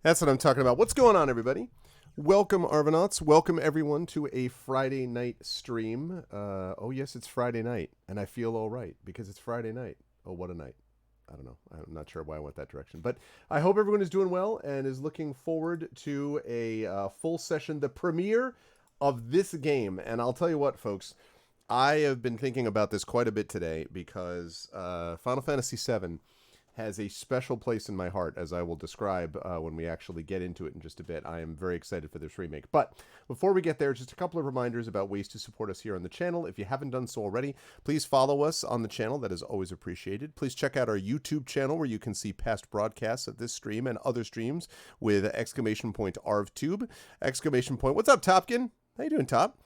That's what I'm talking about. What's going on, everybody? Welcome, Arvanauts. Welcome, everyone, to a Friday night stream. Oh, yes, it's Friday night, and I feel all right because it's Friday night. Oh, what a night. I don't know. I'm not sure why I went that direction. But I hope everyone is doing well and is looking forward to a full session, the premiere of this game. And I'll tell you what, folks, I have been thinking about this quite a bit today because Final Fantasy VII has a special place in my heart, as I will describe when we actually get into it in just a bit. I am very excited for this remake. But before we get there, just a couple of reminders about ways to support us here on the channel. If you haven't done so already, please follow us on the channel. That is always appreciated. Please check out our YouTube channel where you can see past broadcasts of this stream and other streams with exclamation point ArvTube. Exclamation point, what's up, Topkin? How you doing, Top?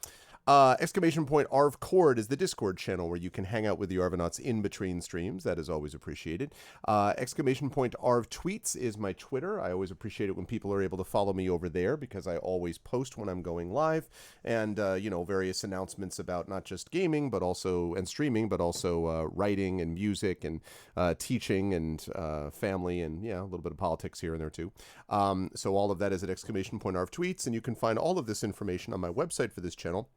Exclamation point Arv Cord is the Discord channel where you can hang out with the Arvanauts in between streams. That is always appreciated. Exclamation point Arv Tweets is my Twitter. I always appreciate it when people are able to follow me over there because I always post when I'm going live and, various announcements about not just gaming but also and streaming, but also writing and music and teaching and family and, a little bit of politics here and there too. So all of that is at exclamation point Arv Tweets, and you can find all of this information on my website for this channel,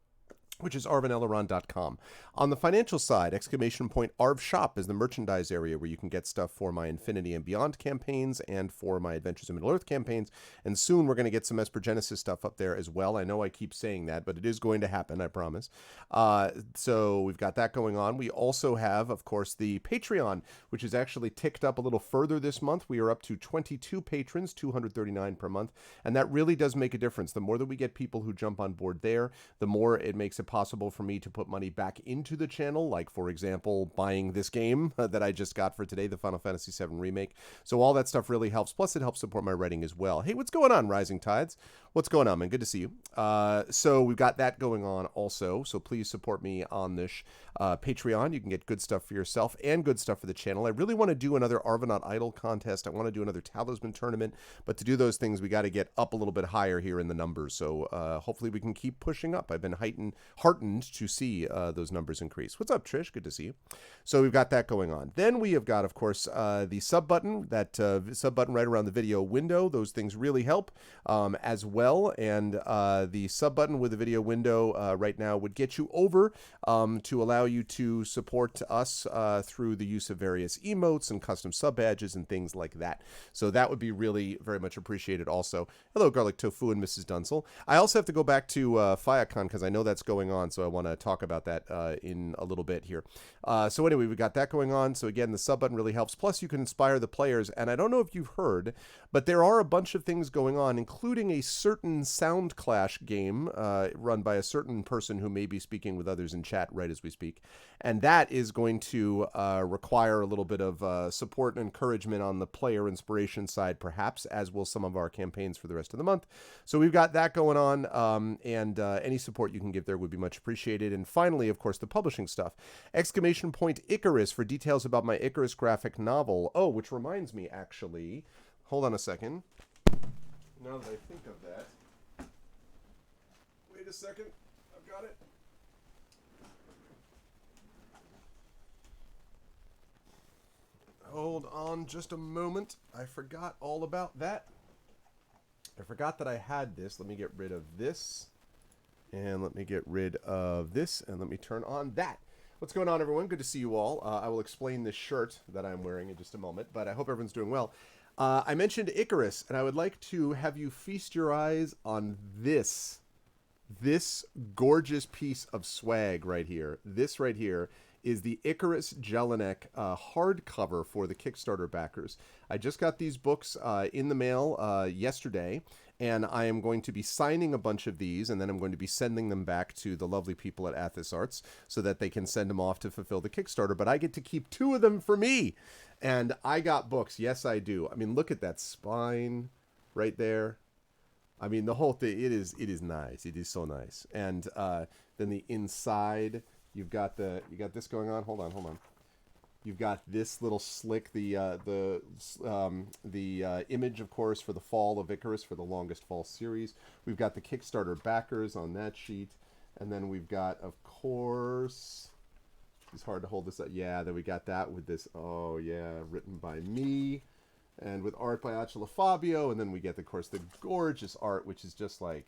which is arvanelleron.com. On the financial side, exclamation point Arv Shop is the merchandise area where you can get stuff for my Infinity and Beyond campaigns and for my Adventures in Middle-earth campaigns. And soon we're going to get some Esper Genesis stuff up there as well. I know I keep saying that, but it is going to happen, I promise. So we've got that going on. We also have, of course, the Patreon, which is actually ticked up a little further this month. We are up to 22 patrons, 239 per month. And that really does make a difference. The more that we get people who jump on board there, the more it makes it possible for me to put money back into the channel, like, for example, buying this game that I just got for today, the Final Fantasy VII Remake. So all that stuff really helps. Plus, it helps support my writing as well. Hey, what's going on, Rising Tides? What's going on, man? Good to see you. So we've got that going on also. So please support me on this Patreon. You can get good stuff for yourself and good stuff for the channel. I really want to do another Arvanaut Idol contest. I want to do another Talisman tournament. But to do those things, we got to get up a little bit higher here in the numbers. So hopefully we can keep pushing up. I've been heartened to see those numbers increase. What's up, Trish? Good to see you. So we've got that going on. Then we have got, of course, the sub button, that sub button right around the video window. Those things really help as well. And the sub button with the video window right now would get you over to allow you to support us through the use of various emotes and custom sub badges and things like that. So that would be really very much appreciated also. Hello, Garlic Tofu and Mrs. Dunsel. I also have to go back to Fiacon because I know that's going on, so I want to talk about that in a little bit here. So anyway, we got that going on. So again, the sub button really helps. Plus, you can inspire the players. And I don't know if you've heard, but there are a bunch of things going on, including a certain Sound Clash game run by a certain person who may be speaking with others in chat right as we speak. And that is going to require a little bit of support and encouragement on the player inspiration side, perhaps, as will some of our campaigns for the rest of the month. So we've got that going on, and any support you can give there would be much appreciated. And finally, of course, the publishing stuff. Exclamation point Icarus for details about my Icarus graphic novel. Oh, which reminds me, actually, hold on a second. Now that I think of that. Wait a second. I've got it. Hold on just a moment. I forgot all about that. I forgot that I had this. Let me get rid of this. And let me get rid of this. And let me turn on that. What's going on, everyone? Good to see you all. I will explain this shirt that I'm wearing in just a moment, but I hope everyone's doing well. I mentioned Icarus, and I would like to have you feast your eyes on this gorgeous piece of swag right here. This right here is the Icarus Jelinek hardcover for the Kickstarter backers. I just got these books in the mail yesterday, and I am going to be signing a bunch of these, and then I'm going to be sending them back to the lovely people at Athos Arts so that they can send them off to fulfill the Kickstarter. But I get to keep 2 of them for me, and I got books. Yes, I do. I mean, look at that spine right there. I mean, the whole thing, it is nice. It is so nice. And then the inside, you got this going on. Hold on. You've got this little slick, the image, of course, for the Fall of Icarus, for the Longest Fall series. We've got the Kickstarter backers on that sheet. And then we've got, of course, it's hard to hold this up. Yeah, then we got that with this, oh yeah, written by me. and with art by Acela Fabio, and then we get, of course, the gorgeous art, which is just like,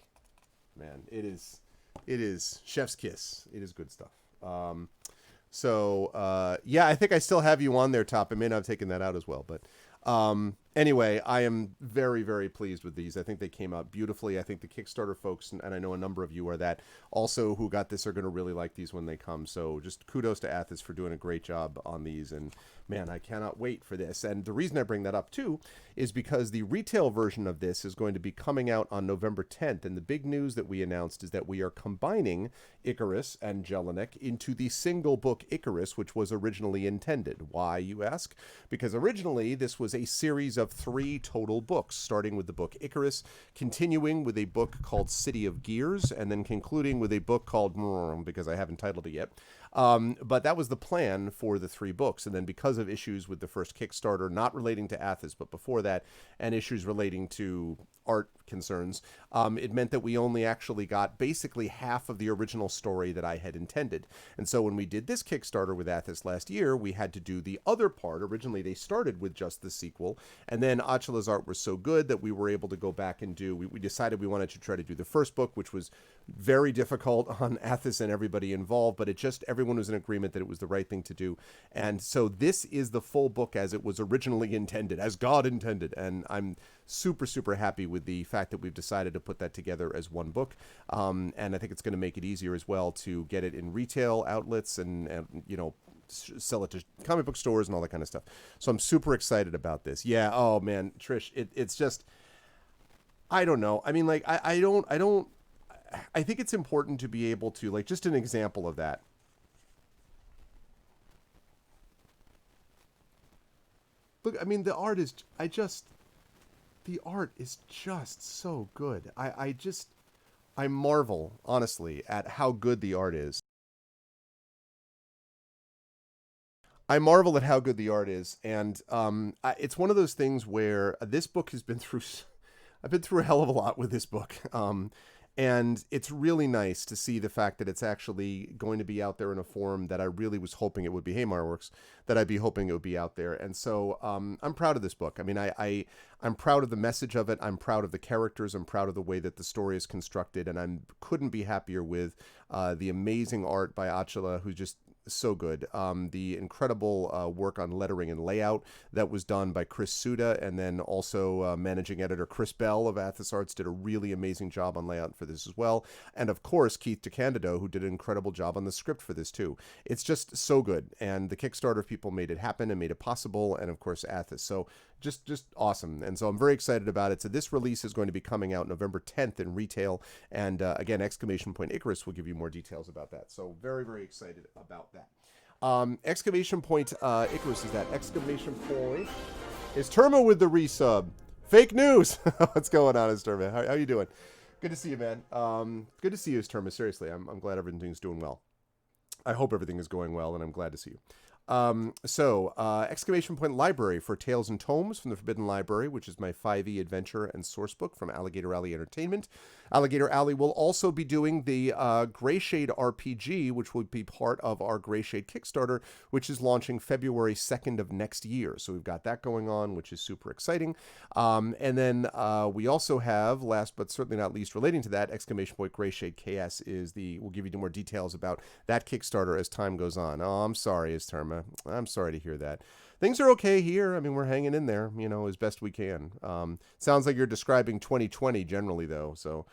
man, it is chef's kiss. It is good stuff. Yeah, I think I still have you on there, Top. I may not have taken that out as well, but anyway, I am very, very pleased with these. I think they came out beautifully. I think the Kickstarter folks, and I know a number of you are that, also who got this are going to really like these when they come. So just kudos to Athos for doing a great job on these. And man, I cannot wait for this. And the reason I bring that up too is because the retail version of this is going to be coming out on November 10th. And the big news that we announced is that we are combining Icarus and Jelinek into the single book Icarus, which was originally intended. Why, you ask? Because originally this was a series of 3 total books, starting with the book Icarus, continuing with a book called City of Gears, and then concluding with a book called, because I haven't titled it yet. But that was the plan for the 3 books. And then because of issues with the first Kickstarter, not relating to Athos, but before that, and issues relating to art concerns, it meant that we only actually got basically half of the original story that I had intended. And so when we did this Kickstarter with Athos last year, we had to do the other part. Originally, they started with just the sequel, and then Acela's art was so good that we were able to go back and do, we decided we wanted to try to do the first book, which was very difficult on Athos and everybody involved, but everyone was in agreement that it was the right thing to do. And so this is the full book as it was originally intended, as God intended. And I'm super, super happy with the fact that we've decided to put that together as one book. And I think it's going to make it easier as well to get it in retail outlets and sell it to comic book stores and all that kind of stuff. So I'm super excited about this. Yeah. Oh man, Trish, it's just, I don't know. I mean, like, I think it's important to be able to, like, just an example of that. Look, I mean, the art is just so good. I marvel, honestly, at how good the art is. I marvel at how good the art is, and it's one of those things where this book has been through. I've been through a hell of a lot with this book, and it's really nice to see the fact that it's actually going to be out there in a form that I really was hoping it would be. Hey, Marworks, that I'd be hoping it would be out there, and so I'm proud of this book. I mean, I'm proud of the message of it. I'm proud of the characters. I'm proud of the way that the story is constructed, and I couldn't be happier with the amazing art by Acela, who's just so good. The incredible work on lettering and layout that was done by Chris Suda, and then also managing editor Chris Bell of Athos Arts did a really amazing job on layout for this as well. And of course, Keith DeCandido, who did an incredible job on the script for this too. It's just so good. And the Kickstarter people made it happen and made it possible. And of course, Athos. So just awesome. And so I'm very excited about it. So this release is going to be coming out November 10th in retail. And again, exclamation point Icarus will give you more details about that. So very, very excited about that. Exclamation point Icarus is that. Exclamation point is Terma with the resub. Fake news. What's going on, Terma? How you doing? Good to see you, man. Good to see you, Terma. Seriously, I'm glad everything's doing well. I hope everything is going well, and I'm glad to see you. Exclamation point library for Tales and Tomes from the Forbidden Library, which is my 5e adventure and source book from Alligator Alley Entertainment. Alligator Alley will also be doing the Greyshade RPG, which will be part of our Greyshade Kickstarter, which is launching February 2nd of next year. So we've got that going on, which is super exciting. And then we also have, last but certainly not least relating to that, exclamation point Greyshade KS we'll give you more details about that Kickstarter as time goes on. Oh, I'm sorry, Terma. I'm sorry to hear that. Things are okay here. I mean, we're hanging in there, as best we can. Sounds like you're describing 2020 generally, though. So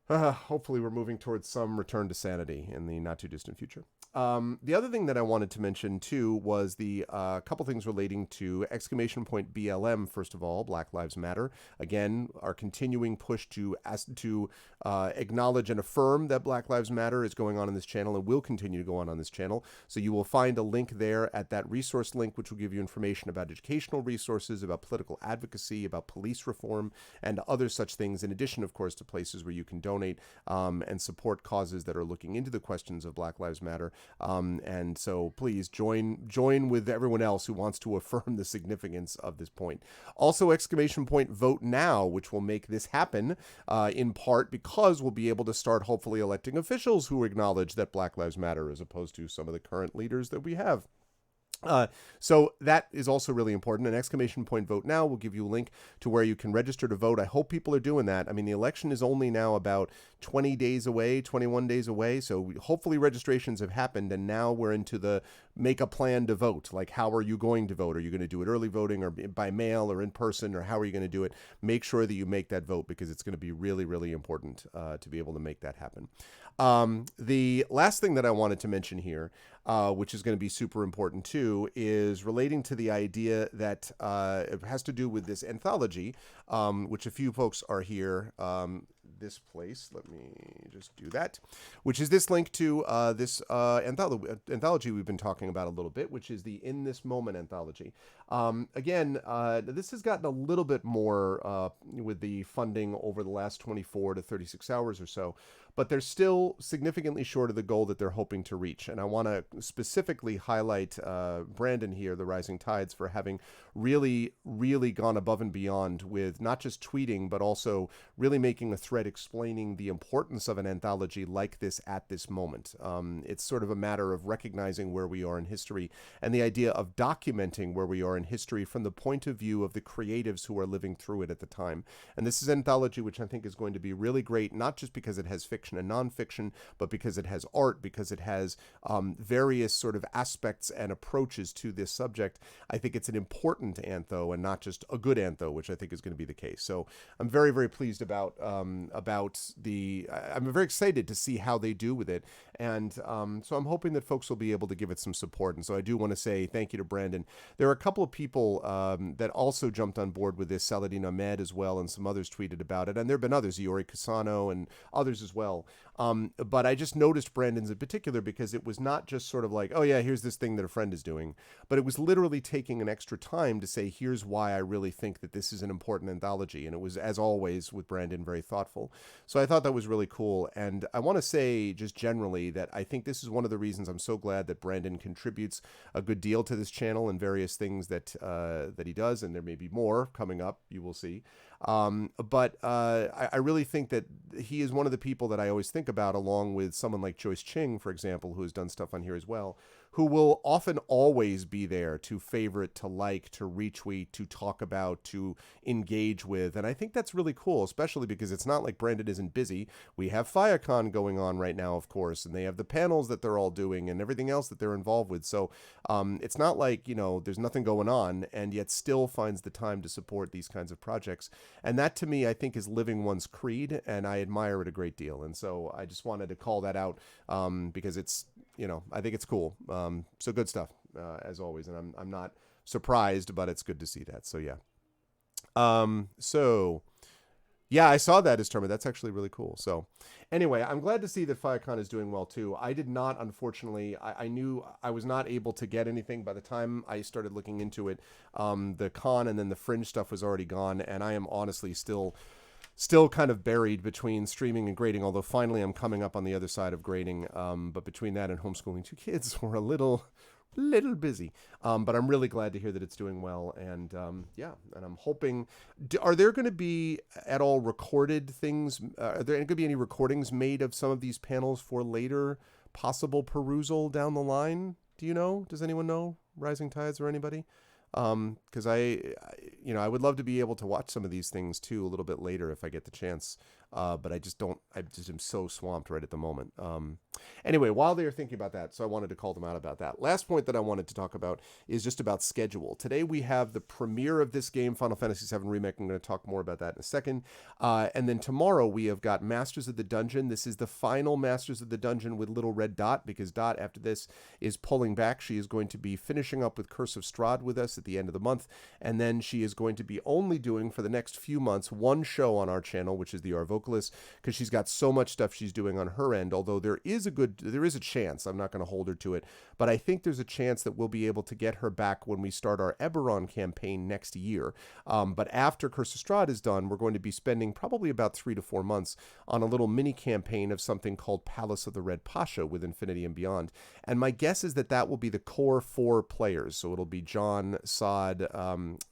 hopefully we're moving towards some return to sanity in the not too distant future. The other thing that I wanted to mention, too, was the couple things relating to exclamation point BLM, first of all, Black Lives Matter. Again, our continuing push to acknowledge and affirm that Black Lives Matter is going on in this channel and will continue to go on this channel. So you will find a link there at that resource link, which will give you information about educational resources, about political advocacy, about police reform, and other such things, in addition, of course, to places where you can donate and support causes that are looking into the questions of Black Lives Matter. And so please join with everyone else who wants to affirm the significance of this point. Also, exclamation point vote now, which will make this happen in part because we'll be able to start hopefully electing officials who acknowledge that Black Lives Matter as opposed to some of the current leaders that we have. Uh, so that is also really important. An exclamation point vote now will give you a link to where you can register to vote. I hope people are doing that. I mean, the election is only now about 20 days away, 21 days away. So hopefully registrations have happened. And now we're into the make a plan to vote. Like, how are you going to vote? Are you going to do it early voting or by mail or in person, or how are you going to do it? Make sure that you make that vote, because it's going to be really, really important to be able to make that happen. The last thing that I wanted to mention here, which is going to be super important too, is relating to the idea that it has to do with this anthology, which a few folks are here. This place, let me just do that, which is this link to this anthology we've been talking about a little bit, which is the In This Moment anthology. Again, this has gotten a little bit more with the funding over the last 24 to 36 hours or so, but they're still significantly short of the goal that they're hoping to reach. And I want to specifically highlight Brandon here, the Rising Tides, for having really, really gone above and beyond with not just tweeting, but also really making a thread explaining the importance of an anthology like this at this moment. It's sort of a matter of recognizing where we are in history, and the idea of documenting where we are in history from the point of view of the creatives who are living through it at the time. And this is an anthology which I think is going to be really great, not just because it has fiction and nonfiction, but because it has art, because it has various sort of aspects and approaches to this subject. I think it's an important antho and not just a good antho, which I think is going to be the case. So I'm very, very pleased about the. I'm very excited to see how they do with it, and so I'm hoping that folks will be able to give it some support. And so I do want to say thank you to Brandon. There are a couple of people that also jumped on board with this, Saladin Ahmed as well, and some others tweeted about it, and there have been others, Iori Casano and others as well. But I just noticed Brandon's in particular because it was not just sort of like, oh yeah, here's this thing that a friend is doing, but it was literally taking an extra time to say, here's why I really think that this is an important anthology. And it was, as always with Brandon, very thoughtful. So I thought that was really cool. And I want to say just generally that I think this is one of the reasons I'm so glad that Brandon contributes a good deal to this channel and various things that he does. And there may be more coming up, you will see. But I really think that he is one of the people that I always think about, along with someone like Joyce Ching, for example, who has done stuff on here as well, who will often always be there to favorite, to like, to retweet, to talk about, to engage with. And I think that's really cool, especially because it's not like Brandon isn't busy. We have FireCon going on right now, of course, and they have the panels that they're all doing and everything else that they're involved with. So it's not like, there's nothing going on, and yet still finds the time to support these kinds of projects. And that, to me, I think is living one's creed, and I admire it a great deal. And so I just wanted to call that out because it's, I think it's cool. So good stuff, as always. And I'm not surprised, but it's good to see that. So, yeah. Yeah, I saw that as tournament. That's actually really cool. So anyway, I'm glad to see that FireCon is doing well too. I did not, unfortunately, I knew I was not able to get anything by the time I started looking into it. The con and then the fringe stuff was already gone. And I am honestly still kind of buried between streaming and grading, although finally I'm coming up on the other side of grading. But between that and homeschooling two kids, we're a little busy, but I'm really glad to hear that it's doing well. And and I'm hoping, are there going to be at all recorded things? Are there going to be any recordings made of some of these panels for later possible perusal down the line? Do you know? Does anyone know? Rising Tides or anybody? Because I would love to be able to watch some of these things too a little bit later if I get the chance. But I just am so swamped right at the moment. Anyway, while they are thinking about that, so I wanted to call them out about that. Last point that I wanted to talk about is just about schedule. Today we have the premiere of this game, Final Fantasy VII Remake. I'm going to talk more about that in a second. And then tomorrow we have got Masters of the Dungeon. This is the final Masters of the Dungeon with Little Red Dot, because Dot, after this, is pulling back. She is going to be finishing up with Curse of Strahd with us at the end of the month. And then she is going to be only doing, for the next few months, one show on our channel, which is the Our Vocalist, because she's got so much stuff she's doing on her end. Although there is a chance, I'm not going to hold her to it, but I think there's a chance that we'll be able to get her back when we start our Eberron campaign next year. But after Curse of Strahd is done, we're going to be spending probably about 3 to 4 months on a little mini campaign of something called Palace of the Red Pasha with Infinity and Beyond. And my guess is that will be the core 4 players. So it'll be John, Sod,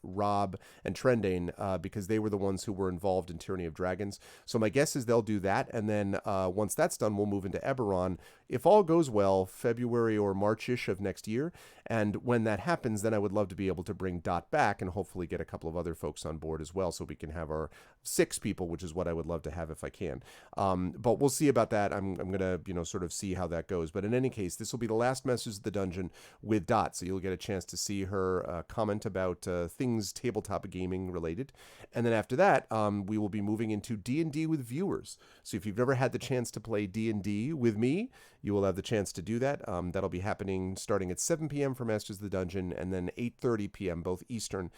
Rob, and Trendane, because they were the ones who were involved in Tyranny of Dragons. So my guess is they'll do that, and then once that's done, we'll move into Eberron. if all goes well, February or March-ish of next year. And when that happens, then I would love to be able to bring Dot back and hopefully get a couple of other folks on board as well, so we can have our 6 people, which is what I would love to have if I can. But we'll see about that. I'm gonna sort of see how that goes. But in any case, this will be the last Masters of the Dungeon with Dot, so you'll get a chance to see her comment about things tabletop gaming related. And then after that, we will be moving into D&D with viewers. So if you've never had the chance to play D&D with me, you will have the chance to do that. That'll be happening starting at 7 p.m. for Masters of the Dungeon, and then 8:30 p.m. both Eastern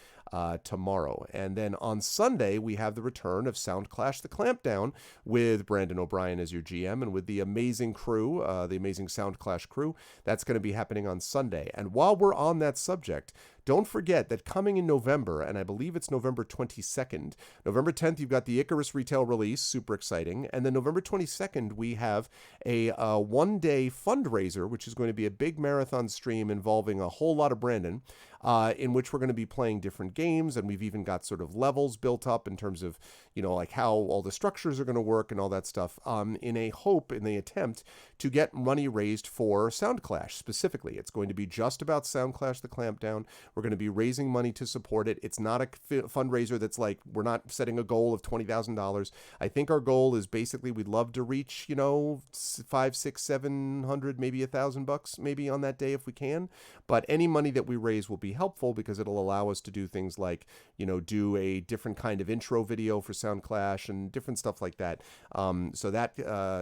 tomorrow. And then on Sunday, we have the return of Sound Clash the Clampdown with Brandon O'Brien as your GM and with the amazing crew, the amazing Sound Clash crew. That's going to be happening on Sunday. And while we're on that subject, don't forget that coming in November, and I believe it's November 22nd, November 10th, you've got the Icarus retail release, super exciting. And then November 22nd, we have a one-day fundraiser, which is going to be a big marathon stream involving a whole lot of Brandon, in which we're going to be playing different games. And we've even got sort of levels built up in terms of, like how all the structures are going to work and all that stuff, in the attempt to get money raised for Sound Clash specifically. It's going to be just about Sound Clash the Clampdown. We're going to be raising money to support it. It's not a fundraiser that's like, we're not setting a goal of $20,000. I think our goal is basically we'd love to reach, $500, $600, $700, maybe $1,000 maybe on that day if we can. But any money that we raise will be helpful because it'll allow us to do things like, do a different kind of intro video for Sound Clash and different stuff like that. So that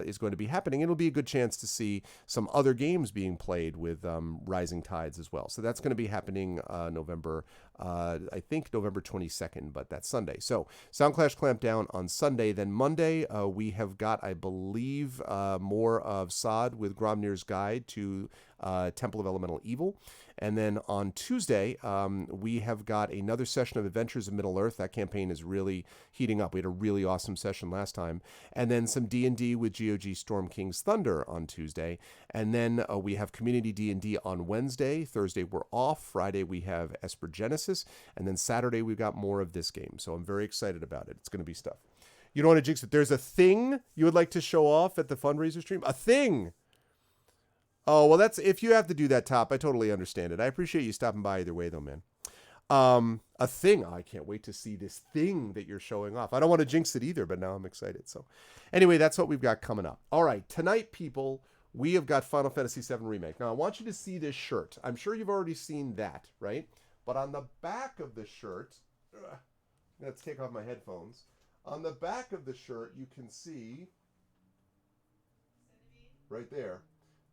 is going to be happening. It'll be a good chance to see some other games being played with Rising Tides as well. So that's going to be happening November 22nd, but that's Sunday. So Sound Clash Clampdown on Sunday. Then Monday, we have got, I believe, more of Sod with Gromnir's Guide to Temple of Elemental Evil. And then on Tuesday, we have got another session of Adventures of Middle-earth. That campaign is really heating up. We had a really awesome session last time. And then some D&D with GOG Storm King's Thunder on Tuesday. And then we have Community D&D on Wednesday. Thursday, we're off. Friday, we have Esper Genesis. And then Saturday, we've got more of this game. So I'm very excited about it. It's going to be stuff. You don't want to jinx it. There's a thing you would like to show off at the fundraiser stream? A thing! Oh, well, that's, if you have to do that, Top, I totally understand it. I appreciate you stopping by either way, though, man. A thing. Oh, I can't wait to see this thing that you're showing off. I don't want to jinx it either, but now I'm excited. So anyway, that's what we've got coming up. All right, tonight, people, we have got Final Fantasy VII Remake. Now, I want you to see this shirt. I'm sure you've already seen that, right? But on the back of the shirt, let's take off my headphones. On the back of the shirt, you can see right there.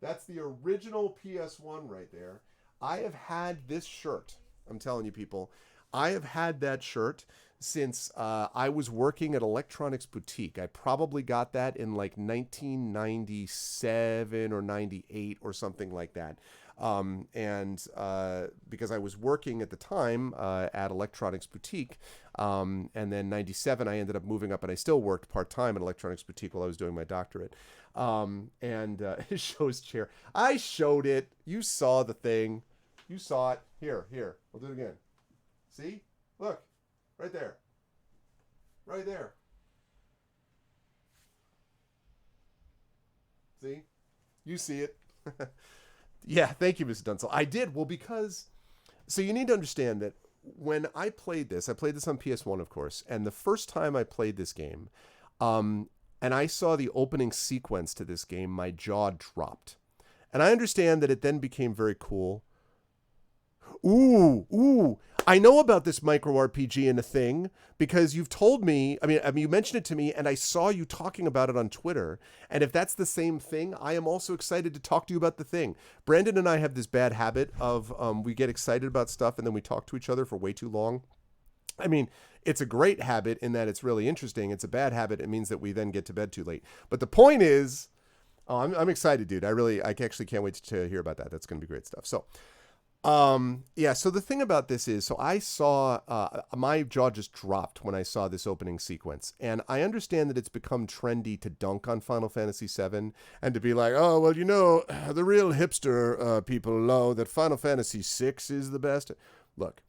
That's the original PS1 right there. I have had this shirt. I'm telling you, people. I have had that shirt since I was working at Electronics Boutique. I probably got that in like 1997 or 98 or something like that. Because I was working at the time at Electronics Boutique, and then 97 I ended up moving up, and I still worked part-time at Electronics Boutique while I was doing my doctorate. It shows chair. I showed it. You saw the thing. You saw it. Here. We'll do it again. See? Look. Right there. Right there. See? You see it. Yeah, thank you, Mr. Dunsel. I did. Well, because... So you need to understand that when I played this on PS1, of course, and the first time I played this game, and I saw the opening sequence to this game, my jaw dropped. And I understand that it then became very cool. Ooh. I know about this micro RPG and a thing because you've told me, I mean, you mentioned it to me and I saw you talking about it on Twitter. And if that's the same thing, I am also excited to talk to you about the thing. Brandon and I have this bad habit of we get excited about stuff and then we talk to each other for way too long. I mean, it's a great habit in that it's really interesting. It's a bad habit. It means that we then get to bed too late. But the point is, I'm excited, dude. I actually can't wait to hear about that. That's going to be great stuff. So, so the thing about this is, so I saw, my jaw just dropped when I saw this opening sequence. And I understand that it's become trendy to dunk on Final Fantasy VII and to be like, oh, well, the real hipster people know that Final Fantasy VI is the best. Look,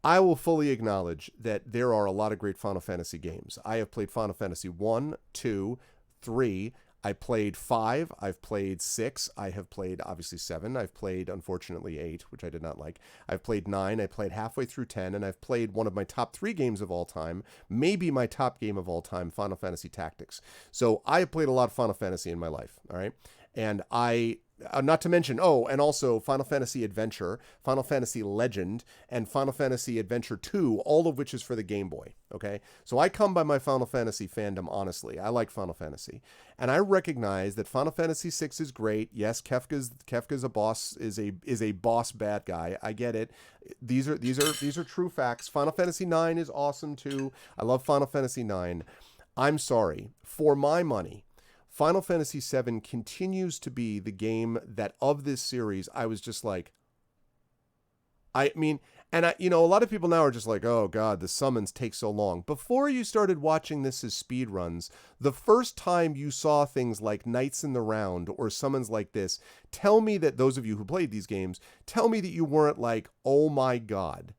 I will fully acknowledge that there are a lot of great Final Fantasy games. I have played Final Fantasy 1, 2, 3. I played 5, I've played 6, I have played obviously 7, I've played unfortunately 8, which I did not like. I've played 9, I played halfway through 10, and I've played one of my top 3 games of all time, maybe my top game of all time, Final Fantasy Tactics. So I have played a lot of Final Fantasy in my life, all right? And not to mention, and also Final Fantasy Adventure, Final Fantasy Legend, and Final Fantasy Adventure 2, all of which is for the Game Boy, okay? So I come by my Final Fantasy fandom honestly. I like Final Fantasy. And I recognize that Final Fantasy VI is great. Yes, Kefka's a boss, is a boss bad guy. I get it. These are true facts. Final Fantasy IX is awesome too. I love Final Fantasy IX. I'm sorry. For my money, Final Fantasy VII continues to be the game that of this series, I was just like, a lot of people now are just like, oh God, the summons take so long. Before you started watching this as speed runs, the first time you saw things like Knights in the Round or summons like this, tell me that those of you who played these games, tell me that you weren't like, oh my God.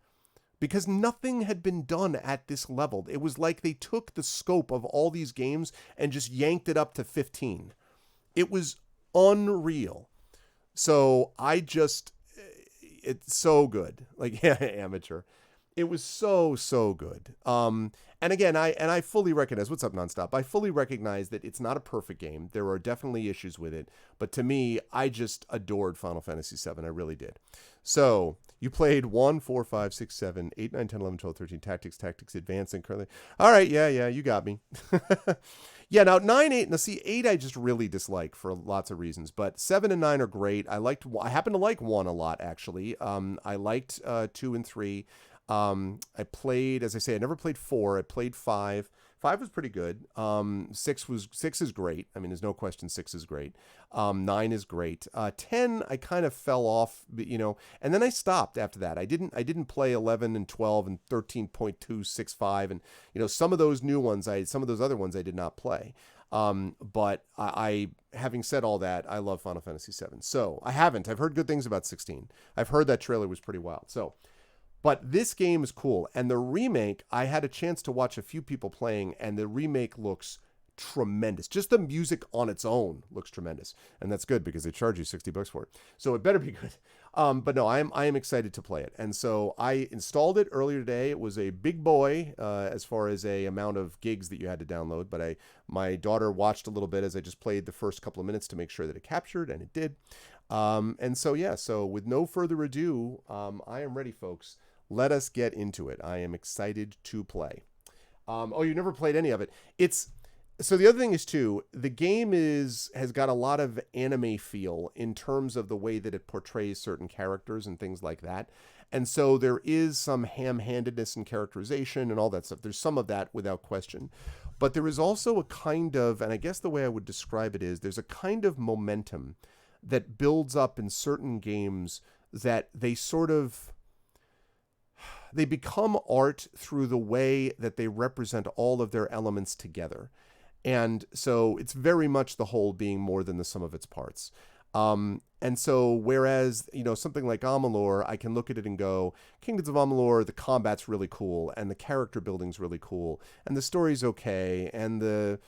Because nothing had been done at this level. It was like they took the scope of all these games and just yanked it up to 15. It was unreal. So it's so good. Like, yeah, amateur. It was so good. And again, I fully recognize, what's up, Nonstop? I fully recognize that it's not a perfect game. There are definitely issues with it. But to me, I just adored Final Fantasy VII. I really did. So you played 1, 4, 5, 6, 7, 8, 9, 10, 11, 12, 13, Tactics, Advance, and currently. All right, yeah, you got me. Yeah, now 9, 8, now see, 8 I just really dislike for lots of reasons, but 7 and 9 are great. I happen to like 1 a lot, actually. I liked 2 and 3. I played, as I say, I never played 4. I played 5. 5 was pretty good. 6 is great. I mean, there's no question 6 is great. 9 is great. 10 I kind of fell off, and then I stopped after that. I didn't play 11 and 12 and 13.265 and some of those new ones some of those other ones I did not play. But I having said all that, I love Final Fantasy VII. So I've heard good things about 16. I've heard that trailer was pretty wild. So but this game is cool. And the remake, I had a chance to watch a few people playing, and the remake looks tremendous. Just the music on its own looks tremendous. And that's good because they charge you $60 for it. So it better be good. But no, I am excited to play it. And so I installed it earlier today. It was a big boy as far as a amount of gigs that you had to download. But my daughter watched a little bit as I just played the first couple of minutes to make sure that it captured, and it did. And so, yeah, so with no further ado, I am ready, folks. Let us get into it. I am excited to play. You never played any of it. So the other thing is too, the game has got a lot of anime feel in terms of the way that it portrays certain characters and things like that. And so there is some ham-handedness in characterization and all that stuff. There's some of that without question. But there is also a kind of, and I guess the way I would describe it is, there's a kind of momentum that builds up in certain games that they become art through the way that they represent all of their elements together. And so it's very much the whole being more than the sum of its parts. And so whereas, something like Amalur, I can look at it and go, Kingdoms of Amalur, the combat's really cool, and the character building's really cool, and the story's okay, and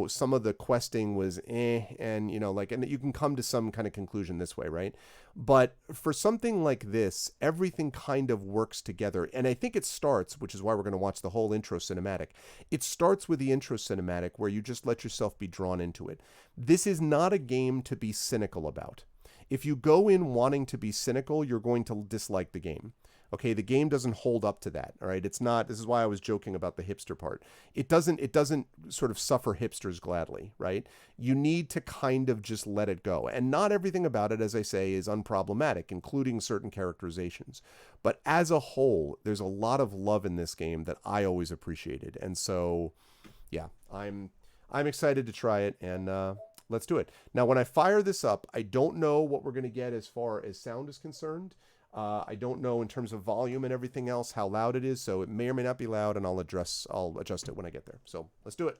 some of the questing was and and you can come to some kind of conclusion this way, right? But for something like this, everything kind of works together. And I think it starts, which is why we're going to watch the whole intro cinematic. It starts with the intro cinematic where you just let yourself be drawn into it. This is not a game to be cynical about. If you go in wanting to be cynical, you're going to dislike the game. Okay, the game doesn't hold up to that, all right? It's not, this is why I was joking about the hipster part. It doesn't sort of suffer hipsters gladly, right? You need to kind of just let it go. And not everything about it, as I say, is unproblematic, including certain characterizations. But as a whole, there's a lot of love in this game that I always appreciated. And so, yeah, I'm excited to try it, and let's do it. Now, when I fire this up, I don't know what we're going to get as far as sound is concerned. I don't know in terms of volume and everything else how loud it is, so it may or may not be loud, and I'll adjust it when I get there. So let's do it.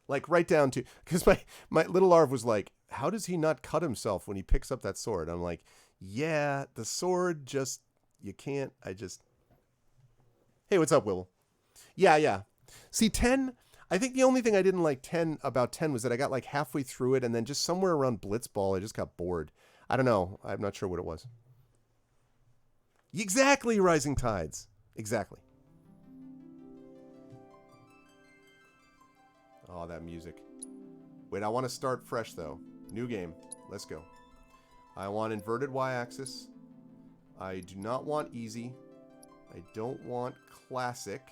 Like right down to, because my little Arv was like, how does he not cut himself when he picks up that sword? I'm like, yeah, the sword just, you can't, hey, what's up, Will? Yeah. See, 10, I think the only thing I didn't like 10 about 10 was that I got like halfway through it and then just somewhere around Blitzball, I just got bored. I don't know. I'm not sure what it was. Exactly, Rising Tides. Exactly. Oh, that music. Wait, I want to start fresh, though. New game. Let's go. I want inverted Y-axis. I do not want easy. I don't want classic.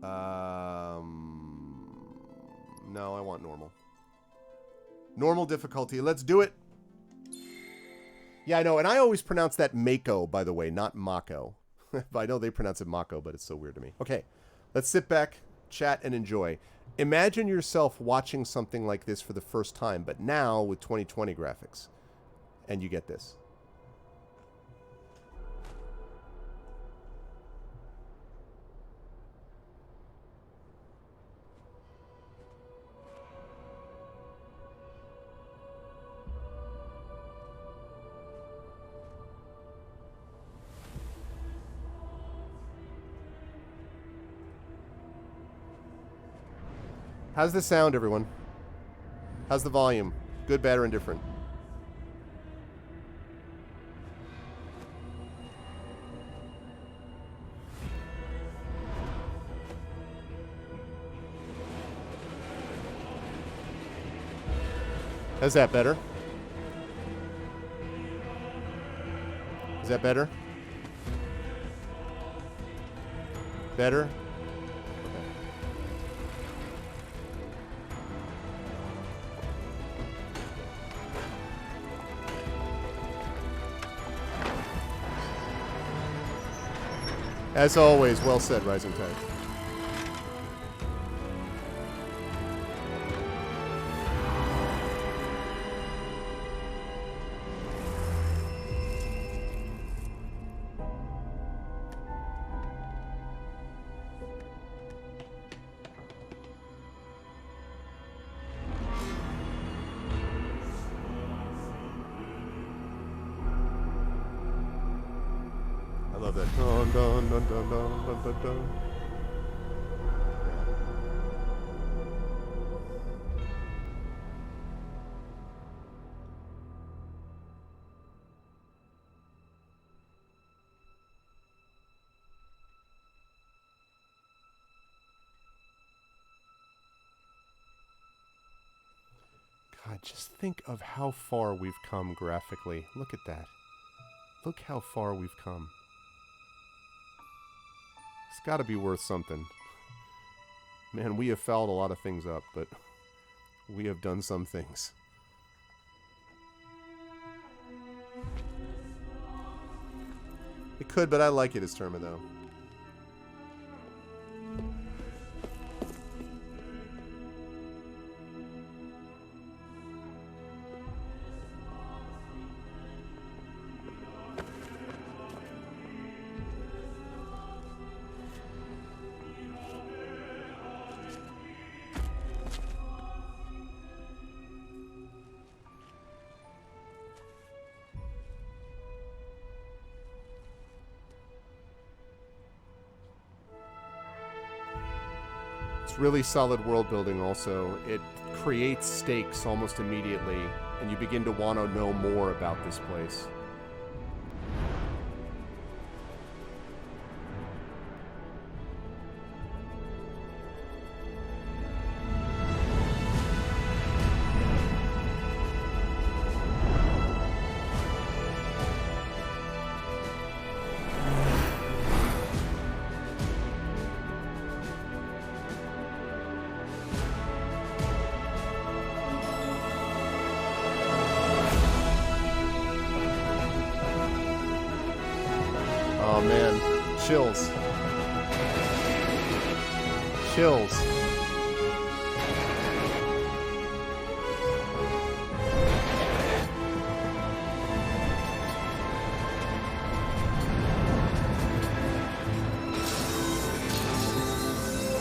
No, I want normal. Normal difficulty. Let's do it. Yeah, I know. And I always pronounce that Mako, by the way, not Mako. I know they pronounce it Mako, but it's so weird to me. Okay, let's sit back, chat, and enjoy. Imagine yourself watching something like this for the first time, but now with 2020 graphics. And you get this. How's the sound, everyone? How's the volume? Good, bad, or indifferent? How's that better? Is that better? Better? As always, well said, Rising Tide. I love that. Dun, dun, dun, dun, dun, dun, dun, dun. God, just think of how far we've come graphically. Look at that. Look how far we've come. It's got to be worth something. Man, we have fouled a lot of things up, but we have done some things. It could, but I like it as Terma, though. It's really solid world building also. It creates stakes almost immediately, and you begin to want to know more about this place. Oh man, chills. Chills.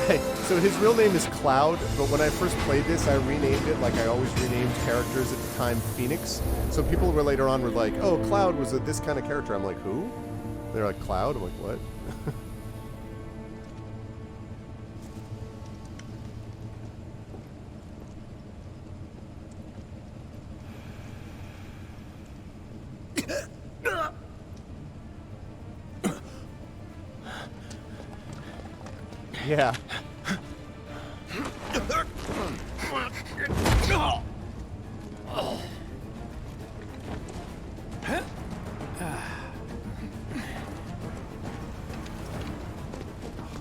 Hey, so his real name is Cloud, but when I first played this, I renamed it like I always renamed characters at the time, Phoenix. So people were later on were like, oh, Cloud was this kind of character. I'm like, who? They're like, Cloud? I'm like, what? Yeah.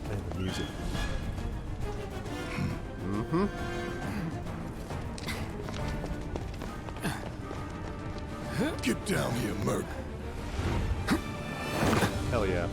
Man, the music. Mm-hmm. Get down here, Merc. Hell yeah.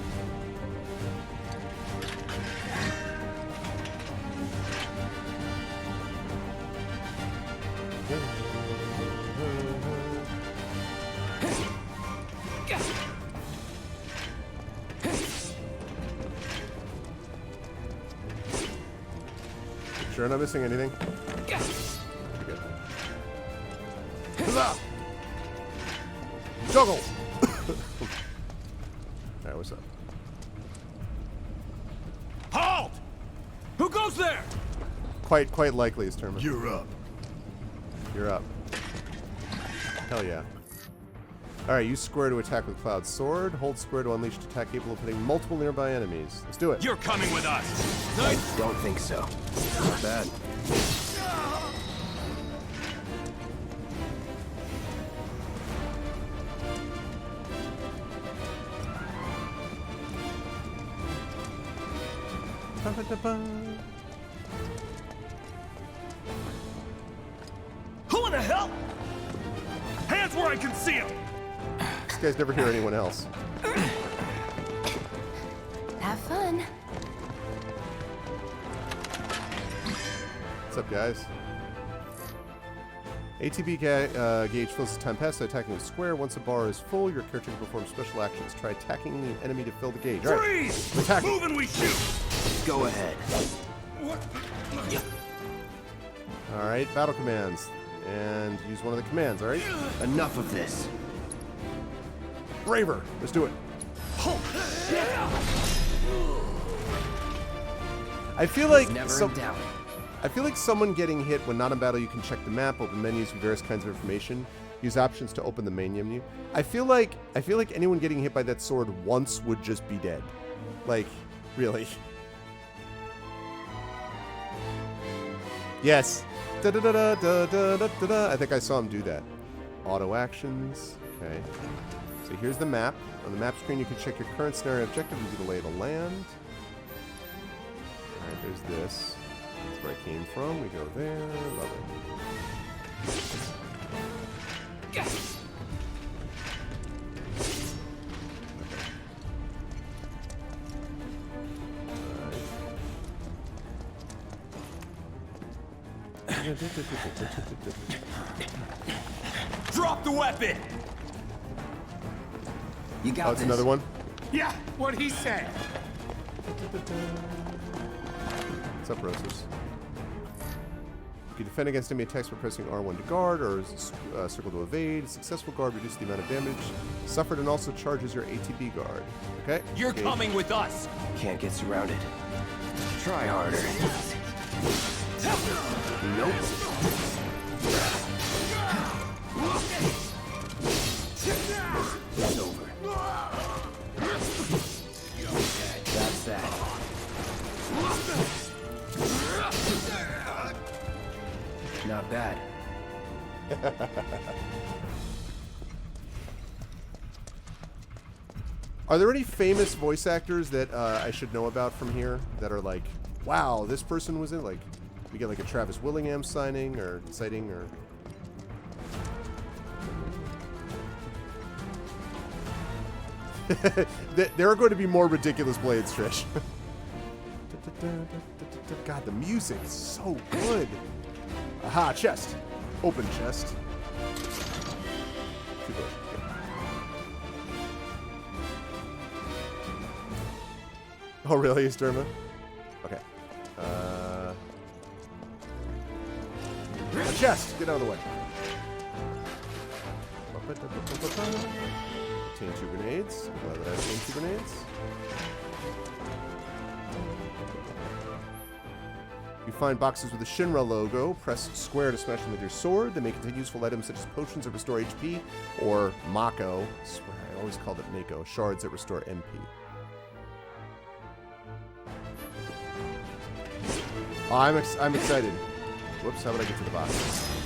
Sure, I'm not missing anything. Good. Huzzah! Juggle! Alright, what's up? Halt! Who goes there? Quite likely is Terma. You're up. You're up. Hell yeah. Alright, use square to attack with Cloud's sword. Hold square to unleash an attack capable of hitting multiple nearby enemies. Let's do it. You're coming with us. I don't think so. Not bad. Who in the hell? Hands where I can see him. These guys never hear anyone else. Have fun. What's up, guys? ATB gauge fills as time passes, attacking with square. Once a bar is full, your character can perform special actions. Try attacking the enemy to fill the gauge. All right. Freeze! Attack. Move and we shoot. Go ahead. All right, battle commands. And use one of the commands, all right? Enough of this. Braver. Let's do it. I feel like Never in doubt. I feel like someone getting hit when not in battle, you can check the map, open menus with various kinds of information, use options to open the main menu. I feel like anyone getting hit by that sword once would just be dead. Like, really. Yes. Da da da da da da da da. I think I saw him do that. Auto actions. Okay. So here's the map. On the map screen, you can check your current scenario objective and view the lay of the land. All right, there's this. That's where I came from. We go there. Love it. Drop the weapon. You got Oh, it's this. another one? Yeah, what he said. What's up, Roses? You can defend against enemy attacks by pressing R1 to guard or circle to evade. A successful guard reduces the amount of damage suffered and also charges your ATB guard. Okay? You're Okay. coming with us. Can't get surrounded. Try harder. Nope. It's over. That's that. Not bad. Are there any famous voice actors that I should know about from here that are like, wow, this person was in, like, we get like a Travis Willingham sighting or there are going to be more ridiculous blades, Trish. God, the music is so good. Aha, chest. Open chest. Too good. Oh, really? Is Derma? Okay. A chest! Get out of the way. Obtain 2 grenades. Glad that I obtained 2 grenades. You find boxes with the Shinra logo. Press square to smash them with your sword. They may contain useful items such as potions that restore HP, or Mako. I swear, I always called it Mako. Shards that restore MP. Oh, I'm excited. Whoops, how would I get to the box?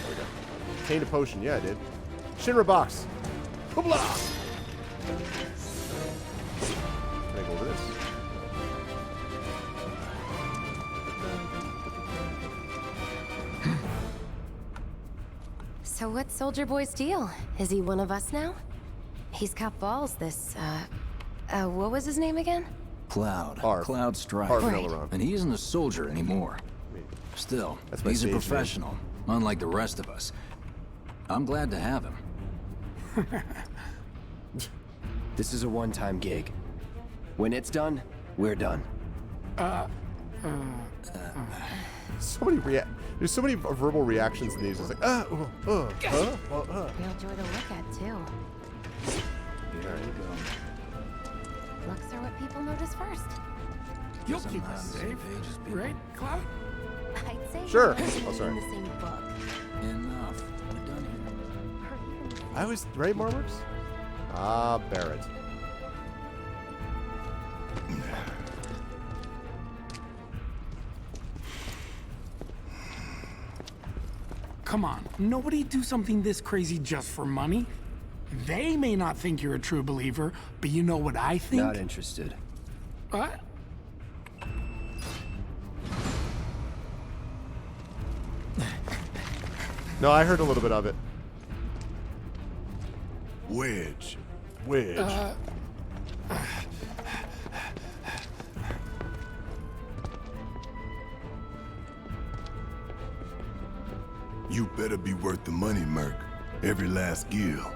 There we go. Obtained a potion. Yeah, I did. Shinra box. Hoopla! Can I go over this? So what's Soldier Boy's deal? Is he one of us now? He's got balls, this, what was his name again? Cloud. Harv. Cloud Strike. Harv Right. Milleron. And he isn't a soldier anymore. Still, That's my he's a stage name. professional, unlike the rest of us. I'm glad to have him. This is a one-time gig. When it's done, we're done. So many There's so many verbal reactions in these. It's like, Real joy to look at, too. There you go. Looks are what people notice first. You'll Guess I'm keep not us on the same safe, page as people. right, Cloud? I'd say Sure. we're Oh, sorry. in the same book. Enough. We're done here. Or even I was right, Marmers? Ah, Barrett. Come on, nobody do something this crazy just for money. They may not think you're a true believer, but you know what I think? Not interested. What? No, I heard a little bit of it. Wedge. You better be worth the money, Merc. Every last gill.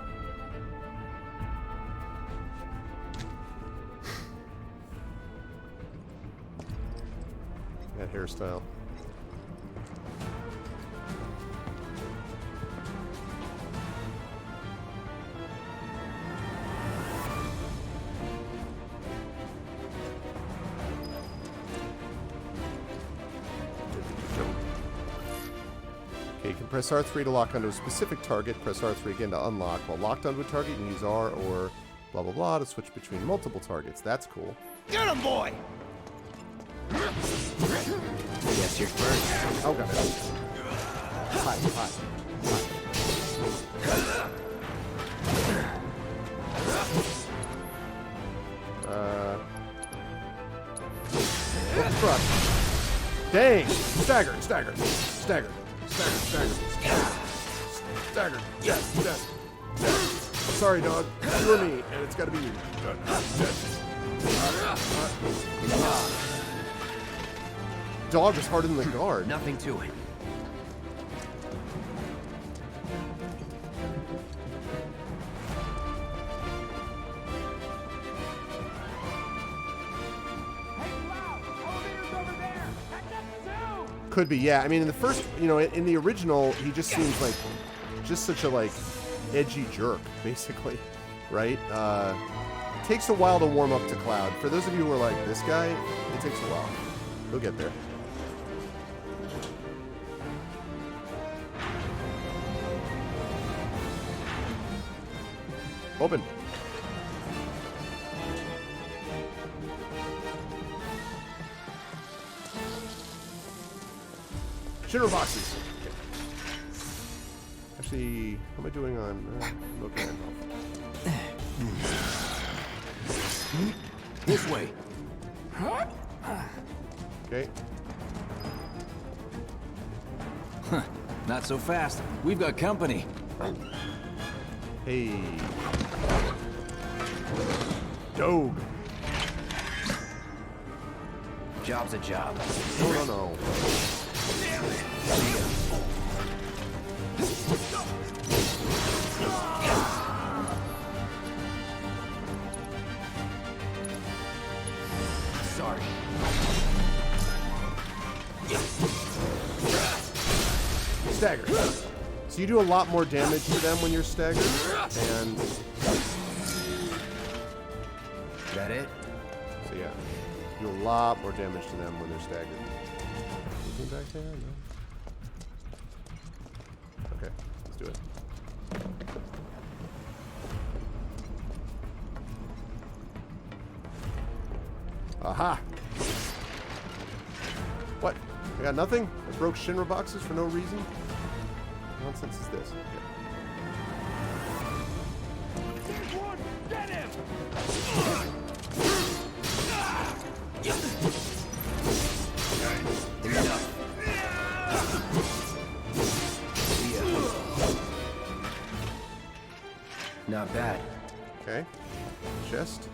That hairstyle. Okay, you can press R3 to lock onto a specific target, press R3 again to unlock. While locked onto a target, you can use R or blah blah blah to switch between multiple targets. That's cool. Get him, boy! Guess you're first. Oh, got it. Hi, hi. Oh, crush. Dang! Staggered, staggered, staggered, staggered, staggered, staggered. Yes, yes, yes. Sorry, dog. You or me, and it's gotta be you. Dog is harder than the guard. Nothing to it. Could be, yeah. I mean, in the first, you know, in the original, he just seems like just such a like edgy jerk, basically, right? It takes a while to warm up to Cloud. For those of you who are like this guy, it takes a while. He'll get there. Open. Shinra boxes. Actually, how am I doing on okay. This way. Okay. Not so fast. We've got company. Hey. Dogue. Job's a job. No. Sorry. Stagger. So you do a lot more damage to them when you're staggered, and That it? so yeah, you do a lot more damage to them when they're staggered. Anything back there? No. Okay, let's do it. Aha! What? got nothing? I broke Shinra boxes for no reason? What nonsense is this? There's one! Get him! Not bad. Okay. Chest.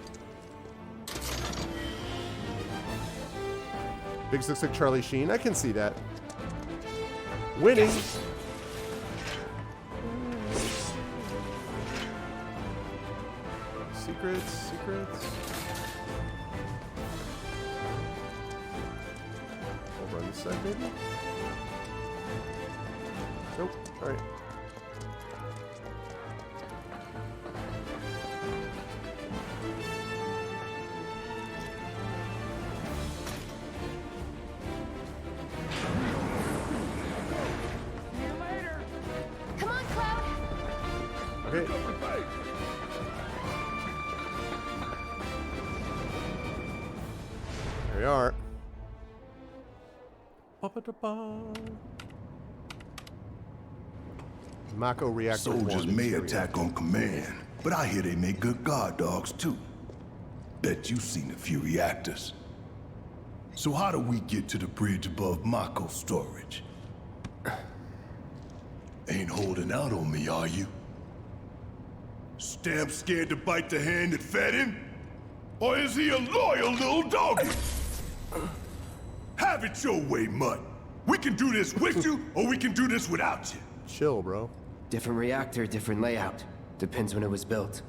Biggs looks like Charlie Sheen. I can see that. Winning. Secrets. Over on this side, maybe? Nope. Alright. Come on, Cloud. Okay. Here we are. Ba-ba-da-ba. Mako reactor. Soldiers 1 may interior. attack on command, but I hear they make good guard dogs too. Bet you've seen a few reactors. So how do we get to the bridge above Mako storage? Ain't holding out on me, are you? Stamp scared to bite the hand that fed him? Or is he a loyal little doggy? Have it your way, Mutt. We can do this with you, or we can do this without you. Chill, bro. Different reactor, different layout. Depends when it was built.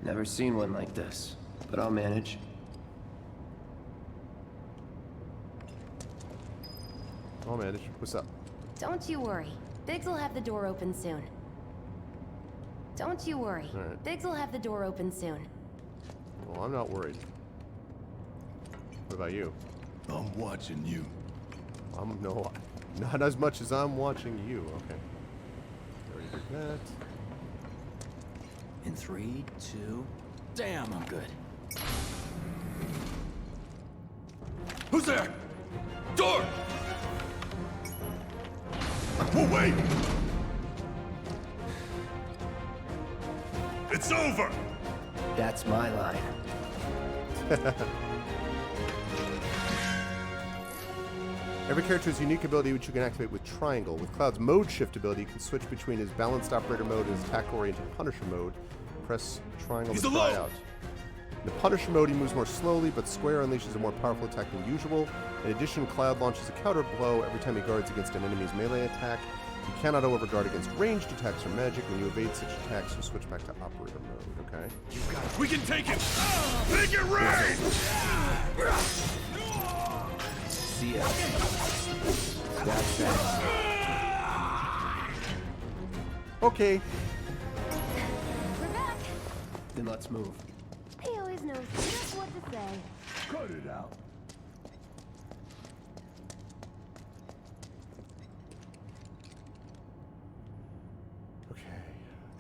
Never seen one like this, but I'll manage. Oh man, what's up? Don't you worry. Biggs will have the door open soon. Don't you worry. All right. Biggs will have the door open soon. Well, I'm not worried. What about you? I'm watching you. I'm no, not as much as I'm watching you. Okay. Already did that. In 3, 2. Damn, I'm good. Who's there? Door! Whoa, wait! It's over! That's my line. Every character has a unique ability which you can activate with triangle. With Cloud's mode shift ability, you can switch between his balanced operator mode and his attack-oriented Punisher mode. Press triangle to try out. In the Punisher mode, he moves more slowly, but Square unleashes a more powerful attack than usual. In addition, Cloud launches a counter blow every time he guards against an enemy's melee attack. You cannot, however, guard against ranged attacks or magic. When you evade such attacks, you switch back to operator mode, okay? We can take it! Make it rain! See ya. That's that. Okay. We're back. Then let's move. He always knows just what to say. Cut it out. Okay.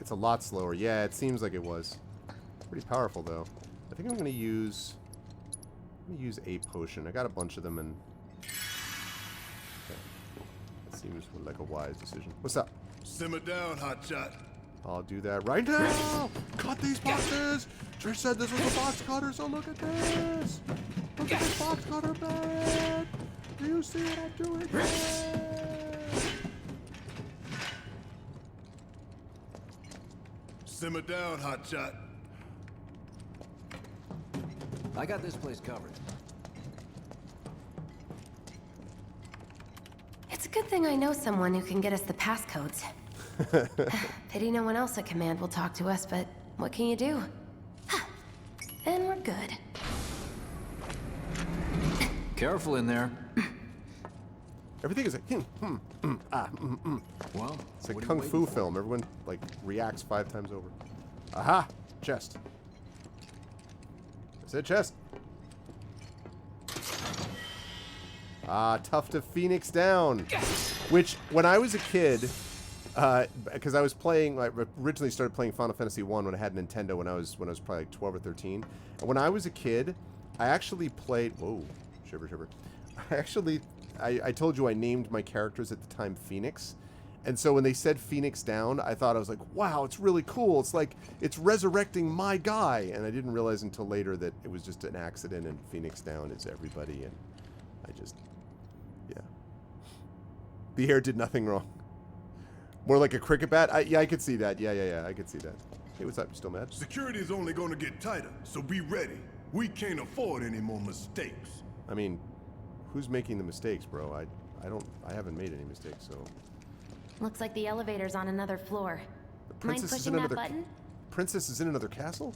It's a lot slower. Yeah, it seems like it was. Pretty powerful, though. I think I'm going to use a potion. I got a bunch of them, and okay. That seems like a wise decision. What's up? Simmer down, hotshot. I'll do that right now. Cut these boxes. Trish said this was a box cutter, so look at this. Look at this box cutter bed. Do you see what I'm doing here? Simmer down, hotshot. I got this place covered. It's a good thing I know someone who can get us the passcodes. Pity no one else at command will talk to us, but what can you do? And we're good. Careful in there. Everything is like Well, It's a what are you kung waiting fu for? film. Everyone like reacts 5 times over. Aha! Chest. That's it, chest. Ah, tough to Phoenix down. Which, when I was a kid, because I was playing, like, originally started playing Final Fantasy I when I had Nintendo when I was probably like 12 or 13. And when I was a kid, I actually played. Whoa, shiver, shiver. I actually I told you I named my characters at the time Phoenix. And so when they said Phoenix Down, I thought, I was like, wow, it's really cool. It's like, it's resurrecting my guy. And I didn't realize until later that it was just an accident and Phoenix Down is everybody. And I just, yeah. The hair did nothing wrong. More like a cricket bat? Yeah, I could see that. Yeah, I could see that. Hey, what's up? You still mad? Security is only gonna get tighter, so be ready. We can't afford any more mistakes. I mean, who's making the mistakes, bro? I haven't made any mistakes, so. Looks like the elevator's on another floor. The Mind princess is pushing in that another button? princess is in another castle?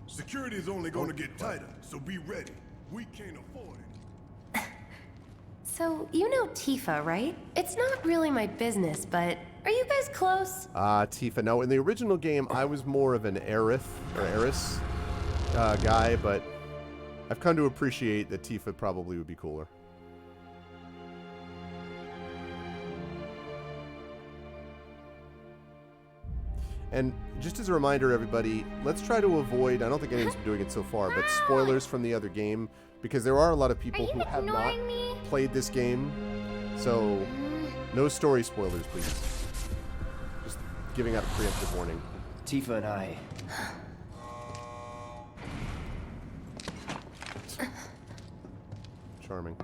Security is only gonna get tighter, so be ready. We can't afford it. So, you know Tifa, right? It's not really my business, but are you guys close? Tifa. Now, in the original game, I was more of an Aerith guy, but I've come to appreciate that Tifa probably would be cooler. And just as a reminder, everybody, let's try to avoid, I don't think anyone's been doing it so far, but spoilers from the other game, because there are a lot of people who have not played this game. So, no story spoilers, please. Just giving out a preemptive warning. Tifa and I... Charming.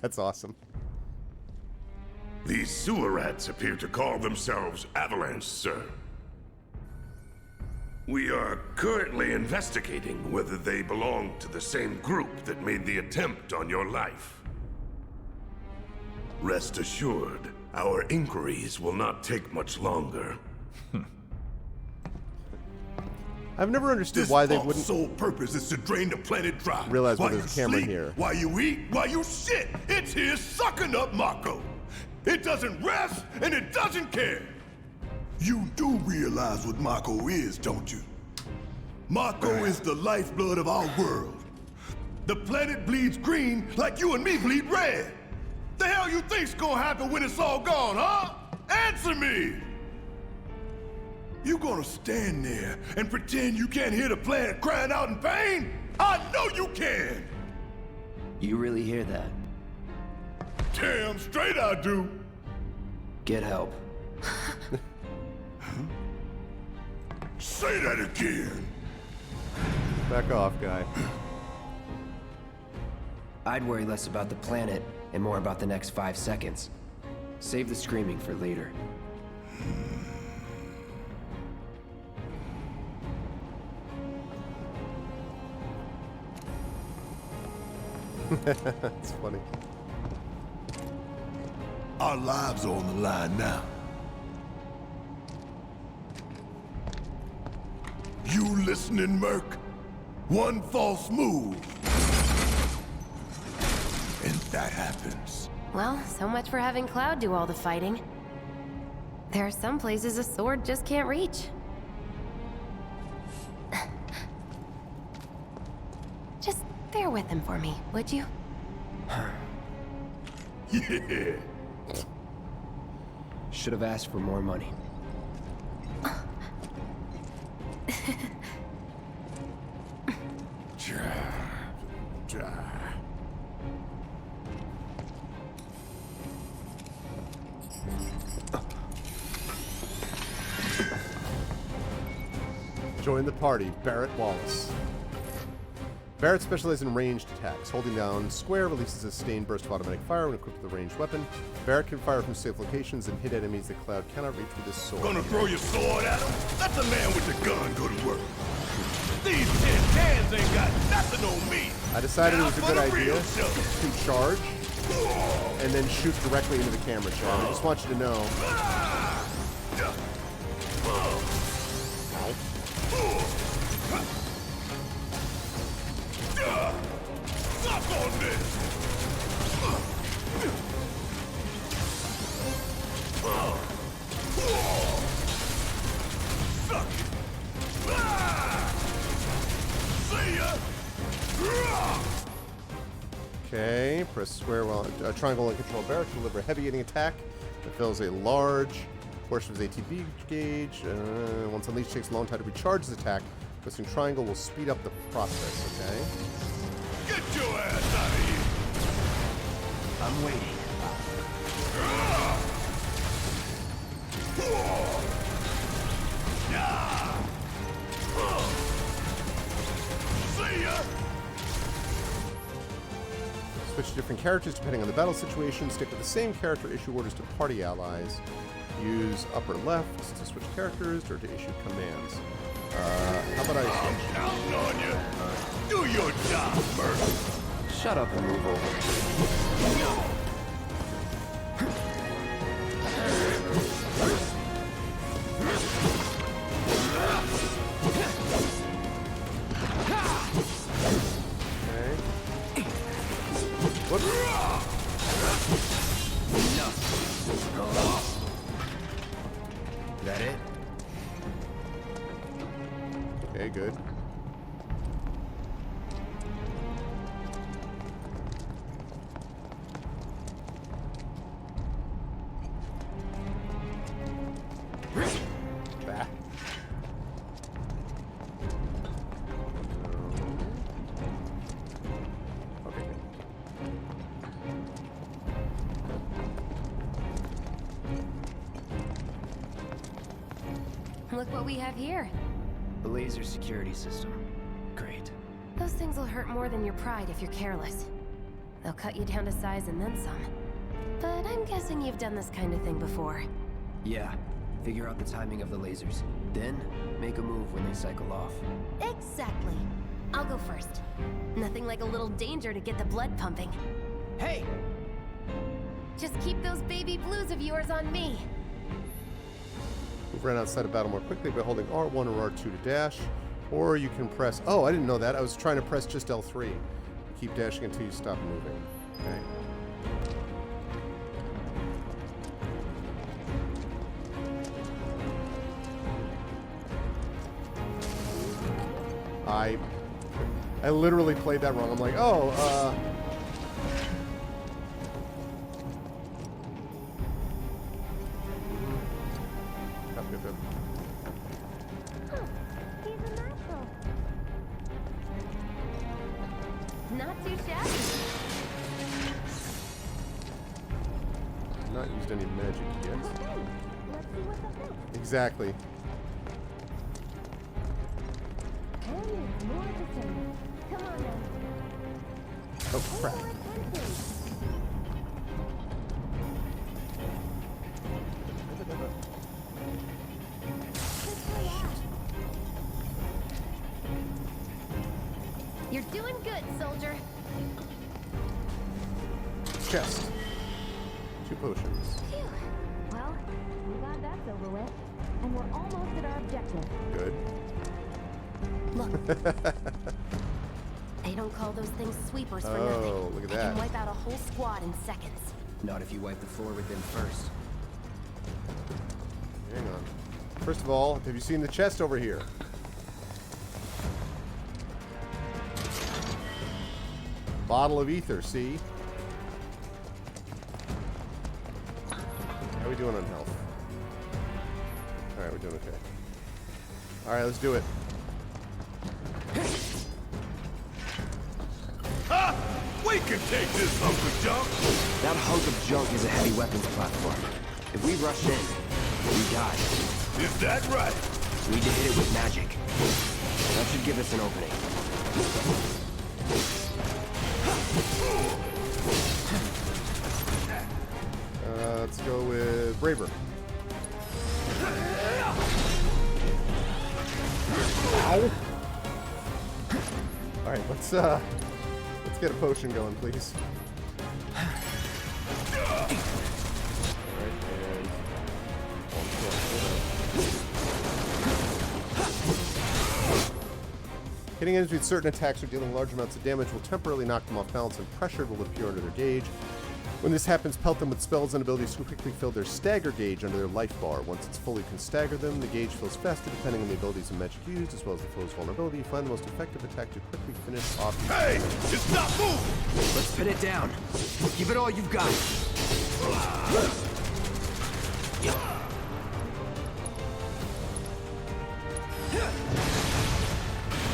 That's awesome. These sewer rats appear to call themselves Avalanche, sir. We are currently investigating whether they belong to the same group that made the attempt on your life. Rest assured, our inquiries will not take much longer. I've never understood This why they fault's wouldn't sole purpose is to drain the planet dry. realize while why you there's a camera sleep, here. While you eat, while you shit, it's here sucking up Mako. It doesn't rest and it doesn't care. You do realize what Mako is, don't you? Mako is the lifeblood of our world. The planet bleeds green like you and me bleed red. The hell you think's gonna happen when it's all gone, huh? Answer me! You gonna stand there and pretend you can't hear the planet crying out in pain? I know you can! You really hear that? Damn straight I do! Get help. Say that again! Back off, guy. I'd worry less about the planet and more about the next 5 seconds. Save the screaming for later. That's funny. Our lives are on the line now. You listening, Merc? One false move. And that happens. Well, so much for having Cloud do all the fighting. There are some places a sword just can't reach. Just bear with him for me, would you? Yeah. Should have asked for more money. Join the party, Barrett Wallace. Barrett specializes in ranged attacks. Holding down square releases a sustained burst of automatic fire when equipped with a ranged weapon. Barrett can fire from safe locations and hit enemies that Cloud cannot reach with his sword. Gonna throw your sword at him? Let the man with the gun go to work. These tin cans ain't got nothing on me. I decided it was a Now good for the idea real show. to charge and then shoot directly into the camera shot. I just want you to know. Suck on this! Suck Okay, press square while triangle and control barrel to deliver a heavy hitting attack that fills a large portion of his ATB gauge. Once unleashed, takes a long time to recharge his attack. Pressing triangle will speed up the process. Okay. Get your ass out of here! I'm waiting. See ya! Switch to different characters depending on the battle situation. Stick with the same character. Issue orders to party allies. Use upper left to switch characters or to issue commands. How about I switch? Counting on you! Do your job, Murphy! Shut up and move over. Okay. Whoops. Is that it? Okay, good. Bah. Okay. Look what we have here. The laser security system. Great. Those things will hurt more than your pride if you're careless. They'll cut you down to size and then some. But I'm guessing you've done this kind of thing before. Yeah. Figure out the timing of the lasers. Then, make a move when they cycle off. Exactly. I'll go first. Nothing like a little danger to get the blood pumping. Hey! Just keep those baby blues of yours on me. Move right outside of battle more quickly by holding R1 or R2 to dash. Or you can press... Oh, I didn't know that. I was trying to press just L3. Keep dashing until you stop moving. Okay. I literally played that wrong. I'm like, oh, Yep. He's a natural. Not too shabby. Not used any magic yet. Let's see what's up next. Exactly. And there's more to say. Come on now. Oh, crap. You're doing good, soldier. Chest. 2 potions. Phew. Well, we glad that's over with. And we're almost at our objective. Good. Look. They don't call those things sweepers for nothing. Oh, look at They that. can wipe out a whole squad in seconds. Not if you wipe the floor with them first. Hang on. First of all, have you seen the chest over here? Bottle of ether, see? How are we doing on health? Alright, we're doing okay. Alright, let's do it. Ha! We can take this hunk of junk! That hunk of junk is a heavy weapons platform. If we rush in, we die. Is that right? We need to hit it with magic. That should give us an opening. Let's go with Braver. Ow! Alright, let's get a potion going, please. Alright, and... Hitting enemies with certain attacks or dealing large amounts of damage will temporarily knock them off balance, and pressure will appear under their gauge. When this happens, pelt them with spells and abilities to quickly fill their stagger gauge under their life bar. Once it's full, you can stagger them. The gauge fills faster depending on the abilities and magic used, as well as the foe's vulnerability. Find the most effective attack to quickly finish off. Hey! Just stop moving! Let's pin it down. Give it all you've got.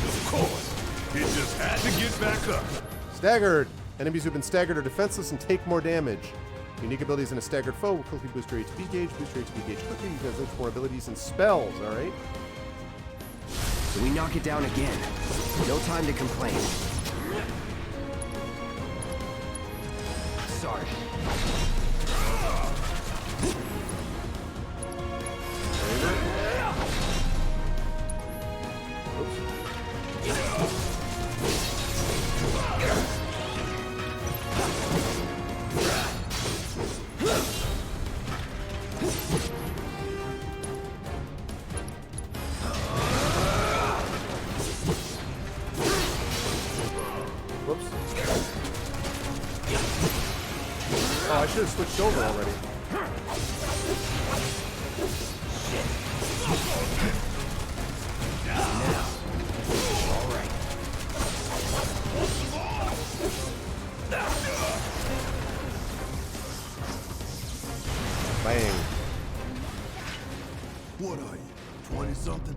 Of course. He just had to get back up. Staggered! Enemies who've been staggered are defenseless and take more damage. Unique abilities in a staggered foe will quickly boost your HP gauge. Boost your HP gauge quickly. You guys look for more abilities and spells, alright? So we knock it down again. No time to complain. Sorry. Whoops. Oh, I should have switched over already. Bang. What are you, 20-something?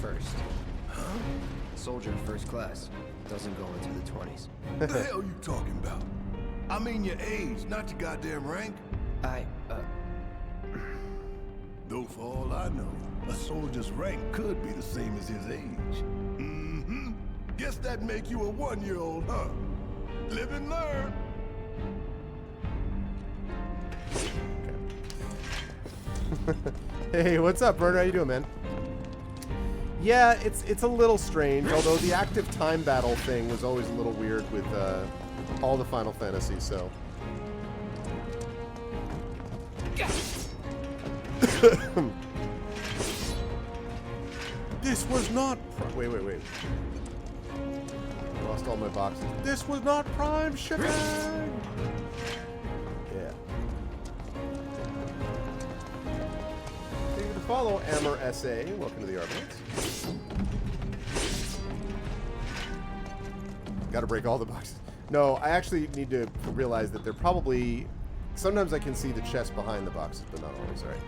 First. Huh? Soldier first class. Doesn't go into the 20s. What the hell you talking about? I mean your age, not your goddamn rank. Though for all I know, a soldier's rank could be the same as his age. Mm-hmm. Guess that'd make you a 1-year-old, huh? Live and learn. Hey, what's up, Burner? How you doing, man? Yeah, it's a little strange, although the active time battle thing was always a little weird with all the Final Fantasies, so. This was not. Wait. Lost all my boxes. This was not Prime shipping. Yeah. Thank you to follow Amber SA. Welcome to the Argonauts. Got to break all the boxes. No, I actually need to realize that they're probably. Sometimes I can see the chest behind the boxes, but not always. All right.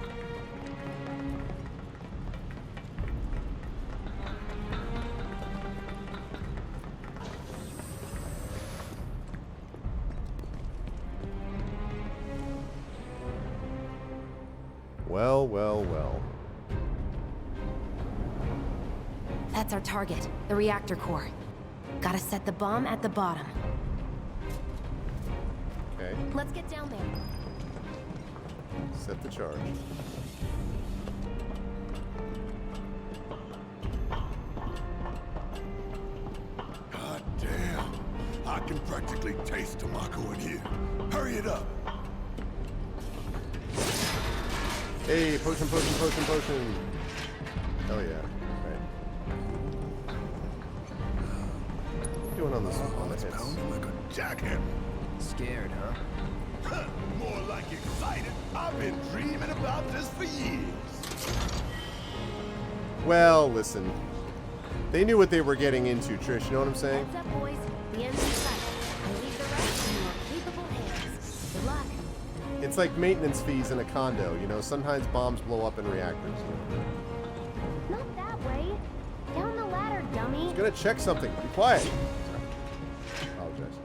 Well. That's our target, the reactor core. Gotta set the bomb at the bottom. Okay. Let's get down there. Set the charge. God damn. I can practically taste tobacco in here. Hurry it up. Hey, potion. Hell yeah. Alright. What are you doing on this on the hits? Pounding like a jackhammer. Scared, huh? Huh, more like excited. I've been dreaming about this for years. Well, listen. They knew what they were getting into, Trish, you know what I'm saying? Heads up, boys. The end's in sight. I leave the rest in your capable hands. Good luck. It's like maintenance fees in a condo, you know? Sometimes bombs blow up in reactors. Not that way. Down the ladder, dummy. I'm gonna check something. Be quiet. Apologize.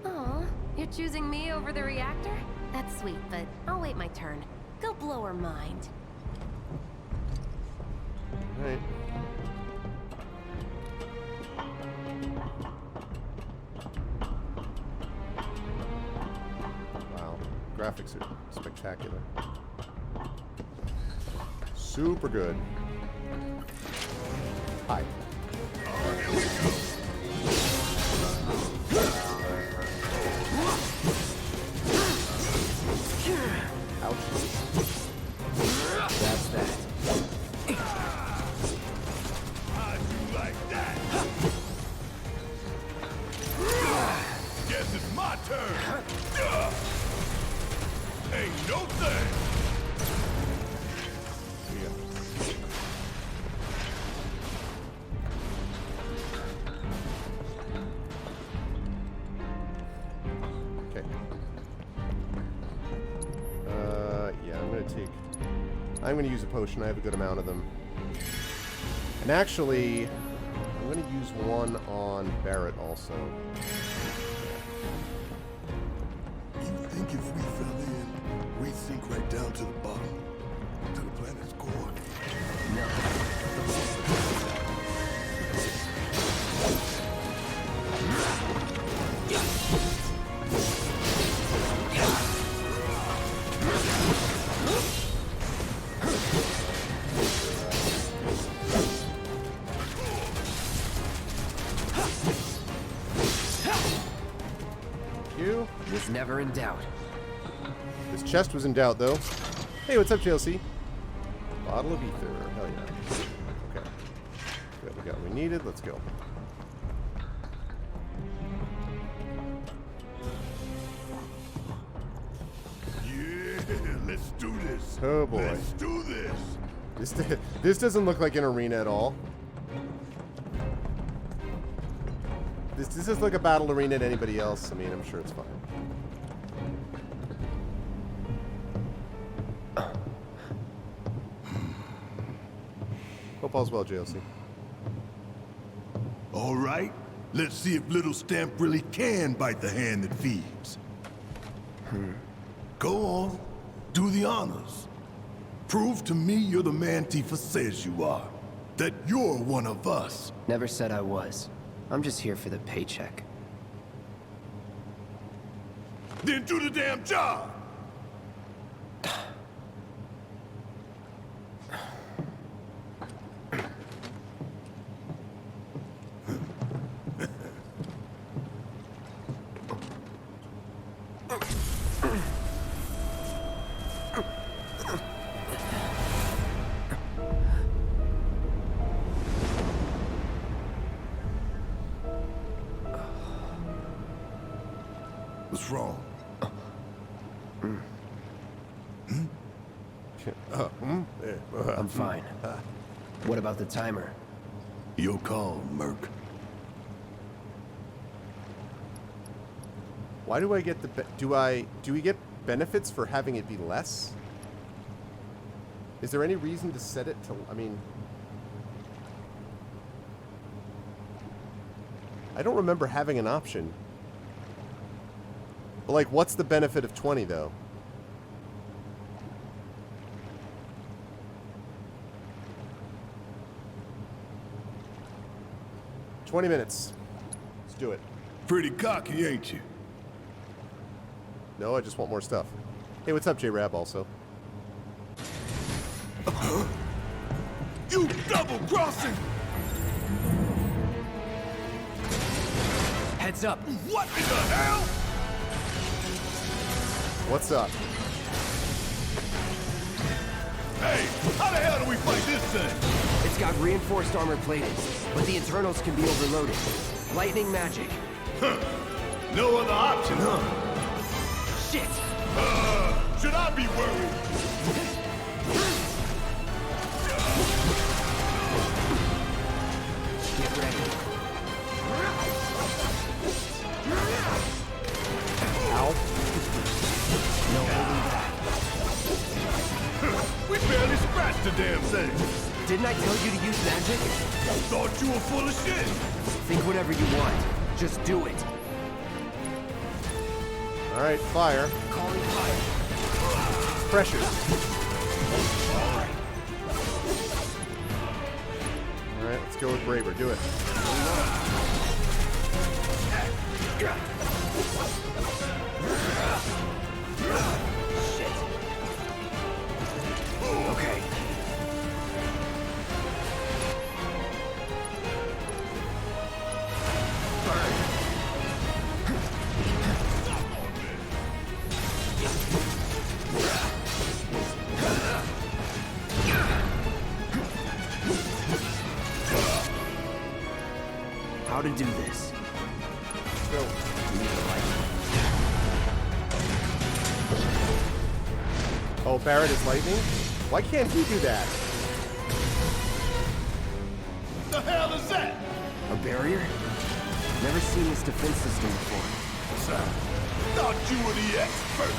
Aw, you're choosing me over the reactor? That's sweet, but I'll wait my turn. Go blow her mind. Alright. Wow. Graphics are spectacular. Super good. Hi. Ouch. That's that. How'd you like that? Guess it's my turn. No thanks. Here you go. Okay. Yeah, I'm gonna use a potion. I have a good amount of them. And actually, I'm gonna use one on Barrett also. You think if we fell in, we'd sink right down to the bottom? To the planet's core? You. Was never in doubt. This chest was in doubt, though. Hey, what's up, JLC? Bottle of ether. Hell yeah. Okay. Good, we got what we needed. Let's go. Yeah, let's do this. Oh, boy. Let's do this. This doesn't look like an arena at all. This is like a battle arena to anybody else. I mean, I'm sure it's fine. Hope all's well, JLC. All right, let's see if little Stamp really can bite the hand that feeds. Go on, do the honors. Prove to me you're the man Tifa says you are. That you're one of us. Never said I was. I'm just here for the paycheck. Then do the damn job! What's wrong? I'm fine. What about the timer? Your call, Merc. Why do I get the... Do we get benefits for having it be less? Is there any reason to set it to... I mean... I don't remember having an option. But, like, what's the benefit of 20, though? $20 minutes. Let's do it. Pretty cocky, ain't you? No, I just want more stuff. Hey, what's up, J-Rab, also? You double-crossing! Heads up! What in the hell? What's up? Hey, how the hell do we fight this thing? It's got reinforced armor plating, but the internals can be overloaded. Lightning magic. No other option, huh? Shit! Should I be worried? Get ready. Ow. No holding back. We barely scratched the damn thing. Didn't I tell you to use magic? Thought you were full of shit. Think whatever you want. Just do it. All right, fire. Calling fire. Pressure. All right, let's go with Braver. Do it. Shit. Okay. How to do this? Go. We need a light. Oh, Barret is lightning? Why can't he do that? The hell is that? A barrier? Never seen this defense system before. Thought you were the expert.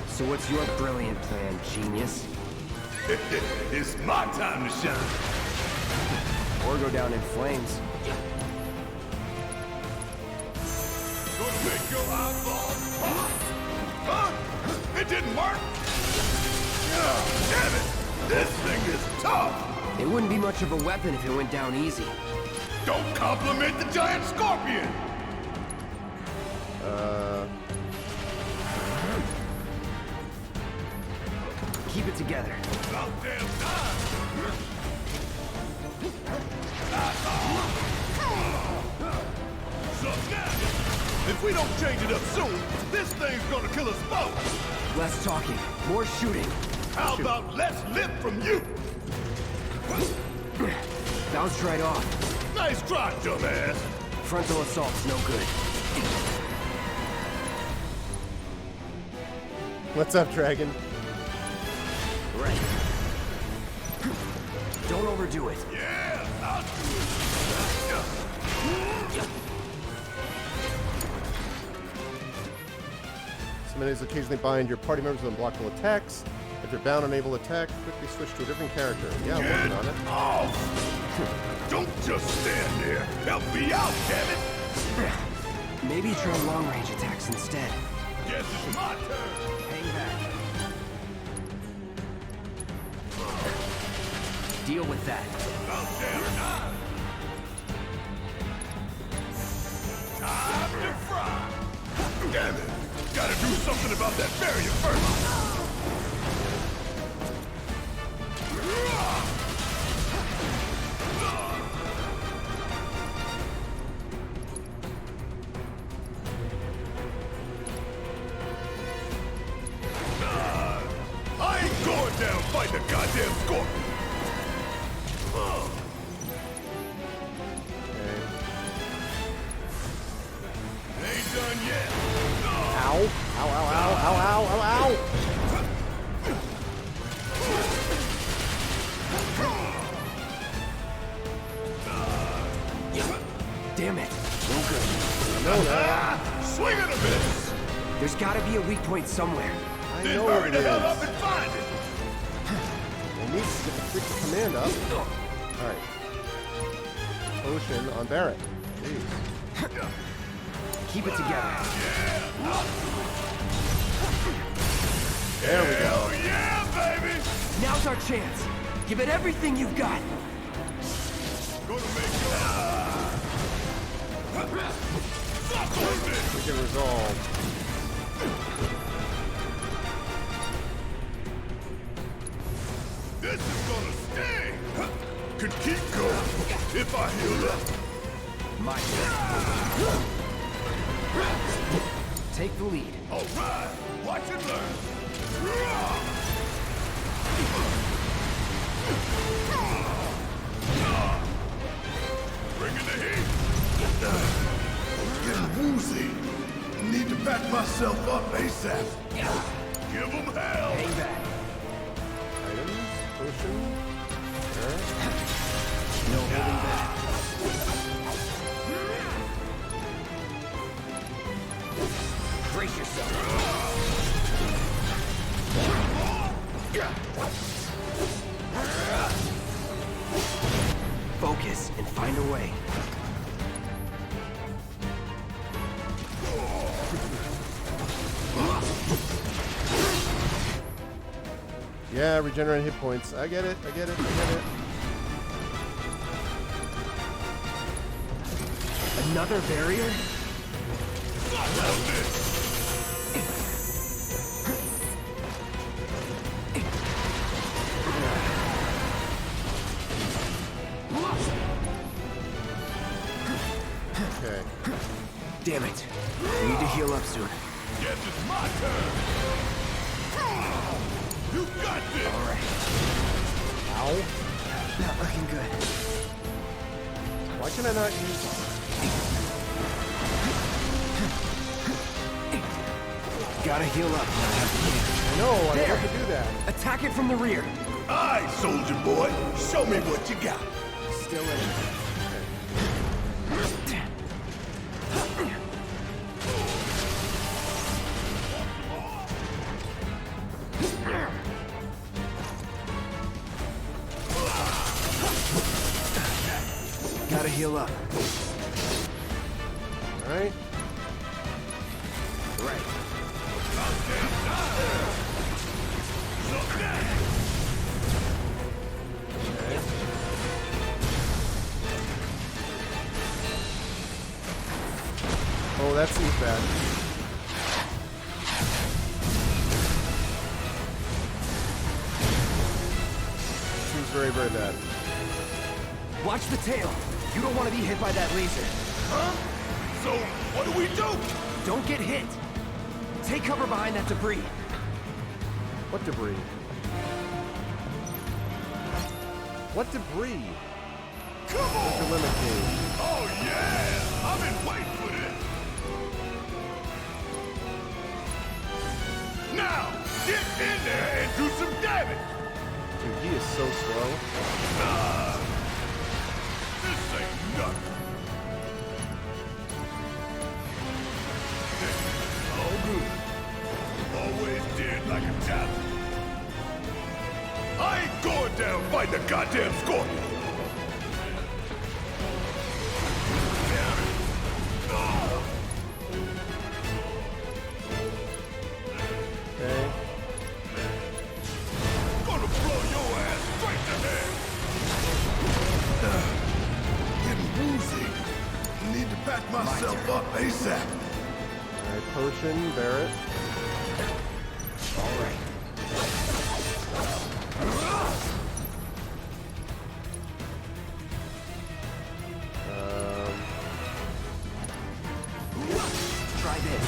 So what's your brilliant plan, genius? It's my time to shine. Or go down in flames. Gonna make your eyeballs pop. Huh? It didn't work? Oh, damn it! This thing is tough! It wouldn't be much of a weapon if it went down easy. Don't compliment the giant scorpion! Keep it together. About damn time! So now, if we don't change it up soon, this thing's gonna kill us both! Less talking, more shooting. How about less lip from you? Bounced right off. Nice try, dumbass! Frontal assault's no good. What's up, Dragon? Right. Don't overdo it. Yeah, I'll do it. Some enemies occasionally bind your party members with unblockable attacks. If you're bound and unable to attack, quickly switch to a different character. Yeah, I'm working on it. Oh! Don't just stand there. Help me out, damn it! Maybe try long-range attacks instead. Guess it's my turn. Hang back. Deal with that. About damn time. Time to fry. Damn it! Gotta do something about that barrier first. I ain't going down fighting a goddamn scorpion. Ain't done yet. Ow! Ow, ow, ow, ow, ow, ow, ow! Damn it. No good. Swing it a bit. There's gotta be a weak point somewhere. I Then know hurry it the hell is. up and find it. I need to get the freaking command up. Alright. Potion on Barret. Jeez. Keep it together. There we go. Hell yeah, baby. Now's our chance. Give it everything you've got. Gonna make you. Fuck with it. We can resolve. This is gonna sting. Could keep going if I heal up. My turn. Take the lead. All right, watch and learn. Bringing the heat. Getting woozy. Need to back myself up ASAP. Give them hell. Hang back. Items, potion. Barret. No holding back. Brace yourself. Focus and find a way. Yeah, regenerate hit points. I get it, I get it, I get it. Another barrier? Okay. Damn it. We need to heal up soon. Guess it's my turn. You got this. All right. Ow. Not looking good. Why can I not use... Gotta heal up. No, I There. want to do that. Attack it from the rear. Aye, soldier boy. Show me what you got. Still in. Gotta heal up. All right. Right. Oh, that seems bad. Seems very, very bad. Watch the tail. You don't want to be hit by that laser. Huh? So, what do we do? Don't get hit. Take cover behind that debris. What debris? What debris? Come on! The limit cage. Oh, yeah! I've been waiting for this! Now, get in there and do some damage! Dude, he is so slow. This ain't nothing. All good. Always did like a challenge. I ain't going down fighting a goddamn scorpion. Damn it. Oh. Okay. Gonna blow your ass straight to hell. Getting woozy. Need to pack myself up ASAP. All right, potion, Barrett. All right. Try this.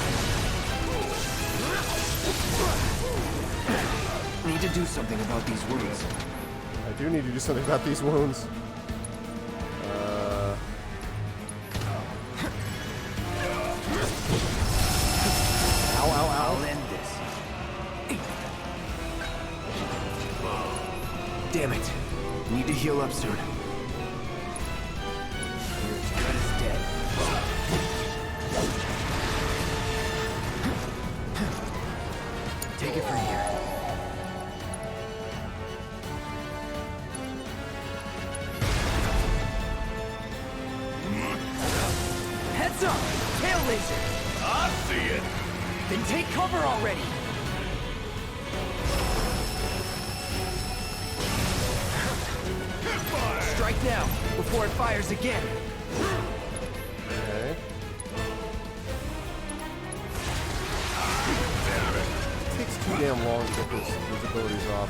Need to do something about these wounds. I do need to do something about these wounds. Ow, ow, I'll ow. end this. Damn it. Need to heal up soon. You're as good as dead. Take it from here. Heads up! Tail laser! I see it. Then take cover already! Hit fire. Strike now, before it fires again. Okay. It takes too damn long to get those abilities off.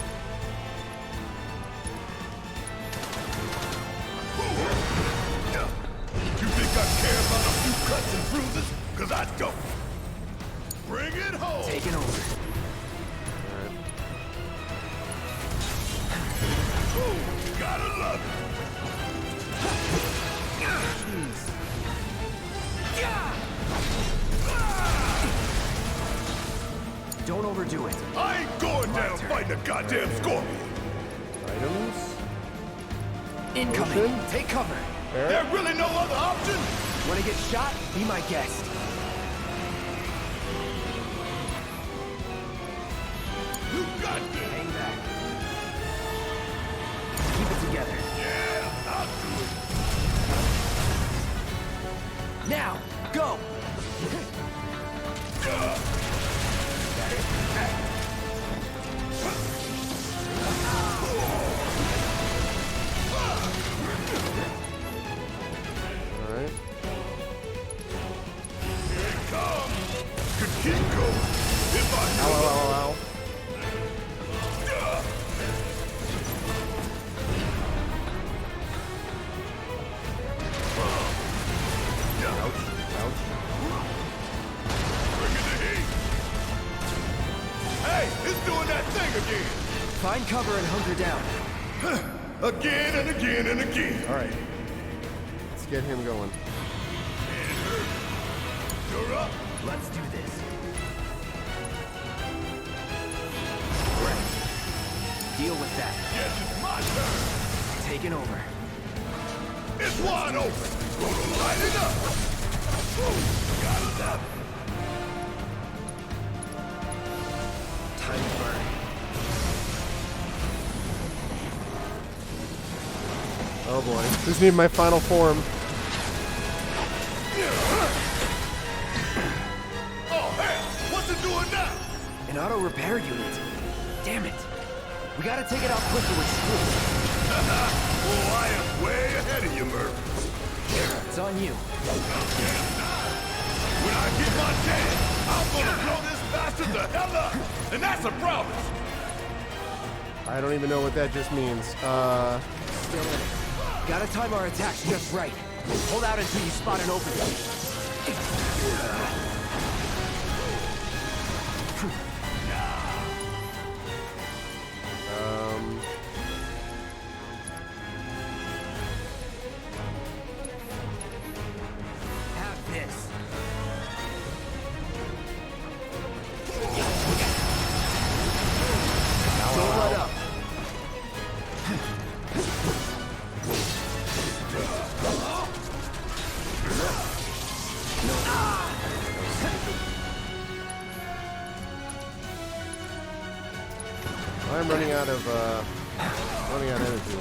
You think I care about a few cuts and bruises? Cause I don't. Bring it home. Taking over. Alright. Ooh, gotta love it. Don't overdo it. I ain't going down fighting a goddamn scorpion. Items. Incoming. Potion? Take cover. There really no other option? Want to get shot? Be my guest. You got this. Hang back. Keep it together. Yeah, I'll do it. Now, go! Alright. Here it comes. Could keep going. If I Ow, ow, ow, ow. Ouch. Bring in the heat. Hey, it's doing that thing again. Find cover and hunker down. Again and again and again. Alright. Let's get him going. It hurts. You're up. Let's do this. Deal with that. Yes, it's my turn. Taking over. It's wide open. Gonna light it up. Ooh, gotta love it. Time to burn. Oh boy. Just need my final form. Oh, hell. What's it doing now? An auto repair unit. Damn it. We gotta take it out quicker with screws. Oh, I am way ahead of you, Murph. It's on you. When I get my chance, I'm gonna blow this bastard the hell up. And that's a promise. I don't even know what that just means. Still in it. Gotta time our attacks just right. Hold out until you spot an opening. Have this. Don't let up. I'm running out of energy.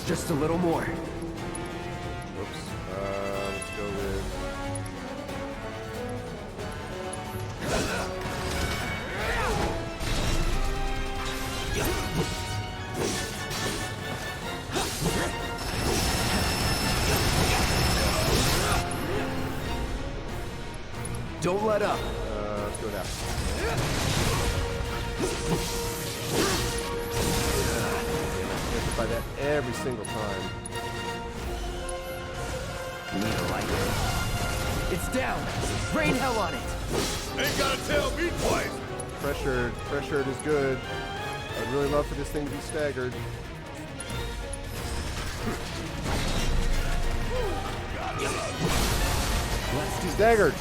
Just a little more. Whoops. Let's go with. Don't let up. Let's go with that. Hit by that every single time. Need a light. It's down. Rain hell on it. Ain't gotta tell me twice. Pressured is good. I'd really love for this thing to be staggered. Let's do Staggered.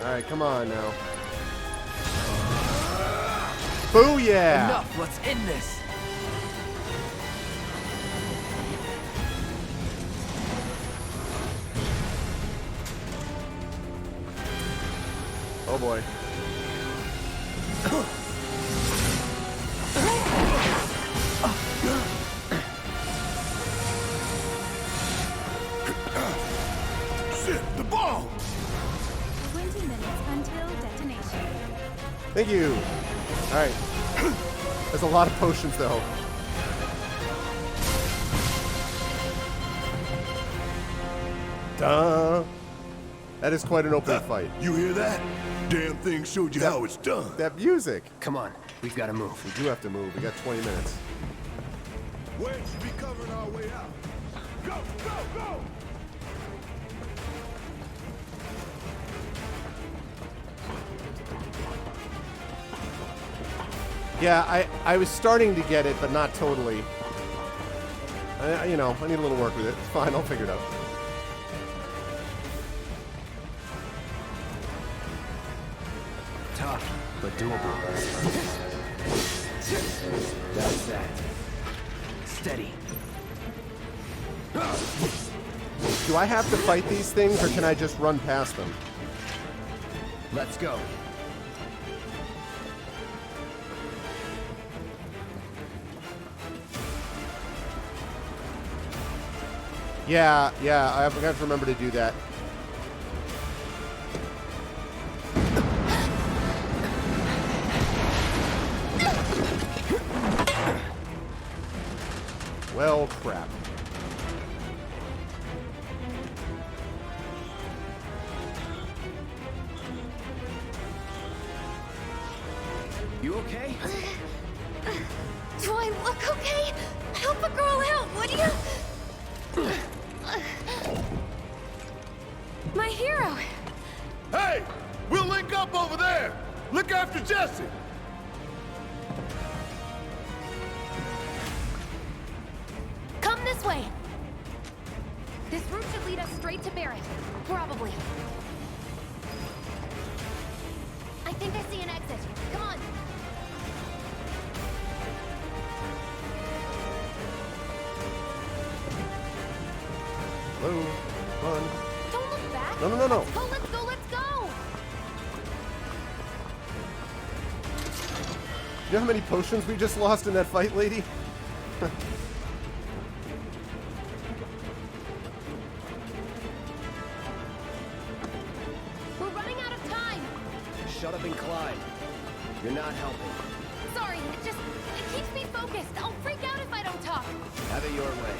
All right, come on now. Booyah! enough. Let's end this. Oh boy. Shit, the bomb. 20 minutes until detonation. Thank you. All right. There's a lot of potions though. Duh. That is quite an opening fight. You hear that? Damn thing showed you how it's done. That music. Come on. We've got to move. We do have to move. We got 20 minutes. Where should we covering our way out? Go, go, go! Yeah, I was starting to get it, but not totally. I need a little work with it. It's fine. I'll figure it out. Tough, but doable. That's that. Steady. Do I have to fight these things, or can I just run past them? Let's go. Yeah, I have to remember to do that. Well, crap. You okay? Do I look okay? Help a girl out, would you? My hero. Hey, we'll link up over there. Look after Jesse. Come this way. This route should lead us straight to Barrett. Probably. think I see an exit. Come on. Hello? Run. Don't look back. No, no, no, no. Let's go, let's go, let's go. You know how many potions we just lost in that fight, lady? We're running out of time. Shut up and climb. You're not helping. Sorry, it keeps me focused. I'll freak out if I don't talk. Have it your way.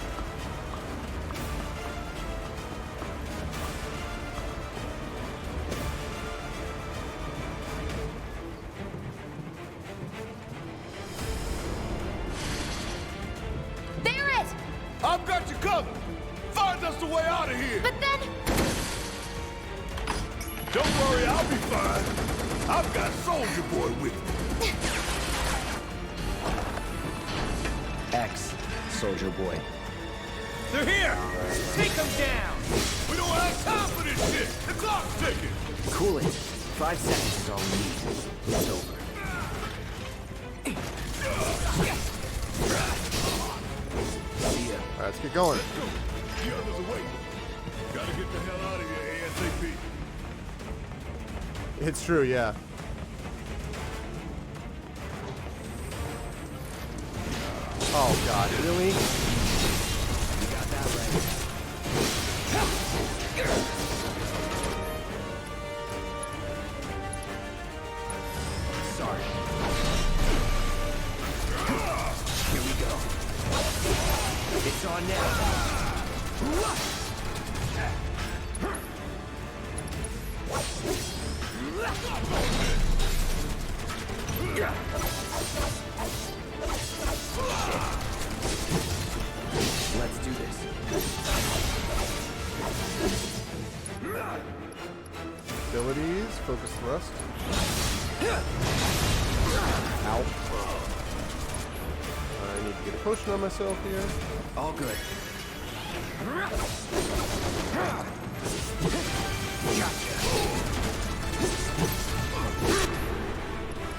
There it! I've got you covered. Find us the way out of here. But then... Don't worry, I'll be fine. I've got Soldier Boy with me. X, Soldier Boy. They're here! Take them down! We don't have time for this shit. The clock's ticking. Cool it. 5 seconds is all we need. It's over. See ya. Alright, let's get going. The others are waiting. Gotta get the hell out of here ASAP. It's true, yeah. Oh god, really? You got that right. Sorry. Here we go. It's on now. Let's do this. Abilities, focus thrust. Ow. I need to get a potion on myself here. All good.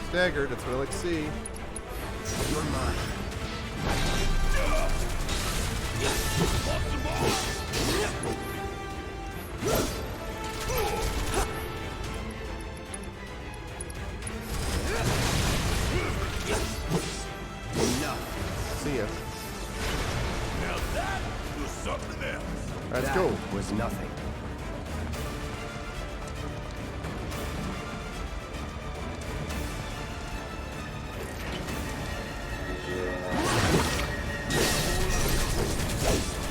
Staggered, that's what I like to see. You're mine. See ya. Now that was something else. Alright, let's That go. was nothing.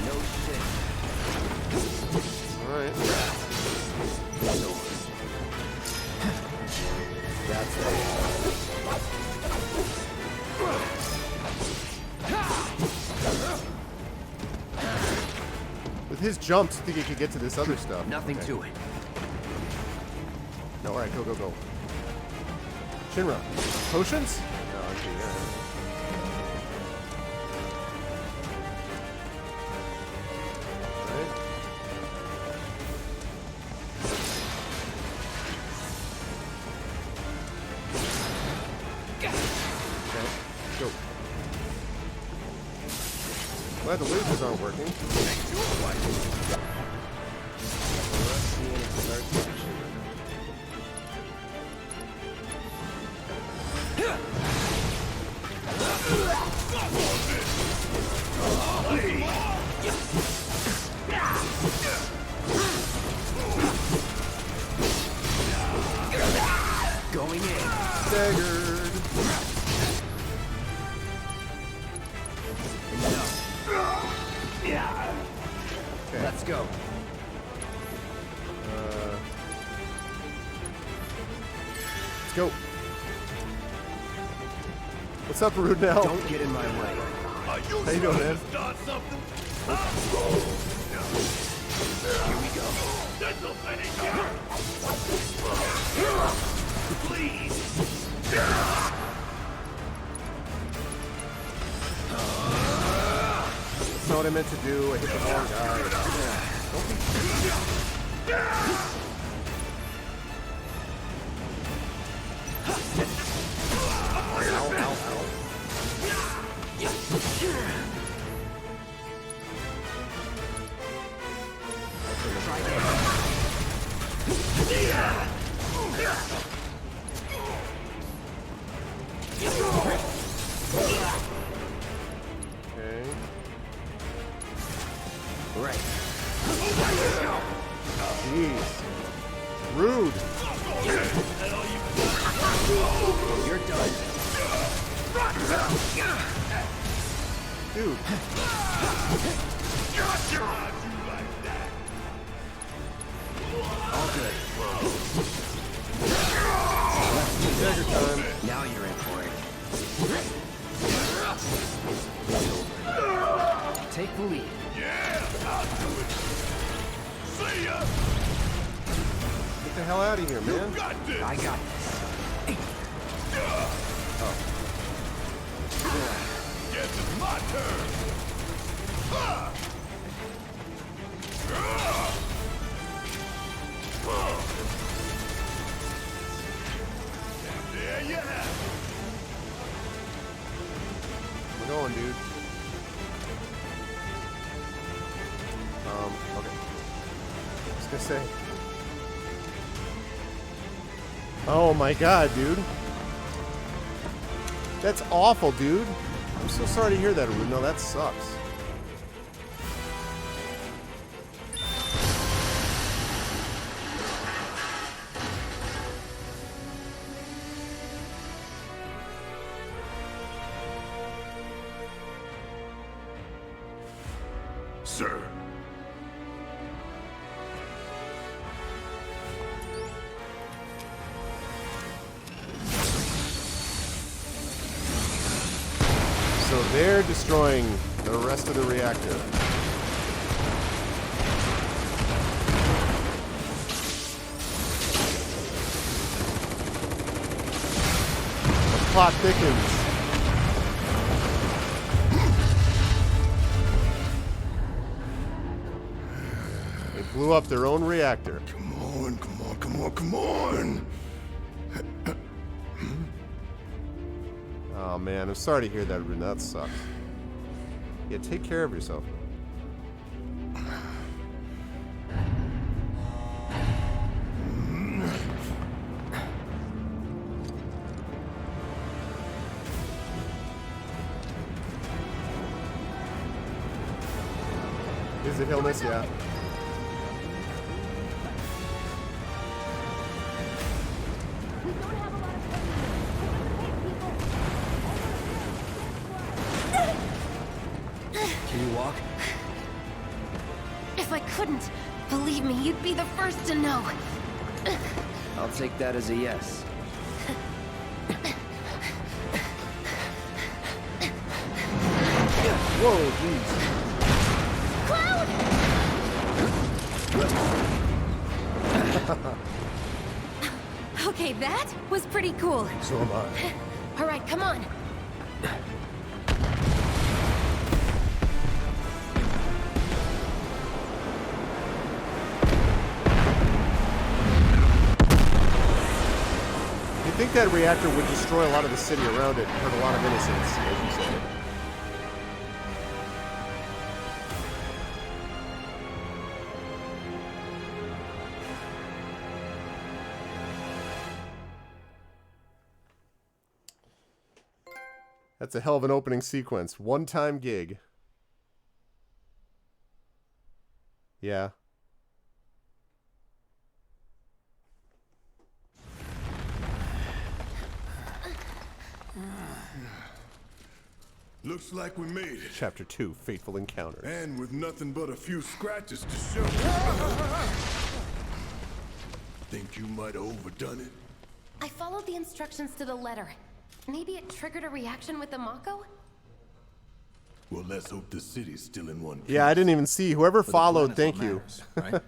No shit. Alright. It's over. That's it. With his jumps, I think he could get to this other stuff. Nothing Okay. to it. No, alright, go, go, go. Shinra. Potions? No, okay, yeah. Alright. Okay, go. Glad the lasers aren't working. Going in. Staggered. No. Okay. Let's go. Let's go. What's up, Rude now? Don't get in my way. Are you How you doing, trying man? to start something? Here we go. There's no finish here. Please. That's not what I meant to do. I hit the wrong guy. Don't be... Right. Jeez. Rude. You're done. Dude. All good. Dagger time. Now you're in for it. Take the lead. See ya! Get the hell out of here, man. Got this! I got this. Guess it's my turn! There you have it! We're going, dude. Okay. I was gonna say. Oh my god, dude. That's awful, dude. I'm so sorry to hear that, Arun. No, that sucks. Sir. So they're destroying the rest of the reactor. The plot thickens. They blew up their own reactor. Come on, come on, come on, come on! Oh man, I'm sorry to hear that, Arun. That sucks. Yeah, take care of yourself. Is it illness? Yeah. Can you walk? If I couldn't, believe me, you'd be the first to know. I'll take that as a yes. Whoa, jeez. Okay, that was pretty cool. So am I. All right, come on. You'd think that reactor would destroy a lot of the city around it and hurt a lot of innocents, as you said. That's a hell of an opening sequence. One-time gig. Yeah. Looks like we made it. Chapter 2, Fateful Encounter. And with nothing but a few scratches to show. Think you might have overdone it? I followed the instructions to the letter. Maybe it triggered a reaction with the Mako? Well, let's hope the city's still in one piece. Yeah, I didn't even see. Whoever followed, Planet's thank you. what matters, right?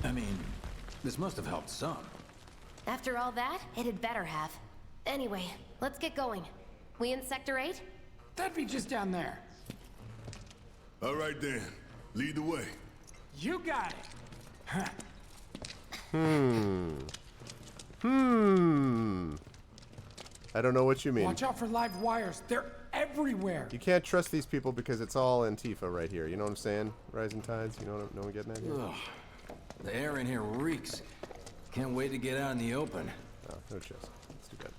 I mean, this must have helped some. After all that, it had better have. Anyway, let's get going. We in Sector 8? That'd be just down there. All right then, lead the way. You got it. I don't know what you mean. Watch out for live wires. They're everywhere. You can't trust these people because it's all Antifa right here. You know what I'm saying? Rising tides. You know what I'm getting at here? Ugh. The air in here reeks. Can't wait to get out in the open. Oh, no chest. Let's do that.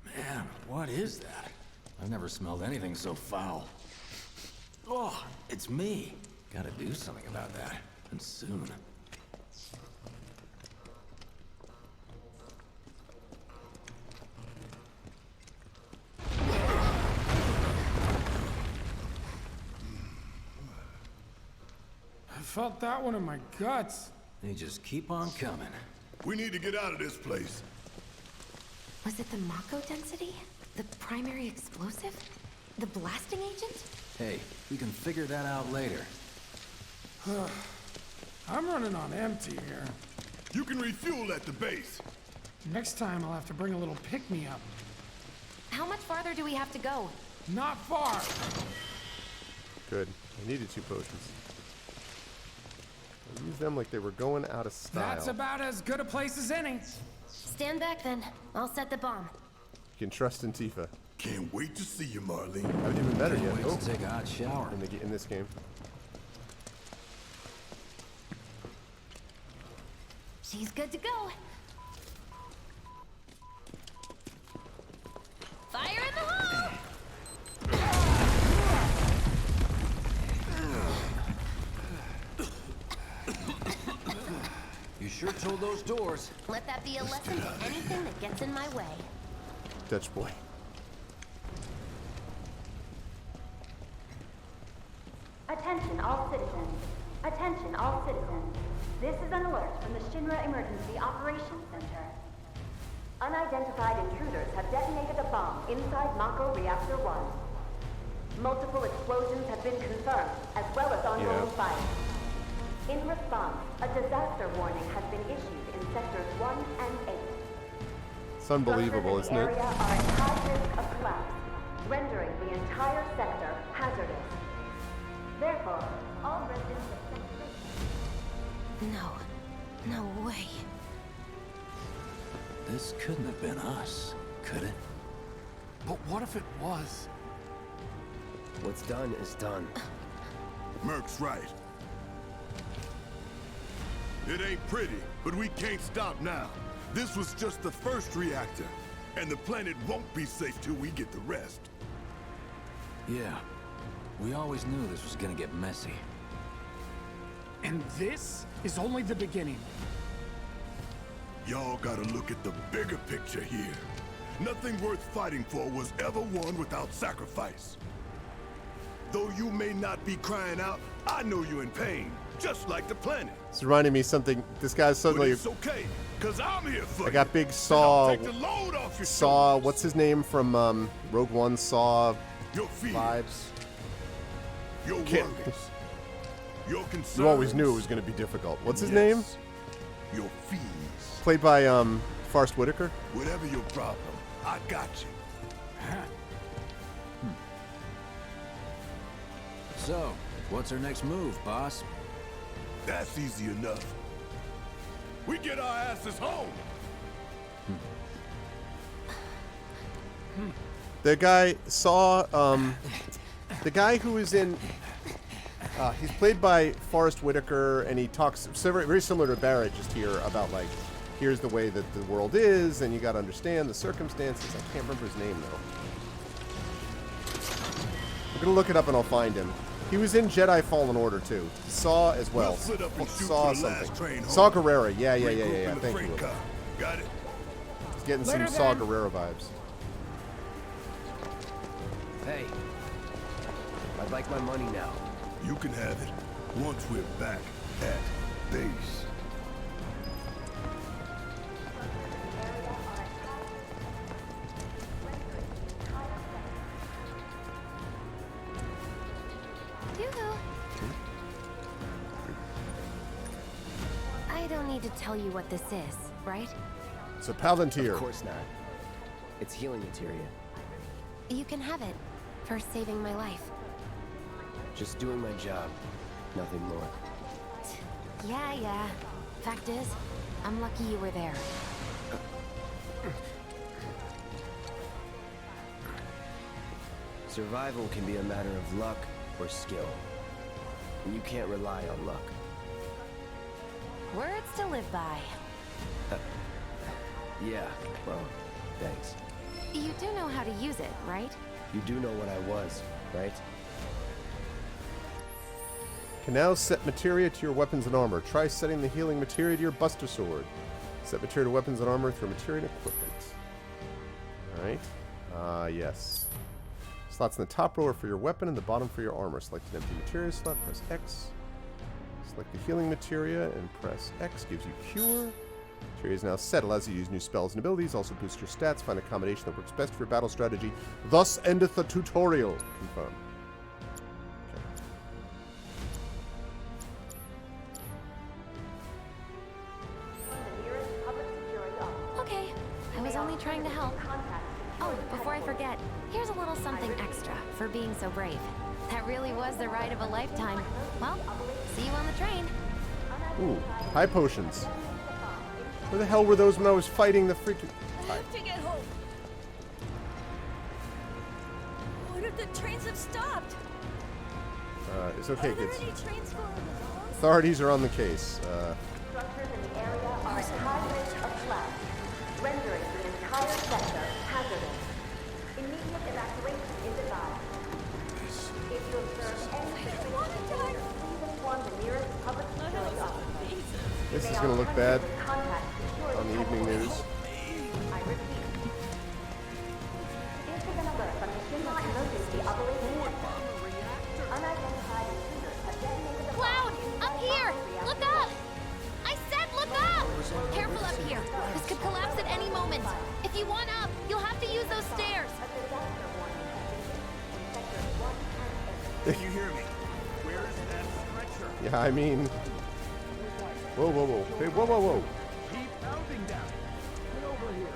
Man, what is that? I've never smelled anything so foul. Oh, it's me. Gotta do something about that. And soon. I felt that one in my guts. They just keep on coming. We need to get out of this place. Was it the Mako density? The primary explosive? The blasting agent? Hey, we can figure that out later. I'm running on empty here. You can refuel at the base. Next time I'll have to bring a little pick-me-up. How much farther do we have to go? Not far. Good. I needed 2 potions. I used them like they were going out of style. That's about as good a place as any. Stand back then. I'll set the bomb. You can trust in Tifa. Can't wait to see you, Marlene. I would even better yet. Wait to take a hot shower. In this game. She's good to go. Fire in the hole! You sure told those doors. Let that be a lesson to anything that gets in my way. Dutch boy. Attention all citizens. Attention all citizens. This is an alert from the Shinra Emergency Operations Center. Unidentified intruders have detonated a bomb inside Mako Reactor 1. Multiple explosions have been confirmed, as well as ongoing fire. In response, a disaster warning has been issued in sectors 1 and 8. It's unbelievable, isn't it? Structures in the area are at high risk of collapse, rendering the entire sector hazardous. Therefore, all residents of Sector No way. This couldn't have been us, could it? But what if it was? What's done is done. Merc's right. It ain't pretty, but we can't stop now. This was just the first reactor, and the planet won't be safe till we get the rest. Yeah. We always knew this was gonna get messy. And this is only the beginning. Y'all gotta look at the bigger picture here. Nothing worth fighting for was ever won without sacrifice. Though you may not be crying out, I know you're in pain, just like the planet. It's reminding me of something. This guy's But suddenly. it's okay, cause I'm here for I you. got big And Saw. I'll take the load off your Saw. shoulders. What's his name from Rogue One? Saw Your fears, vibes. your Can't- worries, your concerns. You always knew it was going to be difficult. What's his name? Yes, your fears. Played by Forrest Whitaker. Whatever your problem, I got you. So, what's our next move, boss? That's easy enough. We get our asses home. The guy Saw. The guy who is in. He's played by Forrest Whitaker, and he talks very similar to Barrett just here about like, here's the way that the world is, and you got to understand the circumstances. I can't remember his name though. I'm gonna look it up and I'll find him. He was in Jedi Fallen Order too. Saw as well. We'll split up and shoot Saw for the last something. train home. Saw Gerrera. Yeah. Regroup in the Thank freight you. car. Got it? He's getting Later some Saw then. Gerrera vibes. Hey, I'd like my money now. You can have it once we're back at base. Yoo-hoo. I don't need to tell you what this is, right? It's a Palantir. Of course not. It's healing materia. You can have it for saving my life. Just doing my job. Nothing more. Yeah. Fact is, I'm lucky you were there. Survival can be a matter of luck or skill. And you can't rely on luck. Words to live by. Yeah, well, thanks. You do know how to use it, right? You do know what I was, right? Can now set materia to your weapons and armor. Try setting the healing materia to your Buster Sword. Set materia to weapons and armor through materia and equipment. Alright. Yes. Slots in the top row are for your weapon and the bottom for your armor. Select an empty materia slot, press X. Select the healing materia and press X. Gives you cure. Materia is now set. Allows you to use new spells and abilities. Also boosts your stats. Find a combination that works best for your battle strategy. Thus endeth the tutorial. Confirm. Okay, I was only trying to help. Oh, before I forget, here's a little something extra for being so brave. That really was the ride of a lifetime. Well, see you on the train. Ooh, high potions. Where the hell were those when I was fighting the freaking... I have to get home. What if the trains have stopped? It's okay, Are there kids. any trains going along? Authorities are on the case. Structures in the area are at high risk of collapse, rendering the entire sector hazardous. Immediate evacuation is advised. If you observe any situation, please inform the nearest public security officer. This is going to look bad on the evening news. I repeat. This is an alert from the Shinra Emergency Operations Center. Unidentified intruders have detonated the Cloud! Up here! Look up! I said look up! Careful up here. This could collapse at any moment. If you want up, you'll have to use those stairs. Can you hear me? Where is that stretcher? Yeah, I mean... Whoa, whoa, whoa. Hey, whoa, whoa, whoa. Keep pounding down. Get over here.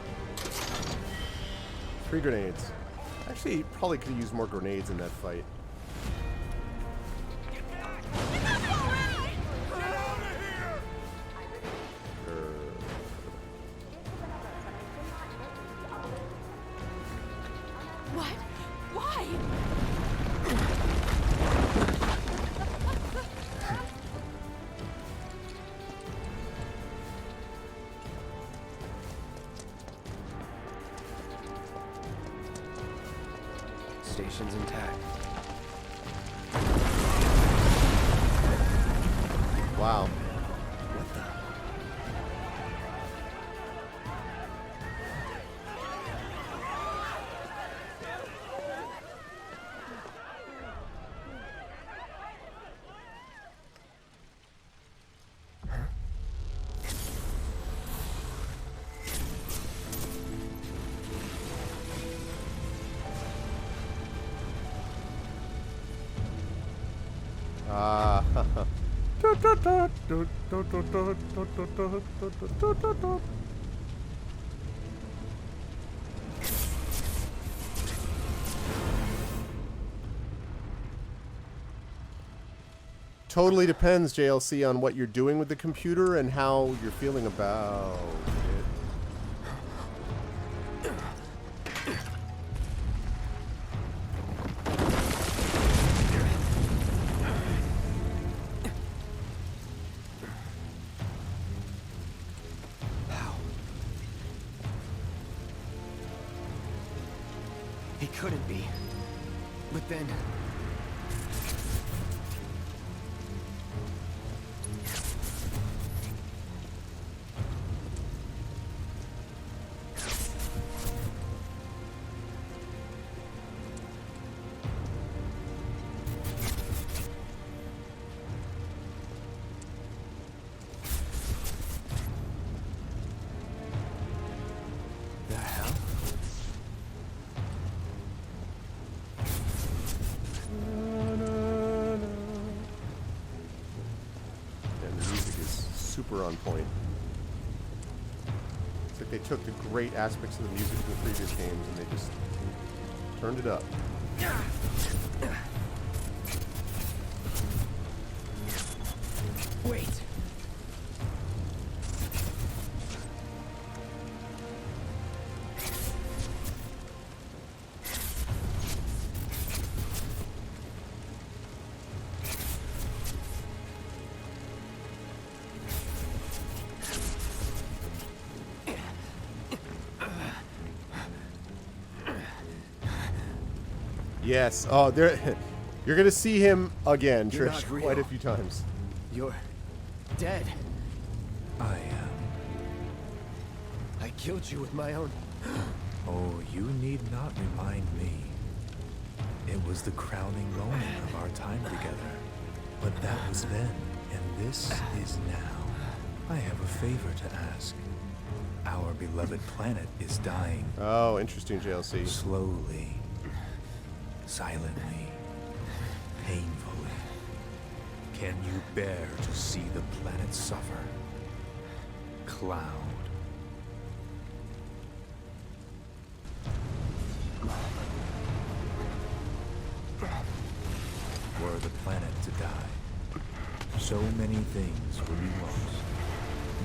3 grenades. Actually, probably could have used more grenades in that fight. What? Why? Station's intact. Wow. What the? Ah. Totally depends, JLC, on what you're doing with the computer and how you're feeling about it. He couldn't be. But then... The hell? And the music is super on point. It's like they took the great aspects of the music from the previous games and they just turned it up. Wait. Yes. Oh, there. You're gonna see him again, You're Trish, not real. quite a few times. You're dead. I am. I killed you with my own... Oh, you need not remind me. It was the crowning moment of our time together. But that was then, and this is now. I have a favor to ask. Our beloved planet is dying. Oh, interesting, JLC. Slowly. Silently. Painfully. Can you bear to see the planet suffer? Cloud. Were the planet to die, so many things would be lost.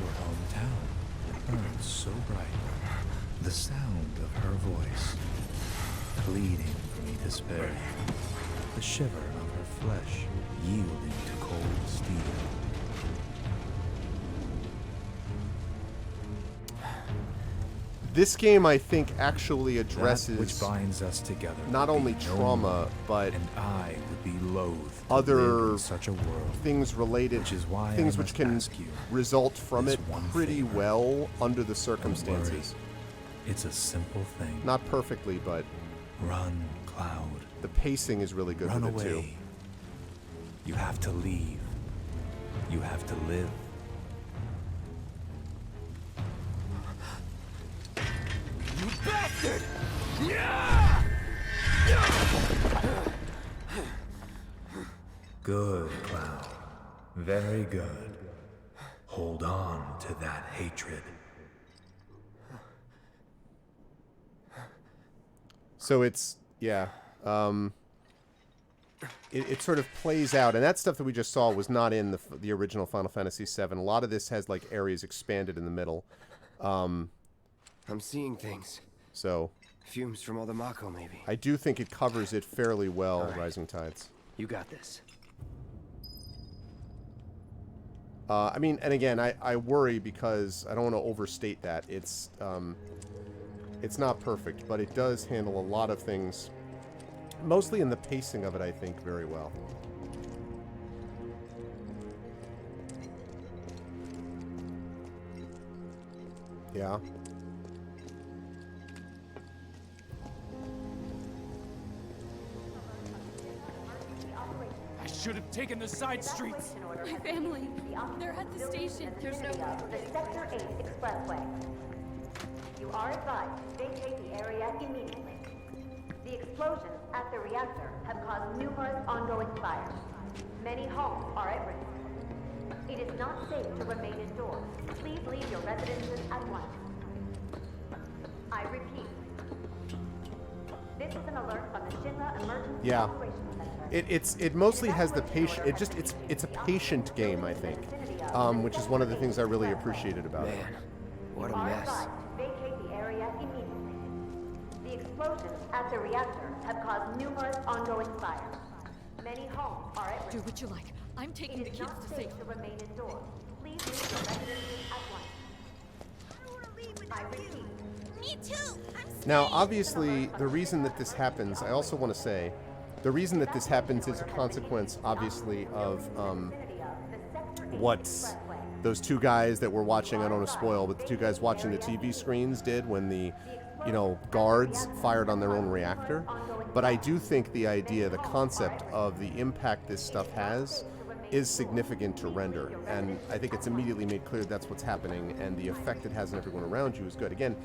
Your hometown burned so bright. The sound of her voice, pleading for me to spare you. The shiver of her flesh, yielding to cold steel. This game, I think, actually addresses That which binds us together not would only be no trauma, more, but and I would be loath to other live in such a world. things related, Which is why things I which must can ask you result from this it one pretty favor. well under the Don't circumstances. worry. It's a simple thing. Not perfectly, but Run, Cloud. the pacing is really good Run with it away. too. You have to leave. You have to live. You bastard! Good, Cloud. Very good. Hold on to that hatred. So it's, yeah, it sort of plays out, and that stuff that we just saw was not in the original Final Fantasy VII. A lot of this has like areas expanded in the middle. I'm seeing things. So Fumes from all the Mako, maybe. I do think it covers it fairly well, All right. Rising Tides. You got this. I mean, and again, I worry because I don't want to overstate that. It's not perfect, but it does handle a lot of things, mostly in the pacing of it, I think, very well. Yeah. I should have taken the side streets. My family, they're at the station. There's no... The Sector 8 Expressway. You are advised to vacate the area immediately. The explosions at the reactor have caused numerous ongoing fires. Many homes are at risk. It is not safe to remain indoors. Please leave your residences at once. I repeat. This is an alert from the Shinra Emergency Yeah. Operations Center. It mostly has the patient. It's a patient game, I think, which is one of the things I really appreciated about it. Man, what a You are mess. advised to vacate the area immediately. The explosions at the reactor have caused numerous ongoing fires. Many homes are at Do risk. what you like. I'm taking It the is kids not to safe safety. to remain indoors. Please leave your residences at once. I repeat. Me too. Now, obviously, the reason that this happens, I also want to say, the reason that this happens is a consequence, obviously, of what those two guys that were watching, I don't want to spoil, but the two guys watching the TV screens did when the, guards fired on their own reactor. But I do think the idea, the concept of the impact this stuff has is significant to render. And I think it's immediately made clear that's what's happening, and the effect it has on everyone around you is good. Again,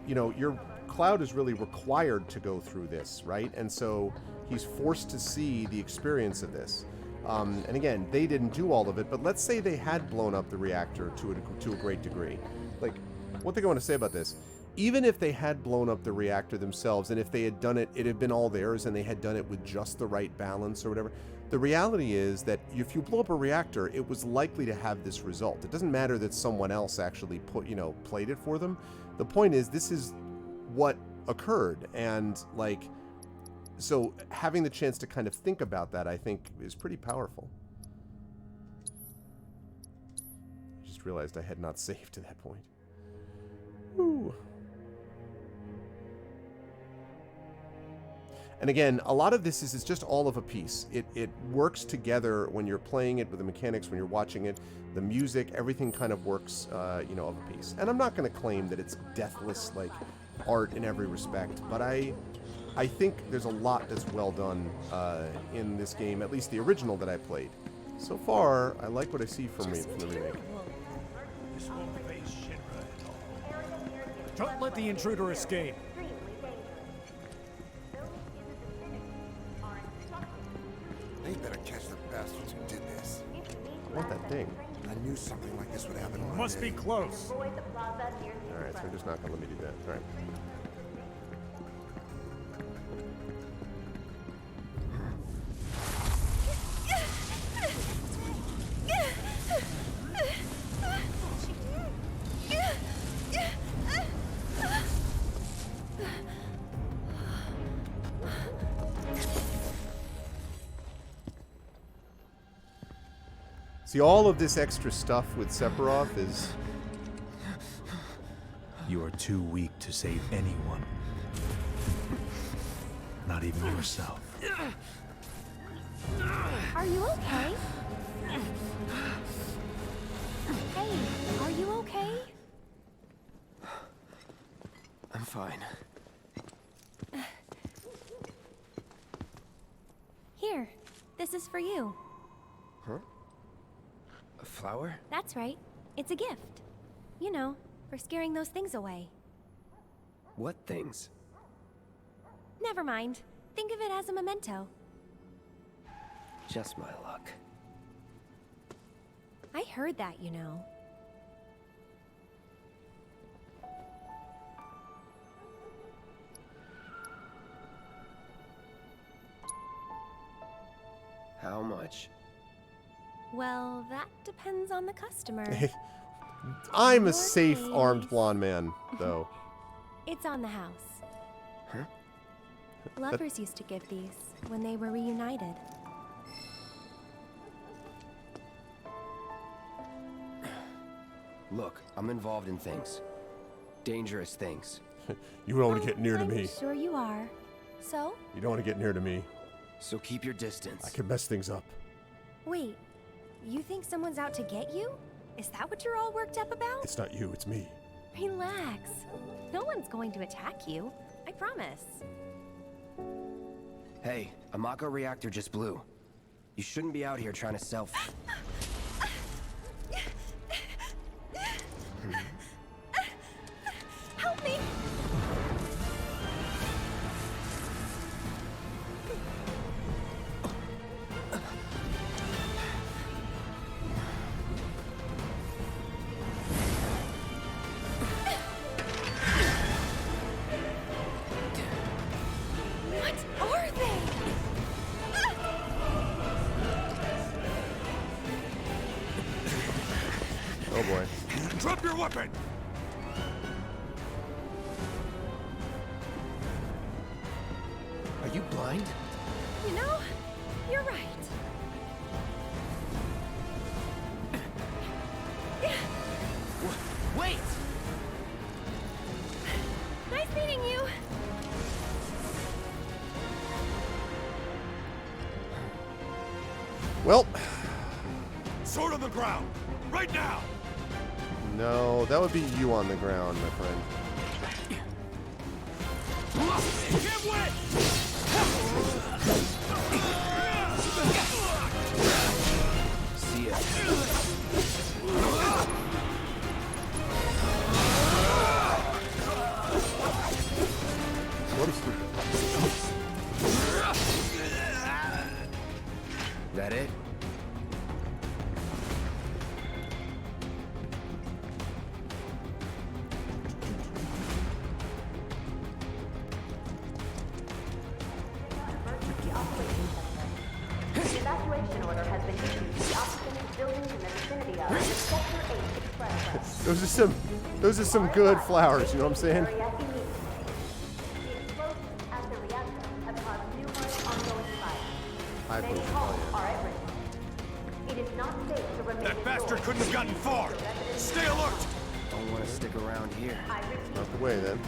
your Cloud is really required to go through this, right? And so he's forced to see the experience of this. And again, they didn't do all of it, but let's say they had blown up the reactor to a great degree. Like, one thing I want to say about this, even if they had blown up the reactor themselves, and if they had done it, it had been all theirs, and they had done it with just the right balance or whatever, the reality is that if you blow up a reactor, it was likely to have this result. It doesn't matter that someone else actually played it for them. The point is, this is what occurred, and so having the chance to kind of think about that, I think, is pretty powerful. I just realized I had not saved to that point. Woo. And again, a lot of this is just all of a piece. It works together when you're playing it with the mechanics, when you're watching it, the music, everything kind of works, you know, of a piece. And I'm not going to claim that it's deathless, like, art in every respect, but I think there's a lot that's well done in this game, at least the original that I played. So far, I like what I see from the remake. This won't face Shinra at all. Don't let the intruder escape. They better catch the bastards who did this. I want that thing. I knew something like this would happen one Must day. be close. Alright, so they're just not going to let me do that. Alright. See, all of this extra stuff with Sephiroth is... You are too weak to save anyone. Not even yourself. Are you okay? Hey, are you okay? I'm fine. Here, this is for you. Huh? A flower? That's right. It's a gift. You know, for scaring those things away. What things? Never mind. Think of it as a memento. Just my luck. I heard that, you know. How much? Well, that depends on the customer. I'm a Your safe case. armed blonde man, though. It's on the house. Huh? Lovers used to give these when they were reunited. Look, I'm involved in things. Dangerous things. You don't want to get near to I'm me. sure you are. So? You don't want to get near to me. So keep your distance. I could mess things up. Wait, you think someone's out to get you? Is that what you're all worked up about? It's not you, it's me. Relax. No one's going to attack you. I promise. Hey, a Mako reactor just blew. You shouldn't be out here trying to self... Help me! What are they? Oh boy. Drop your weapon! Are you blind? You know, you're right. Wait! Nice meeting you. Well, Sword on the ground! Right now! no, that would be you on the ground, my friend. Give way! See ya. What is stupid. That it? The evacuation order has been issued to the occupants of buildings in the vicinity of Sector 8 Expressway. Those are some good flowers, you know what I'm saying? Area immediately. The explosions at the reactor have caused numerous ongoing fires. Many homes are at risk. It is not safe to remain That bastard indoors. couldn't have gotten far! Stay alert! Don't want to stick around here. I repeat, Not the way, then.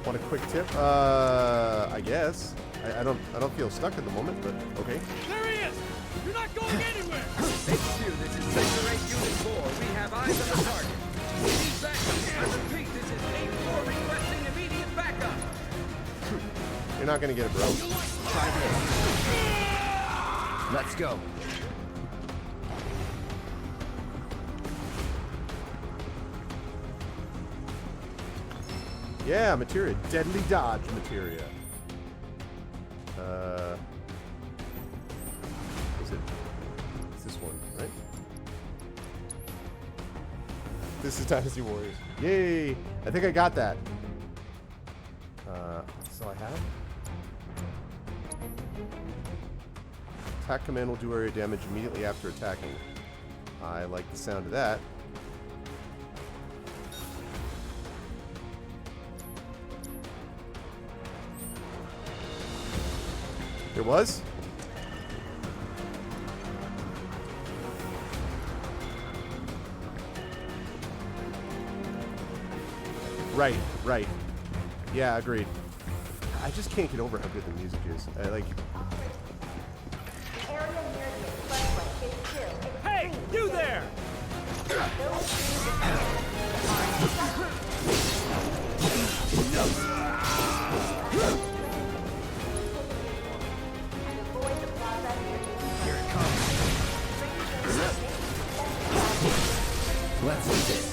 Want a quick tip? I guess. I don't feel stuck at the moment, but okay. There he is! You're not going anywhere! HQ, this is Sector 8 Unit 4. We have eyes on the target. We need backup. I repeat, this is 8-4 requesting immediate backup. You're not gonna get it, bro. Try this. Let's go. Yeah, materia. Deadly dodge materia. Is it? It's this one, right? This is Dynasty Warriors. Yay! I think I got that. So I have. Attack command will do area damage immediately after attacking. I like the sound of that. There was? Right, right. Yeah, agreed. I just can't get over how good the music is. I like... Hey, you there! Here it comes. Let's do this.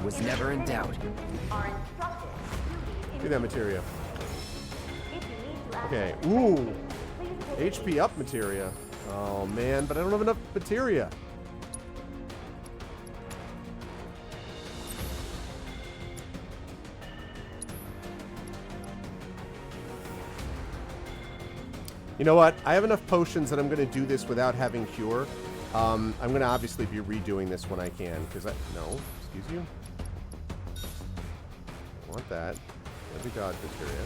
Was never in doubt. Do that materia. Okay. Ooh. HP up materia. Oh man, but I don't have enough materia. You know what? I have enough potions that I'm going to do this without having cure. I'm going to obviously be redoing this when I can, because I... No. Excuse you. I want that. Every dodge materia.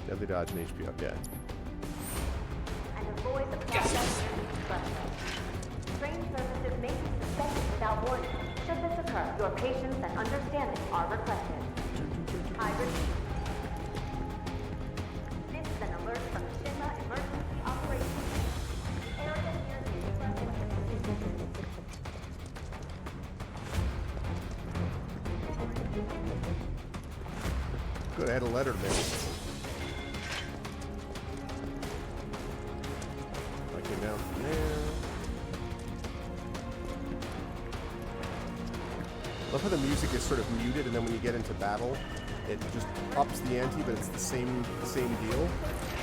Deadly dodge and HP up, yeah. And avoid the process. Train services may be suspended without warning. Should this occur, your patience and understanding are requested. I repeat. This is an alert from Shinra Emergency Operations. The area near you is Good, I had a letter there. I came down from there. Love how the music is sort of muted, and then when you get into battle, it just ups the ante, but it's the same deal.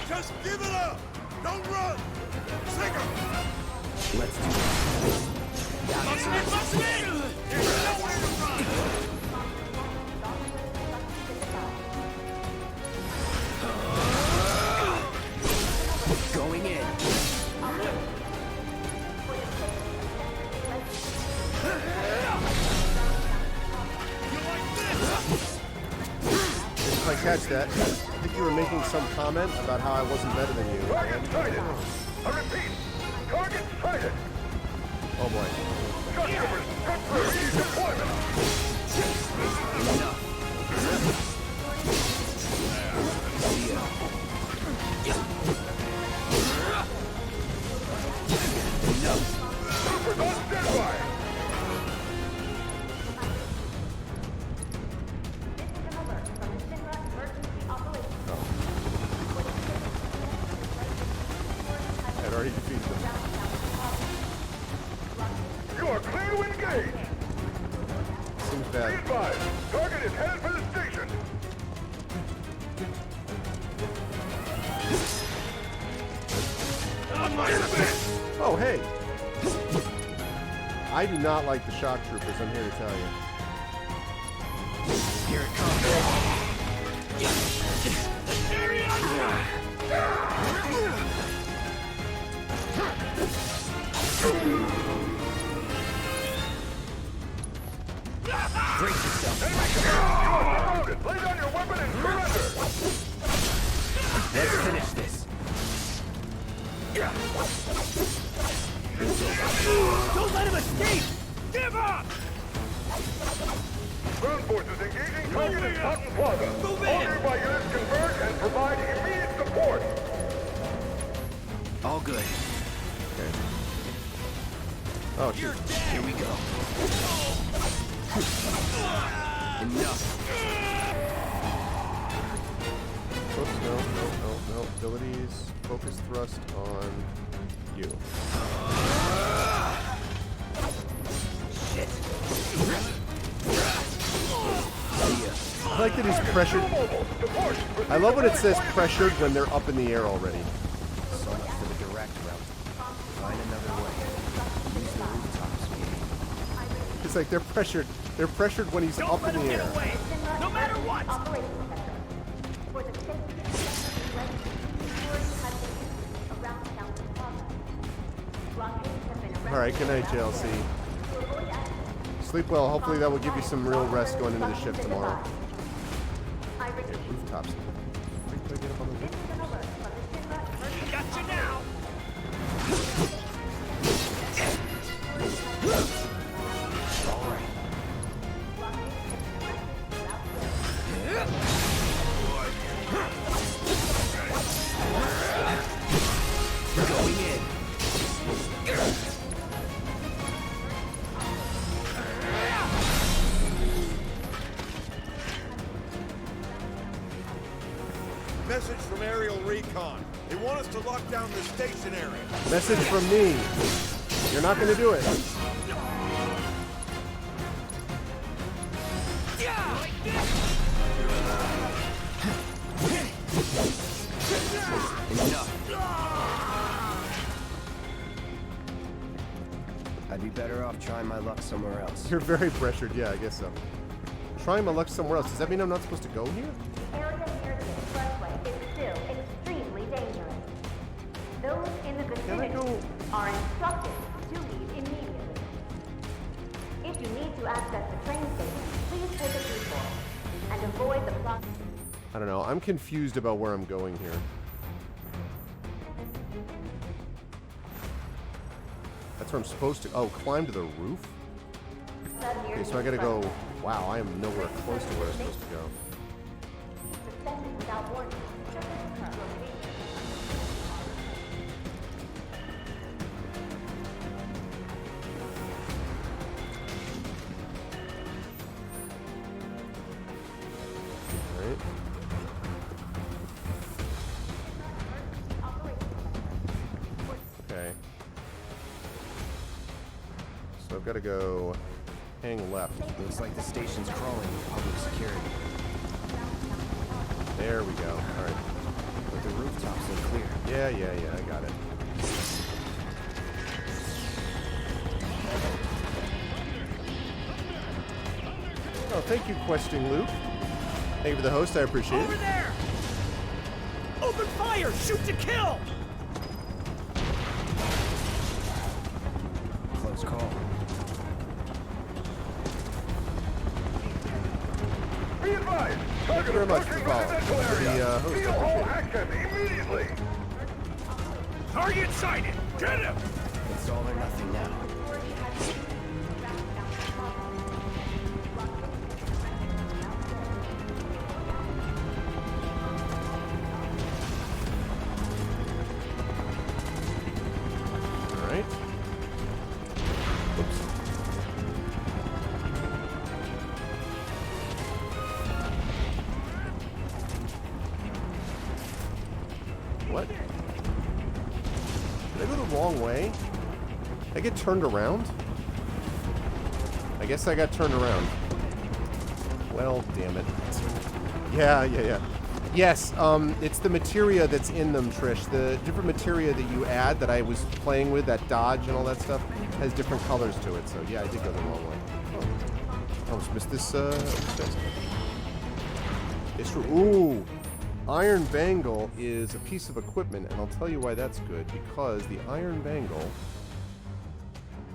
Just give it up! Don't run! Sink 'em! Let's do this. Bust him in! Bust him in! There's nowhere to run! Going in. If I catch that, I think you were making some comment about how I wasn't better than you. Target sighted! I repeat, target sighted! Oh boy. Customers, temporary deployment! Enough. See ya. Enough. Troopers on standby! I'd already defeated them. You are clear to engage! Seems Be bad. advised, target is headed for the station! Oh, hey! I do not like the shock troopers, I'm here to tell you. Here it comes. Lay down your weapon and surrender! Let's finish this. Don't let him escape! Give up! Ground forces engaging target at Cotton Plaza. Move in! All nearby units converge and provide immediate support. All good. Okay. Oh, shoot. Here we go. Enough. Oops, no. Abilities. Focus thrust on you. Shit. I like that he's pressured. I love when it says pressured when they're up in the air already. So much for the direct route. Find another way. Use the rooftops, maybe. It's like they're pressured. They're pressured when he's up in the air. Away. No matter what! Alright, good night, JLC. Sleep well. Hopefully that will give you some real rest going into the shift tomorrow. Okay, rooftops. Where do I get up on the roof? Gotcha now! Going in. Message from aerial recon. They want us to lock down the station area. Message from me. You're not going to do it. Enough. I'd be better off trying my luck somewhere else. You're very pressured. Yeah, I guess so. Trying my luck somewhere else. Does that mean I'm not supposed to go here? The area near the expressway is still extremely dangerous. Those in the vicinity are instructed to leave immediately. If you need to access the train station, please take a detour and avoid the plot. I don't know. I'm confused about where I'm going here. That's where I'm supposed to. Oh, climb to the roof? Okay, so I gotta go. Wow, I am nowhere close to where I'm supposed to go. Suspended without warning. Alright. Okay. So I've got to go hang left. Looks like the station's crawling with public security. There we go. Alright. But the rooftops look clear. Yeah, I got it. Oh, thank you, Questing Luke. Thank you for the host, I appreciate Over it. there! Open fire! Shoot to kill! Close call. Be advised! Thank you very much for Residential area. the host. Seal all access immediately! Target sighted! Get him! It's all or nothing now. Alright. Oops. What? Did I go the wrong way? Did I get turned around? I guess I got turned around. Well, damn it. Yeah. Yes, it's the materia that's in them, Trish. The different materia that you add that I was playing with, that dodge and all that stuff, has different colors to it. So, yeah, I did go the wrong way. Oh, I almost missed this, It's true. Ooh! Iron Bangle is a piece of equipment, and I'll tell you why that's good. Because the Iron Bangle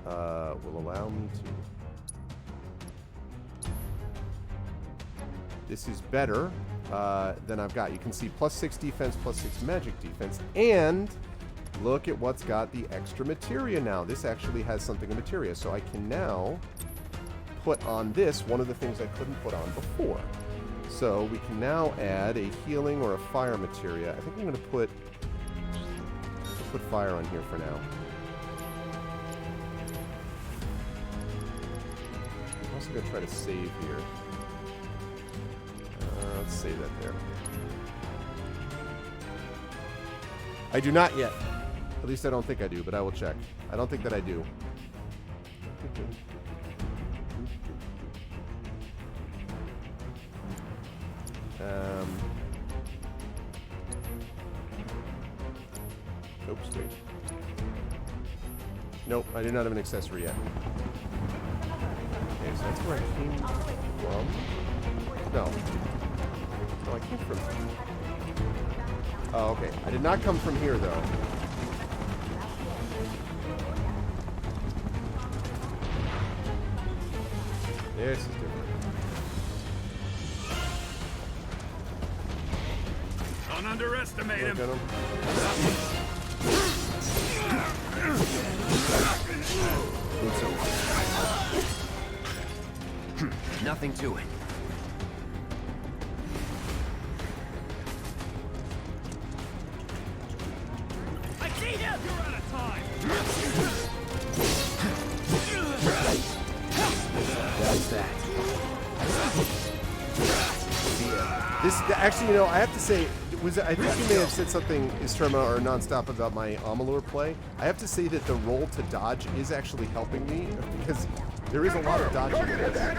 will allow me to This is better than I've got. You can see +6 defense, +6 magic defense, and look at what's got the extra materia now. This actually has something of materia, so I can now put on this one of the things I couldn't put on before. So we can now add a healing or a fire materia. I think I'm going to put fire on here for now. I'm also going to try to save here. Let's save that there. I do not yet. At least I don't think I do, but I will check. I don't think that I do. Oops, wait. Nope, I do not have an accessory yet. Okay, so that's where I came from. No. No, I came from... Oh, okay. I did not come from here, though. This is different. Don't underestimate him. It's over. Nothing to it. I see him! You're out of time! That's that. This actually, you know, I have to say, I think you may have said something, Isterma or Nonstop, about my Amalur play. I have to say that the roll to dodge is actually helping me because there is a lot of dodging in this. Okay,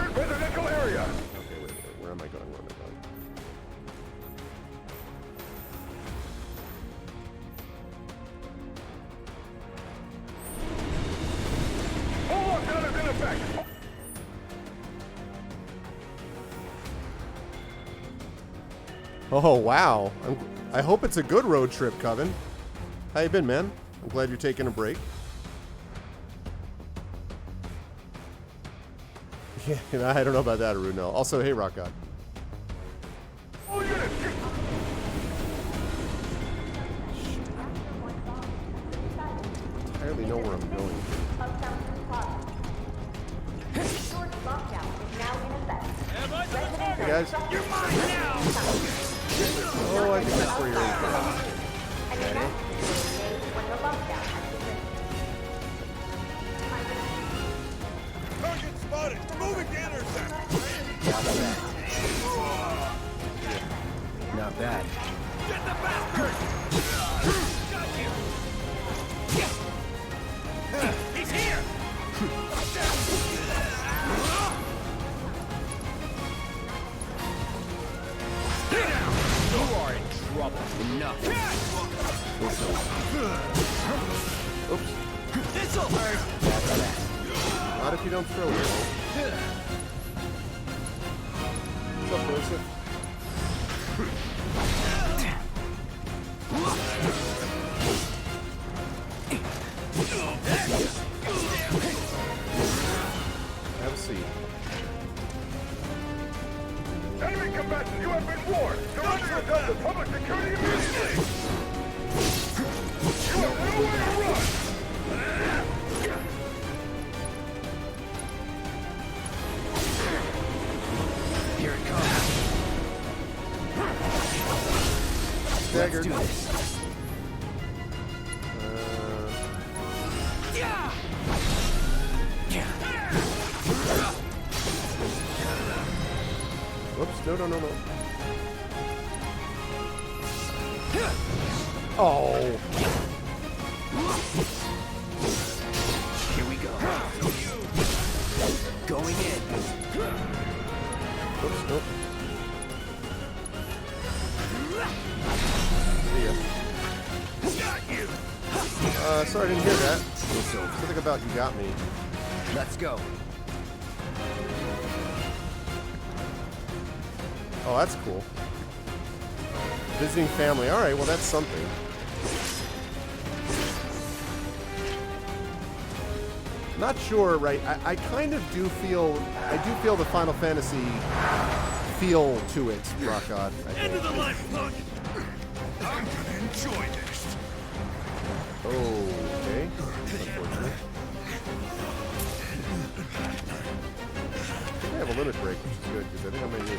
wait, where am I going? Where am I going? Oh, wow. I hope it's a good road trip, Coven. How you been, man? I'm glad you're taking a break. Yeah, I don't know about that, Aru, no. Also, hey, Rock God. I hardly know where I'm going. Hey, guys. You're mine now! Oh, I think that's where you're in. Okay. Target spotted! Moving to intercept! Not bad. Get the bastard! Got you! He's here! You are in trouble. Enough. Oops. This'll hurt. Not if you don't throw it. What's up, Joseph? Have a seat. Enemy combatants, you have been warned. Surrender yourself to public security immediately. You have nowhere to run. Here it comes. Staggered. Let's do this. Whoops, no. Oh. Here we go. Going in. Oops, nope. See ya. Sorry, I didn't hear that. Something about you got me. Let's go. Oh, that's cool. Visiting family. All right, well, that's something. Not sure, right? I kind of do feel... I do feel the Final Fantasy feel to it, Rock God. Into the life, punk! I'm gonna enjoy this. Okay. Unfortunate. I think I have a limit break, which is good, because I think I might need it.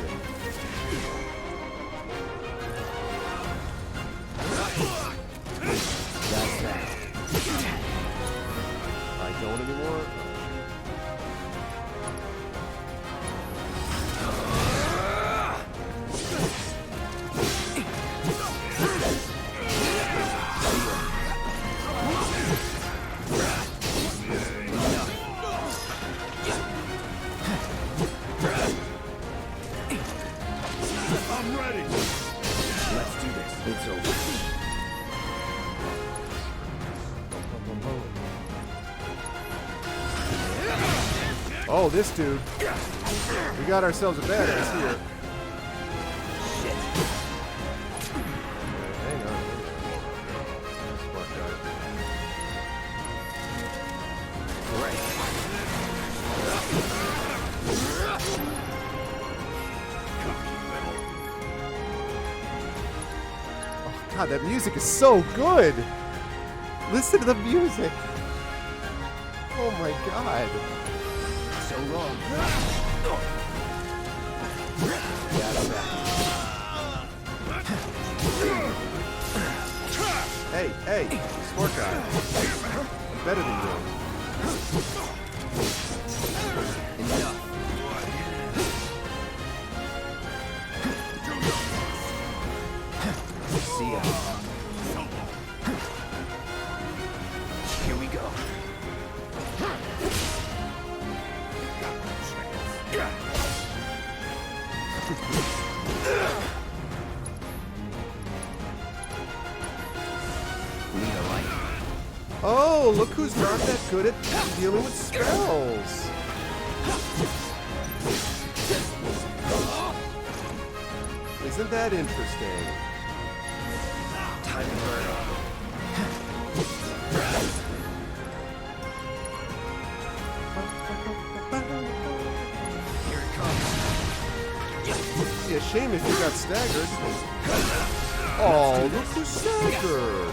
That's that. I don't anymore. I'm ready. Let's do this. It's over. Oh, this dude. We got ourselves a badass here. Hang on. Smart guy. Oh, God, that music is so good. Listen to the music. Oh my God. So long. Hey, smart guy. I'm better than you. Enough. See ya. Here we go. Need a light. Oh, look who's not that good at dealing with spells. Isn't that interesting? Time to burn off. Here it comes. Be a shame if you got staggered. Oh, look who's staggered.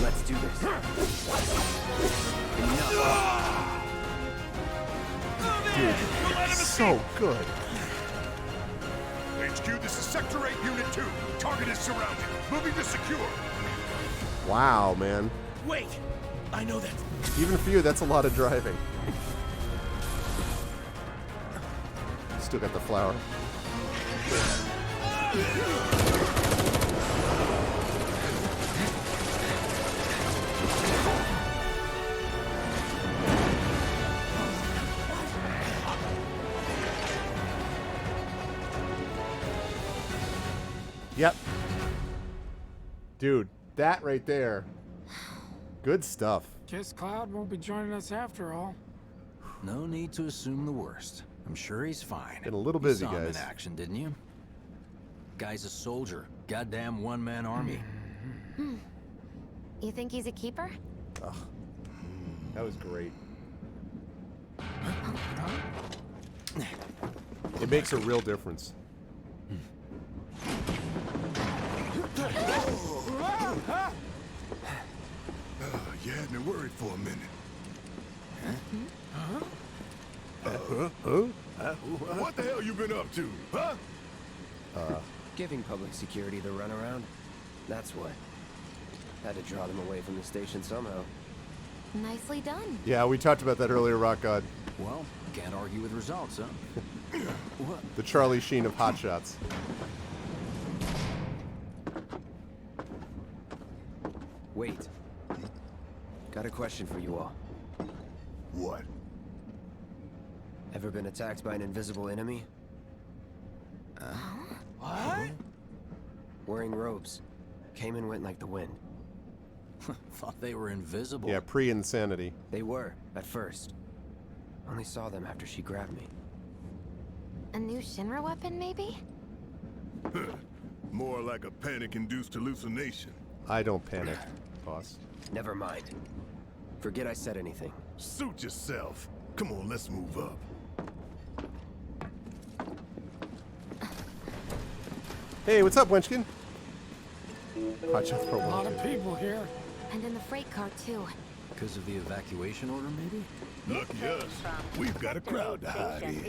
Let's do this. Dude, so good. HQ, this is Sector 8, Unit 2. Target is surrounded. Moving to secure. Wow, man. Wait! I know that. Even for you, that's a lot of driving. Still got the flower. Yep. Dude, that right there. Good stuff. Guess Cloud won't be joining us after all. No need to assume the worst. I'm sure he's fine. Getting a little You busy, saw him guys. in action, didn't you? Guy's a soldier. Goddamn one-man army. You think he's a keeper? Ugh. That was great. It makes a real difference. You had me worried for a minute. What the hell you been up to, huh? Giving public security the runaround. That's what. Had to draw them away from the station somehow. Nicely done. Yeah, we talked about that earlier, Rock God. Well, can't argue with results, huh? What? The Charlie Sheen of hotshots. Wait. Got a question for you all. What? Ever been attacked by an invisible enemy? What? Wearing robes. Came and went like the wind. Thought they were invisible. Yeah, pre-insanity. They were, at first. Only saw them after she grabbed me. A new Shinra weapon, maybe? More like a panic-induced hallucination. I don't panic, boss. Never mind. Forget I said anything. Suit yourself. Come on, let's move up. Hey, what's up, Wenchkin? Watch out for A lot Wenchkin. of people here. And in the freight car, too. Because of the evacuation order, maybe? Lucky us. We've got a crowd to hide in.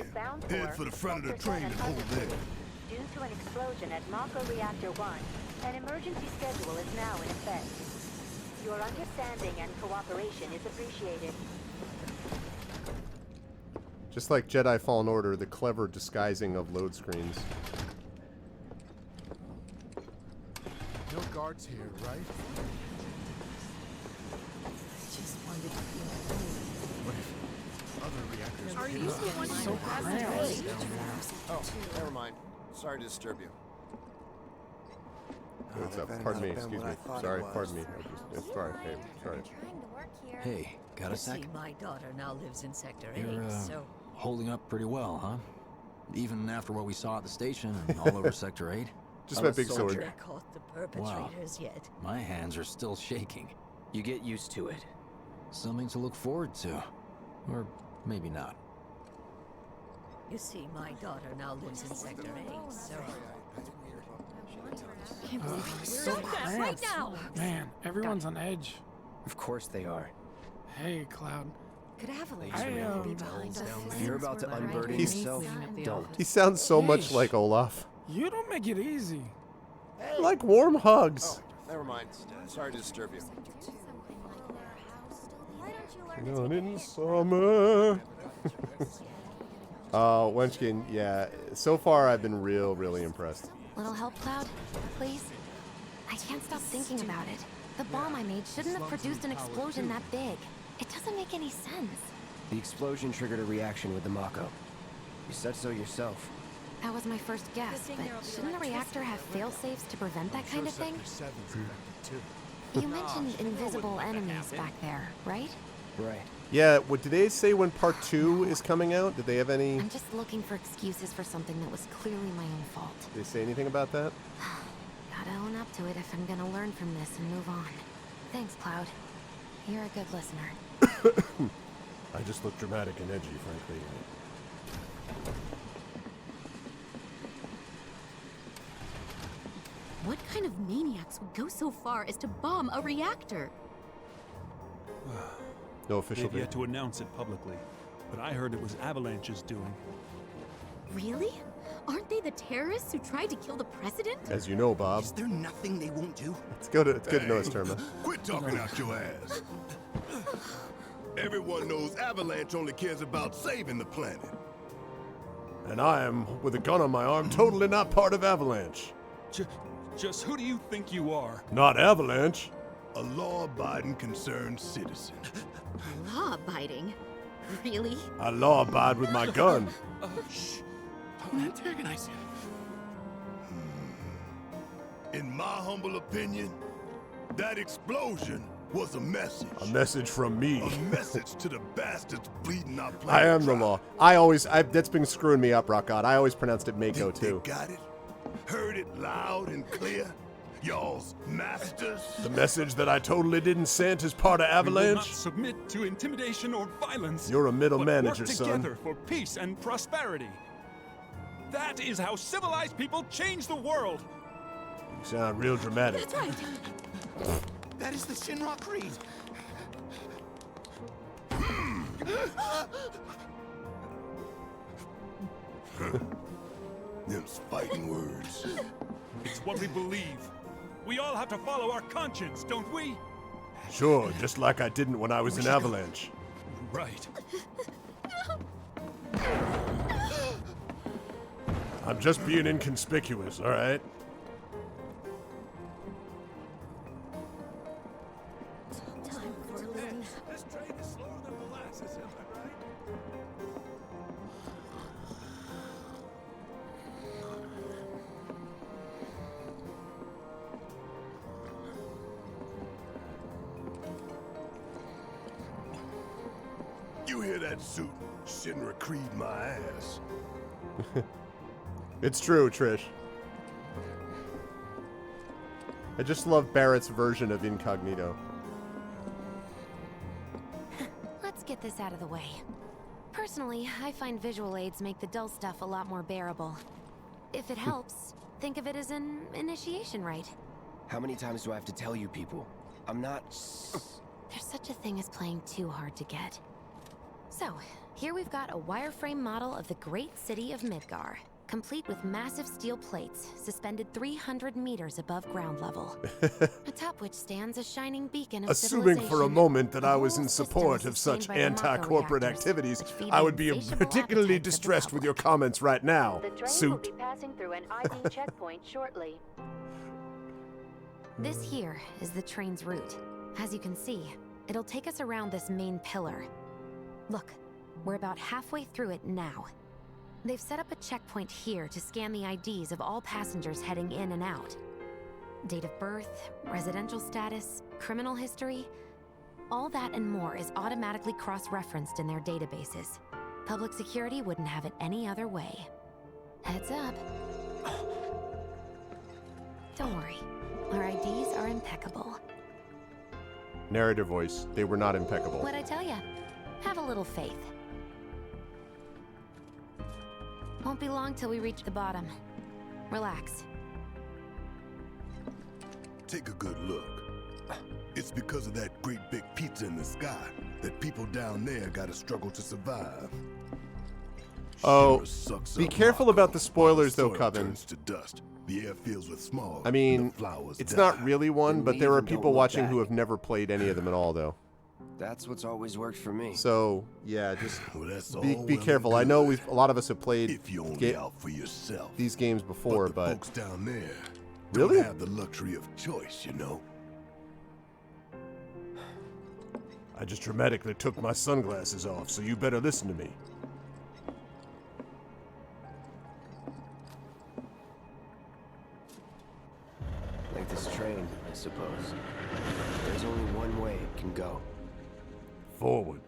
Head for the front of the train and hold there. Due to an explosion at Mako Reactor 1, an emergency schedule is now in effect. Your understanding and cooperation is appreciated. Just like Jedi Fallen Order, the clever disguising of load screens. No guards here, right? Just wanted to be What if other reactors Are were you hit? the one So who passed cramped. away? Oh, never mind. Sorry to disturb you. What's up? Pardon me, excuse me. Sorry, pardon me. Sorry, hey, sorry. Hey, got a You sec? see, my daughter now lives in Sector 8, You're, so... holding up pretty well, huh? Even after what we saw at the station and all over Sector 8? Just my big sword. They caught the perpetrators yet. My hands are still shaking. You get used to it. Something to look forward to. Or maybe not. You see, my daughter now lives in Sector 8, so... So cramped. Man, everyone's on edge. Of course they are. Hey, Cloud. Could Avalanche I, really be behind us? If you're about to unburden He's- yourself, don't. He sounds so much Yeesh. like Olaf. You don't make it easy. I like warm hugs. Oh, never mind. Sorry to disturb you. Gone in summer. Wenchkin, yeah. So far, I've been really impressed. Little help, Cloud? Please? I can't stop thinking about it. The bomb I made shouldn't have produced an explosion that big. It doesn't make any sense. The explosion triggered a reaction with the Mako. You said so yourself. That was my first guess, but shouldn't a reactor have fail-safes to prevent that kind of thing? You mentioned invisible enemies back there, right? Right. Yeah, what did they say when part 2 is coming out? Did they have any... I'm just looking for excuses for something that was clearly my own fault. Did they say anything about that? Gotta own up to it if I'm gonna learn from this and move on. Thanks, Cloud. You're a good listener. I just look dramatic and edgy, frankly. What kind of maniacs would go so far as to bomb a reactor? No official They've date. yet to announce it publicly, but I heard it was Avalanche's doing. Really? Aren't they the terrorists who tried to kill the president? As you know, Bob. Is there nothing they won't do? It's good to know us, Terma. Quit talking out your ass. Everyone knows Avalanche only cares about saving the planet. And I am, with a gun on my arm, totally not part of Avalanche. Just who do you think you are? Not Avalanche. A law-abiding concerned citizen. Law-abiding? Really? I law-abide with my gun. Shh. Don't antagonize him. In my humble opinion, that explosion was a message. A message from me. A message to the bastards bleeding our planet. I am the law. That's been screwing me up, Rock God. I always pronounced it Mako, too. They got it? Heard it loud and clear? Y'all's masters? The message that I totally didn't send is part of We will not Avalanche? submit to intimidation or violence. You're a middle but manager, work son. together for peace and prosperity. That is how civilized people change the world. You sound real dramatic. That's right. That is the Shinra Creed. Them's fighting words. It's what we believe. We all have to follow our conscience, don't we? Sure, just like I didn't when I was in Avalanche. Right. I'm just being inconspicuous, all right? Time for a little... This train is slower than molasses, am I right? You hear that suit? Shinra Creed my ass. It's true, Trish. I just love Barrett's version of Incognito. Let's get get this out of the way. Personally, I find visual aids make the dull stuff a lot more bearable. If it helps, think of it as an initiation rite. How many times do I have to tell you people? I'm not... There's such a thing as playing too hard to get. So, here we've got a wireframe model of the great city of Midgar, complete with massive steel plates suspended 300 meters above ground level, atop which stands a shining beacon of Assuming for a civilization. moment that The I was whole in system support is of sustained such by the anti-corporate macro-reactors, activities, which feed I the would be insatiable particularly appetites of the distressed with your comments right now, The train will suit. be passing through an ID checkpoint shortly. This here is the train's route. As you can see, it'll take us around this main pillar. Look, we're about halfway through it now. They've set up a checkpoint here to scan the IDs of all passengers heading in and out. Date of birth, residential status, criminal history, all that and more is automatically cross-referenced in their databases. Public security wouldn't have it any other way. Heads up. Don't worry, our IDs are impeccable. Narrator voice. They were not impeccable. What'd I tell ya? Have a little faith. Won't be long till we reach the bottom. Relax. Take a good look. It's because of that great big pizza in the sky that people down there gotta struggle to survive. Oh, Shinra sucks be up careful Mako about the spoilers though, while the soil Coven. turns to dust. The air fills with smog. I mean, and the flowers it's die. not really one, but there are even don't people look watching back. who have never played any of them at all, though. That's what's always worked for me. So, yeah, just Well, that's be all well careful. and I know good a lot of us have played if you only out for yourself. these games before, but the folks down there Really? don't have the luxury of choice, you know. I just dramatically took my sunglasses off, so you better listen to me. Like this train, I suppose. There's only one way it can go. Forward.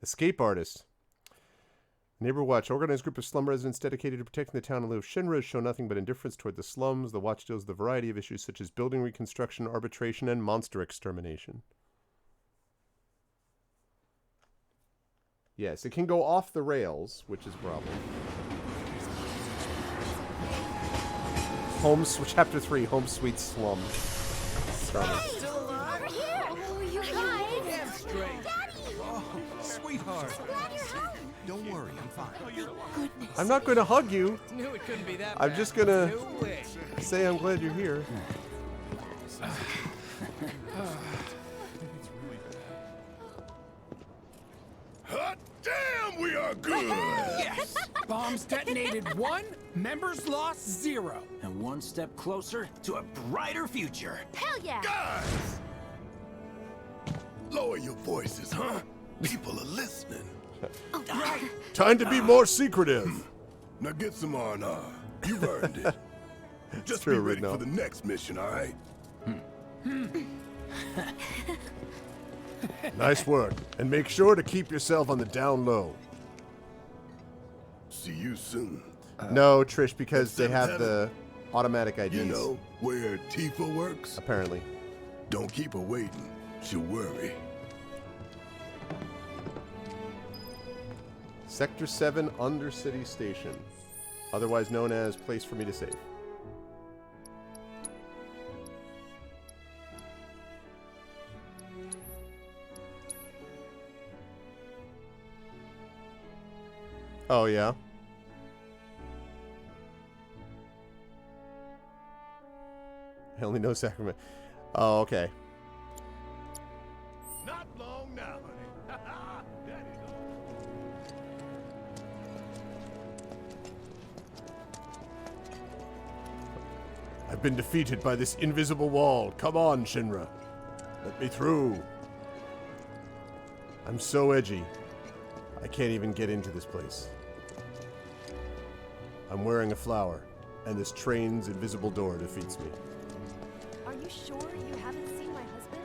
Escape artist. Neighbor Watch. Organized group of slum residents dedicated to protecting the town and live. Shinras show nothing but indifference toward the slums. The Watch deals with a variety of issues such as building reconstruction, arbitration, and monster extermination. Yes, it can go off the rails, which is a problem. Chapter 3, Home Sweet Slum. Still alive? Over here! Oh, you guys! Damn straight. Daddy! Oh, sweetheart. So glad you're home! Don't worry, I'm fine. Goodness. I'm not going to hug you. Knew it couldn't be that I'm bad. just going to No way. say I'm glad you're here. Hot damn, we are good! Yes! Bombs detonated 1, members lost 0. And one step closer to a brighter future. Hell yeah! Guys! Lower your voices, huh? People are listening. Right. Time to be more secretive. Now get some R&R. You've earned it. Just true, be ready Ridno. for the next mission, all right? Nice work. And make sure to keep yourself on the down low. See you soon. No, Trish, because they Seventh have the automatic IDs. You know where Tifa works? Apparently. Don't keep her waiting. She'll worry. Sector 7 Undercity Station. Otherwise known as Place for Me to Save. Oh, yeah? I only know Sacramento. Oh, okay. Not long now, honey. Daddy's I've been defeated by this invisible wall. Come on, Shinra. Let me through. I'm so edgy. I can't even get into this place. I'm wearing a flower, and this train's invisible door defeats me. Are you sure you haven't seen my husband?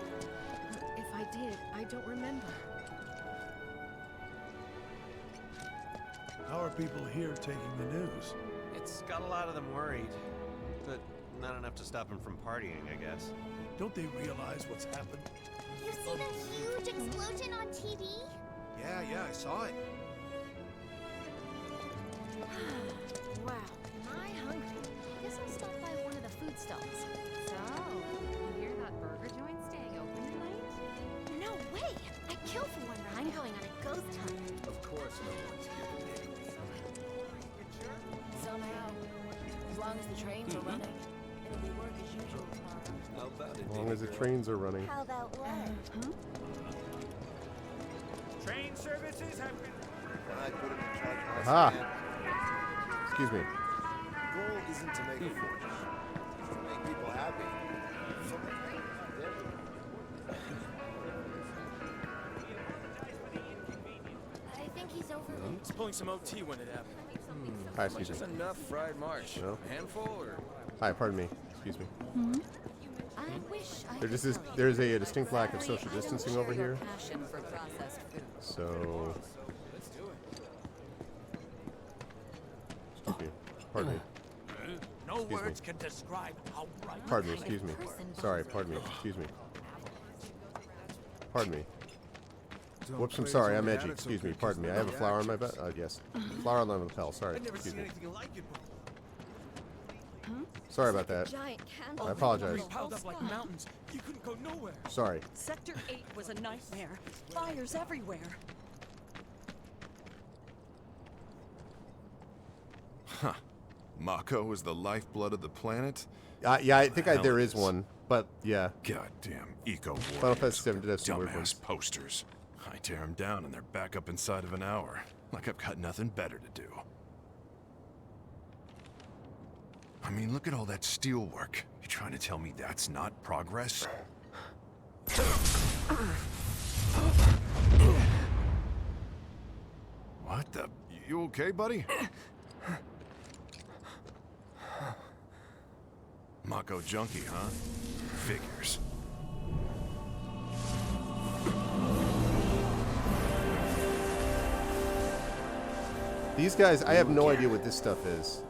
If I did, I don't remember. How are people here taking the news? It's got a lot of them worried. But Not enough to stop him from partying, I guess. Don't they realize what's happened? You see the huge explosion on TV? Yeah, I saw it. Wow, am I hungry? Guess I'll stop by one of the food stalls. So, you hear that burger joint staying open tonight? No way! I'd kill for one ride. I'm going on a ghost hunt. Of course, no one's giving me. Somehow, as long as the trains are running, it'll be work as usual tomorrow. How about it? As long as the trains are running. How about what? Train services have been... I put him in charge of my Aha! stand. Excuse me. The goal isn't to make a fortune. It's to make people happy. I think he's over. He's pulling some OT when it happened. Hi, excuse me. Just enough fried marsh. No. A handful or... Hi, pardon me. Excuse me. I wish I There just is. There's a distinct lack of social distancing over here. Passion for processed food. So. Excuse me. Pardon me. No Excuse me. words can describe how bright... Pardon me. Excuse me. Sorry. Pardon me. Excuse me. Pardon me. Whoops. I'm sorry. I'm edgy. Excuse me. Pardon me. I have a flower on my butt. Yes. Flower on my lapel. Sorry. Excuse me. like it before. Sorry about that. Giant candle. I apologize. Piled up like mountains. You couldn't go nowhere. Sorry. Sector 8 was a nightmare. Fires everywhere. Huh. Mako is the lifeblood of the planet? Yeah, I think Hell there it is one, but yeah. Goddamn eco Final Fantasy VII did have some weird ones. Dumbass posters. I tear them down and they're back up inside of an hour. Like I've got nothing better to do. I mean, look at all that steel work. You trying to tell me that's not progress? What the? You okay, buddy? Mako junkie, huh? Figures. These guys, I have no idea what this stuff is.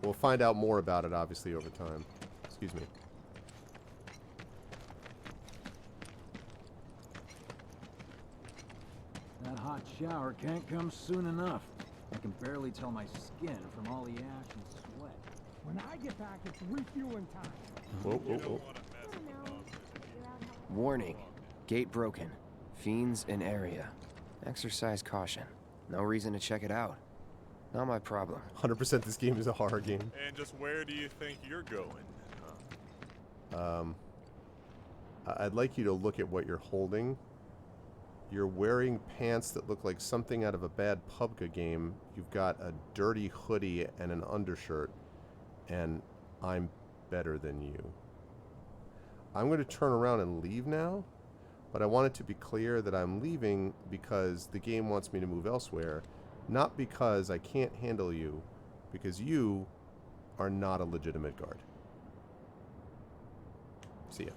We'll find out more about it, obviously, over time. Excuse me. That hot shower can't come soon enough. I can barely tell my skin from all the ash and sweat. When I get back, it's refueling time. Whoa, whoa, whoa. Warning. Gate broken. Fiends in area. Exercise caution. No reason to check it out. Not my problem. 100% this game is a horror game. And just where do you think you're going? I'd like you to look at what you're holding. You're wearing pants that look like something out of a bad PUBG game. You've got a dirty hoodie and an undershirt. And I'm better than you. I'm going to turn around and leave now. But I want it to be clear that I'm leaving because the game wants me to move elsewhere. Not because I can't handle you. Because you are not a legitimate guard. See ya.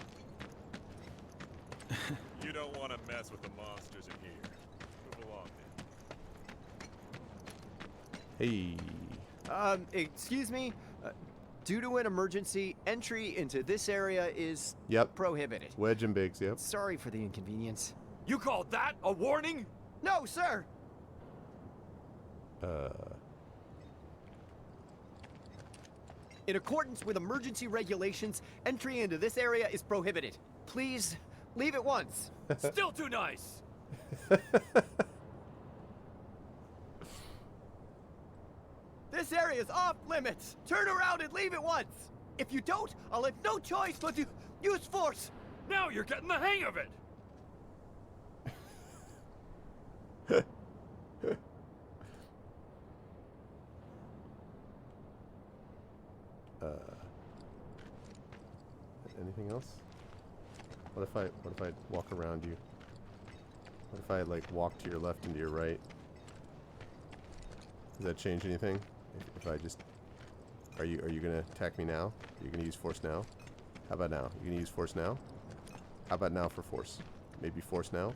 You don't want to mess with the monsters in here. Move along, then. Hey. Excuse me? Due to an emergency, entry into this area is prohibited. Wedge and Biggs, yep. Sorry for the inconvenience. You call that a warning? No, sir! In accordance with emergency regulations, entry into this area is prohibited. Please, leave at once. Still too nice. This area is off limits. Turn around and leave at once. If you don't, I'll have no choice but to use force. Now you're getting the hang of it. Anything else? What if I walk around you? What if I like walk to your left and to your right? Does that change anything? If I just are you gonna attack me now? Are you gonna use force now? How about now? You gonna use force now? How about now for force? Maybe force now?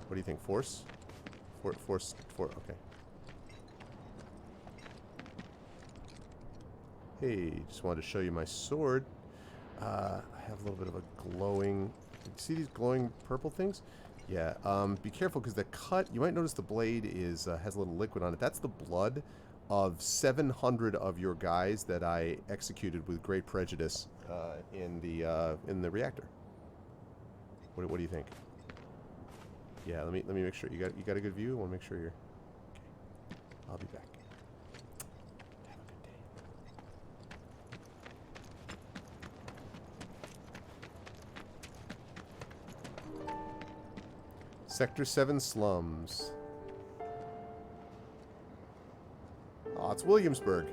What do you think? Force? Force. Okay. Hey, just wanted to show you my sword. I have a little bit of a glowing... See these glowing purple things? Yeah, be careful because the cut... You might notice the blade is has a little liquid on it. That's the blood of 700 of your guys that I executed with great prejudice in the reactor. What do you think? Yeah, let me make sure you got a good view. I want to make sure you're okay. I'll be back. Have a good day. Sector 7 slums. Oh, it's Williamsburg.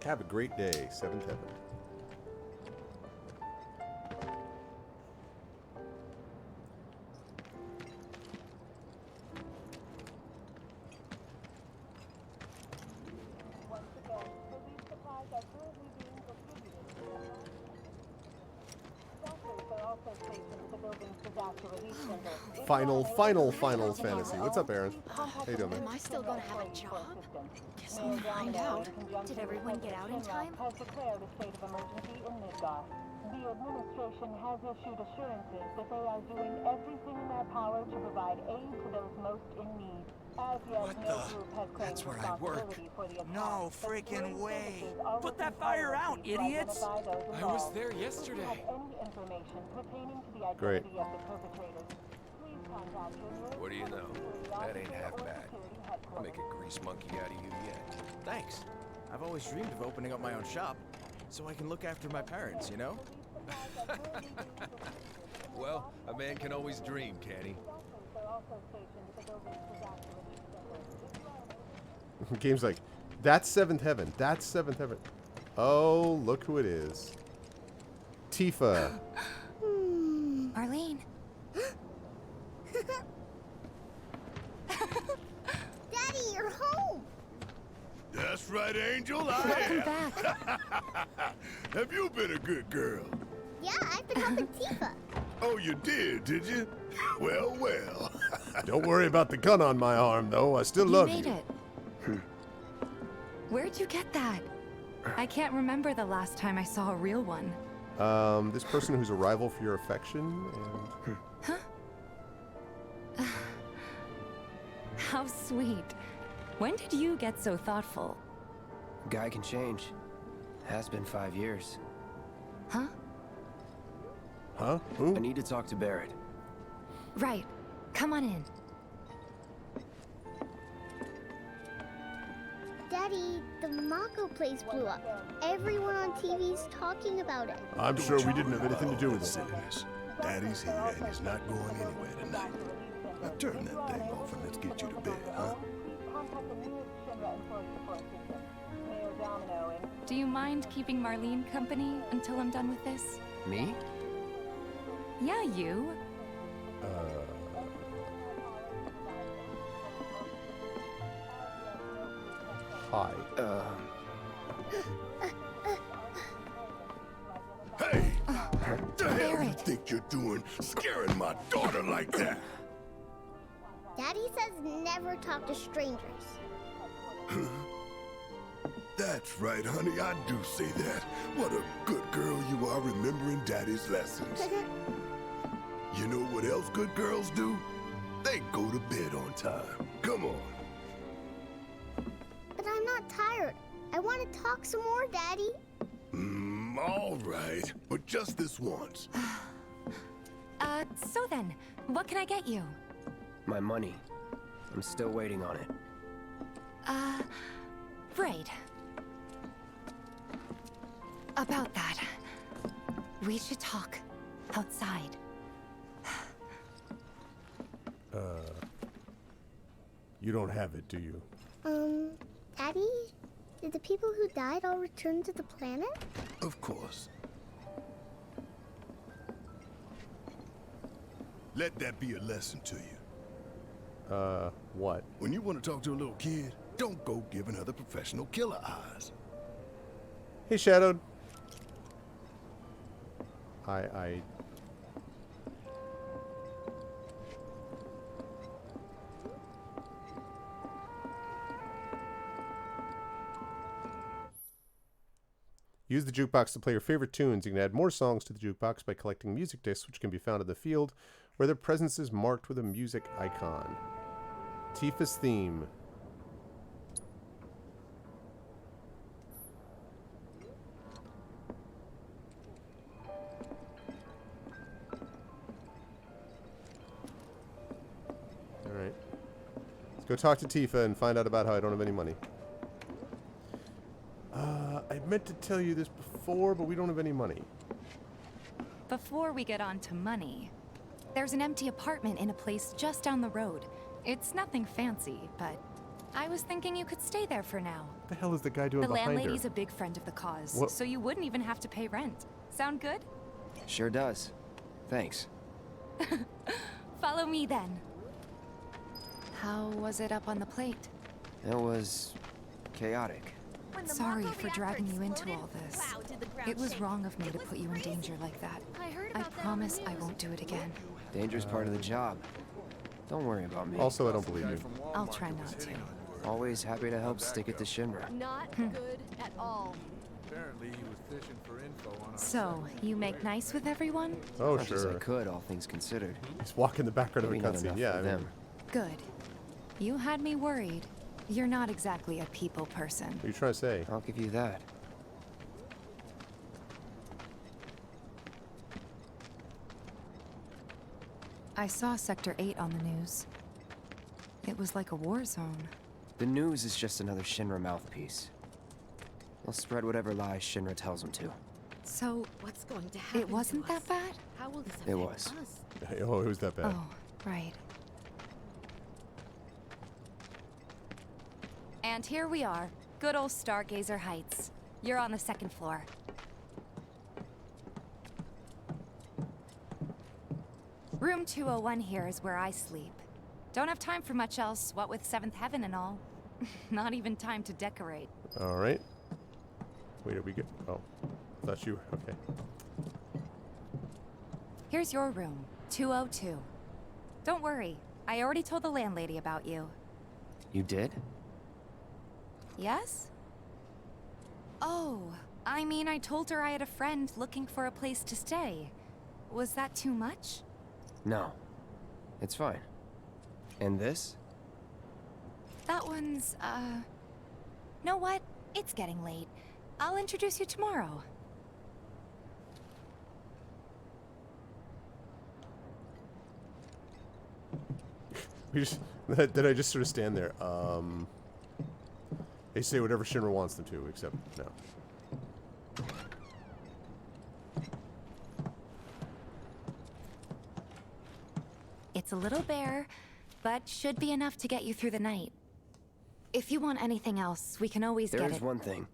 Have a great day, 7th Heaven. Final Fantasy. What's up, Aaron? How you doing, man? Am I still gonna have a job? Guess I'll find out. Did everyone get out in time? Has declared a state of emergency in Midgar. The administration has issued assurances that they are doing everything in their power to provide aid to those most in need. As yet, no group has claimed responsibility for the attack. No freaking way. Put that fire out, idiots! I was there yesterday. Any information pertaining to the Great. identity of the perpetrators? What do you know? That ain't half bad. I'll make a grease monkey out of you yet. Thanks. I've always dreamed of opening up my own shop, so I can look after my parents, you know? Well, a man can always dream, can't he? Game's like, that's 7th Heaven. That's 7th Heaven. Oh, look who it is. Tifa. Marlene. Daddy, you're home! That's right, Angel, I Welcome am. back. Have you been a good girl? Yeah, I've been helping Tifa. Oh, you did you? Well, well. Don't worry about the gun on my arm, though. I still love you. You made it. Where'd you get that? I can't remember the last time I saw a real one. This person who's a rival for your affection, and... Huh? How sweet. When did you get so thoughtful? Guy can change. Has been 5 years. Huh? Huh? Who? I need to talk to Barrett. Right. Come on in. Daddy, the Mako place blew up. Everyone on TV's talking about it. I'm sure we didn't have anything to do with it. Silliness. Daddy's here and he's not going anywhere tonight. Now turn that thing off and let's get you to bed, huh? Do you mind keeping Marlene company until I'm done with this? Me? Yeah, you. Hi. Hey! What the hell you think you're doing, scaring my daughter like that? Daddy says never talk to strangers. That's right, honey, I do say that. What a good girl you are remembering Daddy's lessons. You know what else good girls do? They go to bed on time. Come on. But I'm not tired. I want to talk some more, Daddy. All right, but just this once. So then, what can I get you? My money. I'm still waiting on it. Right. About that, we should talk outside. You don't have it, do you? Daddy? Did the people who died all return to the planet? Of course. Let that be a lesson to you. What? When you want to talk to a little kid, don't go giving other professional killer eyes. Hey, Shadowed. I... Use the jukebox to play your favorite tunes. You can add more songs to the jukebox by collecting music discs, which can be found in the field, where their presence is marked with a music icon. Tifa's theme. Alright. Let's go talk to Tifa and find out about how I don't have any money. I meant to tell you this before, but we don't have any money. Before we get on to money, there's an empty apartment in a place just down the road. It's nothing fancy, but I was thinking you could stay there for now. What the hell is the guy doing The behind her? landlady's a big friend of the cause, What? so you wouldn't even have to pay rent. Sound good? Sure does. Thanks. Follow me then. How was it up on the plate? It was chaotic. Sorry for dragging you into all this. It was wrong of me to put you in danger like that. I promise I won't do it again. Dangerous part of the job. Don't worry about me. Also, I don't believe you. I'll try not to. Always happy to help stick it to Shinra. Not good at all. Apparently he was fishing for info on our So, you make nice with everyone? Oh, Much as sure. I could, all things considered. Just walk in the background of a Maybe not cutscene. enough Yeah, for I mean, them. Good. You had me worried. You're not exactly a people person. what are you trying to say? I'll give you that. I saw Sector 8 on the news. It was like a war zone. The news is just another Shinra mouthpiece. They'll spread whatever lies Shinra tells them to. So, What's going to happen? it wasn't to us? that bad? How will this affect It was. us? Oh, it was that bad. Oh, right. And here we are. Good old Stargazer Heights. You're on the second floor. Room 201 here is where I sleep. Don't have time for much else, what with 7th Heaven and all. Not even time to decorate. All right. Wait, are we good? Oh, thought you. Okay. Here's your room, 202. Don't worry, I already told the landlady about you. You did? Yes? Oh, I mean, I told her I had a friend looking for a place to stay. Was that too much? No. It's fine. And this? That one's, know what? It's getting late. I'll introduce you tomorrow. We just did I just sort of stand there? They say whatever Shinra wants them to, except no. It's a little bare, but should be enough to get you through the night. If you want anything else, we can always There get is it. one thing.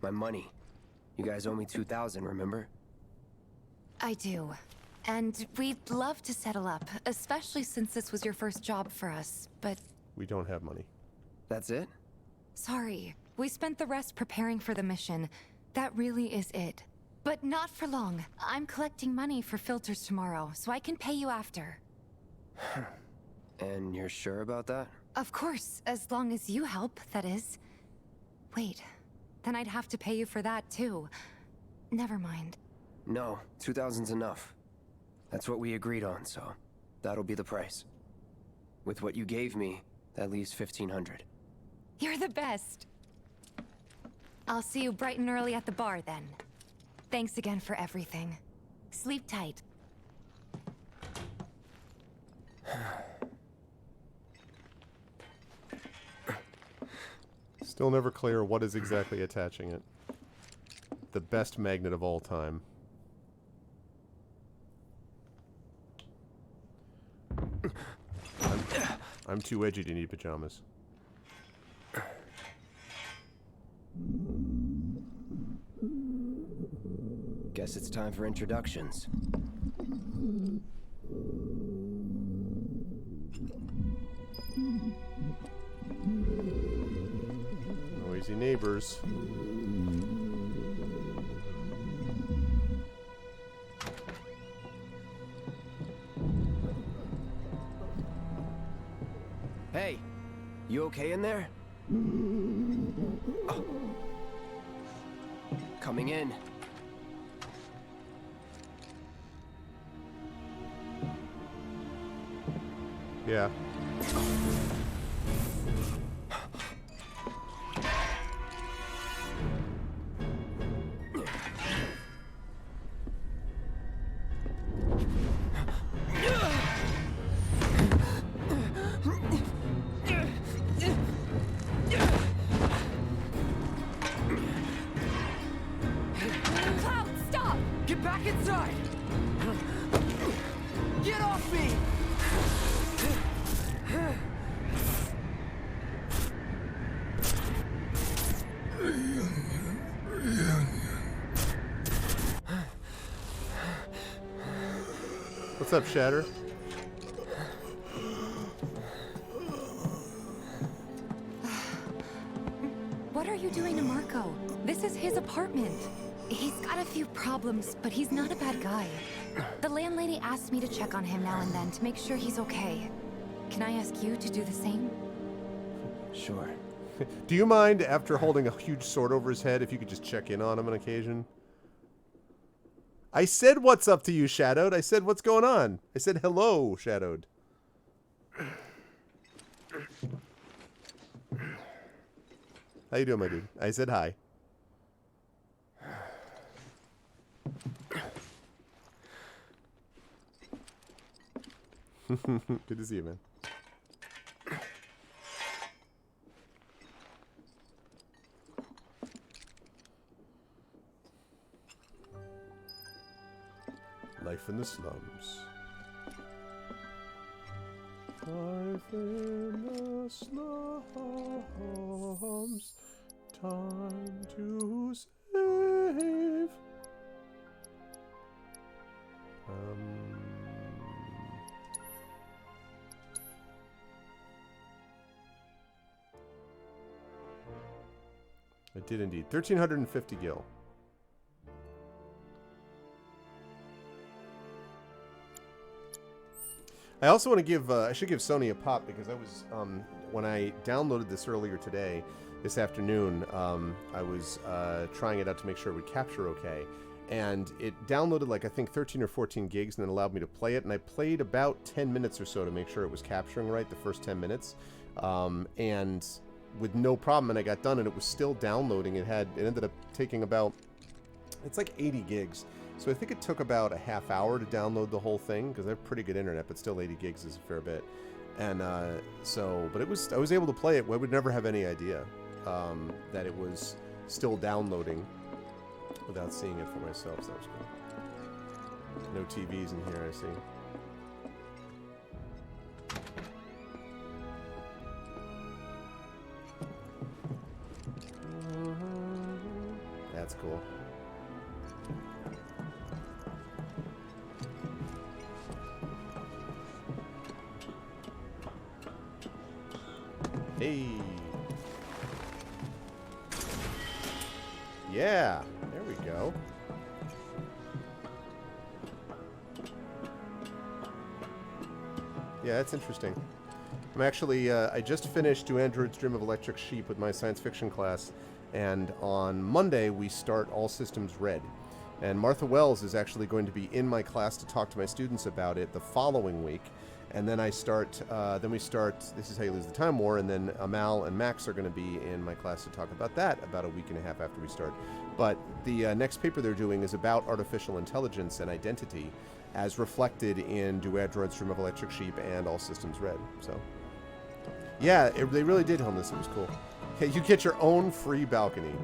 My money. You guys owe me 2,000, remember? I do. And we'd love to settle up, especially since this was your first job for us, but... We don't have money. That's it? Sorry. We spent the rest preparing for the mission. That really is it. But not for long. I'm collecting money for filters tomorrow, so I can pay you after. And you're sure about that? Of course, as long as you help, that is. Wait, then I'd have to pay you for that too. Never mind. No, 2,000's enough. That's what we agreed on, so that'll be the price. With what you gave me, that leaves 1,500. You're the best. I'll see you bright and early at the bar then. Thanks again for everything. Sleep tight. Still never clear what is exactly attaching it. The best magnet of all time. I'm too edgy to need pajamas. Guess it's time for introductions. Noisy neighbors. Hey, you okay in there? Oh. Coming in. Yeah. Cloud, stop! Get back inside! Get off me! What's up, Shatter? What are you doing to Marco? This is his apartment. He's got a few problems, but he's not a bad guy. The landlady asked me to check on him now and then to make sure he's okay. Can I ask you to do the same? Sure. Do you mind, after holding a huge sword over his head, if you could just check in on him on occasion? I said what's up to you, Shadowed. I said what's going on. I said hello, Shadowed. How you doing, my dude? I said hi. Good to see you, man. Life in the slums. Life in the slums. Time to save. I did indeed. 1,350 gil. I also want to give, I should give Sony a pop because I was, when I downloaded this earlier today, this afternoon, I was trying it out to make sure it would capture okay. And it downloaded like, I think 13 or 14 gigs and then allowed me to play it. And I played about 10 minutes or so to make sure it was capturing right, the first 10 minutes. And with no problem, and I got done and it was still downloading. It ended up taking about, it's like 80 gigs. So I think it took about a half hour to download the whole thing because I have pretty good internet, but still 80 gigs is a fair bit. And but I was able to play it. I would never have any idea that it was still downloading without seeing it for myself. So that was cool. No TVs in here, I see. That's cool. Hey. Yeah, there we go. Yeah, that's interesting. I'm actually, I just finished Do Androids Dream of Electric Sheep with my science fiction class, and on Monday we start All Systems Red. And Martha Wells is actually going to be in my class to talk to my students about it the following week. And then we start, This Is How You Lose the Time War, and then Amal and Max are going to be in my class to talk about that about a week and a half after we start. But the next paper they're doing is about artificial intelligence and identity as reflected in Do Androids Dream of Electric Sheep and All Systems Red. So, yeah, they really did hone this. It was cool. Hey, you get your own free balcony.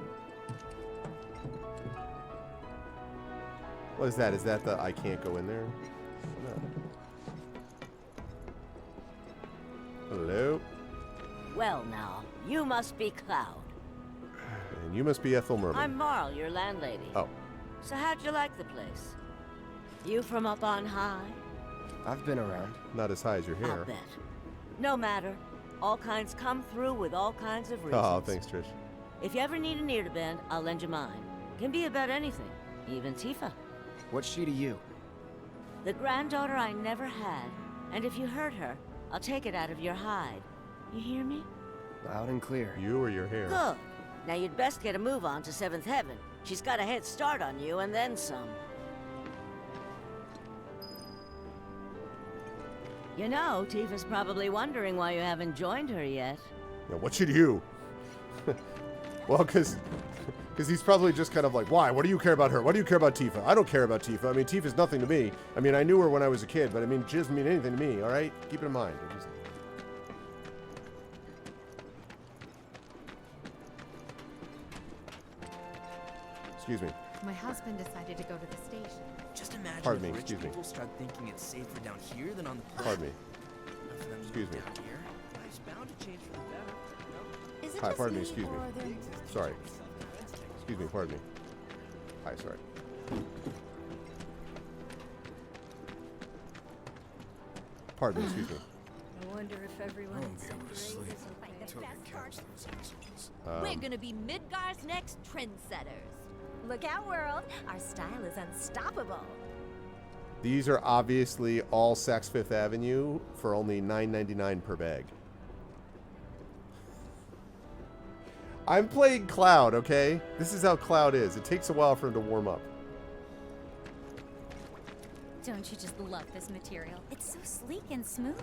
What is that? Is that the I can't go in there? No. Hello? Well now, you must be Cloud. And you must be Ethel Merman. I'm Marl, your landlady. Oh. So how'd you like the place? You from up on high? I've been around. Not as high as your hair. I'll bet. No matter. All kinds come through with all kinds of reasons. Oh, thanks, Trish. If you ever need an ear to bend, I'll lend you mine. Can be about anything, even Tifa. What's she to you? The granddaughter I never had, and if you hurt her, I'll take it out of your hide. You hear me? Loud and clear. You or your hair? Good. Now you'd best get a move on to 7th Heaven. She's got a head start on you and then some. You know, Tifa's probably wondering why you haven't joined her yet. Yeah, what should you? Well, because he's probably just kind of like, why? What do you care about her? What do you care about Tifa? I don't care about Tifa. I mean, Tifa's nothing to me. I mean, I knew her when I was a kid, but I mean, she doesn't mean anything to me, all right? Keep it in mind. Excuse me. My husband decided to go to the station. Just imagine Pardon me, if rich excuse me. people start thinking it's safer down here than on the planet. Pardon me. For them to Excuse move me. down here, life's bound to change for the better. No? Is it Hi, just pardon me, me, excuse me. or are there- Sorry. Excuse me, pardon me. Hi, sorry. Pardon me, excuse me. I wonder if everyone in Sector 8 is okay. We're gonna be Midgar's next trendsetters. Look out, world. Our style is unstoppable. These are obviously all Saks Fifth Avenue for only $9.99 per bag. I'm playing Cloud, okay? This is how Cloud is. It takes a while for him to warm up. Don't you just love this material? It's so sleek and smooth.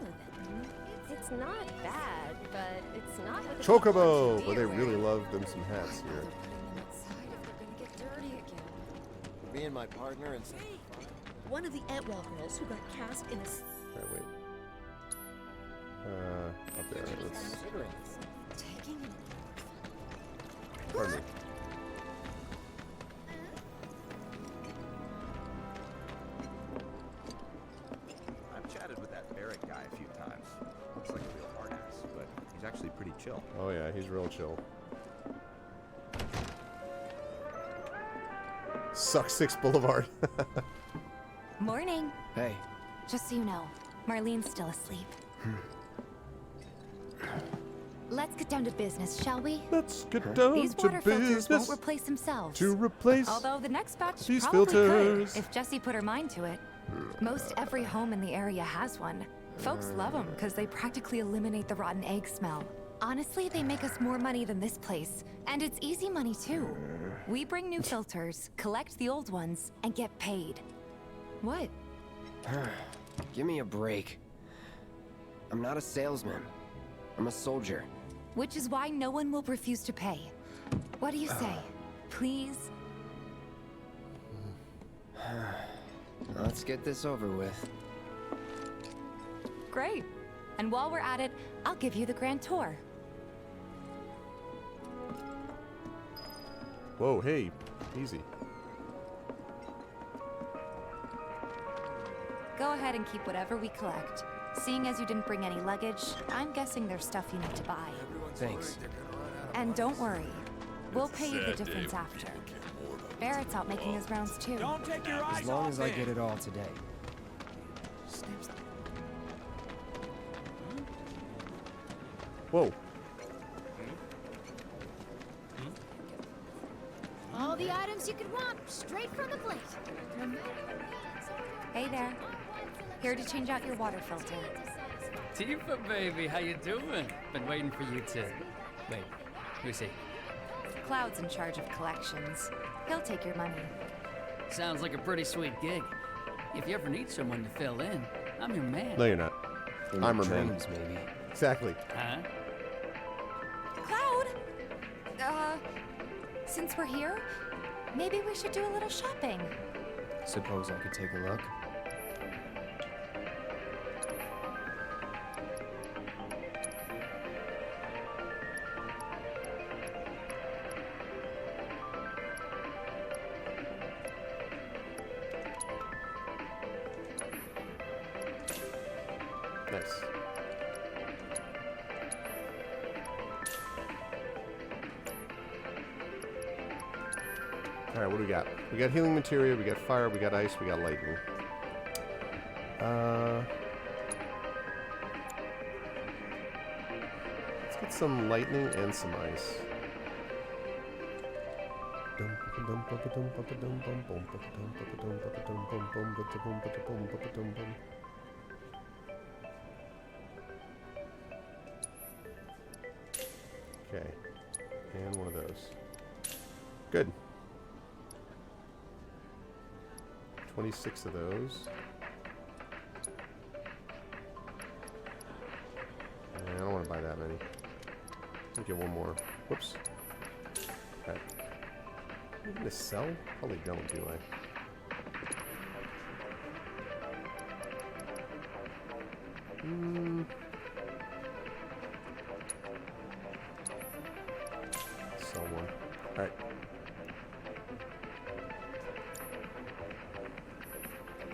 It's not bad, but it's not what the Chocobo! But they really love them some hats here. Me and my partner and One of the Antwall girls who got cast in a... Alright, wait. Up there. Alright, let's... Pardon me. I've chatted with that Barrett guy a few times. Looks like a real hard ass, but he's actually pretty chill. Oh yeah, he's real chill. Suck 6 Boulevard. Morning. Hey. Just so you know, Marlene's still asleep. Let's get down to business, shall we? Let's get down These to water filters business. won't replace themselves. To replace Although the next batch these probably filters. could, if Jessie put her mind to it. Most every home in the area has one. Folks love them because they practically eliminate the rotten egg smell. Honestly, they make us more money than this place. And it's easy money, too. We bring new filters, collect the old ones, and get paid. What? Give me a break. I'm not a salesman. I'm a soldier. Which is why no one will refuse to pay. What do you say? Please? Let's get this over with. Great. And while we're at it, I'll give you the grand tour. Whoa, hey. Easy. Go ahead and keep whatever we collect. Seeing as you didn't bring any luggage, I'm guessing there's stuff you need to buy. Thanks. And don't worry, we'll pay you the difference after. Barrett's out making his rounds too. Don't take your eyes As long off as I it. get it all today. Whoa. All the items you could want, straight from the plate. Hey there. Here to change out your water filter. Tifa, baby, how you doing? Been waiting for you to... Wait, who's he? Cloud's in charge of collections. He'll take your money. Sounds like a pretty sweet gig. If you ever need someone to fill in, I'm your man. No, you're not. In I'm your her man. dreams, maybe. Exactly. Huh? Cloud! Since we're here, maybe we should do a little shopping. Suppose I could take a look? Nice. Alright, what do we got? We got healing materia, we got fire, we got ice, we got lightning. Let's get some lightning and some ice. Okay. And one of those. those. Good. 26 of those. I don't want to buy that many. Let me get one more. Whoops. Okay. Am I going to sell? Probably don't, do I? Sell one. Alright.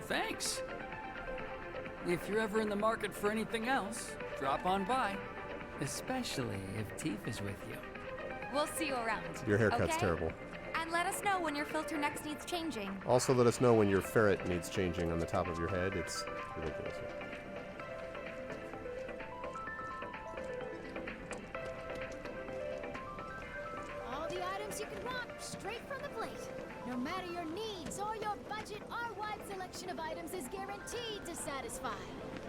Thanks. If you're ever in the market for anything else, drop on by. Especially if Teef is with you. We'll see you around. Your haircut's okay? terrible. And let us know when your filter next needs changing. Also, let us know when your ferret needs changing on the top of your head. It's ridiculous. All the items you could want, straight from the plate. No matter your needs or your budget, our wide selection of items is guaranteed to satisfy.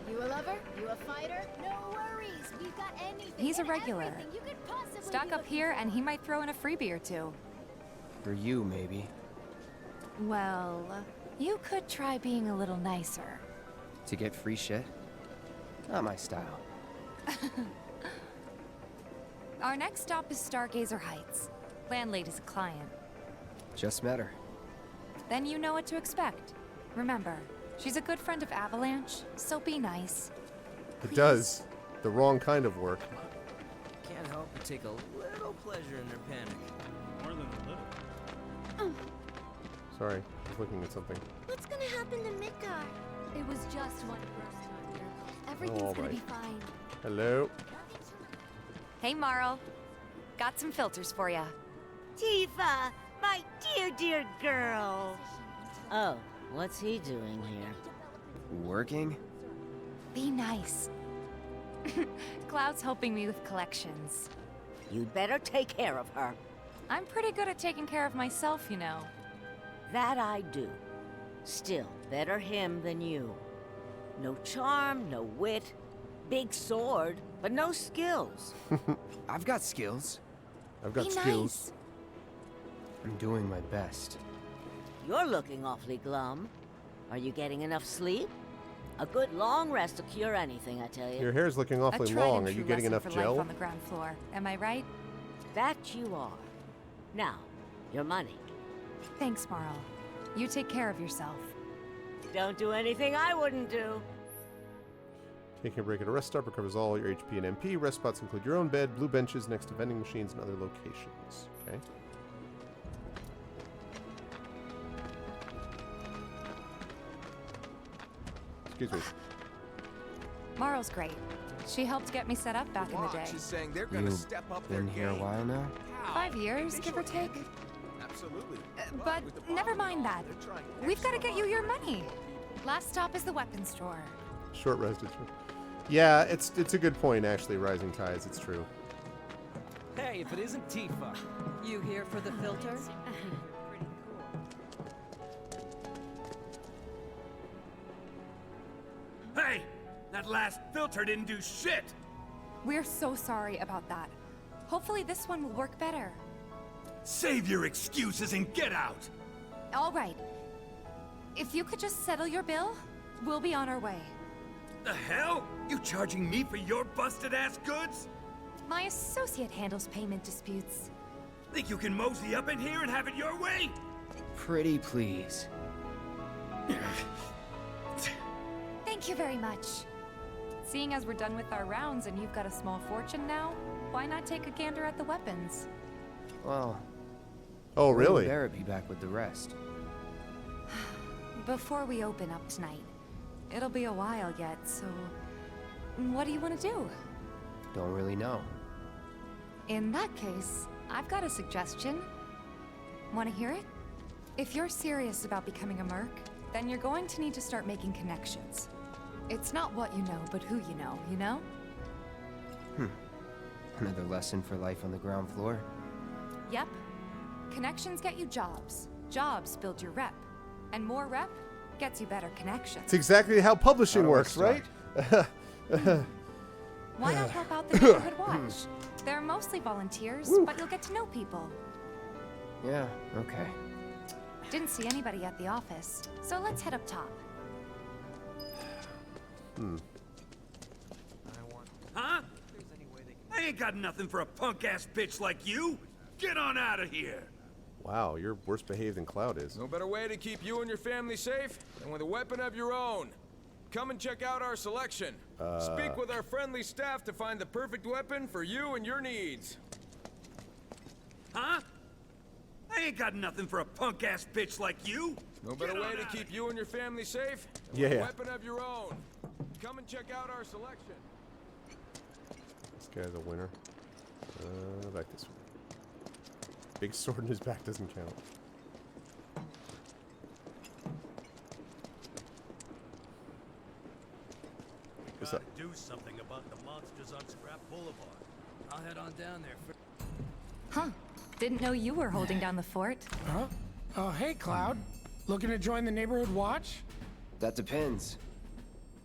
You a lover? You a fighter? No worries, we've got anything. He's a and regular. everything you could possibly Stock be up looking here, for. and he might throw in a freebie or two. For you, maybe. Well, you could try being a little nicer. To get free shit? Not my style. Our next stop is Stargazer Heights. Landlady's a client. Just met her. Then you know what to expect. Remember, she's a good friend of Avalanche, so be nice. It does. The wrong kind of work. Can't help but take a little pleasure in their panic. More than a little. Sorry, I was looking at something. What's gonna happen to Midgar? It was just one person. Everything's All gonna right. be fine. Hello. Hey, Marl. Got some filters for ya. Tifa, my dear, dear girl. Oh, what's he doing here? Working? Be nice. Cloud's helping me with collections. You'd better take care of her. I'm pretty good at taking care of myself, you know. That I do. Still, better him than you. No charm, no wit. Big sword, but no skills. I've got skills. I've got Be skills. nice. I'm doing my best. You're looking awfully glum. Are you getting enough sleep? A good long rest will cure anything, I tell you. Your hair's looking awfully A tried long. and Are you true getting lesson enough for gel? life on the ground floor. Am I right? That you are. Now, your money. Thanks, Marl. You take care of yourself. Don't do anything I wouldn't do. Taking a break at a rest stop recovers all your HP and MP. Rest spots include your own bed, blue benches next to vending machines, and other locations. Okay. Excuse me. Marl's great. She helped get me set up back in the day. She's saying they're gonna You've step up their been here a game. while now? 5 years, give or take. Absolutely. But with the never bomb and mind all, that. they're trying We've got to extra get you hard. your money. Last stop is the weapons store. Short rested. Yeah, it's a good point, actually, Rising Tides. It's true. Hey, if it isn't Tifa. You here for the filter? Hey! That last filter didn't do shit! We're so sorry about that. Hopefully this one will work better. Save your excuses and get out! All right. If you could just settle your bill, we'll be on our way. The hell? You charging me for your busted-ass goods? My associate handles payment disputes. Think you can mosey up in here and have it your way? Pretty please. Thank you very much. Seeing as we're done with our rounds and you've got a small fortune now, why not take a gander at the weapons? Well. Oh, really? Barrett be back with the rest. Before we open up tonight. It'll be a while yet, so... What do you want to do? Don't really know. In that case, I've got a suggestion. Want to hear it? If you're serious about becoming a merc, then you're going to need to start making connections. It's not what you know, but who you know, you know? Another lesson for life on the ground floor. Yep. Connections get you jobs. Jobs build your rep. And more rep gets you better connections. It's exactly how publishing How do I works, right? Why not help out the neighborhood watch? They're mostly volunteers, but you'll get to know people. Yeah, okay. Didn't see anybody at the office, so let's head up top. Huh? I ain't got nothing for a punk-ass bitch like you. Get on out of here. Wow, you're worse behaved than Cloud is. No better way to keep you and your family safe than with a weapon of your own. Come and check out our selection. Speak with our friendly staff to find the perfect weapon for you and your needs. Huh? I ain't got nothing for a punk-ass bitch like you. No better way to keep you and your family safe than Yeah. with a weapon of your own. Come and check out our selection. This guy's a winner. Back this way. Big sword in his back doesn't count. What's Gotta up? do something about the monsters on Scrap Boulevard. I'll head on down there first. Huh. Didn't know you were holding down the fort. Huh? Oh, hey, Cloud. Looking to join the neighborhood watch? That depends.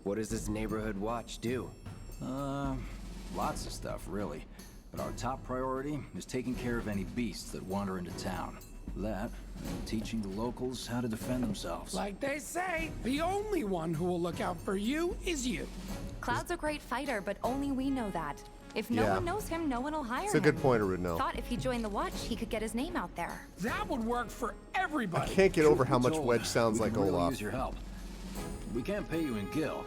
What does this neighborhood watch do? Lots of stuff, really. But our top priority is taking care of any beasts that wander into town. That, and teaching the locals how to defend themselves. Like they say, the only one who will look out for you is you. Cloud's a great fighter, but only we know that. If no one knows him, no one will hire him. It's a good point, Arudno. Thought if he joined the watch, he could get his name out there. That would work for everybody. I can't get over how much Wedge sounds We like can really Olaf. use your help. We can't pay you in gil,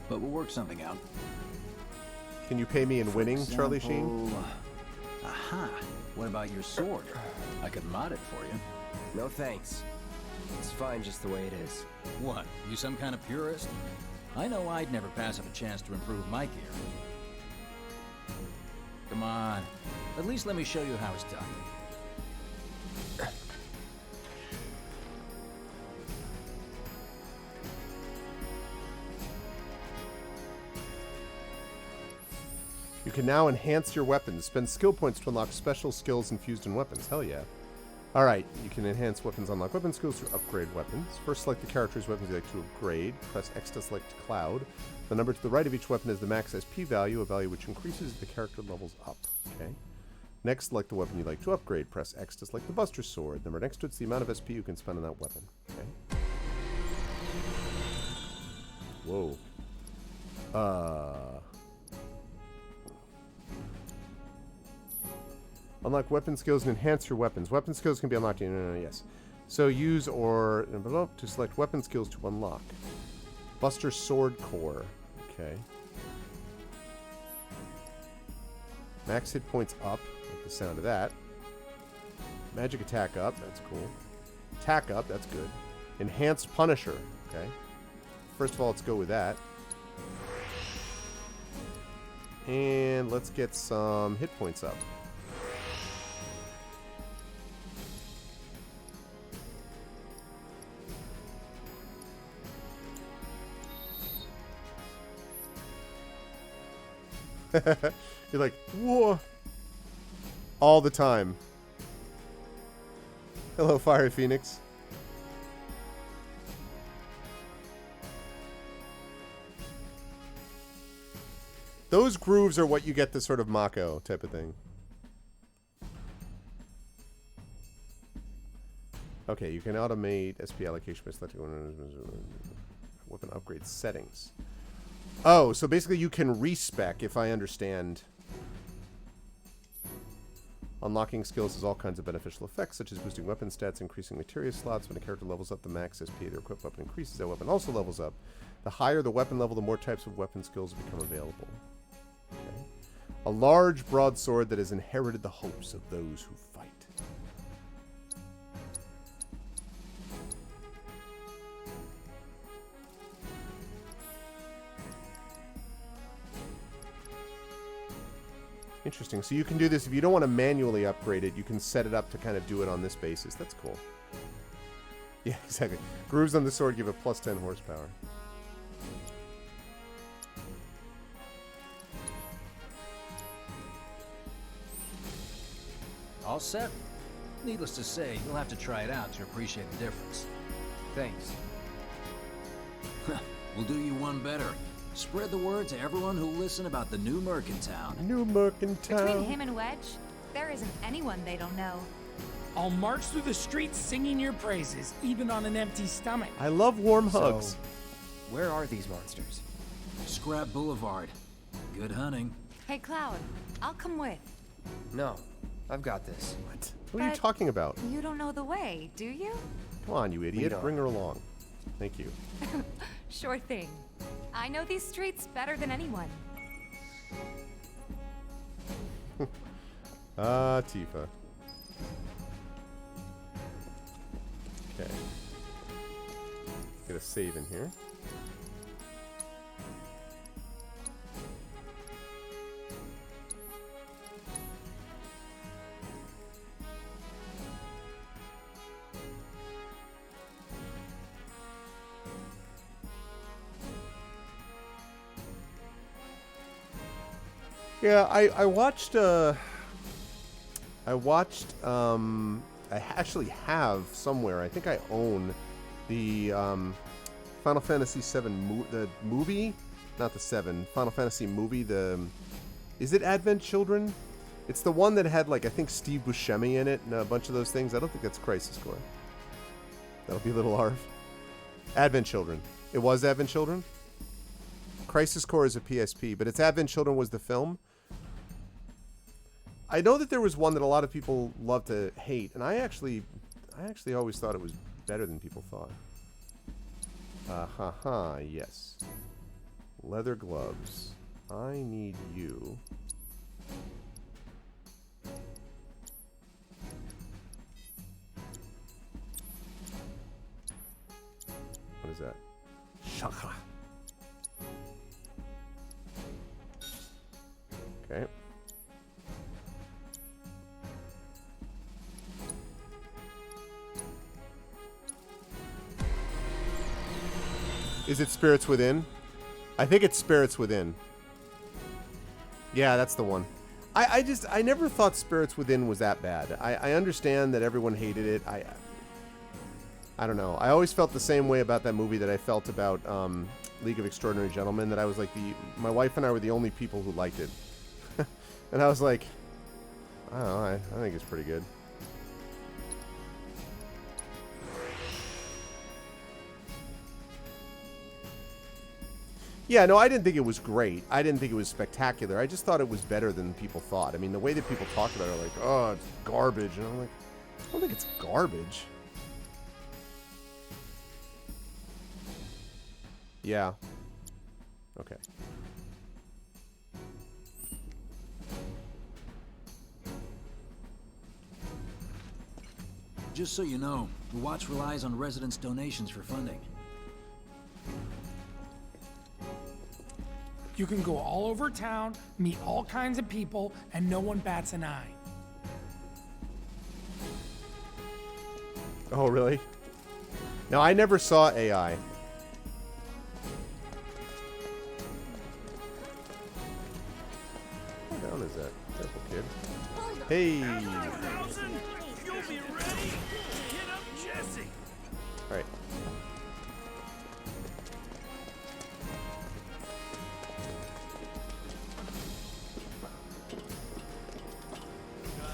but we'll work something out. Can you pay me in winning, Charlie Sheen? Example, aha. What about your sword? I could mod it for you. No thanks. It's fine just the way it is. What? You some kind of purist? I know I'd never pass up a chance to improve my gear. Come on. At least let me show you how it's done. You can now enhance your weapons. Spend skill points to unlock special skills infused in weapons. Hell yeah. Alright, you can enhance weapons, unlock weapon skills to upgrade weapons. First select the character's weapons you'd like to upgrade. Press X to select Cloud. The number to the right of each weapon is the max SP value, a value which increases as the character levels up. Okay. Next, select the weapon you'd like to upgrade. Press X to select the Buster Sword. Number next to it's the amount of SP you can spend on that weapon. Okay. Whoa. Unlock weapon skills and enhance your weapons. Weapon skills can be unlocked. Yes. So use or envelope to select weapon skills to unlock. Buster Sword Core. Okay. Max hit points up. Like the sound of that. Magic attack up. That's cool. Attack up. That's good. Enhanced Punisher. Okay. First of all, let's go with that. And let's get some hit points up. You're like, whoa. All the time. Hello, Fire Phoenix. Those grooves are what you get this sort of Mako type of thing. Okay, you can automate SP allocation by selecting weapon upgrade settings. Oh, so basically you can respec, if I understand. Unlocking skills has all kinds of beneficial effects, such as boosting weapon stats, increasing materia slots. When a character levels up, the max SP their equipped weapon increases. That weapon also levels up. The higher the weapon level, the more types of weapon skills become available. Okay. A large broadsword that has inherited the hopes of those who fight. Interesting. So you can do this if you don't want to manually upgrade it. You can set it up to kind of do it on this basis. That's cool. Yeah, exactly. Grooves on the sword give it plus 10 horsepower. All set? Needless to say, you'll have to try it out to appreciate the difference. Thanks. We'll do you one better. Spread the word to everyone who'll listen about the new merc in town. New merc in town. Between him and Wedge, there isn't anyone they don't know. I'll march through the streets singing your praises, even on an empty stomach. I love warm hugs. So, where are these monsters? Scrap Boulevard. Good hunting. Hey, Cloud, I'll come with. No, I've got this. What are you talking about? You don't know the way, do you? Come on, you idiot. Bring her along. Thank you. Sure thing. I know these streets better than anyone. Tifa. Okay. Get a save in here. Yeah, I watched I actually have somewhere, I think I own the Final Fantasy VII the movie, not the 7, Final Fantasy movie, is it Advent Children? It's the one that had, like, I think Steve Buscemi in it and a bunch of those things. I don't think that's Crisis Core. That'll be a little Arv. Advent Children. It was Advent Children? Crisis Core is a PSP, but it's Advent Children was the film. I know that there was one that a lot of people love to hate, and I actually always thought it was better than people thought. Yes. Leather gloves. I need you. What is that? Chakra. Okay. Is it Spirits Within? I think it's Spirits Within. Yeah, that's the one. I never thought Spirits Within was that bad. I understand that everyone hated it. I don't know. I always felt the same way about that movie that I felt about League of Extraordinary Gentlemen, that I was like, my wife and I were the only people who liked it. And I was like, I don't know, I think it's pretty good. Yeah, no, I didn't think it was great. I didn't think it was spectacular. I just thought it was better than people thought. I mean, the way that people talk about it are like, oh, it's garbage. And I'm like, I don't think it's garbage. Yeah. Okay. Just so you know, the Watch relies on residents' donations for funding. You can go all over town, meet all kinds of people, and no one bats an eye. Oh, really? No, I never saw AI. How down is that? Careful, kid. Hey! You'll be ready to hit up Jesse. Alright.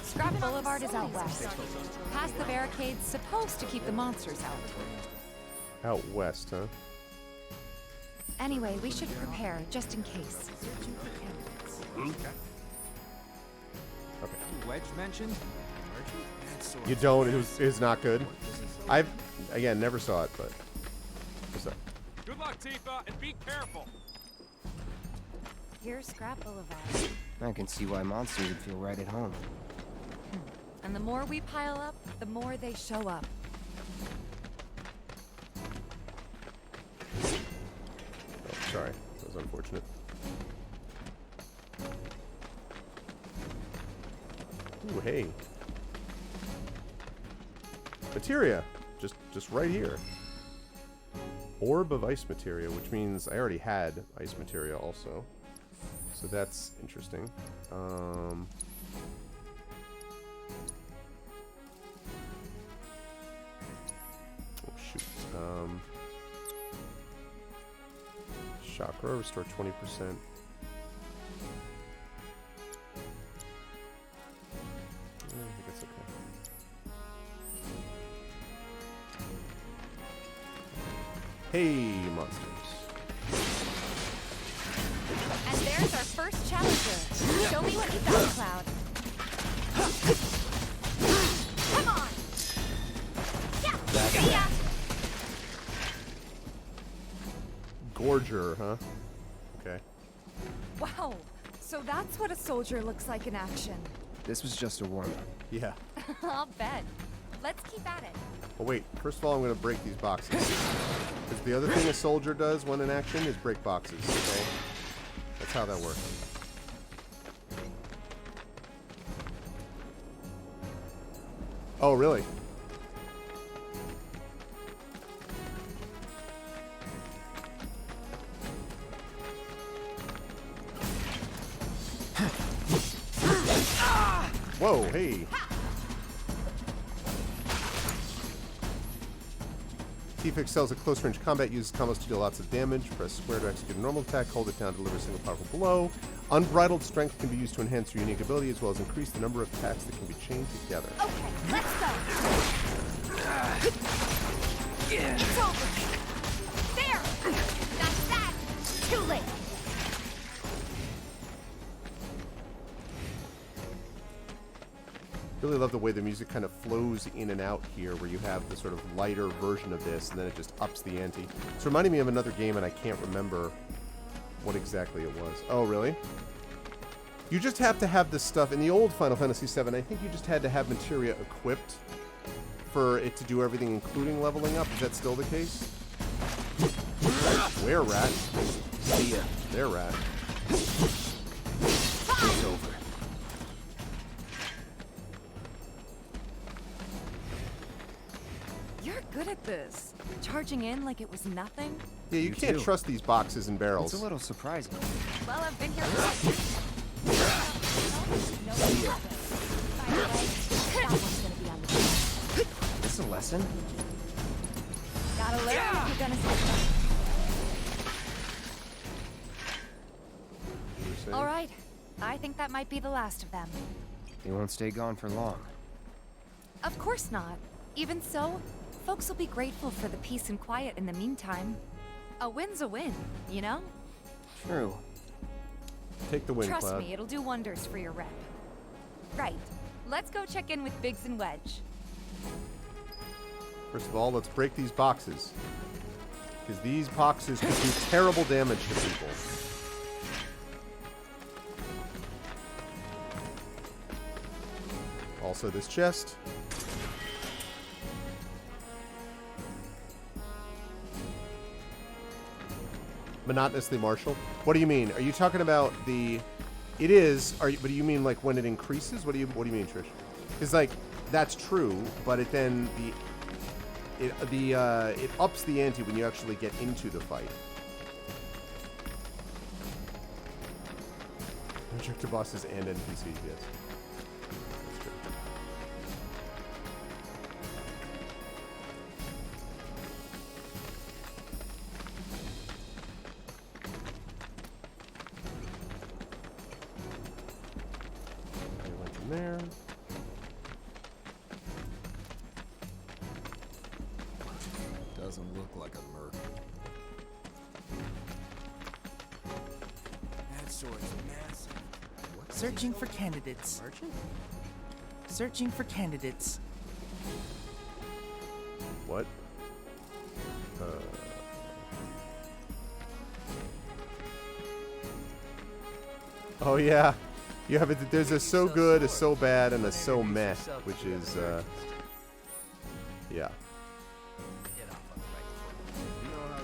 Scrap Boulevard is out west. Past the barricades, supposed to keep the monsters out. Out west, huh? Anyway, we should prepare, just in case. Okay. Okay. Wedge mentioned? You don't? It's not good? I've, again, never saw it, but... What's up? Good luck, Tifa, and be careful. Here's Scrap Boulevard. I can see why monsters would feel right at home. And the more we pile up, the more they show up. Oh, sorry. That was unfortunate. Ooh, hey. Materia. Just right here. Orb of ice materia, which means I already had ice materia also. So that's interesting. Oh, shoot. chakra, restore 20%. I think it's okay. Hey, monsters. And there's our first challenger. Show me what you got, Cloud. Come on! Yeah! Gorger, huh? Okay. Wow, so that's what a soldier looks like in action. This was just a warm-up. Yeah. I'll bet. Let's keep at it. Oh wait, first of all I'm going to break these boxes. Because the other thing a soldier does when in action is break boxes, okay? That's how that works. Oh, really? Whoa, hey. T-Fix excels at close-range combat, uses combos to deal lots of damage. Press square to execute a normal attack, hold it down to deliver a single powerful blow. Unbridled strength can be used to enhance your unique ability, as well as increase the number of attacks that can be chained together. Okay, let's go. It's over. There. That's that. Too late. Really love the way the music kind of flows in and out here, where you have the sort of lighter version of this, and then it just ups the ante. It's reminding me of another game, and I can't remember what exactly it was. Oh, really? You just have to have this stuff. In the old Final Fantasy VII, I think you just had to have materia equipped for it to do everything, including leveling up. Is that still the case? Where, rat? See ya. There, rat. It's over. You're good at this. Charging in like it was nothing. Yeah, you can't trust these boxes and barrels. It's a little surprising. Well, I've been here for This is a lesson. Gotta learn if you're gonna say. All right, I think that might be the last of them. They won't stay gone for long. Of course not. Even so, folks will be grateful for the peace and quiet in the meantime. A win's a win, you know? True. Take the win, Trust Cloud. me, it'll do wonders for your rep. Right. Let's go check in with Biggs and Wedge. First of all, let's break these boxes. Because these boxes can do terrible damage to people. Also this chest. Monotonously martial. What do you mean? Are you talking about the... It is, but do you mean like when it increases? What do you mean, Trish? Because like, that's true, but it then... It ups the ante when you actually get into the fight. Objective bosses and NPCs, yes. That's true. Okay, went from there. Doesn't look like a merc. That sword's massive. Searching for candidates. Merchant? Searching for candidates. What? Oh yeah, you have it. There's a so good, a so bad, and a so meh, which is yeah.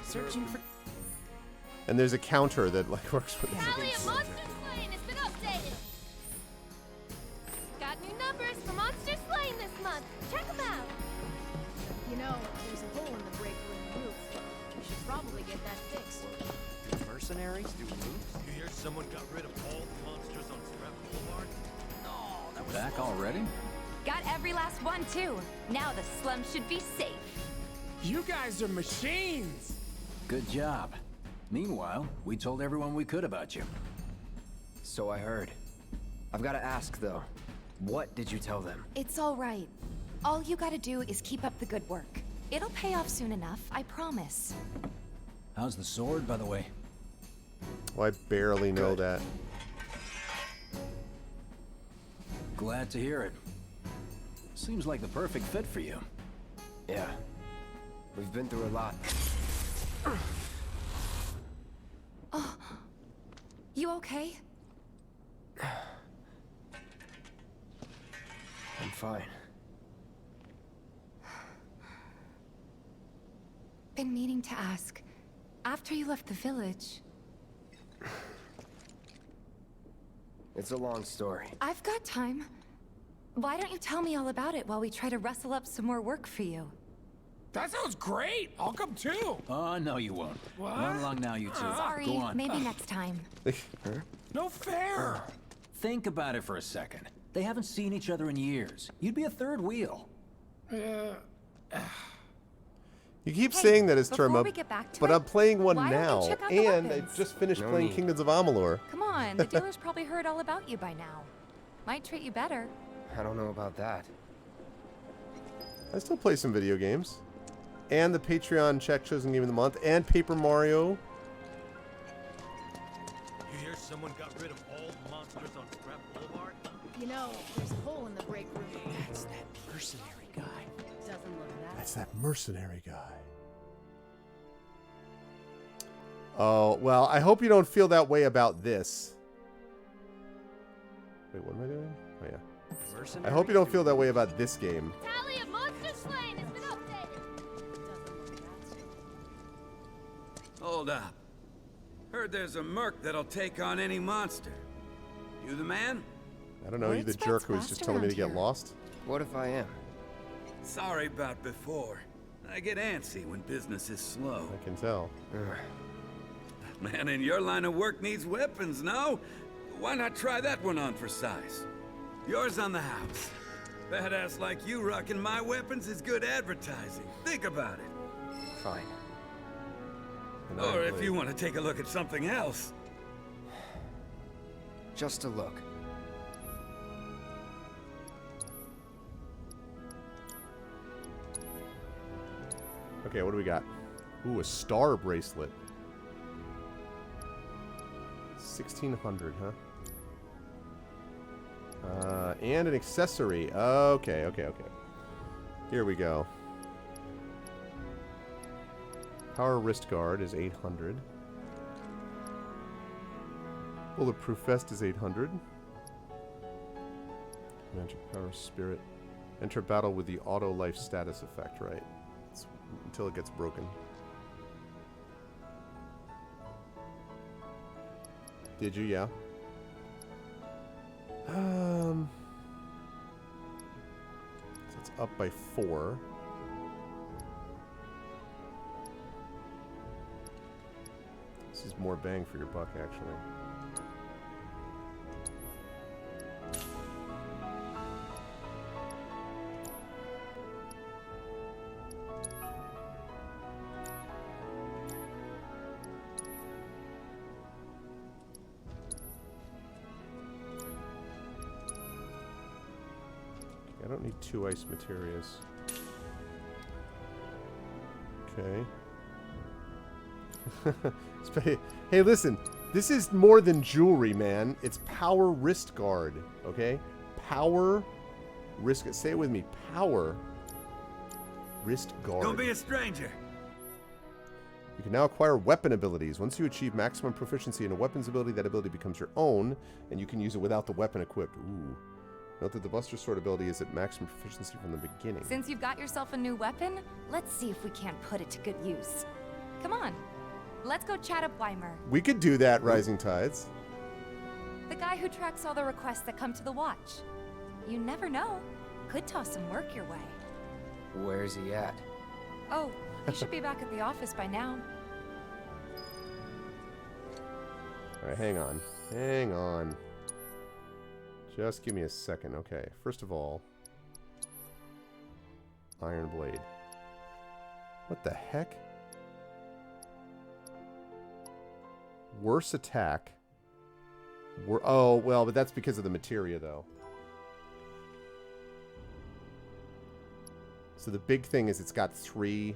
Searching for. And there's a counter that like works with Tally it. of Monster Slain has been updated. Got new numbers for Monster Slain this month. Check them out. You know, there's a hole in the breaker in the roof. We should probably get that fixed. Mercenaries do moves? You hear someone got rid of all the monsters on Scrap Boulevard? No, that was Back already? Got every last one, too. Now the slum should be safe. You guys are machines. Good job. Meanwhile, we told everyone we could about you. So I heard. I've got to ask, though. What did you tell them? It's all right. All you gotta do is keep up the good work. It'll pay off soon enough, I promise. How's the sword, by the way? Oh, I barely know that. Glad to hear it. Seems like the perfect fit for you. Yeah. We've been through a lot. Oh. You okay? I'm fine. Been meaning to ask. After you left the village... It's a long story. I've got time. Why don't you tell me all about it while we try to rustle up some more work for you? That sounds great. I'll come too. Oh, no you won't. What? Run along now, you two. Sorry, Go on. maybe next time. No fair. Think about it for a second. They haven't seen each other in years. You'd be a third wheel. You keep saying that as before term up, we get back to but it, I'm playing one why don't now, we check out the and I weapons? just finished No playing need. Kingdoms of Amalur. Come on, the dealer's probably heard all about you by now. Might treat you better. I don't know about that. I still play some video games. And the Patreon check chosen game of the month, and Paper Mario. You hear someone got rid of all the monsters on Scrap Boulevard? You know, there's a hole in the break room. That's that mercenary guy. Doesn't look that. That's that mercenary guy. Oh, well, I hope you don't feel that way about this. Wait, what am I doing? Oh, yeah. I hope you don't feel that way about this game. Tally of monsters slain has been updated. Hold up. Heard there's a merc that'll take on any monster. You the man? I don't know, you the jerk who was just telling me to get lost? What if I am? Sorry about before. I get antsy when business is slow. I can tell. Man in your line of work needs weapons, no? Why not try that one on for size? Yours on the house. Badass like you rocking my weapons is good advertising. Think about it. Fine. Or if you want to take a look at something else. Just a look. Okay, what do we got? Ooh, a star bracelet. 1600, huh? And an accessory. Okay. Here we go. Power wrist guard is 800. Bulletproof vest is 800. Magic power spirit. Enter battle with the auto life status effect, right? It's until it gets broken. Did you? Yeah. So it's up by 4. This is more bang for your buck, actually. I don't need 2 ice materials. Okay. Hey, listen. This is more than jewelry, man. It's power wrist guard. Okay? Power wrist. Say it with me. Power wrist guard. Don't be a stranger. You can now acquire weapon abilities. Once you achieve maximum proficiency in a weapon's ability, that ability becomes your own, and you can use it without the weapon equipped. Ooh. Note that the Buster Sword ability is at maximum proficiency from the beginning. Since you've got yourself a new weapon, let's see if we can't put it to good use. Come on, let's go chat up Weimer. We could do that, Rising Tides. The guy who tracks all the requests that come to the watch. You never know. Could toss some work your way. Where's he at? Oh, he should be back at the office by now. Alright, hang on. Hang on. Just give me a second. Okay, first of all, Iron Blade. What the heck? Worse attack. Oh, well, but that's because of the materia, though. So the big thing is it's got 3...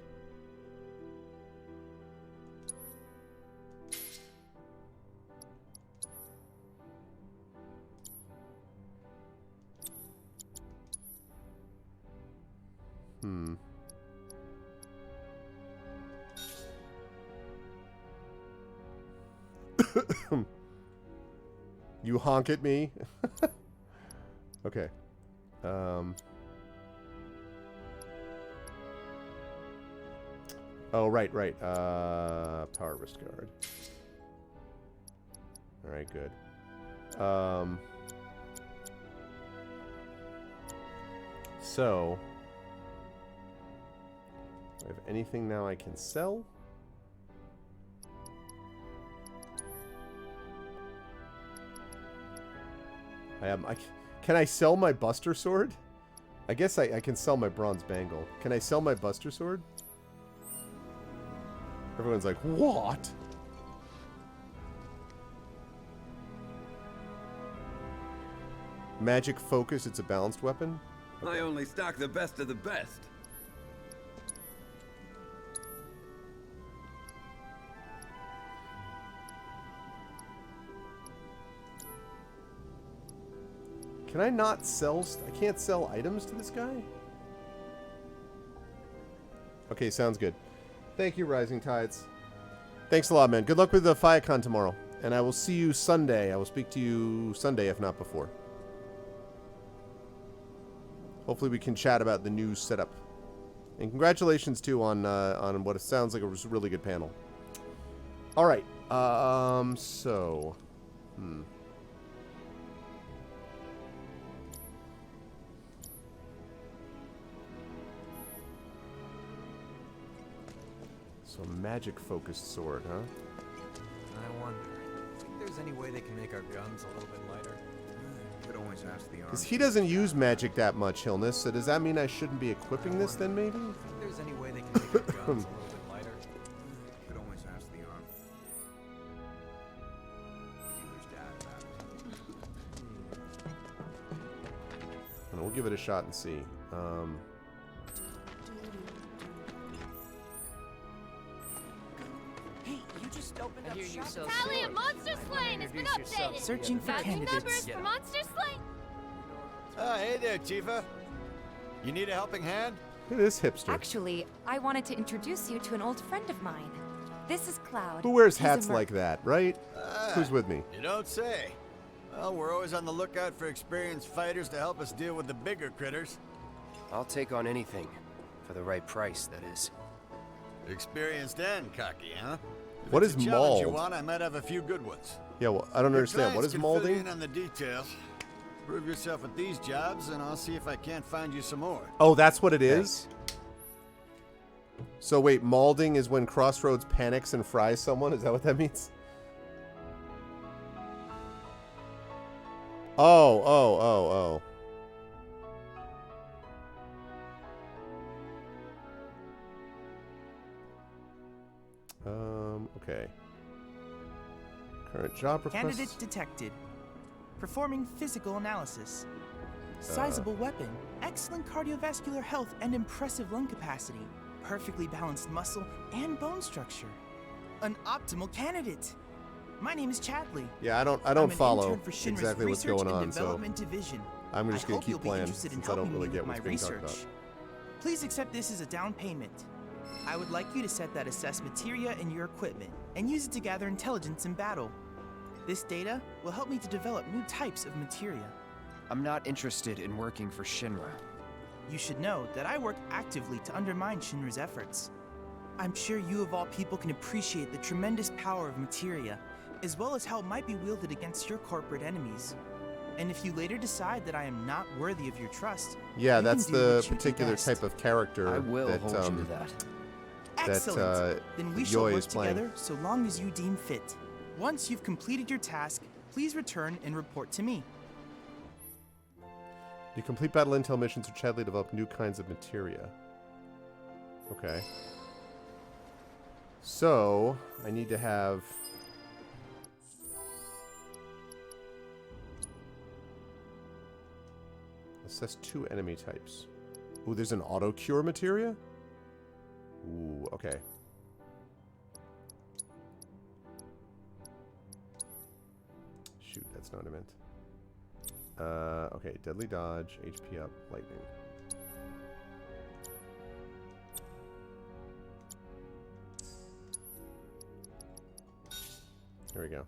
You honk at me? Okay. Oh, right. Power wrist guard. Alright, good. So... do I have anything now I can sell? Can I sell my Buster Sword? I guess I can sell my Bronze Bangle. Can I sell my Buster Sword? Everyone's like, what? Magic Focus, it's a balanced weapon? I only stock the best of the best. Can I not sell... I can't sell items to this guy? Okay, sounds good. Thank you, Rising Tides. Thanks a lot, man. Good luck with the FireCon tomorrow. And I will see you Sunday. I will speak to you Sunday, if not before. Hopefully we can chat about the new setup. And congratulations, too, on what sounds like a really good panel. All right. So... So magic-focused sword, huh? I wonder. Think there's any way they can make our guns a little bit lighter? Could always ask the Because he doesn't use magic that much, Hillness, so does that mean I shouldn't be equipping this then, maybe? Think there's any way they can make our guns a little bit lighter? Could always ask the arm. Dealer's dad about it. We'll give it a shot and see. Hey, you just opened up shop. Tally of Monster Slain has been updated. Searching for Matching candidates. numbers for Monster Slain. Hey there, Tifa. You need a helping hand? Look at this hipster. Actually, I wanted to introduce you to an old friend of mine. This is Cloud. Who wears He's a hats like that, right? Who's with me? You don't say. Well, we're always on the lookout for experienced fighters to help us deal with the bigger critters. I'll take on anything. For the right price, that is. Experienced and cocky, huh? If What it's is a challenge you mauled? want, I might have a few good ones. Yeah, well, I don't Your understand. What clients is can fill you molding? in on the details. Prove yourself at these jobs, and I'll see if I can't find you some more. Oh, that's what it is? So wait, maulding is when Crossroads panics and fries someone? Is that what that means? Oh. Okay. Current job request. Candidate detected. Performing physical analysis. Sizable weapon, excellent cardiovascular health and impressive lung capacity, perfectly balanced muscle and bone structure. An optimal candidate. My name is Chadley. Yeah, I don't I'm an follow intern for Shinra's exactly what's Research going and on, so Development Division. I'm just I gonna hope keep you'll be playing interested in since I don't helping really me get with what's my being talked research. about. Please accept this as a down payment. I would like you to set that assess materia in your equipment and use it to gather intelligence in battle. This data will help me to develop new types of materia. I'm not interested in working for Shinra. You should know that I work actively to undermine Shinra's efforts. I'm sure you of all people can appreciate the tremendous power of materia, as well as how it might be wielded against your corporate enemies. And if you later decide that I am not worthy of your trust, Yeah, you that's can do the what you do particular best. type of character I will that hold you to that. Excellent. Then we shall Yoi work is playing. together so long as you deem fit. Once you've completed your task, please return and report to me. You complete battle intel missions, or Chadley develop new kinds of materia. Okay. So, I need to have Assess 2 enemy types. Ooh, there's an auto cure materia? Ooh, okay. Shoot, that's not what I meant. Okay, deadly dodge, HP up, lightning. There we go.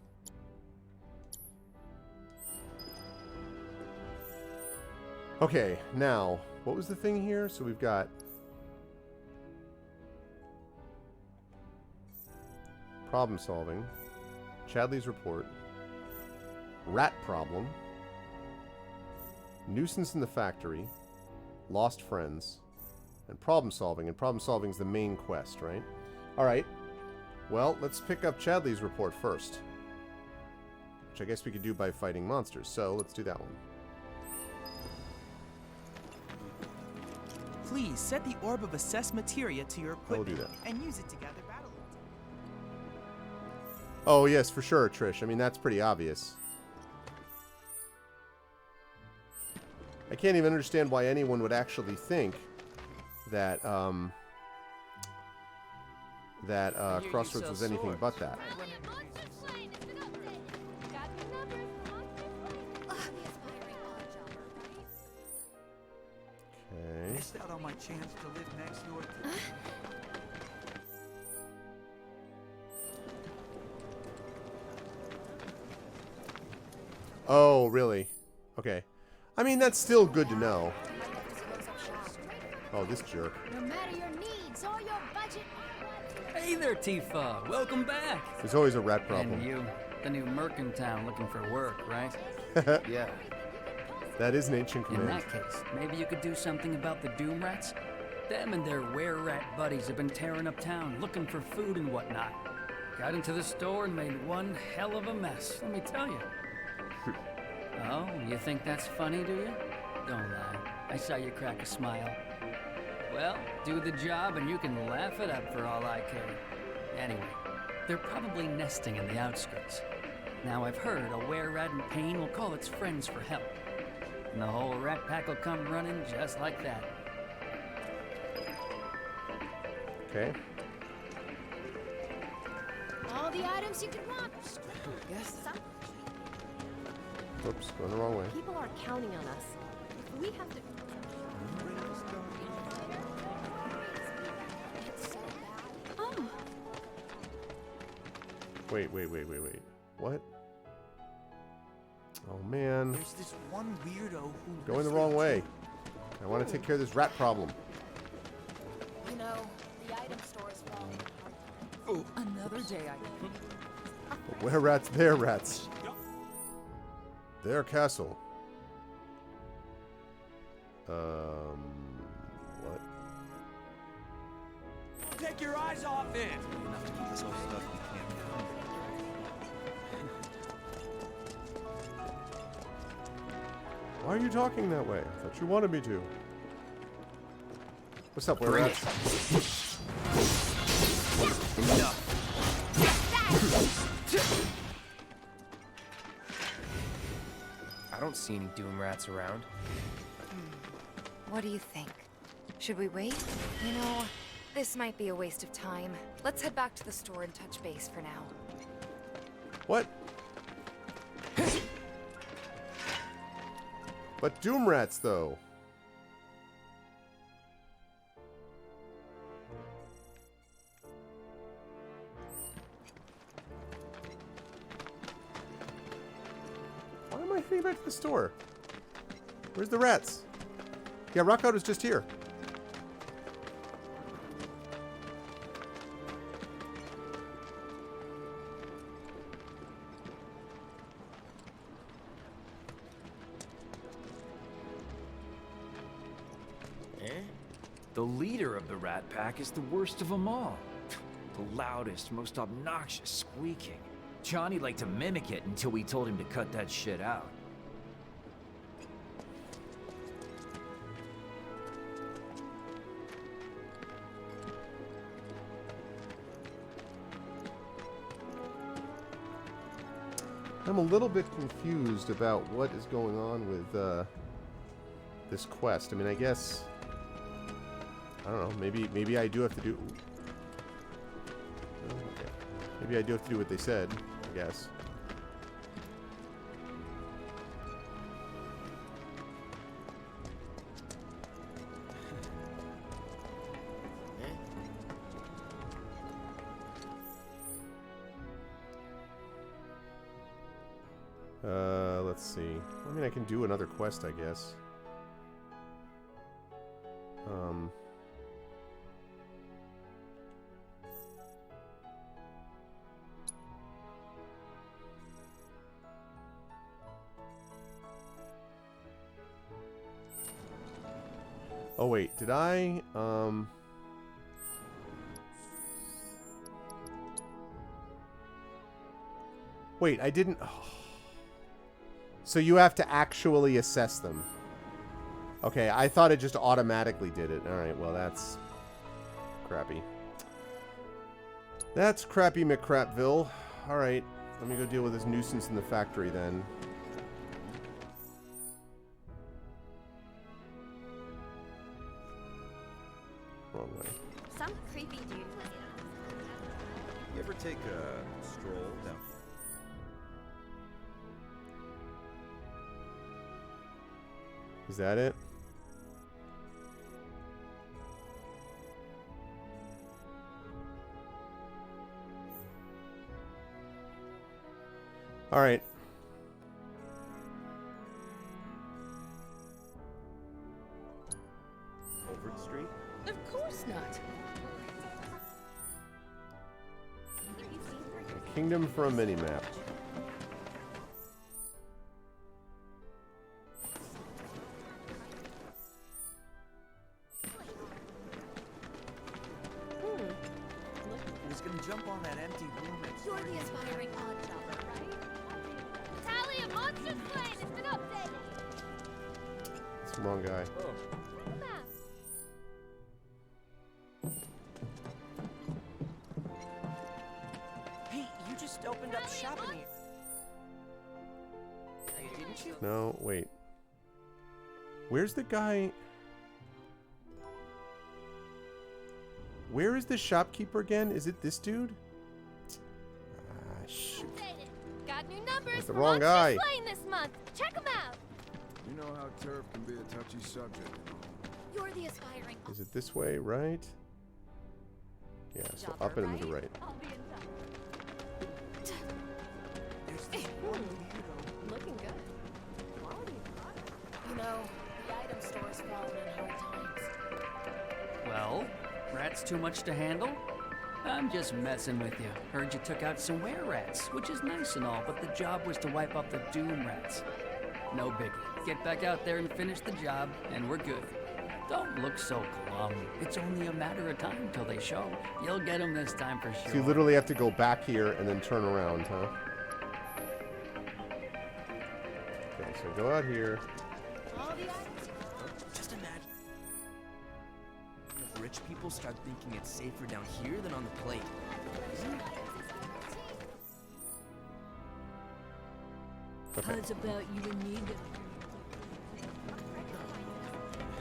Okay, now, what was the thing here? So we've got problem solving, Chadley's report, rat problem, nuisance in the factory, lost friends, and problem solving. And problem solving is the main quest, right? All right. Well, let's pick up Chadley's report first, which I guess we could do by fighting monsters. So let's do that one. Please set the orb of assess materia to your equipment do that. and use it to gather battle. Oh, yes, for sure, Trish. I mean, that's pretty obvious. I can't even understand why anyone would actually think that, Crossroads was anything but that. Okay. Missed out on my chance to live next door to Oh, really? Okay. I mean, that's still good to know. Oh, this jerk. No matter your needs or your budget. Hey there, Tifa. Welcome back. There's always a rat problem. And you, the new merc in town looking for work, right? Yeah. That is an ancient In command. that case, maybe you could do something about the Doom Rats? Them and their were-rat buddies have been tearing up town, looking for food and whatnot. Got into the store and made one hell of a mess, let me tell you. Oh, you think that's funny, do you? Don't lie. I saw you crack a smile. Well, do the job and you can laugh it up for all I care. Anyway, they're probably nesting in the outskirts. Now I've heard a were-rat in pain will call its friends for help. And the whole rat pack will come running just like that. Okay. All the items you could want. Yes. Oops, going the wrong way. People are counting on us. If we have to. Oh. Wait. What? Oh, man. There's this one weirdo who Going the wrong way. I want to take care of this rat problem. You know, the item store is falling apart. Oh, another day I Where rats, there rats. Their castle. What? Take your eyes off it! Enough to keep us all stuck in camp. Why are you talking that way? I thought you wanted me to. What's up, where rats? Enough. I don't see any Doom Rats around. What do you think? Should we wait? You know, this might be a waste of time. Let's head back to the store and touch base for now. What? But Doom Rats, though. Why am I heading back to the store? Where's the rats? Yeah, Rockout is just here. The leader of the rat pack is the worst of them all. The loudest, most obnoxious squeaking. Johnny liked to mimic it until we told him to cut that shit out. I'm a little bit confused about what is going on with this quest. I mean, I guess... I don't know. Maybe I do have to do... Oh, okay. Maybe I do have to do what they said, I guess. Let's see. I mean, I can do another quest, I guess. Oh wait, did I wait, I didn't. Oh. So you have to actually assess them. Okay, I thought it just automatically did it. Alright, well that's crappy. That's crappy McCrapville. Alright, let me go deal with this nuisance in the factory then. Wrong way. Some creepy dude. You ever take a stroll down? Is that it? All right. Over the street? Of course not. A kingdom for a mini-map. Who's gonna jump on that empty room and... You're the aspiring odd jobber, right? The tally of monsters slain has been updated. It's the wrong guy. Hey, you just opened up shop in here. Hey, didn't you? No, wait. Where's the guy? Where is the shopkeeper again? Is it this dude? Ah, shoot. Got new numbers That's the for wrong Monsters guy. Slain this month. Check them out. You know how turf can be a touchy subject. You're the aspiring. Is it this way, right? Yeah, so up and to the right. I'll be in touch. There's this one weirdo. Looking good. Quality product. You know, the item store's fallen in hard times. Well, rats too much to handle? I'm just messing with you. Heard you took out some were-rats, which is nice and all, but the job was to wipe out the doom rats. No biggie. Get back out there and finish the job, and we're good. Don't look so glum. It's only a matter of time till they show. You'll get them this time for sure. So you literally have to go back here and then turn around, huh? Okay, so go out here. Just imagine if rich people start thinking it's safer down here than on the plate. Okay. How's about you and me?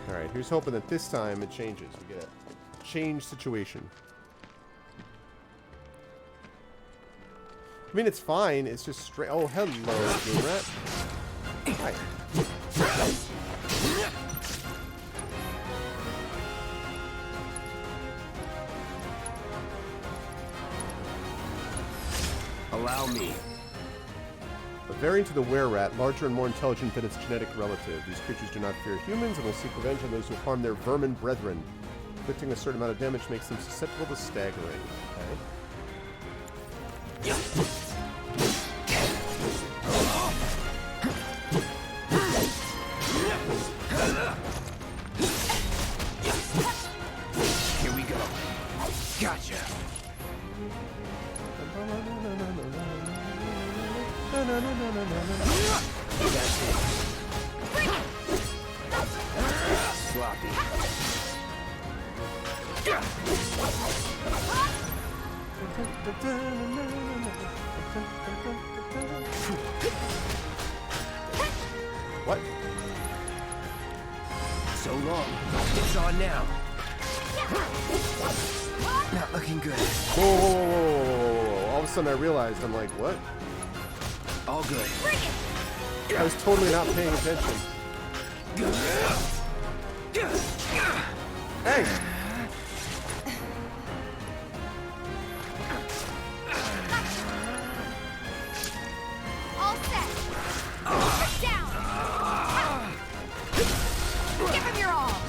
Alright, here's hoping that this time it changes. We get a change situation. I mean, it's fine. It's just straight. Oh, hello, Doom Rat. Hi. Allow me. A variant of the were-rat, larger and more intelligent than its genetic relative. These creatures do not fear humans and will seek revenge on those who harm their vermin brethren. Inflicting a certain amount of damage makes them susceptible to staggering. Okay. Here we go. Gotcha. Sloppy. What? So long. It's on now. Not looking good. Whoa, whoa, whoa, whoa, whoa, whoa. All of a sudden I realized, I'm like, what? All good. I was totally not paying attention. Hey! All set. Get down. Give him your all.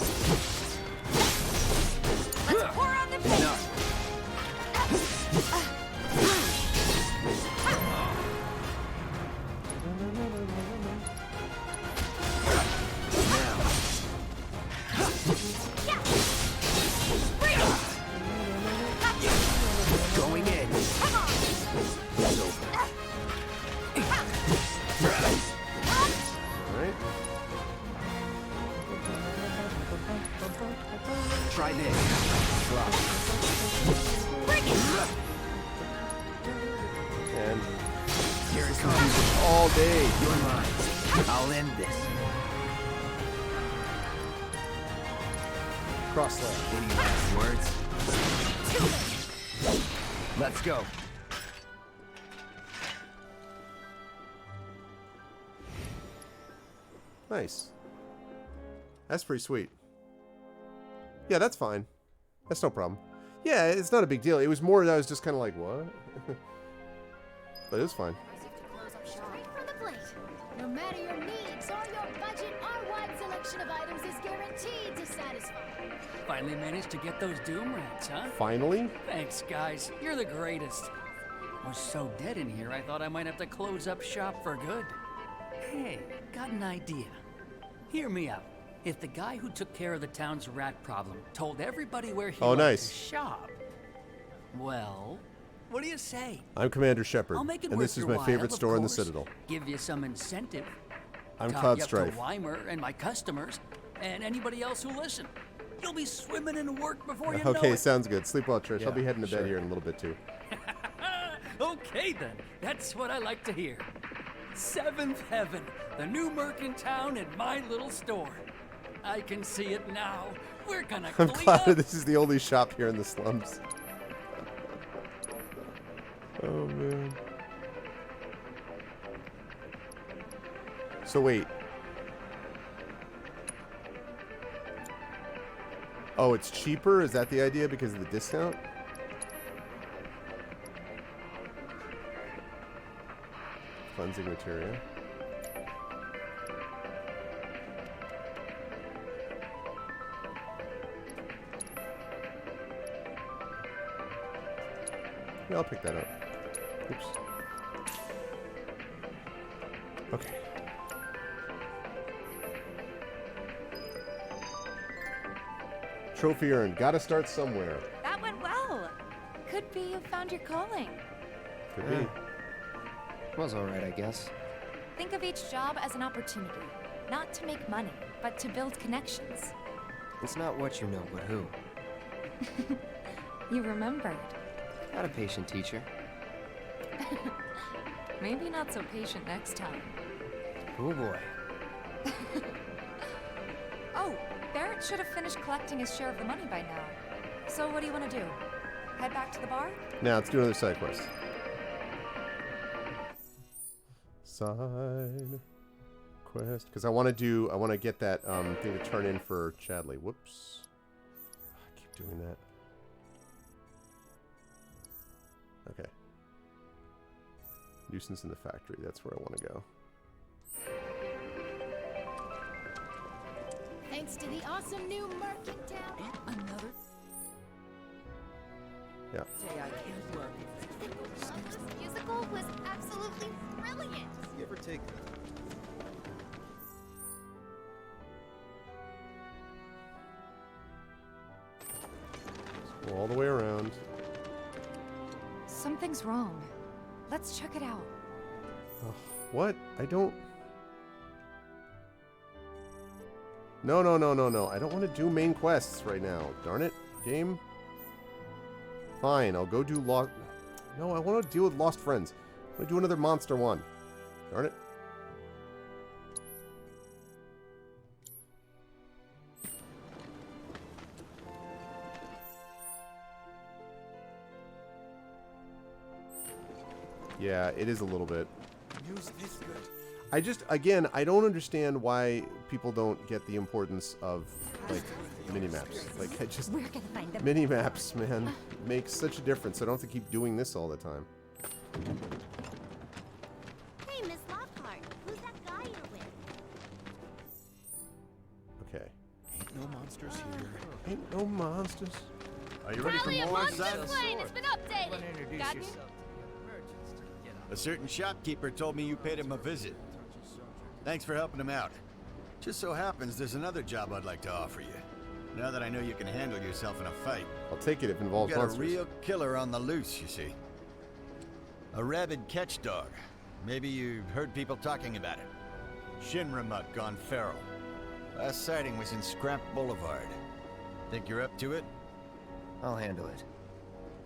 Let's pour on the paint. Going in. Come on. It's over. Alright. Try this. Drop. And Here it comes. all day. You're mine. I'll end this. Cross left. Any last words? Let's go. Nice. That's pretty sweet. Yeah, that's fine. That's no problem. Yeah, it's not a big deal. It was more that I was just kind of like, what? But it was fine. Straight from the plate. No matter your needs or your budget, our wide selection of items is guaranteed to satisfy. Finally managed to get those Doom Rats, huh? Finally? Thanks, guys. You're the greatest. Was so dead in here, I thought I might have to close up shop for good. Hey, got an idea. Hear me out. If the guy who took care of the town's rat problem told everybody where he liked nice. to shop, well, what do you say? I'm Commander Shepard, I'll make it and worth this is your my while, favorite of store in the course. Citadel. Give you some incentive. I'm Talk Cloud you up Strife. to Weimer and my customers, and anybody else who listen. You'll be swimming in work before you know Okay, it. sounds good. Sleep well, Trish. I'll be Yeah, heading to bed sure. here in a little bit, too. Okay then, that's what I like to hear. Seventh Heaven, the new merc in town and my little store. I can see it now. We're gonna I'm clean glad up. this is the only shop here in the slums. Oh, man. So, wait. Oh, it's cheaper? Is that the idea because of the discount? Cleansing material. Yeah, I'll pick that up. Oops. Okay. Trophy earned. Gotta start somewhere. That went well. Could be you found your calling. Could be. Was alright, I guess. Think of each job as an opportunity, not to make money, but to build connections. It's not what you know, but who. You remembered. Not a patient teacher. Maybe not so patient next time. Oh boy. Oh, Barrett should have finished collecting his share of the money by now. So what do you want to do? Head back to the bar? Now let's do another side quest. Side quest, because I want to get that thing to turn in for Chadley. Whoops, I keep doing that. Okay. Nuisance in the factory. That's where I want to go. Thanks to the awesome new merc in town. Another Yeah. day I can't work. This musical was absolutely brilliant. You ever take Go all the way around. Something's wrong. Let's check it out. Oh, what? I don't... No, no, no, no, no. I don't want to do main quests right now. Darn it, game. Fine, I'll go do Lost... No, I want to deal with Lost Friends. I want to do another Monster one. Darn it. Yeah, it is a little bit. News this good. I just, again, I don't understand why people don't get the importance of, like, mini-maps. Like, I just... We're gonna find them. Mini-maps, man, make such a difference. I don't have to keep doing this all the time. Hey, Miss Lockhart, who's that guy you're with? Okay. Ain't no monsters here. Ain't no monsters. Are you ready for Rally, a more, monster's son? plane has been updated. Got me? A certain shopkeeper told me you paid him a visit. Thanks for helping him out. Just so happens there's another job I'd like to offer you. Now that I know you can handle yourself in a fight. I'll take it if it involves You've got monsters. a real killer on the loose, you see. A rabid catch dog. Maybe you've heard people talking about it. Shinra mutt gone feral. Last sighting was in Scrap Boulevard. Think you're up to it? I'll handle it.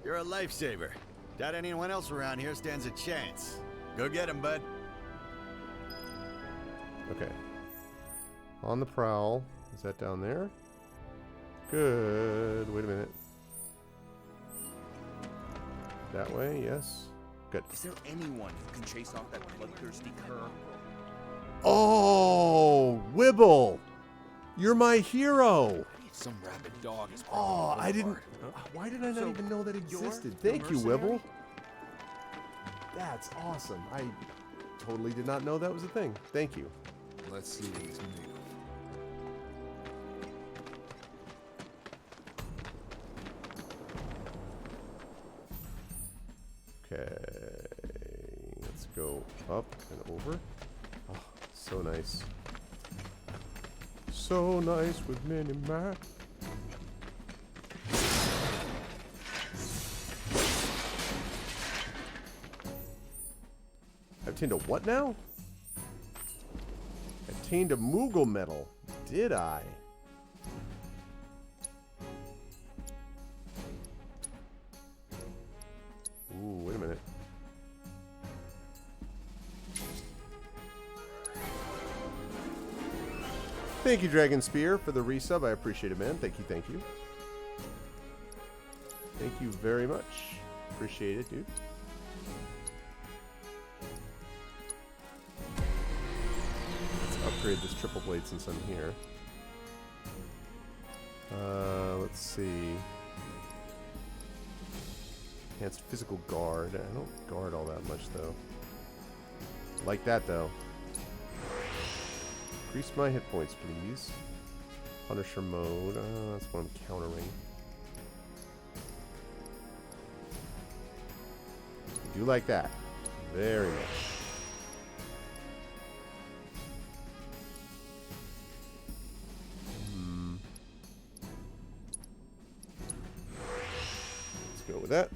You're a lifesaver. Doubt anyone else around here stands a chance. Go get him, bud. Okay. On the prowl. Is that down there? Good. Wait a minute. That way, yes. Good. Is there anyone who can chase off that bloodthirsty cur? Oh, Wibble! You're my hero! Some rabid dog is Oh, I didn't... Why did I not even know that existed? Thank you, Wibble. That's awesome. I totally did not know that was a thing. Thank you. Let's see what he's made of. Okay. Let's go up and over. Oh, so nice. So nice with mini-map. I obtained a what now? I obtained a Moogle medal. Did I? Ooh, wait a minute. Thank you, Dragon Spear, for the resub. I appreciate it, man. Thank you, thank you. Thank you very much. Appreciate it, dude. Let's upgrade this triple blade since I'm here. Let's see. Enhanced physical guard. I don't guard all that much, though. Like that, though. Increase my hit points, please. Punisher mode. That's what I'm countering. I do like that. Very much. Let's go with that.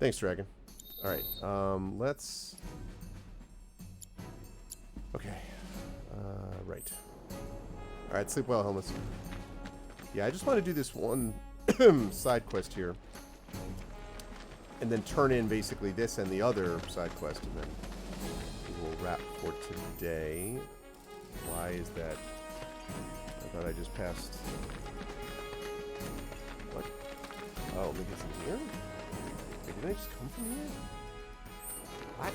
Thanks, Dragon. Alright, let's... Okay. Right. Alright, sleep well, Helmets. Yeah, I just want to do this one side quest here. And then turn in basically this and the other side quest, and then we will wrap for today. Why is that? I thought I just passed... What? Oh, maybe it's in here? Wait, did I just come from here? What?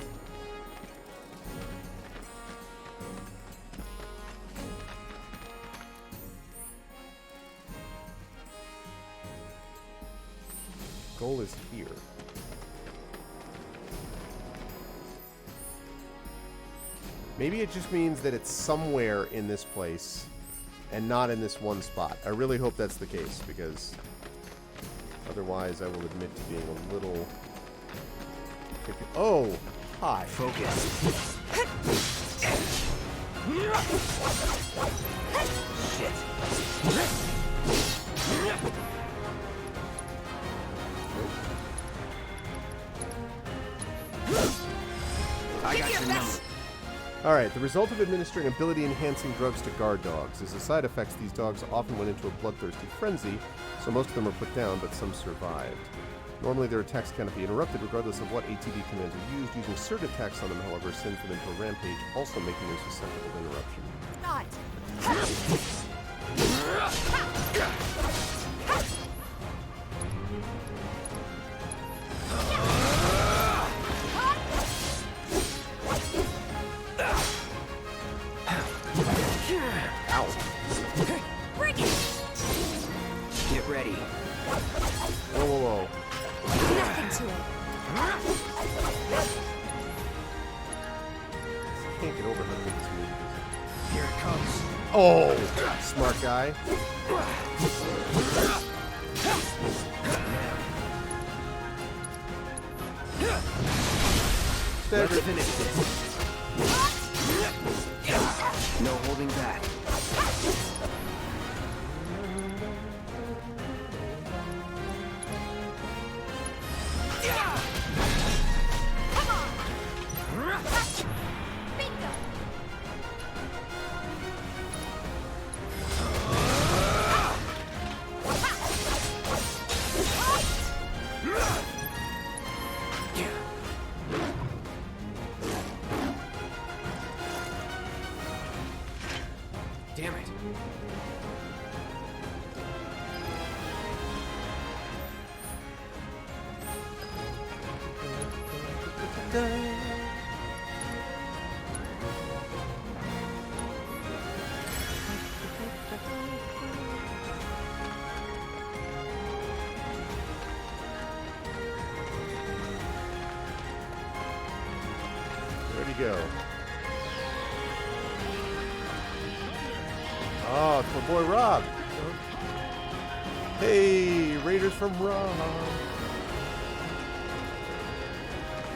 Goal is here. Maybe it just means that it's somewhere in this place and not in this one spot. I really hope that's the case, because otherwise I will admit to being a little... Oh! Hi. Focus. I got your number. Alright, the result of administering ability-enhancing drugs to guard dogs is the side effects. These dogs often went into a bloodthirsty frenzy, so most of them are put down, but some survived. Normally their attacks cannot be interrupted regardless of what ATB commands are used. Using surge attacks on them, however, sends them into a rampage, also making them susceptible to interruption. Not. Oh, smart guy. Let's finish this. No holding back. Damn it. Where'd he go? Oh, it's my boy Rob. Hey, Raiders from Rob.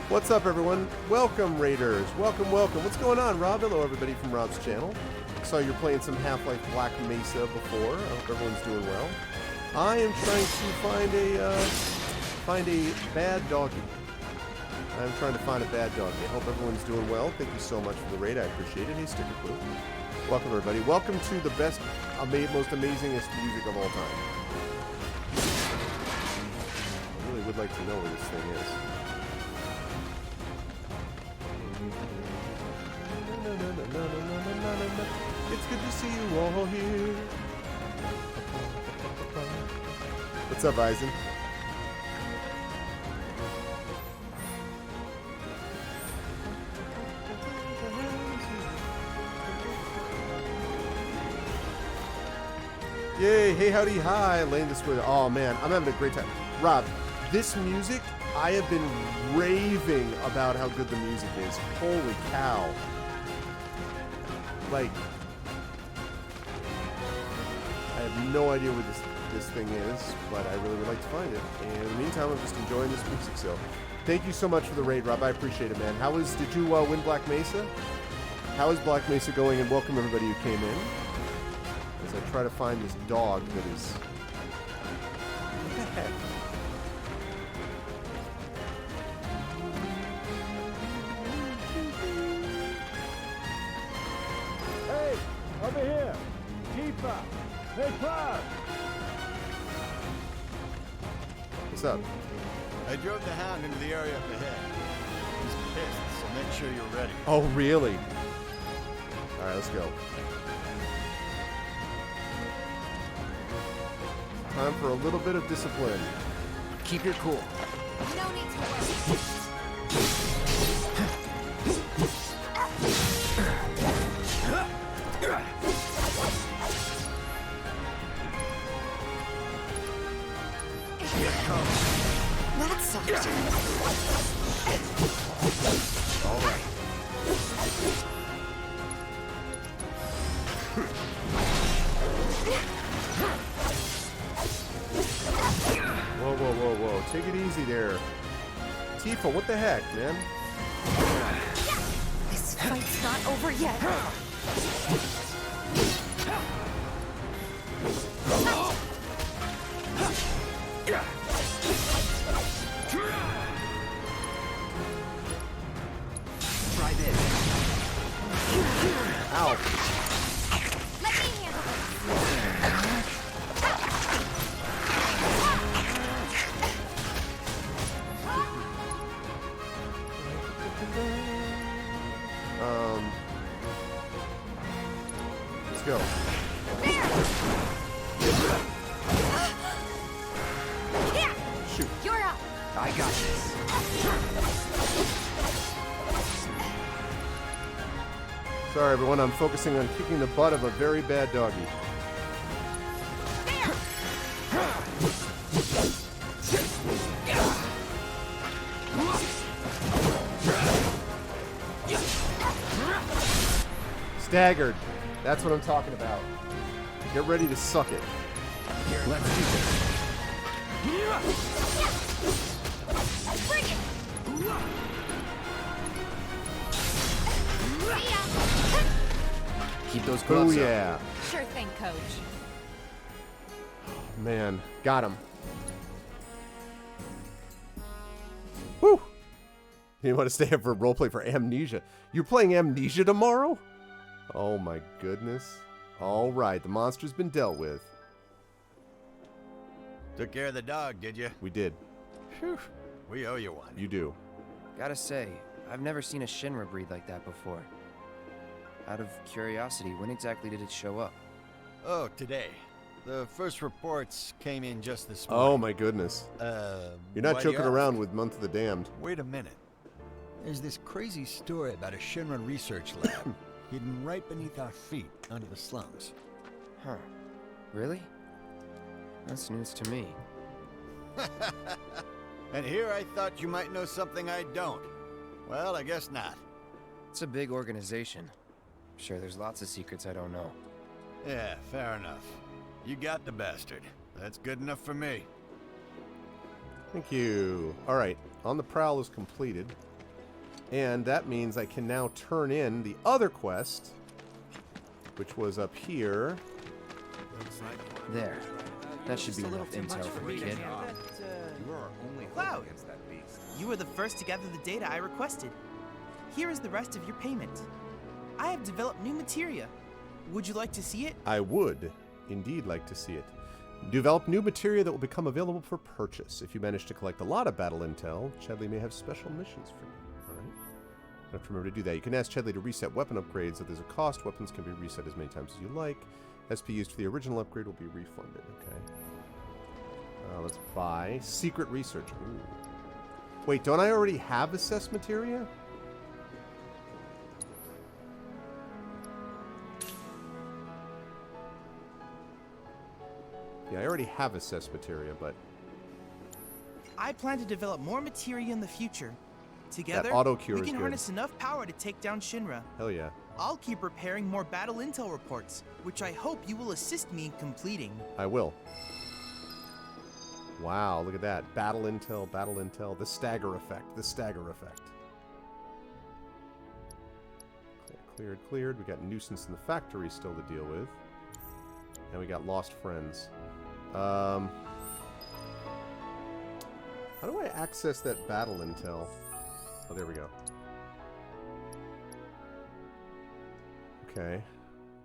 What's up, everyone? Welcome, Raiders. Welcome, welcome. What's going on, Rob? Hello, everybody from Rob's channel. I saw you're playing some Half-Life Black Mesa before. I hope everyone's doing well. I am trying to find a bad doggy. I'm trying to find a bad doggy. I hope everyone's doing well. Thank you so much for the raid. I appreciate it. Hey, Sticker Crew. Welcome, everybody. Welcome to the best, most amazingest music of all time. I really would like to know where this thing is. It's good to see you all here. What's up, Eisen? Yay, hey, howdy, hi, laying this with, oh man, I'm having a great time. Rob, this music, I have been raving about how good the music is. Holy cow. Like, I have no idea where this thing is, but I really would like to find it. And in the meantime, I'm just enjoying this music, so thank you so much for the raid, Rob. I appreciate it, man. Did you win Black Mesa? How is Black Mesa going? And welcome everybody who came in. As I try to find this dog that is... What the heck? Hey, over here. Keeper. Hey, Cloud. What's up? I drove the Hound into the area up ahead. He's pissed, so make sure you're ready. Oh, really? All right, let's go. Time for a little bit of discipline. Keep your cool. No need to worry. That sucked. All right. Whoa, whoa, whoa, whoa. Take it easy there. Tifa, what the heck, man? This fight's not over yet. Try this. Ow. Let me handle it. Let's go. Shoot. You're up. I got this. Sorry, everyone. I'm focusing on kicking the butt of a very bad doggy. Staggered. That's what I'm talking about. Get ready to suck it. Let's do this. Bring it! Keep those Oh gloves up. yeah. Sure thing, Coach. Man, got him. Whew. You want to stay up for roleplay for Amnesia? You're playing Amnesia tomorrow? Oh my goodness. All right, the monster's been dealt with. Took care of the dog, did you? We did. Phew. We owe you one. You do. Gotta say, I've never seen a Shinra breed like that before. Out of curiosity, when exactly did it show up? Oh, today. The first reports came in just this morning. Oh my goodness. You're not why do you joking ask? around with Month of the Damned. Wait a minute. There's this crazy story about a Shinra research lab hidden right beneath our feet under the slums. Huh. Really? That's news to me. And here I thought you might know something I don't. Well, I guess not. It's a big organization. Sure, there's lots of secrets I don't know. Yeah, fair enough. You got the bastard. That's good enough for me. Thank you. All right, On the Prowl is completed. And that means I can now turn in the other quest, which was up here. There. That should be enough intel for the kid. You are only Cloud. hope against that beast. You were the first to gather the data I requested. Here is the rest of your payment. I have developed new materia. Would you like to see it? I would indeed like to see it. Develop new materia that will become available for purchase. If you manage to collect a lot of battle intel, Chedley may have special missions for you. Alright. You have to remember to do that. You can ask Chedley to reset weapon upgrades. If there's a cost, weapons can be reset as many times as you like. SP used for the original upgrade will be refunded. Okay. Let's buy secret research. Ooh. Wait, don't I already have assess materia? Yeah, I already have assess materia, but I plan to develop more materia in the future. Together, auto cure we is can good. harness enough power to take down Shinra. hell yeah. I'll keep preparing more battle intel reports, which I hope you will assist me in completing. I will. Wow, look at that. Battle intel, the stagger effect, Cleared. We got nuisance in the factory still to deal with. And we got lost friends. How do I access that battle intel? Oh, there we go. Okay.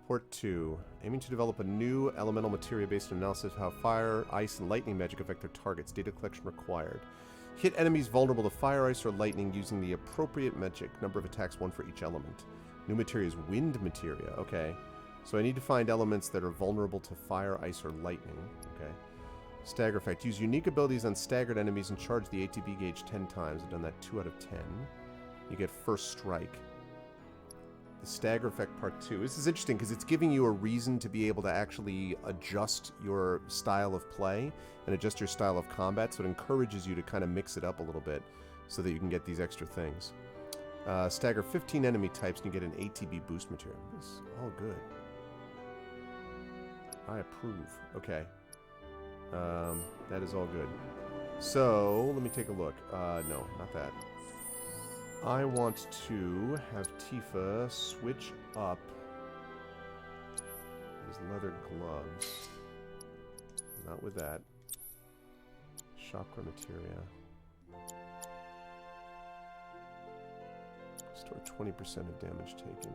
Port 2. Aiming to develop a new elemental materia based on analysis of how fire, ice, and lightning magic affect their targets. Data collection required. Hit enemies vulnerable to fire, ice, or lightning using the appropriate magic. Number of attacks, 1 for each element. New materia is wind materia. Okay. So I need to find elements that are vulnerable to fire, ice, or lightning. Okay. Stagger effect. Use unique abilities on staggered enemies and charge the ATB gauge 10 times. I've done that 2 out of 10. You get first strike. The stagger effect part 2. This is interesting because it's giving you a reason to be able to actually adjust your style of play and adjust your style of combat. So it encourages you to kind of mix it up a little bit so that you can get these extra things. Stagger 15 enemy types and you get an ATB boost material. This is all good. I approve. Okay. That is all good. So, let me take a look. No, not that. I want to have Tifa switch up these leather gloves. Not with that. Chakra materia. Store 20% of damage taken.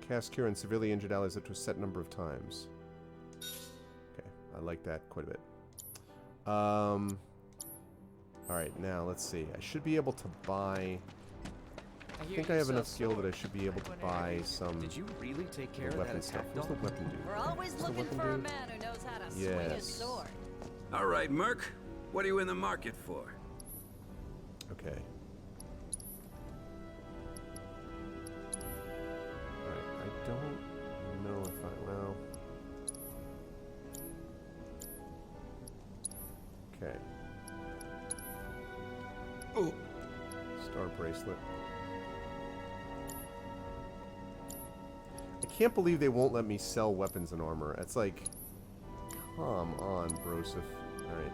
Cast cure on severely injured allies up to a set number of times. Okay, I like that quite a bit. Alright, now let's see. I should be able to buy... I think I have enough skill that I should be able to buy some... Did you really take care of weapon that stuff. attack Where's the dog? weapon dude? We're always Where's the looking weapon for a dude? man who knows how to swing Yes. his sword. All right, Merc. What are you in the market for? Okay. Alright, I don't know if I... Well... Okay. Oh. Star bracelet. I can't believe they won't let me sell weapons and armor. It's like, come on, Broseph. Alright.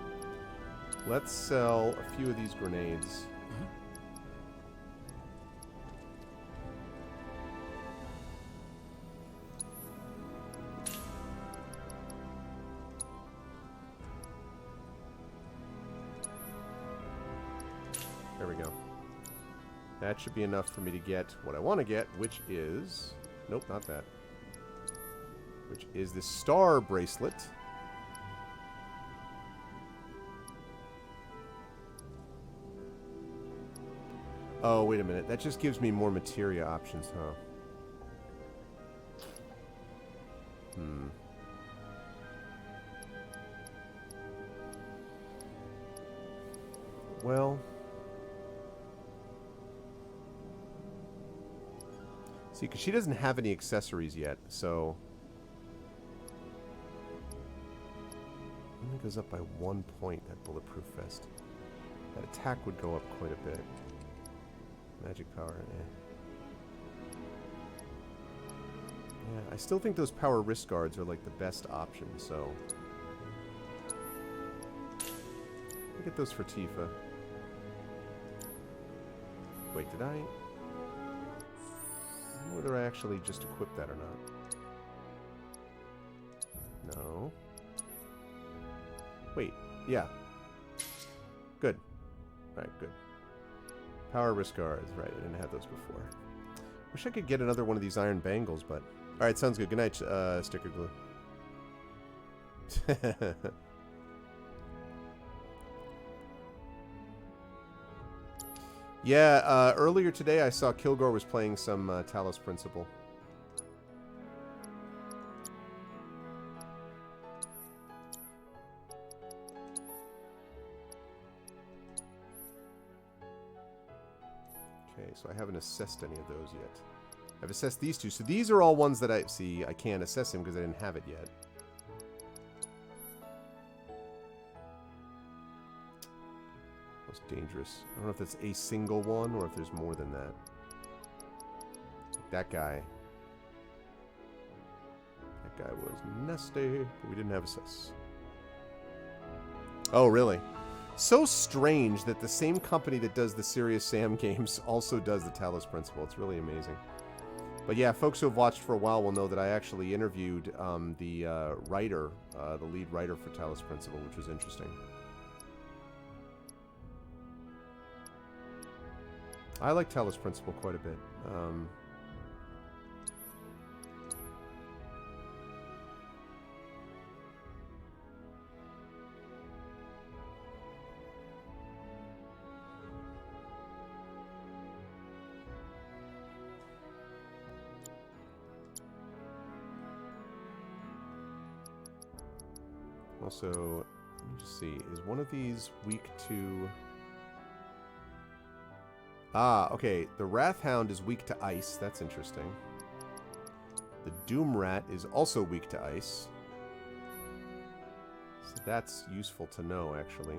Let's sell a few of these grenades. There we go. That should be enough for me to get what I want to get, which is... Nope, not that. Which is the star bracelet. Oh, wait a minute. That just gives me more materia options, huh? Hmm. Well... See, because she doesn't have any accessories yet, so... It only goes up by 1 point, that bulletproof vest. That attack would go up quite a bit. Magic power, Yeah, I still think those power wrist guards are like the best option, so... I'll get those for Tifa. Wait, did I... whether I actually just equip that or not. No. Wait, yeah. Good. Right, good. Power wrist guards. Right, I didn't have those before. Wish I could get another one of these iron bangles, but... Alright, sounds good. Good night, sticker glue. Yeah, earlier today I saw Kilgore was playing some Talos Principle. Okay, so I haven't assessed any of those yet. I've assessed these two. So these are all ones that I... See, I can't assess him because I didn't have it yet. Most dangerous. I don't know if that's a single one or if there's more than that. That guy. That guy was nasty, but we didn't have assess. Oh, really? So strange that the same company that does the Serious Sam games also does the Talos Principle. It's really amazing. But yeah, folks who have watched for a while will know that I actually interviewed the writer, the lead writer for Talos Principle, which was interesting. I like Talos Principle quite a bit. Also, let me just see. Is one of these weak to... Ah, okay. The Wrathhound is weak to ice. That's interesting. The Doom Rat is also weak to ice. So that's useful to know, actually.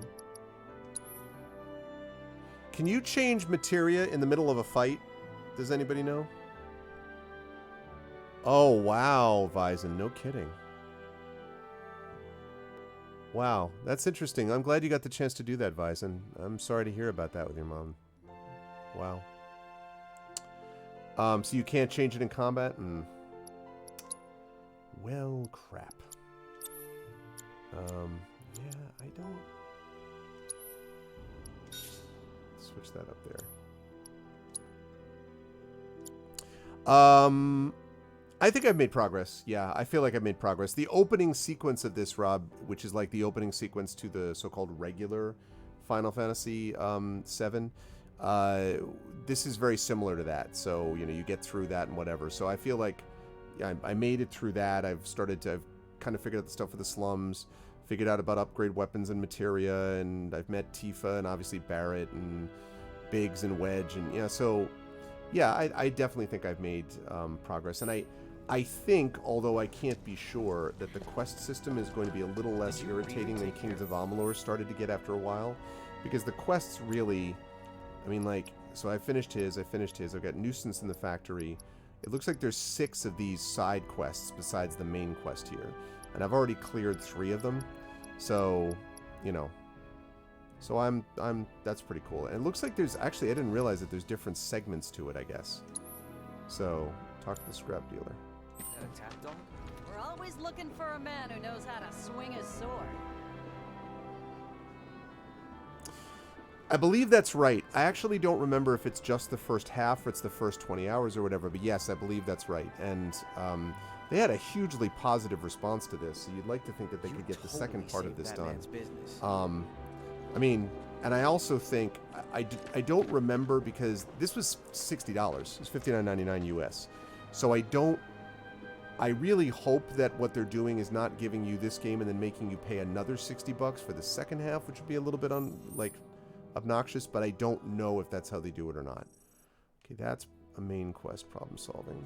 Can you change materia in the middle of a fight? Does anybody know? Oh, wow, Vizon. No kidding. Wow, that's interesting. I'm glad you got the chance to do that, Vizon. I'm sorry to hear about that with your mom. Wow. So you can't change it in combat? Well, crap. Yeah, I don't... Switch that up there. I think I've made progress. Yeah, I feel like I've made progress. The opening sequence of this, Rob, which is like the opening sequence to the so-called regular Final Fantasy VII, this is very similar to that. So, you know, you get through that and whatever. So I feel like yeah, I made it through that. I've kind of figured out the stuff with the slums, figured out about upgrade weapons and materia, and I've met Tifa and obviously Barrett and Biggs and Wedge. And yeah, so yeah, I definitely think I've made progress. And I think, although I can't be sure, that the quest system is going to be a little less irritating than Kings of Amalur started to get after a while. Because the quests really... I mean, like... So I finished his. I've got Nuisance in the Factory. It looks like there's 6 of these side quests besides the main quest here. And I've already cleared 3 of them. So, you know... So that's pretty cool. And it looks like there's... Actually, I didn't realize that there's different segments to it, I guess. So, talk to the scrap dealer. We're always looking for a man who knows how to swing his sword. I believe that's right. I actually don't remember if it's just the first half or it's the first 20 hours or whatever, but yes, I believe that's right. And they had a hugely positive response to this, so you'd like to think that they could get the second part of this done. I mean, and I also think, I don't remember because this was $60. It was $59.99 US. So I really hope that what they're doing is not giving you this game and then making you pay another $60 for the second half, which would be a little bit obnoxious, but I don't know if that's how they do it or not. Okay, that's a main quest, problem solving.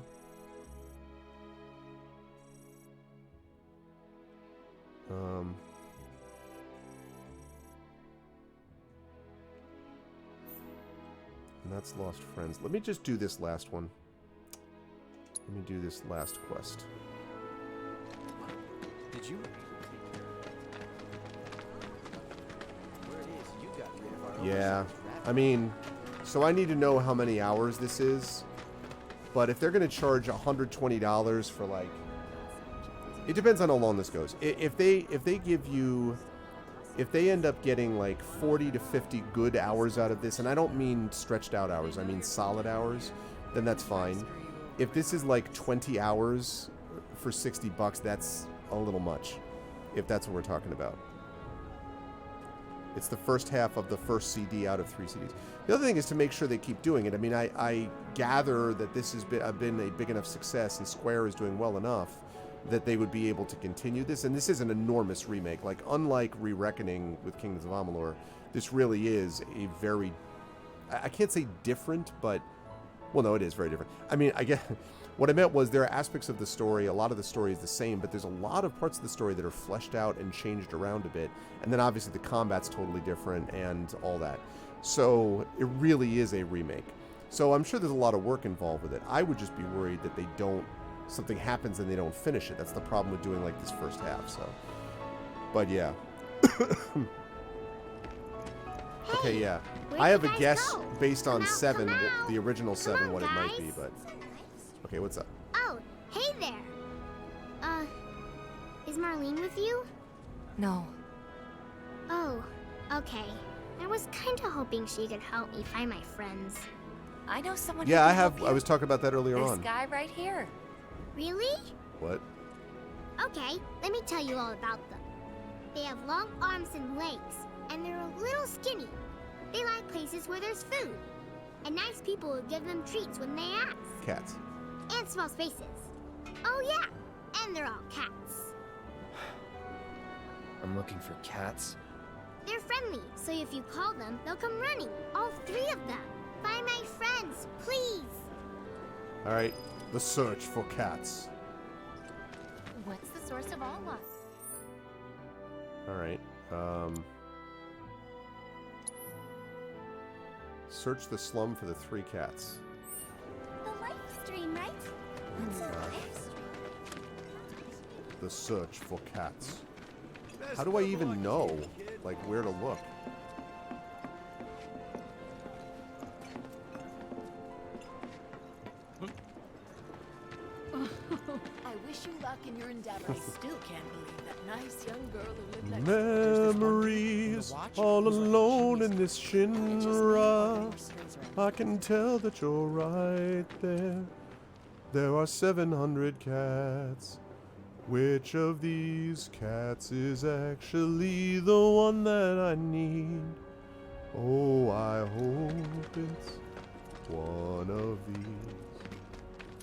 And that's Lost Friends. Let me just do this last one. Let me do this last quest. Did you? Where it is, you got rid of our Yeah, I mean, so I need to know how many hours this is. But if they're going to charge $120 for like, it depends on how long this goes. If they give you, if they end up getting like 40 to 50 good hours out of this, and I don't mean stretched out hours, I mean solid hours, then that's fine. If this is like 20 hours for $60, that's a little much, if that's what we're talking about. It's the first half of the first CD out of 3 CDs. The other thing is to make sure they keep doing it. I mean, I gather that this has been a big enough success and Square is doing well enough that they would be able to continue this. And this is an enormous remake. Like, unlike Re-Reckoning with Kingdoms of Amalur, this really is a very... I can't say different, but... Well, no, it is very different. I mean, I guess what I meant was there are aspects of the story, a lot of the story is the same, but there's a lot of parts of the story that are fleshed out and changed around a bit. And then obviously the combat's totally different and all that. So it really is a remake. So I'm sure there's a lot of work involved with it. I would just be worried that they don't, something happens and they don't finish it. That's the problem with doing like this first half, so. But yeah. Okay, yeah. I have a guess based on 7, the original 7, what it might be, but... Okay, what's up? Oh, hey there. Is Marlene with you? No. Oh, okay. I was kind of hoping she could help me find my friends. I know someone. Yeah, I was talking about that earlier on. This guy right here. Really? What? Okay, let me tell you all about them. They have long arms and legs, and they're a little skinny. They like places where there's food, and nice people will give them treats when they ask. Cats. And small spaces. Oh yeah, and they're all cats. I'm looking for cats. They're friendly, so if you call them, they'll come running. All 3 of them. Find my friends, please. All right, the search for cats. What's the source of all luck? All right. Search the slum for the 3 cats. The life stream, right? What's a life stream? The search for cats. How do I even know, like, where to look? I wish you luck in your endeavors. I still can't believe that nice young girl who lived next Memories, all alone in this Shinra. I can tell that you're right there. There are 700 cats. Which of these cats is actually the one that I need? Oh, I hope it's one of these.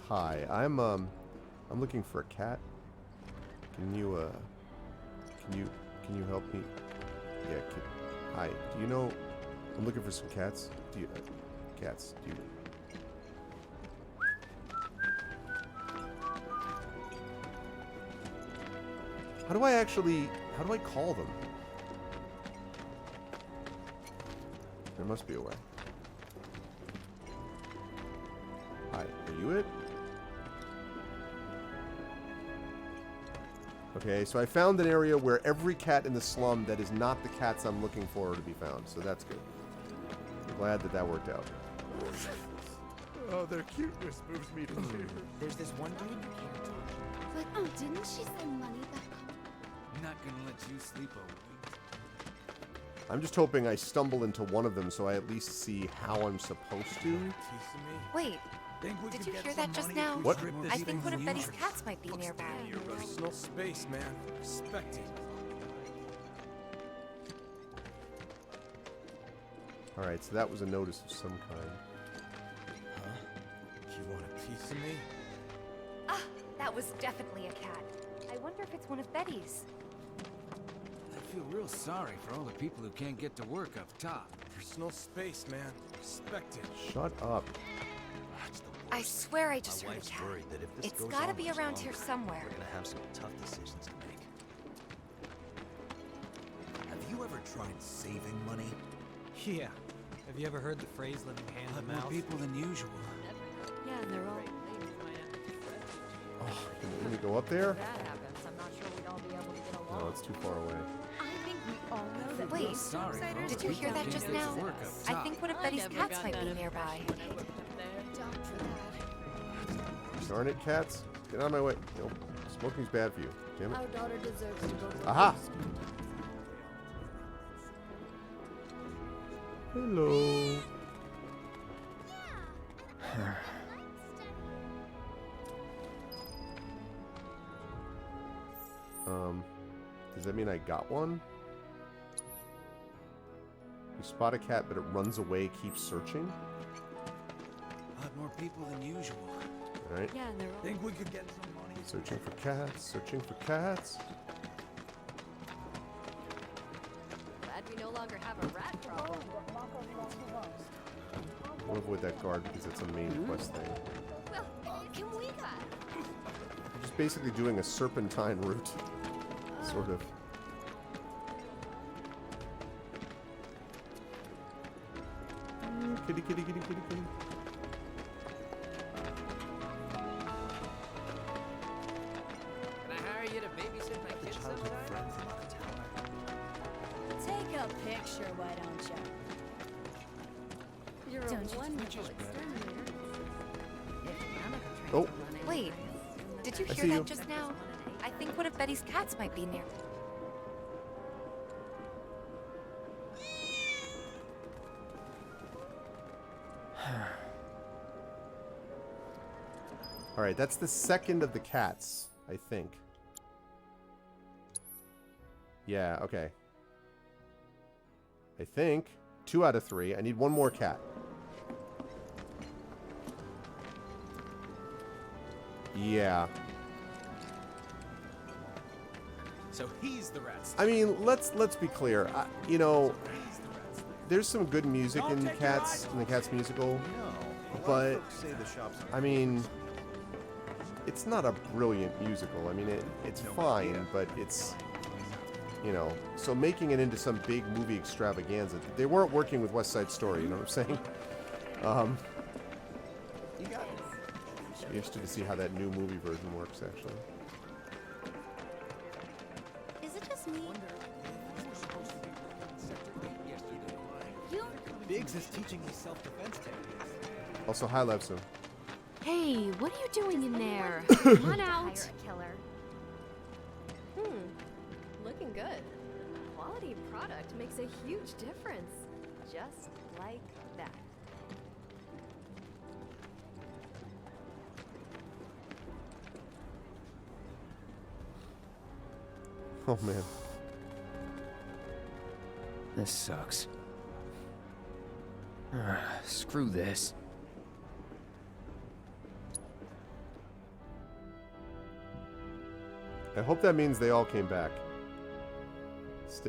Hi, I'm looking for a cat. Can you help me? Yeah, hi. Do you know? I'm looking for some cats. Do you cats? Do you? How do I call them? There must be a way. Hi, are you it? Okay, so I found an area where every cat in the slum that is not the cats I'm looking for are to be found, so that's good. I'm glad that that worked out. Oh, their cuteness moves me to tears. There's this one dude you can't talk to. But oh, didn't she send money back home? Not gonna let you sleep a wink. I'm just hoping I stumble into one of them so I at least see how I'm supposed to. Wait, did you hear that just now? What? I think one of Betty's cats might be nearby. Your personal space, man. Respect it. Alright, so that was a notice of some kind. You want a piece of me? Ah, that was definitely a cat. I wonder if it's one of Betty's. I feel real sorry for all the people who can't get to work up top. Personal space, man. Respect it. Shut up. I swear I just heard a cat. That if this It's goes gotta on be much around longer, here somewhere. We're gonna have some tough decisions to make. Have you ever tried saving money? Yeah. Have you ever heard the phrase living hand to More mouth? people than usual. Yeah, they're all. Oh, can we go up there? If that happens, I'm not sure we'd all be able to get along. No, it's too far away. I think we all know that. Wait, Sorry, folks. did you hear that just now? I think one of Betty's never cats got might that be nearby. Darn it, cats. Get out of my way. Nope. Smoking's bad for you. Damn it. Our daughter deserves to go to Aha! Hello. Does that mean I got one? You spot a cat, but it runs away, keeps searching? A lot more people than usual. Alright. Yeah, they're all. Think we could get some money? Searching for cats, searching for cats. Glad we no longer have a rat problem. We'll avoid that guard because it's a main quest thing. Well, can we I'm just basically doing a serpentine route. Sort of. Kitty, kitty, kitty, kitty, kitty. Can I hire you to babysit my kids sometime? Take a picture, why don't you? You're a wonderful exterminator. Oh. Wait, did you I hear see that you. just now? I think one of Betty's cats might be near. Alright, that's the second of the cats, I think. Yeah, okay. I think. 2 out of 3. I need one more cat. Yeah. So he's the rat. I mean, let's be clear. You know, there's some good music in Cats, in the Cats musical, but I mean, it's not a brilliant musical. I mean, it's fine, but it's, you know, so making it into some big movie extravaganza, they weren't working with West Side Story. You know what I'm saying? You got it. I'm interested to see how that new movie version works, actually. Is it just me? Biggs is teaching me self-defense techniques. Also, hi, Levso. Hey, what are you doing in there? Come on out. Pirate killer. Looking good. Quality product makes a huge difference. Just like that. Oh, man. This sucks. Screw this. I hope that means they all came back.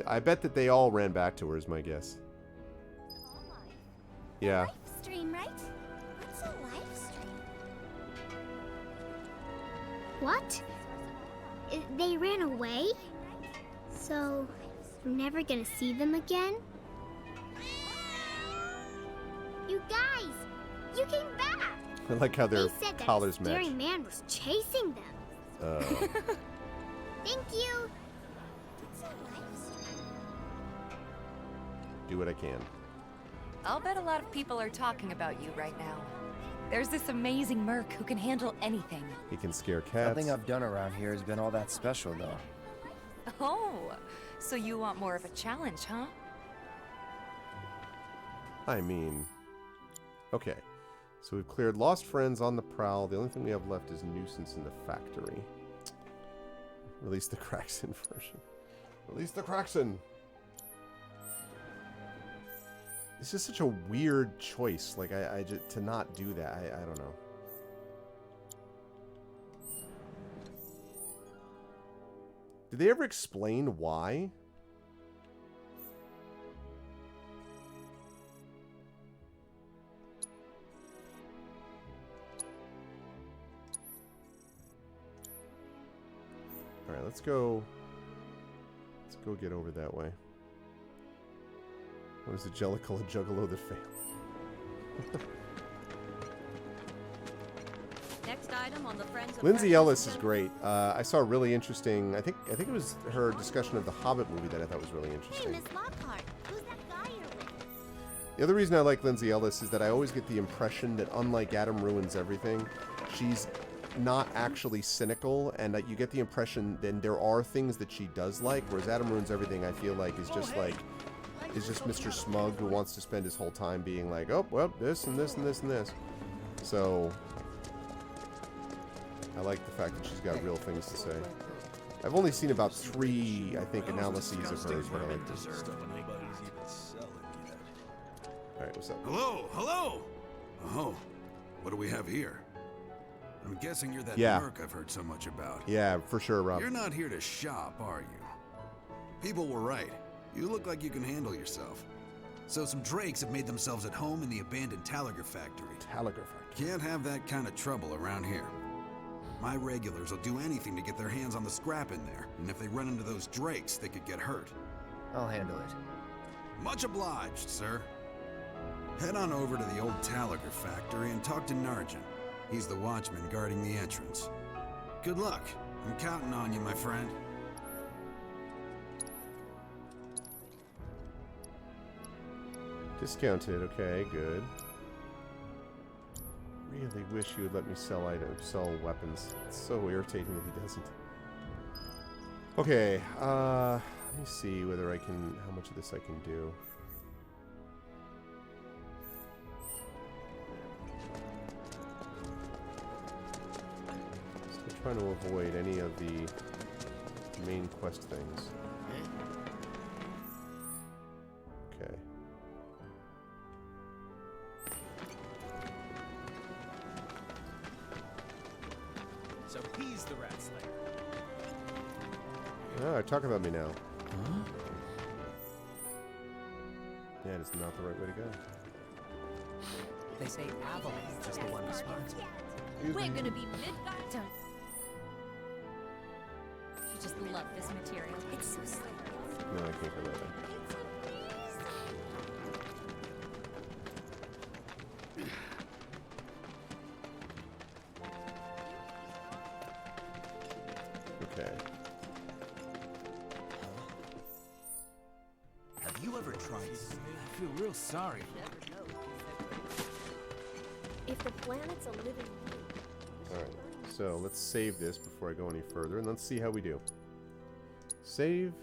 I bet that they all ran back to her, is my guess. Yeah. Stream, right? What's a live stream? What? They ran away? So, we're never gonna see them again? You guys! You came back! I like how their They said that collars a scary match. man was chasing them. Thank you! Do what I can. I'll bet a lot of people are talking about you right now. There's this amazing merc who can handle anything. He can scare cats. Nothing I've done around here has been all that special, though. Oh, so you want more of a challenge, huh? I mean, okay. So we've cleared lost friends on the prowl. The only thing we have left is nuisance in the factory. Release the Kraxon version. Release the Kraxon. This is such a weird choice. Like I just to not do that. I don't know. Did they ever explain why? All right, let's go get over that way. What is the Jellicle, a juggalo that failed? Next item on the Friends of Lindsay Precious Ellis is great. I saw a really interesting. I think it was her discussion of the Hobbit movie that I thought was really Hey, interesting. Miss Lockhart, who's that guy you're with? The other reason I like Lindsay Ellis is that I always get the impression that unlike Adam Ruins Everything, she's not actually cynical, and that you get the impression then there are things that she does like, whereas Adam Ruins Everything I feel like is just Mr. Smug who wants to spend his whole time being like, oh, well, this and this and this and this. So I like the fact that she's got real things to say. I've only seen about 3, I think, analyses of hers, but I like this. Alright, what's up? Hello, hello! Oh, what do we have here? I'm guessing you're that Yeah. merc I've heard so much about. Yeah, for sure, Rob. You're not here to shop, are you? People were right. You look like you can handle yourself. So some drakes have made themselves at home in the abandoned Talagar factory. Talagar factory. Can't have that kind of trouble around here. My regulars will do anything to get their hands on the scrap in there, and if they run into those drakes, they could get hurt. I'll handle it. Much obliged, sir. Head on over to the old Talagar factory and talk to Narjan. He's the watchman guarding the entrance. Good luck. I'm counting on you, my friend. Discounted, okay, good. Really wish you would let me sell weapons. It's so irritating that he doesn't. Okay, let me see whether I can, how much of this I can do. Still trying to avoid any of the main quest things. Okay. So he's the rat slayer. Ah, talk about me now. Yeah, it's not the right way to go. They say Avalanche is the one who's smart. We're gonna be Midgard. Don't. You just love this material. It's so slick. No, I can't go that way. Okay. Have you ever tried? I feel real sorry. If the planet's a living Alright, so let's save this before I go any further, and let's see how we do. Save.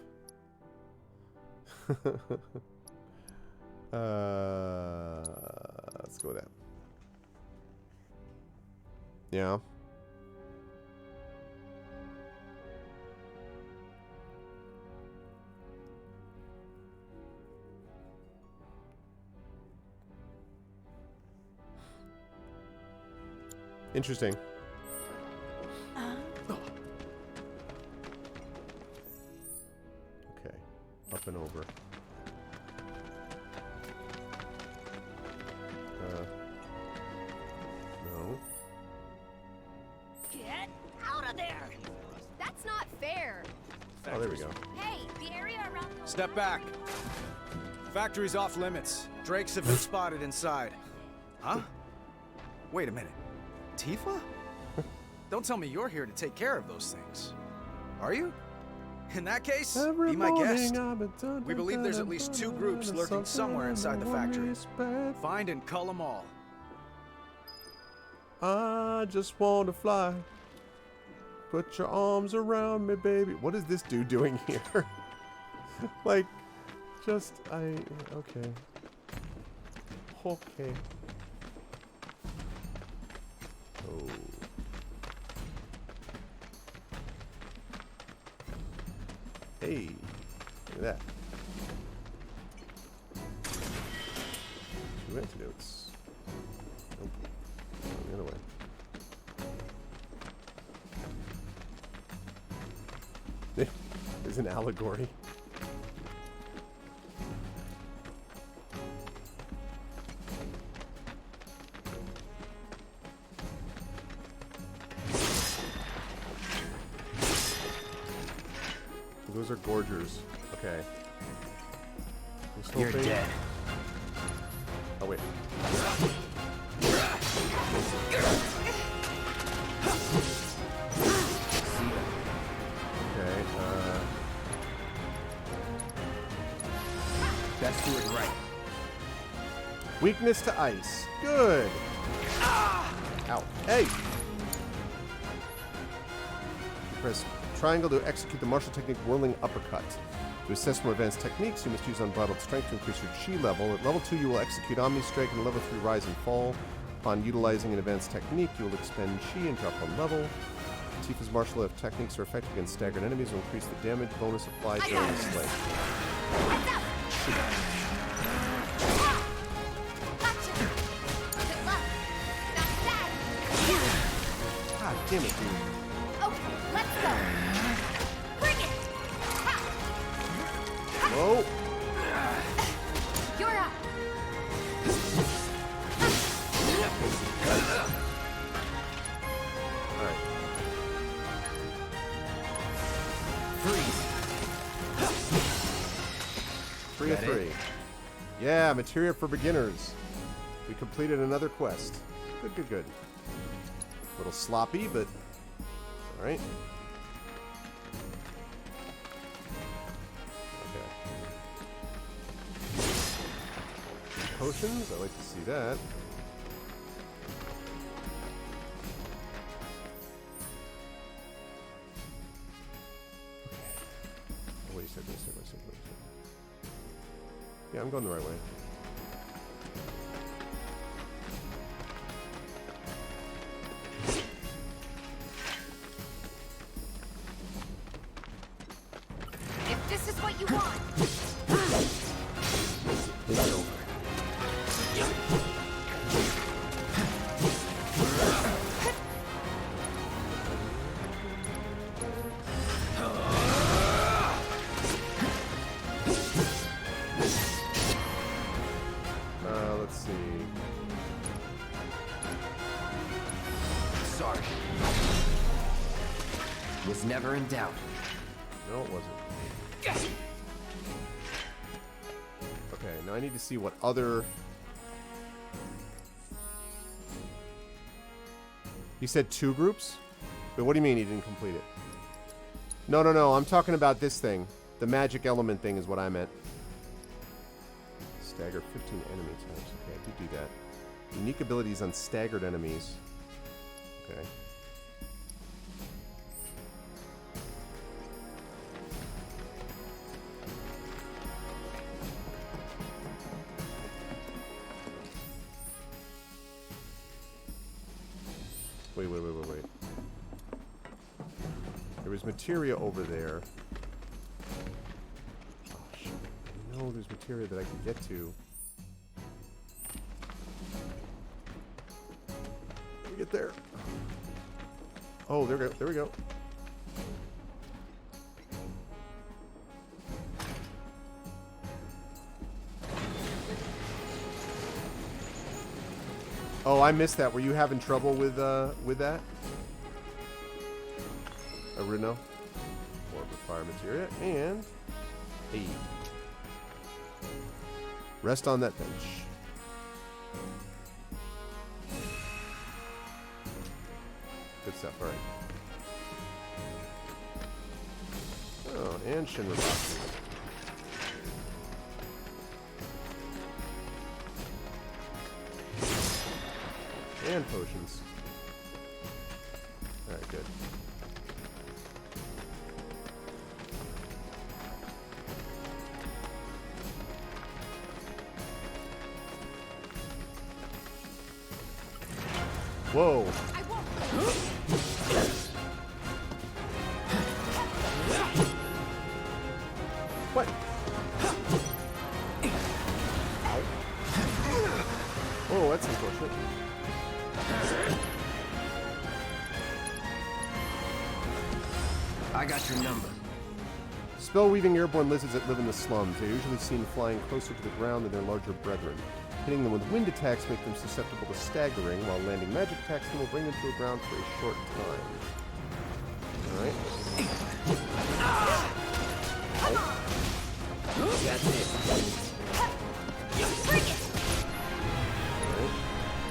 Let's go with that. Yeah. Interesting. Okay, up and over. No. Get out of there! That's not fair! Oh, there we go. Hey, the area around. Step back. Factory's off limits. Drakes have been spotted inside. Huh? Wait a minute. Tifa? Don't tell me you're here to take care of those things. Are you? In that case, be my guest. We believe there's at least 2 groups lurking somewhere inside the factory. Find and cull them all. I just want to fly. Put your arms around me, baby. What is this dude doing here? Like, just, okay. Okay. Oh. Hey, look at that. 2 antidotes. Nope. The other way. There's an allegory. Those are gorgers. Okay. You're dead. Oh, wait. Okay, Best do it right. Weakness to ice. Good. Ow. Hey! Press triangle to execute the martial technique whirling uppercut. To assess more advanced techniques, you must use unbridled strength to increase your chi level. At level 2, you will execute Omni Strike, and at level 3, Rise and Fall. Upon utilizing an advanced technique, you will expend chi and drop 1 level. Tifa's martial art techniques are effective against staggered enemies and will increase the damage bonus applied during the slay. God damn it, dude. Okay, let's go. Bring it. Whoa. You're up. Alright. Freeze. 3 of 3. Yeah, materia for beginners. We completed another quest. Good, good, good. A little sloppy, but alright. Okay. Potions, I like to see that. Okay. Oh, wait a second, wait a second, wait a second, wait a second. Yeah, I'm going the right way. If this is what you want. It's over. Let's see. Sorry. Was never in doubt. No, it wasn't. Okay, now I need to see what other... You said 2 groups? But what do you mean he didn't complete it? No, no, no, I'm talking about this thing. The magic element thing is what I meant. Stagger 15 enemy types. Okay, I did do that. Unique abilities on staggered enemies. Okay. Wait. There was materia over there. Oh, shit. I know there's materia that I can get to. Let me get there. Oh, there we go. Oh, I missed that. Were you having trouble with that? Reno? Or fire materia, and a rest on that bench. Good stuff, alright. Oh, and Shinra boxes. And potions. Alright, good. Whoa. What? Oh, that's unfortunate. I got your number. Spell-weaving airborne lizards that live in the slums. They're usually seen flying closer to the ground than their larger brethren. Hitting them with wind attacks make them susceptible to staggering, while landing magic attacks will bring them to the ground for a short time. Alright. That's it. Alright.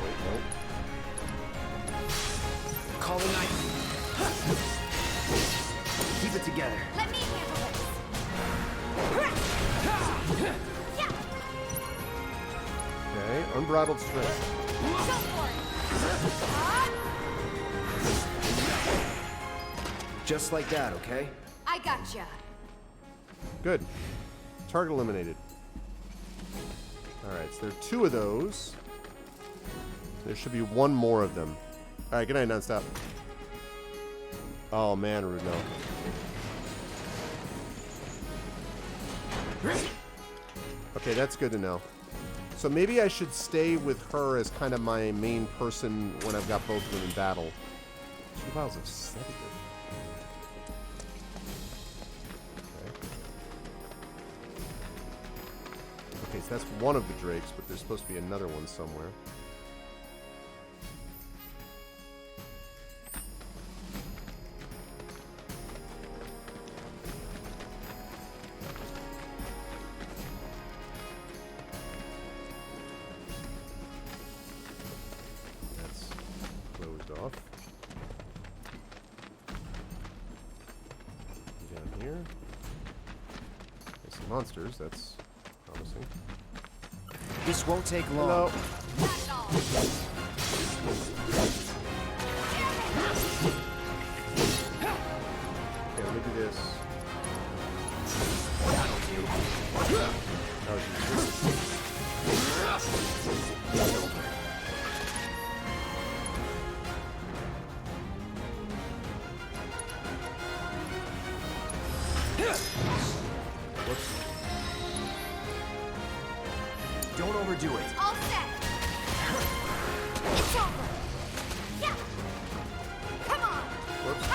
Wait, no. Call a knife. Keep it together. Let me handle this. Okay, unbridled strength. Just like that, okay? I gotcha. Good. Target eliminated. Alright, so there are 2 of those. There should be 1 more of them. Alright, good night, nonstop. Oh man, Rudno. Okay, that's good to know. So maybe I should stay with her as kind of my main person when I've got both of them in battle. 2 vials of sedative. Okay, so that's one of the drakes, but there's supposed to be another one somewhere. That's closed off. Down here. There's some monsters, that's promising. This won't take long. Hello. Okay, let me do this. That'll do. Oh, Whoops. Don't overdo it. All set. It's over. Yeah. Come on. Whoops.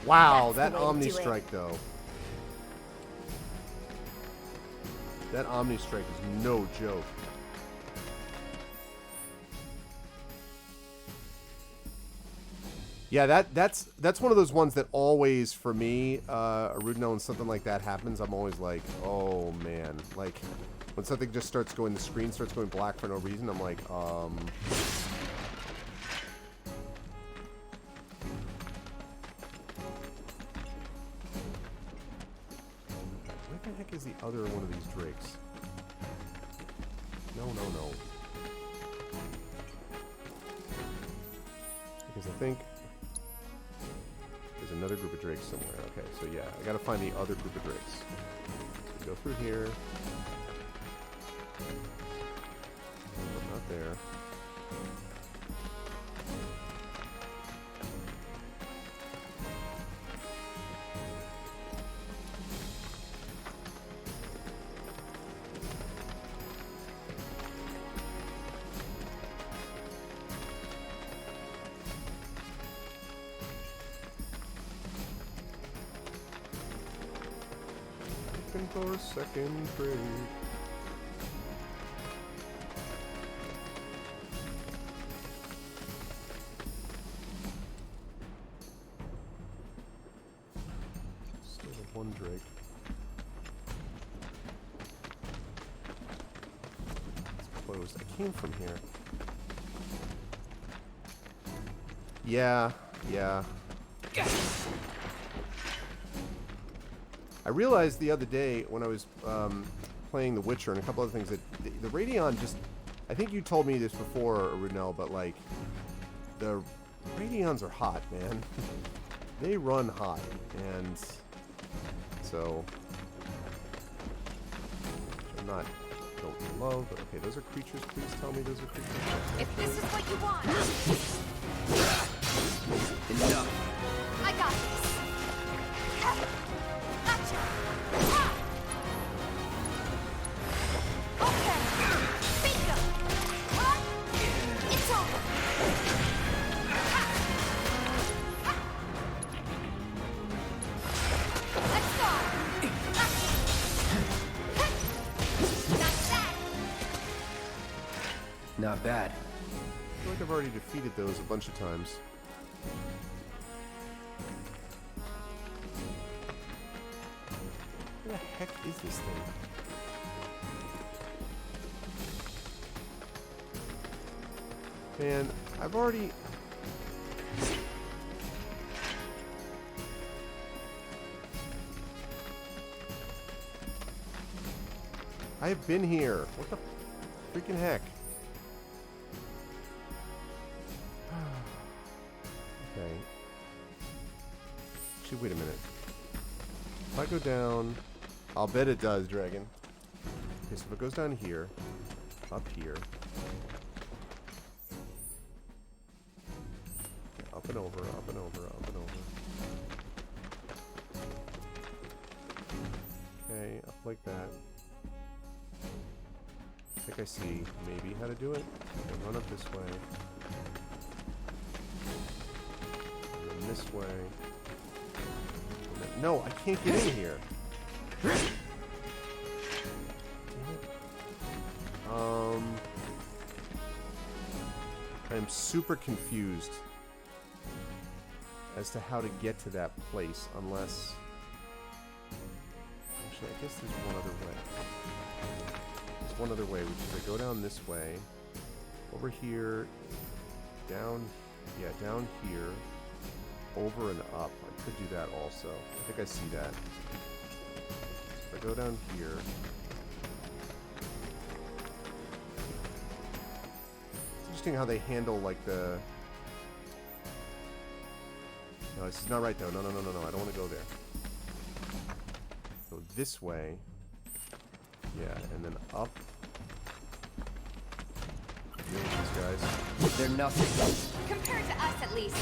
Wow, that Omni Strike though. That Omni Strike is no joke. Yeah, that's one of those ones that always, for me, Arudno, when something like that happens, I'm always like, oh man. Like, when something just starts going, the screen starts going black for no reason, I'm like, Where the heck is the other one of these drakes? No. Because I think there's another group of drakes somewhere. Okay, so yeah, I gotta find the other group of drakes. So go through here. Oh, not there. Looking for a second trade. Drake. It's closed. I came from here. Yeah. I realized the other day when I was playing The Witcher and a couple other things that the Radeon just... I think you told me this before, Runel, but like... The Radeons are hot, man. They run hot, and... So... I'm not... Don't love, but okay, those are creatures. Please tell me those are creatures. If this is what you want. Enough. I got this. Gotcha. Okay. Bingo. It's over. Let's go. Not bad. I feel like I've already defeated those a bunch of times. What the heck is this thing? Man, I've already... I've been here. What the freaking heck? Okay. Actually, wait a minute. If I go down... I'll bet it does, Dragon. Okay, so if it goes down here, up here, up and over, up and over, up and over. Okay, up like that. I think I see maybe how to do it. Okay, run up this way. And then this way. And then, no, I can't get in here. I am super confused as to how to get to that place, unless... Actually, I guess there's one other way. There's one other way, which is I go down this way, over here, down, yeah, down here, over and up. I could do that also. I think I see that. So if I go down here... Interesting how they handle like the... No, this is not right though. No, I don't want to go there. Go this way. Yeah, and then up. Deal with these guys. They're nothing. Compared to us, at least.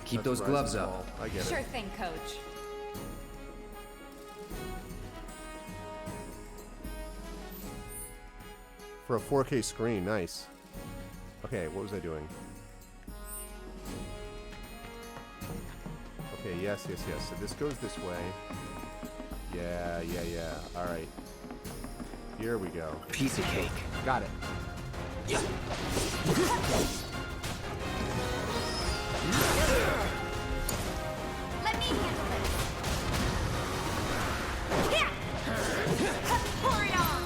Keep those gloves up. I get it. Sure thing, Coach. For a 4K screen, nice. Okay, what was I doing? Okay, yes. So this goes this way. Yeah. Alright. Here we go. Piece of cake. Got it. Yeah. Let me handle this. Yeah. Pour it on.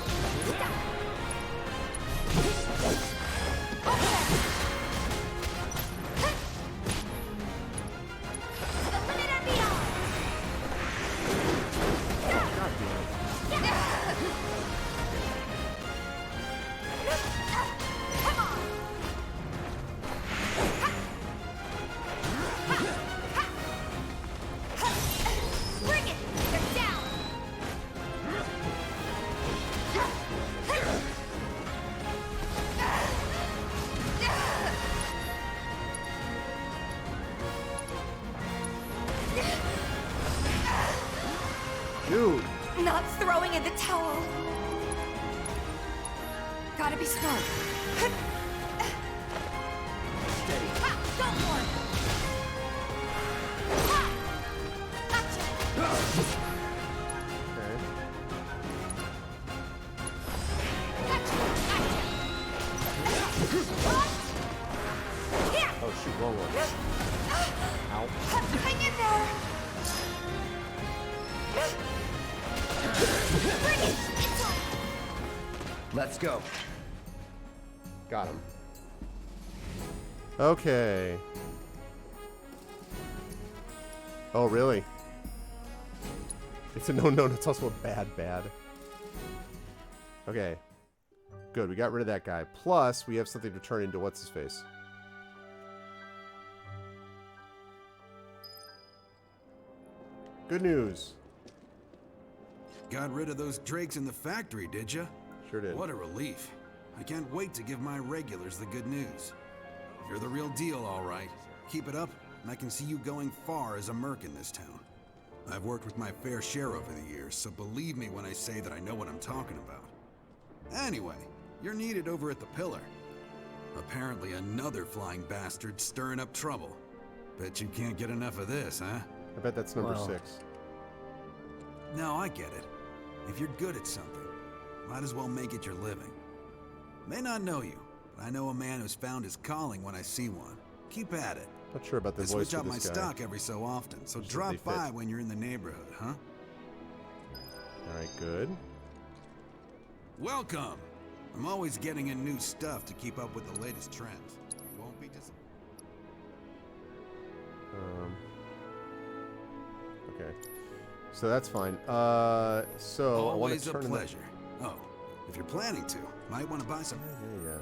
Okay. To the limit and beyond. God damn it. Come on. Bring it. They're down. Dude. Not throwing in the towel. Gotta be smart. Let's go. Got him. Okay. Oh, really? It's a no. It's also a bad. Okay. Good. We got rid of that guy. Plus, we have something to turn into what's-his-face. Good news. Got rid of those drakes in the factory, did ya? Sure did. What a relief. I can't wait to give my regulars the good news. You're the real deal, all right. Keep it up, and I can see you going far as a merc in this town. I've worked with my fair share over the years, so believe me when I say that I know what I'm talking about. Anyway, you're needed over at the Pillar. Apparently another flying bastard stirring up trouble. Bet you can't get enough of this, huh? I bet that's number 6. No, I get it. If you're good at something, might as well make it your living. May not know you, but I know a man who's found his calling when I see one. Keep at it. Not sure about the I voice switch of out my this guy. stock every so often, so drop by when you're in the neighborhood, huh? Alright, good. Welcome! I'm always getting in new stuff to keep up with the latest trends. You won't be disappointed. Okay. So that's fine. So I want Always to a turn pleasure. Oh, if you're planning to, might want to buy some. Yeah.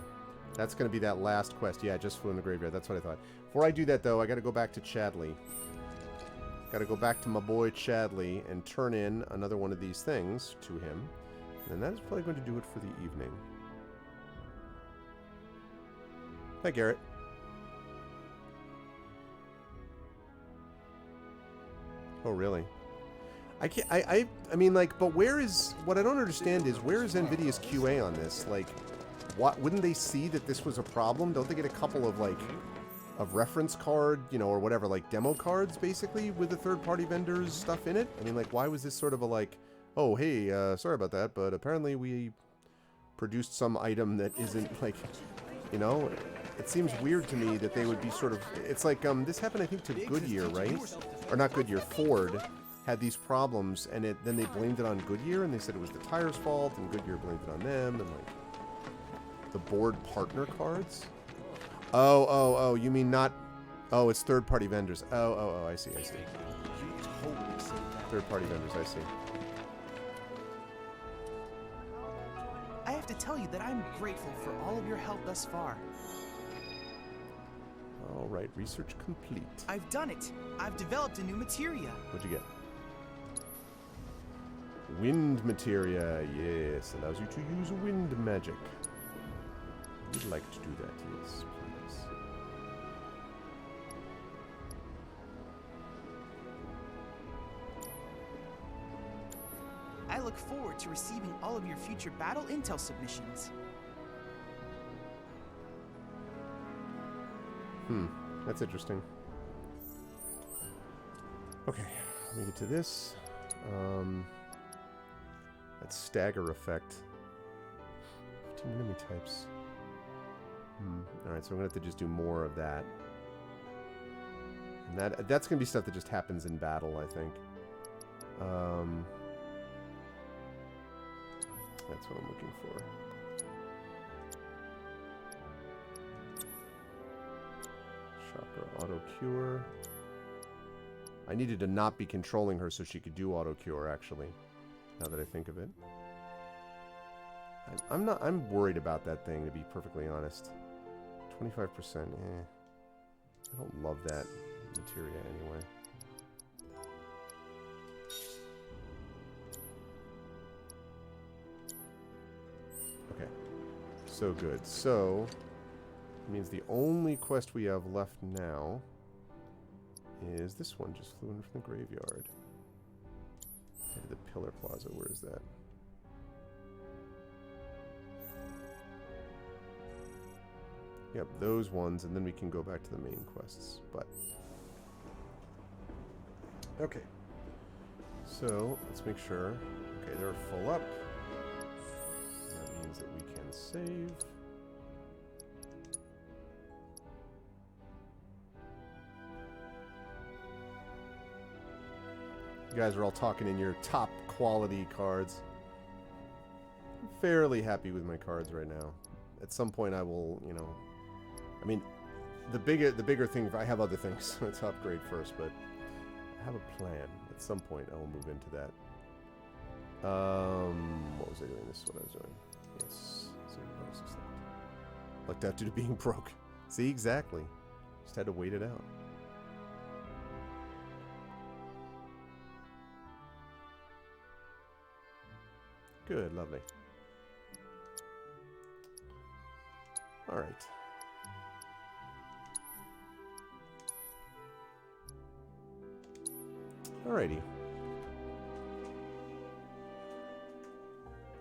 That's going to be that last quest. Yeah, just flew in the graveyard. That's what I thought. Before I do that, though, I got to go back to Chadley. Got to go back to my boy Chadley and turn in another one of these things to him. And that is probably going to do it for the evening. Hi, Garrett. Oh, really? I can't. I mean, like, but where is? What I don't understand is where is NVIDIA's QA on this? Like, what? Wouldn't they see that this was a problem? Don't they get a couple of like, of reference card, you know, or whatever, like demo cards, basically, with the third-party vendors stuff in it? I mean, like, why was this sort of a like, oh, hey, sorry about that, but apparently we produced some item that isn't like, you know. It seems weird to me that they would be sort of... It's like, this happened, I think, to Goodyear, right? Or not Goodyear, Ford had these problems, and then they blamed it on Goodyear, and they said it was the tire's fault, and Goodyear blamed it on them, and, like... The board partner cards? Oh, you mean not... Oh, it's third-party vendors. Oh, I see. Third-party vendors, I see. I have to tell you that I'm grateful for all of your help thus far. All right, research complete. I've done it. I've developed a new materia. What'd you get? Wind materia, yes. Allows you to use wind magic. You'd like to do that, yes, please. I look forward to receiving all of your future battle intel submissions. That's interesting. Okay, let me get to this. That stagger effect. 15 enemy types. Alright, so I'm going to have to just do more of that. And that's going to be stuff that just happens in battle, I think. That's what I'm looking for. Chakra auto cure. I needed to not be controlling her so she could do auto cure, actually. Now that I think of it. I'm worried about that thing, to be perfectly honest. 25%, I don't love that materia anyway. Okay. So good. So, it means the only quest we have left now is this one. Just flew in from the graveyard. Head to the Pillar Plaza. Where is that? Yep, those ones, and then we can go back to the main quests. But okay. So let's make sure. Okay, they're full up. That means that we can save. You guys are all talking in your top quality cards. fairly happy with my cards right now. At some point I will, you know, I mean, the bigger thing, I have other things to upgrade first, but I have a plan. At some point I will move into that. What was I doing? This is what I was doing. Yes. Lucked out due to being broke. See, exactly. Just had to wait it out. Good, lovely. All right. Alrighty.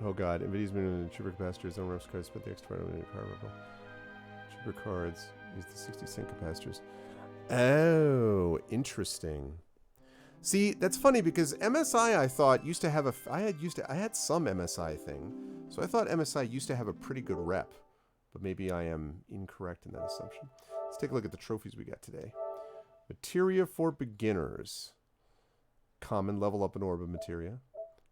Oh god, NVIDIA's been in the trooper capacitors on refs cards, but the extra part of the car rebel. Trooper cards use the 60 cent capacitors. Oh, interesting. See, that's funny because MSI I thought used to have a I had some MSI thing. So I thought MSI used to have a pretty good rep, but maybe I am incorrect in that assumption. Let's take a look at the trophies we got today. Materia for beginners. Common, level up an orb of materia.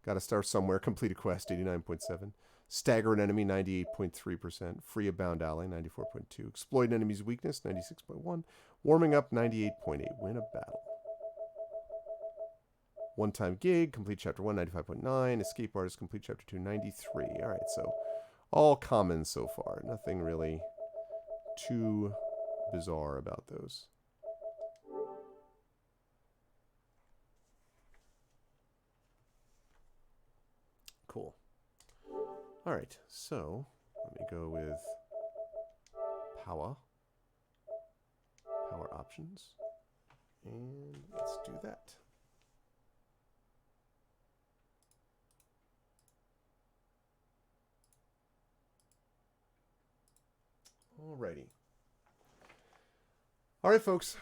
Got to start somewhere. Complete a quest, 89.7. Stagger an enemy, 98.3%. Free a bound ally, 94.2. Exploit an enemy's weakness, 96.1. Warming up, 98.8. Win a battle. One-time gig, complete chapter 1, 95.9. Escape artist, complete chapter 2, 93. All right, so all common so far. Nothing really too bizarre about those. Cool. All right, so let me go with power options, and let's do that. Alrighty. All right, folks.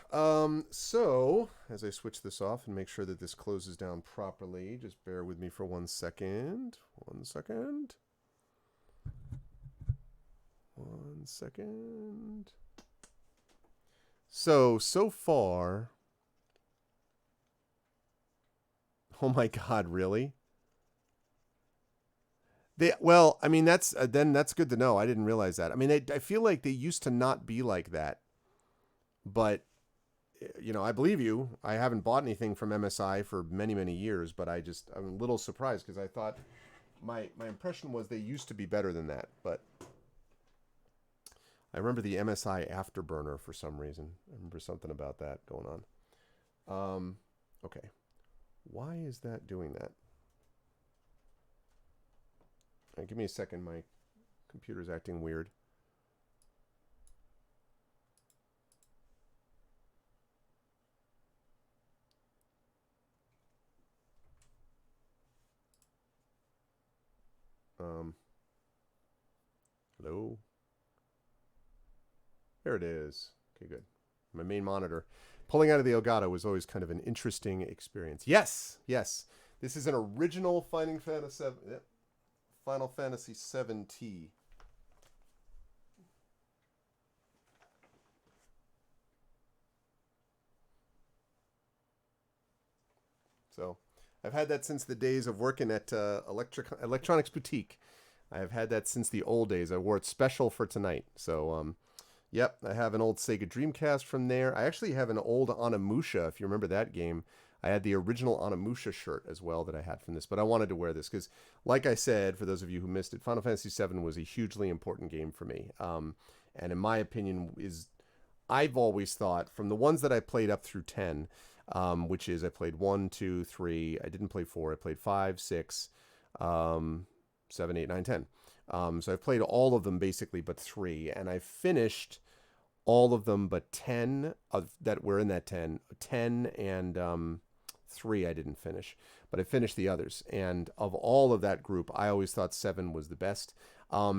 So as I switch this off and make sure that this closes down properly, just bear with me for 1 second. 1 second. 1 second. So far. Oh my God, really? Well, I mean, that's good to know. I didn't realize that. I mean, I feel like they used to not be like that. But, you know, I believe you. I haven't bought anything from MSI for many, many years, but I'm a little surprised because I thought my impression was they used to be better than that. But I remember the MSI Afterburner for some reason. I remember something about that going on. Okay. Why is that doing that? All right, give me a second. My computer's acting weird. Hello? There it is. Okay, good. My main monitor. Pulling out of the Elgato was always kind of an interesting experience. Yes, yes. This is an original Final Fantasy VII-T. So, I've had that since the days of working at Electronics Boutique. I have had that since the old days. I wore it special for tonight. So, yep, I have an old Sega Dreamcast from there. I actually have an old Onimusha, if you remember that game. I had the original Onimusha shirt as well that I had from this, but I wanted to wear this because, like I said, for those of you who missed it, Final Fantasy VII was a hugely important game for me. And in my opinion, I've always thought, from the ones that I played up through 10, which is I played 1, 2, 3, I didn't play 4, I played 5, 6, 7, 8, 9, 10. So I've played all of them basically but 3, and I finished all of them but 10 that were in that 10. 10 and 3 I didn't finish, but I finished the others. And of all of that group, I always thought 7 was the best. I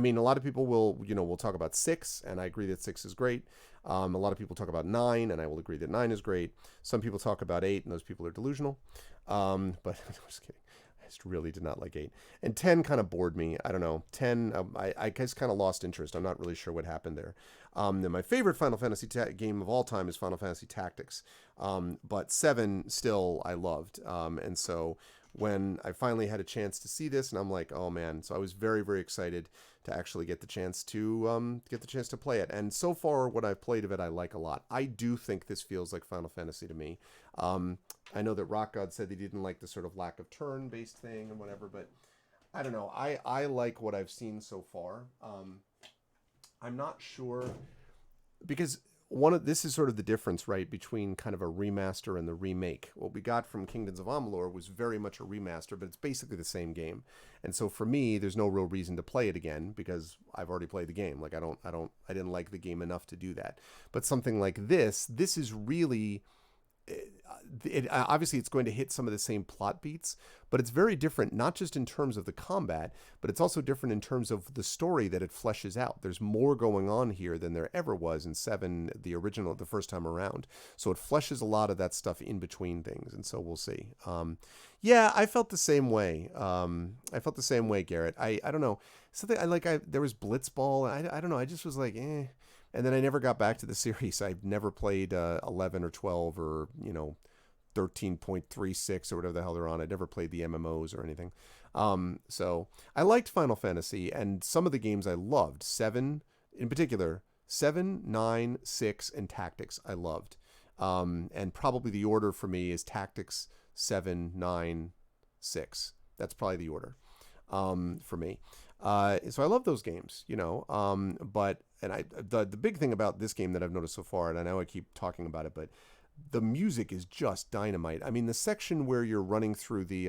mean, a lot of people will talk about 6, and I agree that 6 is great. A lot of people talk about 9, and I will agree that 9 is great. Some people talk about 8, and those people are delusional. But I'm just kidding. I just really did not like 8. And 10 kind of bored me. I don't know. 10, I just kind of lost interest. I'm not really sure what happened there. Then my favorite Final Fantasy game of all time is Final Fantasy Tactics. But 7 still I loved. And so when I finally had a chance to see this, and I'm like, oh man. So I was very, very excited to actually get the chance to play it. And so far, what I've played of it, I like a lot. I do think this feels like Final Fantasy to me. I know that Rock God said he didn't like the sort of lack of turn-based thing and whatever, but I don't know. I like what I've seen so far. I'm not sure, because this is sort of the difference, right, between kind of a remaster and the remake. What we got from Kingdoms of Amalur was very much a remaster, but it's basically the same game. And so for me, there's no real reason to play it again because I've already played the game. Like I didn't like the game enough to do that. But something like this is really, obviously it's going to hit some of the same plot beats, but it's very different, not just in terms of the combat, but it's also different in terms of the story that it fleshes out. There's more going on here than there ever was in 7, the original, the first time around. So it fleshes a lot of that stuff in between things, and so we'll see. Yeah, I felt the same way. Garrett. I don't know. Something there was Blitzball. I don't know. I just was like, eh. And then I never got back to the series. I've never played 11 or 12 or, 13.36 or whatever the hell they're on. I never played the MMOs or anything. So I liked Final Fantasy, and some of the games I loved. 7 in particular. 7, 9, 6, and Tactics I loved. And probably the order for me is Tactics, 7, 9, 6. That's probably the order for me. So I love those games, but the big thing about this game that I've noticed so far, and I know I keep talking about it, but the music is just dynamite. I mean, the section where you're running through the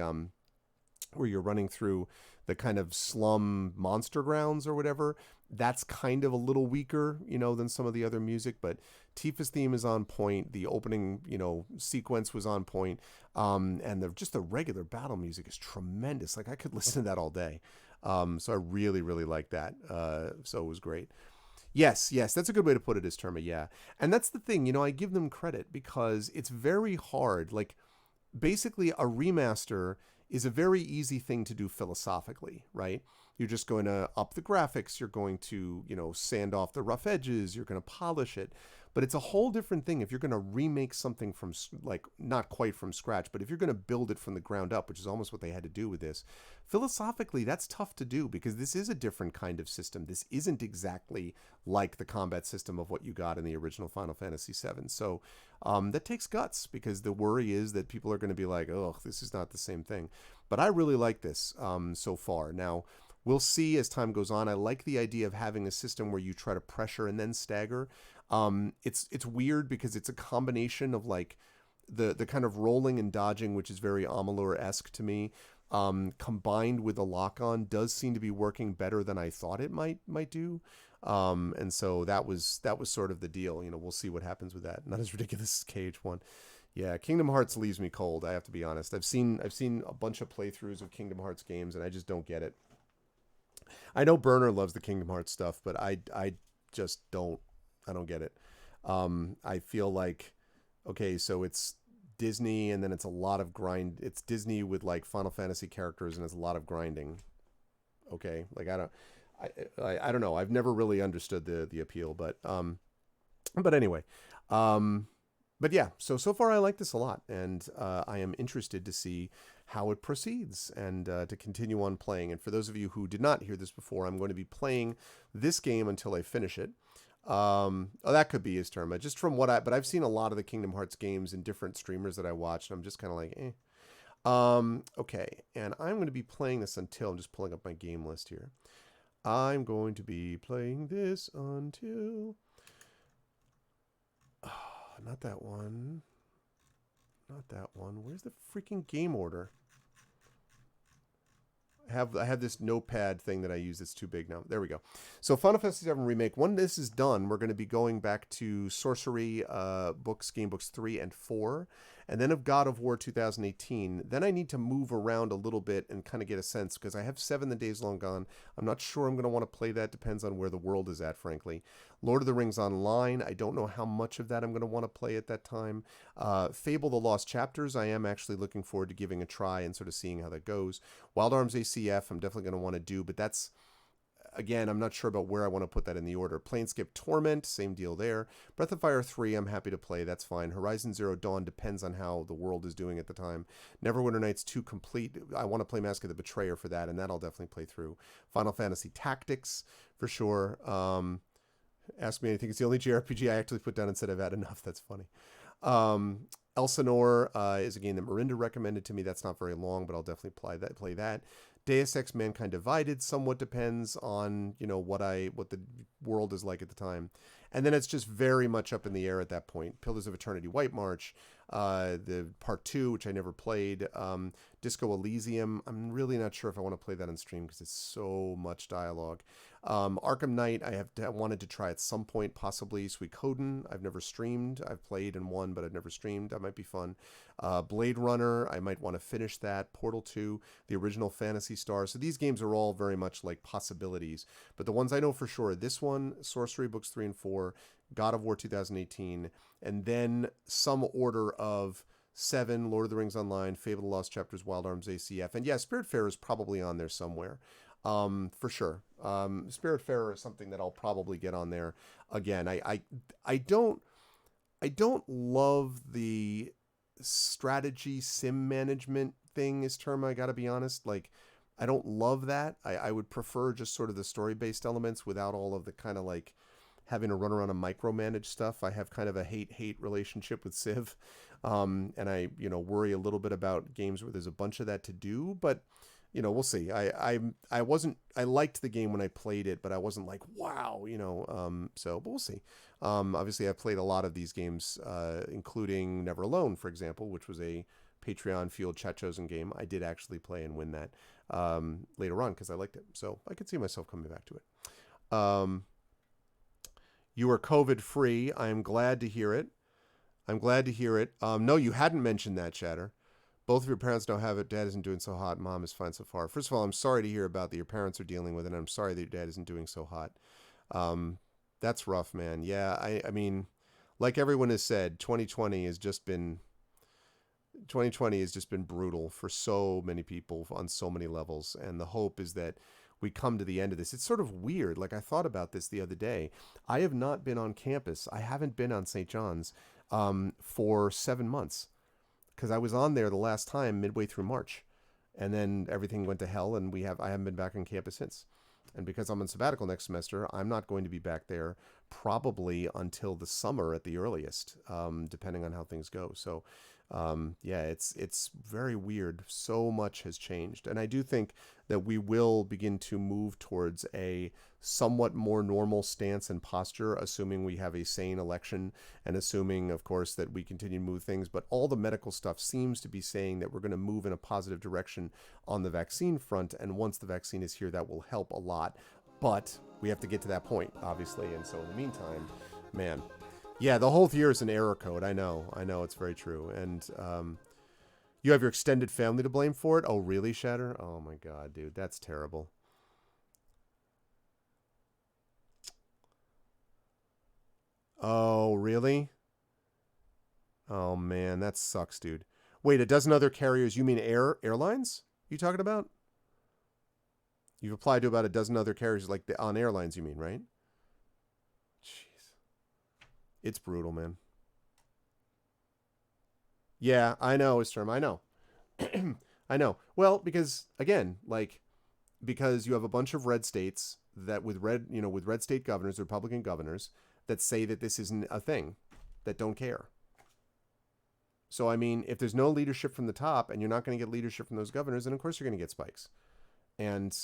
kind of slum monster grounds or whatever, that's kind of a little weaker, than some of the other music, but Tifa's theme is on point. The opening, sequence was on point. And the regular battle music is tremendous. Like I could listen to that all day. So I really, really like that. So it was great. Yes, that's a good way to put it, is Terma, yeah. And that's the thing, I give them credit because it's very hard. Like, basically, a remaster is a very easy thing to do philosophically, right? You're just going to up the graphics, you're going to, sand off the rough edges, you're going to polish it. But it's a whole different thing if you're going to remake something from, like, not quite from scratch, but if you're going to build it from the ground up, which is almost what they had to do with this. Philosophically, that's tough to do because this is a different kind of system. This isn't exactly like the combat system of what you got in the original Final Fantasy VII. So that takes guts because the worry is that people are going to be like, oh, this is not the same thing. But I really like this so far. Now, we'll see as time goes on. I like the idea of having a system where you try to pressure and then stagger. It's weird because it's a combination of like the kind of rolling and dodging, which is very Amalur-esque to me, combined with the lock-on does seem to be working better than I thought it might do. And so that was sort of the deal. We'll see what happens with that. Not as ridiculous as KH1. Yeah, Kingdom Hearts leaves me cold, I have to be honest. I've seen a bunch of playthroughs of Kingdom Hearts games and I just don't get it. I know Burner loves the Kingdom Hearts stuff, but I just don't. I don't get it. I feel like, okay, so it's Disney and then it's a lot of grind. It's Disney with like Final Fantasy characters and it's a lot of grinding. Okay, like I don't know. I've never really understood the appeal, but anyway, but yeah. So far I like this a lot, and I am interested to see how it proceeds and to continue on playing. And for those of you who did not hear this before, I'm going to be playing this game until I finish it. That could be his term. Just from but I've seen a lot of the Kingdom Hearts games and different streamers that I watch, and I'm just kind of like, eh. Okay, and I'm going to be playing this until, I'm just pulling up my game list here. I'm going to be playing this until, not that one. Not that one. Where's the freaking game order? I have this notepad thing that I use that's too big now. There we go. So Final Fantasy VII Remake. When this is done, we're going to be going back to Sorcery game books 3 and 4, and then of God of War 2018. Then I need to move around a little bit and kind of get a sense, because I have 7 The Days Long Gone. I'm not sure I'm going to want to play that. Depends on where the world is at, frankly. Lord of the Rings Online. I don't know how much of that I'm going to want to play at that time. Fable The Lost Chapters. I am actually looking forward to giving a try and sort of seeing how that goes. Wild Arms ACF. I'm definitely going to want to do, but that's again, I'm not sure about where I want to put that in the order. Planescape Torment, same deal there. Breath of Fire 3, I'm happy to play. That's fine. Horizon Zero Dawn depends on how the world is doing at the time. Neverwinter Nights 2 complete. I want to play Mask of the Betrayer for that, and that I'll definitely play through. Final Fantasy Tactics, for sure. Ask Me Anything. It's the only JRPG I actually put down and said I've had enough. That's funny. Elsinore is a game that Marinda recommended to me. That's not very long, but I'll definitely play that. Deus Ex Mankind Divided somewhat depends on, what the world is like at the time. And then it's just very much up in the air at that point. Pillars of Eternity White March, the Part 2, which I never played, Disco Elysium. I'm really not sure if I want to play that on stream because it's so much dialogue. Arkham Knight, I wanted to try at some point, possibly. Suikoden, I've never streamed. I've played and won, but I've never streamed. That might be fun. Blade Runner, I might want to finish that. Portal 2, the original Phantasy Star. So these games are all very much like possibilities. But the ones I know for sure, this one, Sorcery Books 3 and 4, God of War 2018, and then some order of 7, Lord of the Rings Online, Fable the Lost Chapters, Wild Arms ACF. And yeah, Spiritfarer is probably on there somewhere. For sure. Spiritfarer is something that I'll probably get on there again. I don't love the strategy sim management thing is term. I gotta be honest. Like, I don't love that. I would prefer just sort of the story based elements without all of the kind of like having to run around and micromanage stuff. I have kind of a hate relationship with Civ. And I, worry a little bit about games where there's a bunch of that to do, but we'll see. I liked the game when I played it, but I wasn't like, wow, but we'll see. Obviously I've played a lot of these games, including Never Alone, for example, which was a Patreon fueled chat chosen game. I did actually play and win that, later on because I liked it. So I could see myself coming back to it. You are COVID free. I'm glad to hear it. No, you hadn't mentioned that, Chatter. Both of your parents don't have it. Dad isn't doing so hot. Mom is fine so far. First of all, I'm sorry to hear about that your parents are dealing with it. And I'm sorry that your dad isn't doing so hot. That's rough, man. Yeah, I mean, like everyone has said, 2020 has just been brutal for so many people on so many levels. And the hope is that we come to the end of this. It's sort of weird. Like, I thought about this the other day. I have not been on campus. I haven't been on St. John's for 7 months. Because I was on there the last time midway through March, and then everything went to hell, and I haven't been back on campus since. And because I'm on sabbatical next semester, I'm not going to be back there probably until the summer at the earliest, depending on how things go. So, yeah, it's very weird. So much has changed, and I do think that we will begin to move towards a somewhat more normal stance and posture, assuming we have a sane election and assuming, of course, that we continue to move things. But all the medical stuff seems to be saying that we're going to move in a positive direction on the vaccine front. And once the vaccine is here, that will help a lot. But we have to get to that point, obviously. And so in the meantime, man, yeah, the whole year is an error code. I know, it's very true. And you have your extended family to blame for it? Oh, really, Shatter? Oh, my God, dude, that's terrible. Oh, really? Oh, man, that sucks, dude. Wait, a dozen other carriers? You mean airlines? You talking about? You've applied to about a dozen other carriers, like on airlines, you mean, right? Jeez. It's brutal, man. Yeah, I know, Isterm, I know. I know. Well, because, again, because you have a bunch of red states that with red state governors, Republican governors, that say that this isn't a thing, that don't care. So, I mean, if there's no leadership from the top and you're not going to get leadership from those governors, then of course you're going to get spikes. And,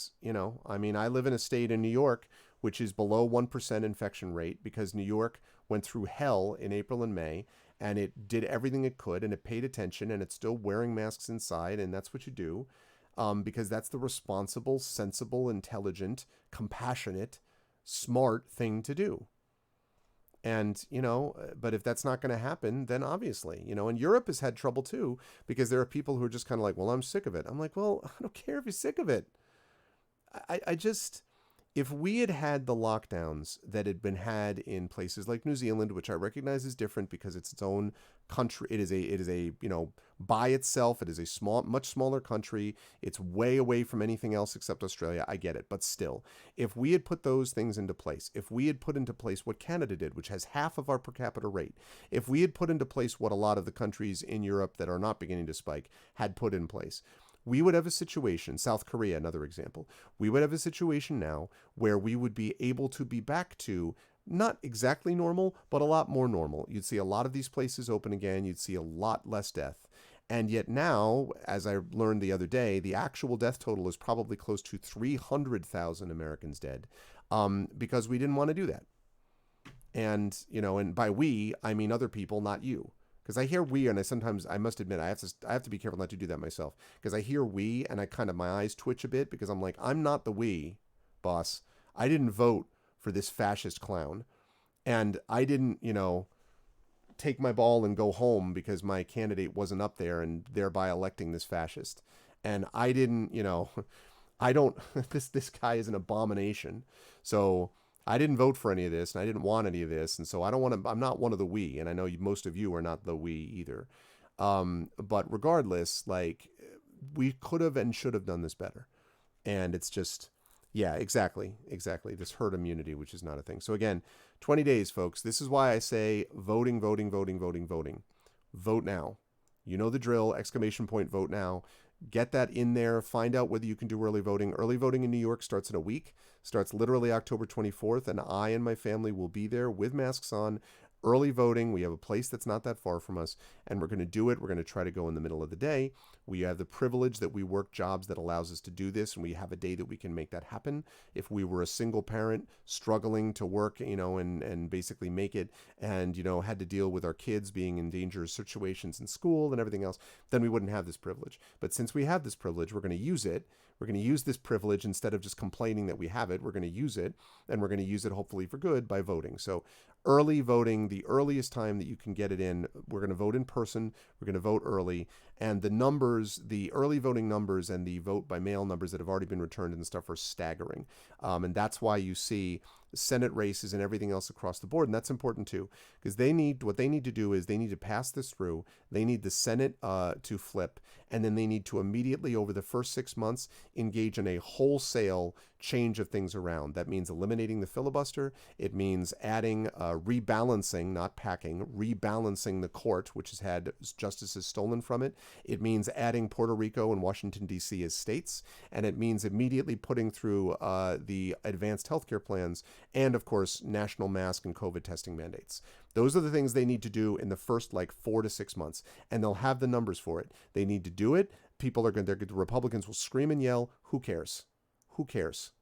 I mean, I live in a state in New York, which is below 1% infection rate because New York went through hell in April and May, and it did everything it could, and it paid attention, and it's still wearing masks inside, and that's what you do, because that's the responsible, sensible, intelligent, compassionate, smart thing to do. And, but if that's not going to happen, then obviously, and Europe has had trouble too, because there are people who are just kind of like, well, I'm sick of it. I'm like, well, I don't care if you're sick of it. I just, if we had had the lockdowns that had been had in places like New Zealand, which I recognize is different because it's its own country, it is a by itself, it is a much smaller country. It's way away from anything else except Australia. I get it, but still, if we had put those things into place, if we had put into place what Canada did, which has half of our per capita rate, if we had put into place what a lot of the countries in Europe that are not beginning to spike had put in place, we would have a situation, South Korea, another example, we would have a situation now where we would be able to be back to not exactly normal, but a lot more normal. You'd see a lot of these places open again. You'd see a lot less death. And yet now, as I learned the other day, the actual death total is probably close to 300,000 Americans dead because we didn't want to do that. And, and by we, I mean other people, not you. Because I hear we, and I must admit, I have to be careful not to do that myself. Because I hear we, and my eyes twitch a bit because I'm like, I'm not the we, boss. I didn't vote for this fascist clown. And I didn't, take my ball and go home because my candidate wasn't up there and thereby electing this fascist. And I didn't, I don't, this guy is an abomination. So I didn't vote for any of this and I didn't want any of this. And so I'm not one of the we, and I know most of you are not the we either. But regardless, we could have and should have done this better. And it's just, yeah, exactly. This herd immunity, which is not a thing. So again, 20 days, folks. This is why I say voting. Vote now. You know the drill, ! Vote now. Get that in there. Find out whether you can do early voting. Early voting in New York starts in a week. Starts literally October 24th, and I and my family will be there with masks on. Early voting. We have a place that's not that far from us, and we're going to do it. We're going to try to go in the middle of the day. We have the privilege that we work jobs that allows us to do this, and we have a day that we can make that happen. If we were a single parent struggling to work, and basically make it, and, had to deal with our kids being in dangerous situations in school and everything else, then we wouldn't have this privilege. But since we have this privilege, we're going to use it. We're going to use this privilege instead of just complaining that we have it. We're going to use it, and we're going to use it hopefully for good by voting. So early voting, the earliest time that you can get it in, we're going to vote in person. We're going to vote early. And the numbers, the early voting numbers and the vote by mail numbers that have already been returned and stuff are staggering. And that's why you see Senate races and everything else across the board. And that's important too, because what they need to do is they need to pass this through. They need the Senate to flip, and then they need to immediately, over the first 6 months, engage in a wholesale change of things around. That means eliminating the filibuster. It means adding, rebalancing, not packing, rebalancing the court, which has had justices stolen from it. It means adding Puerto Rico and Washington, D.C. as states. And it means immediately putting through the advanced healthcare plans and, of course, national mask and COVID testing mandates. Those are the things they need to do in the first 4 to 6 months, and they'll have the numbers for it. They need to do it. The Republicans will scream and yell. Who cares? Who cares?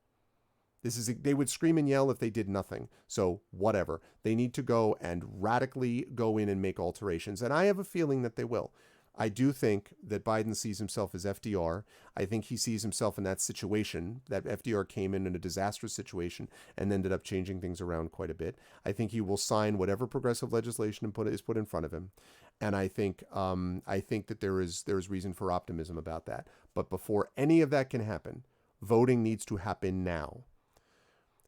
They would scream and yell if they did nothing. So whatever. They need to go and radically go in and make alterations. And I have a feeling that they will. I do think that Biden sees himself as FDR. I think he sees himself in that situation, that FDR came in a disastrous situation and ended up changing things around quite a bit. I think he will sign whatever progressive legislation is put in front of him. And I think that there is reason for optimism about that. But before any of that can happen, voting needs to happen now.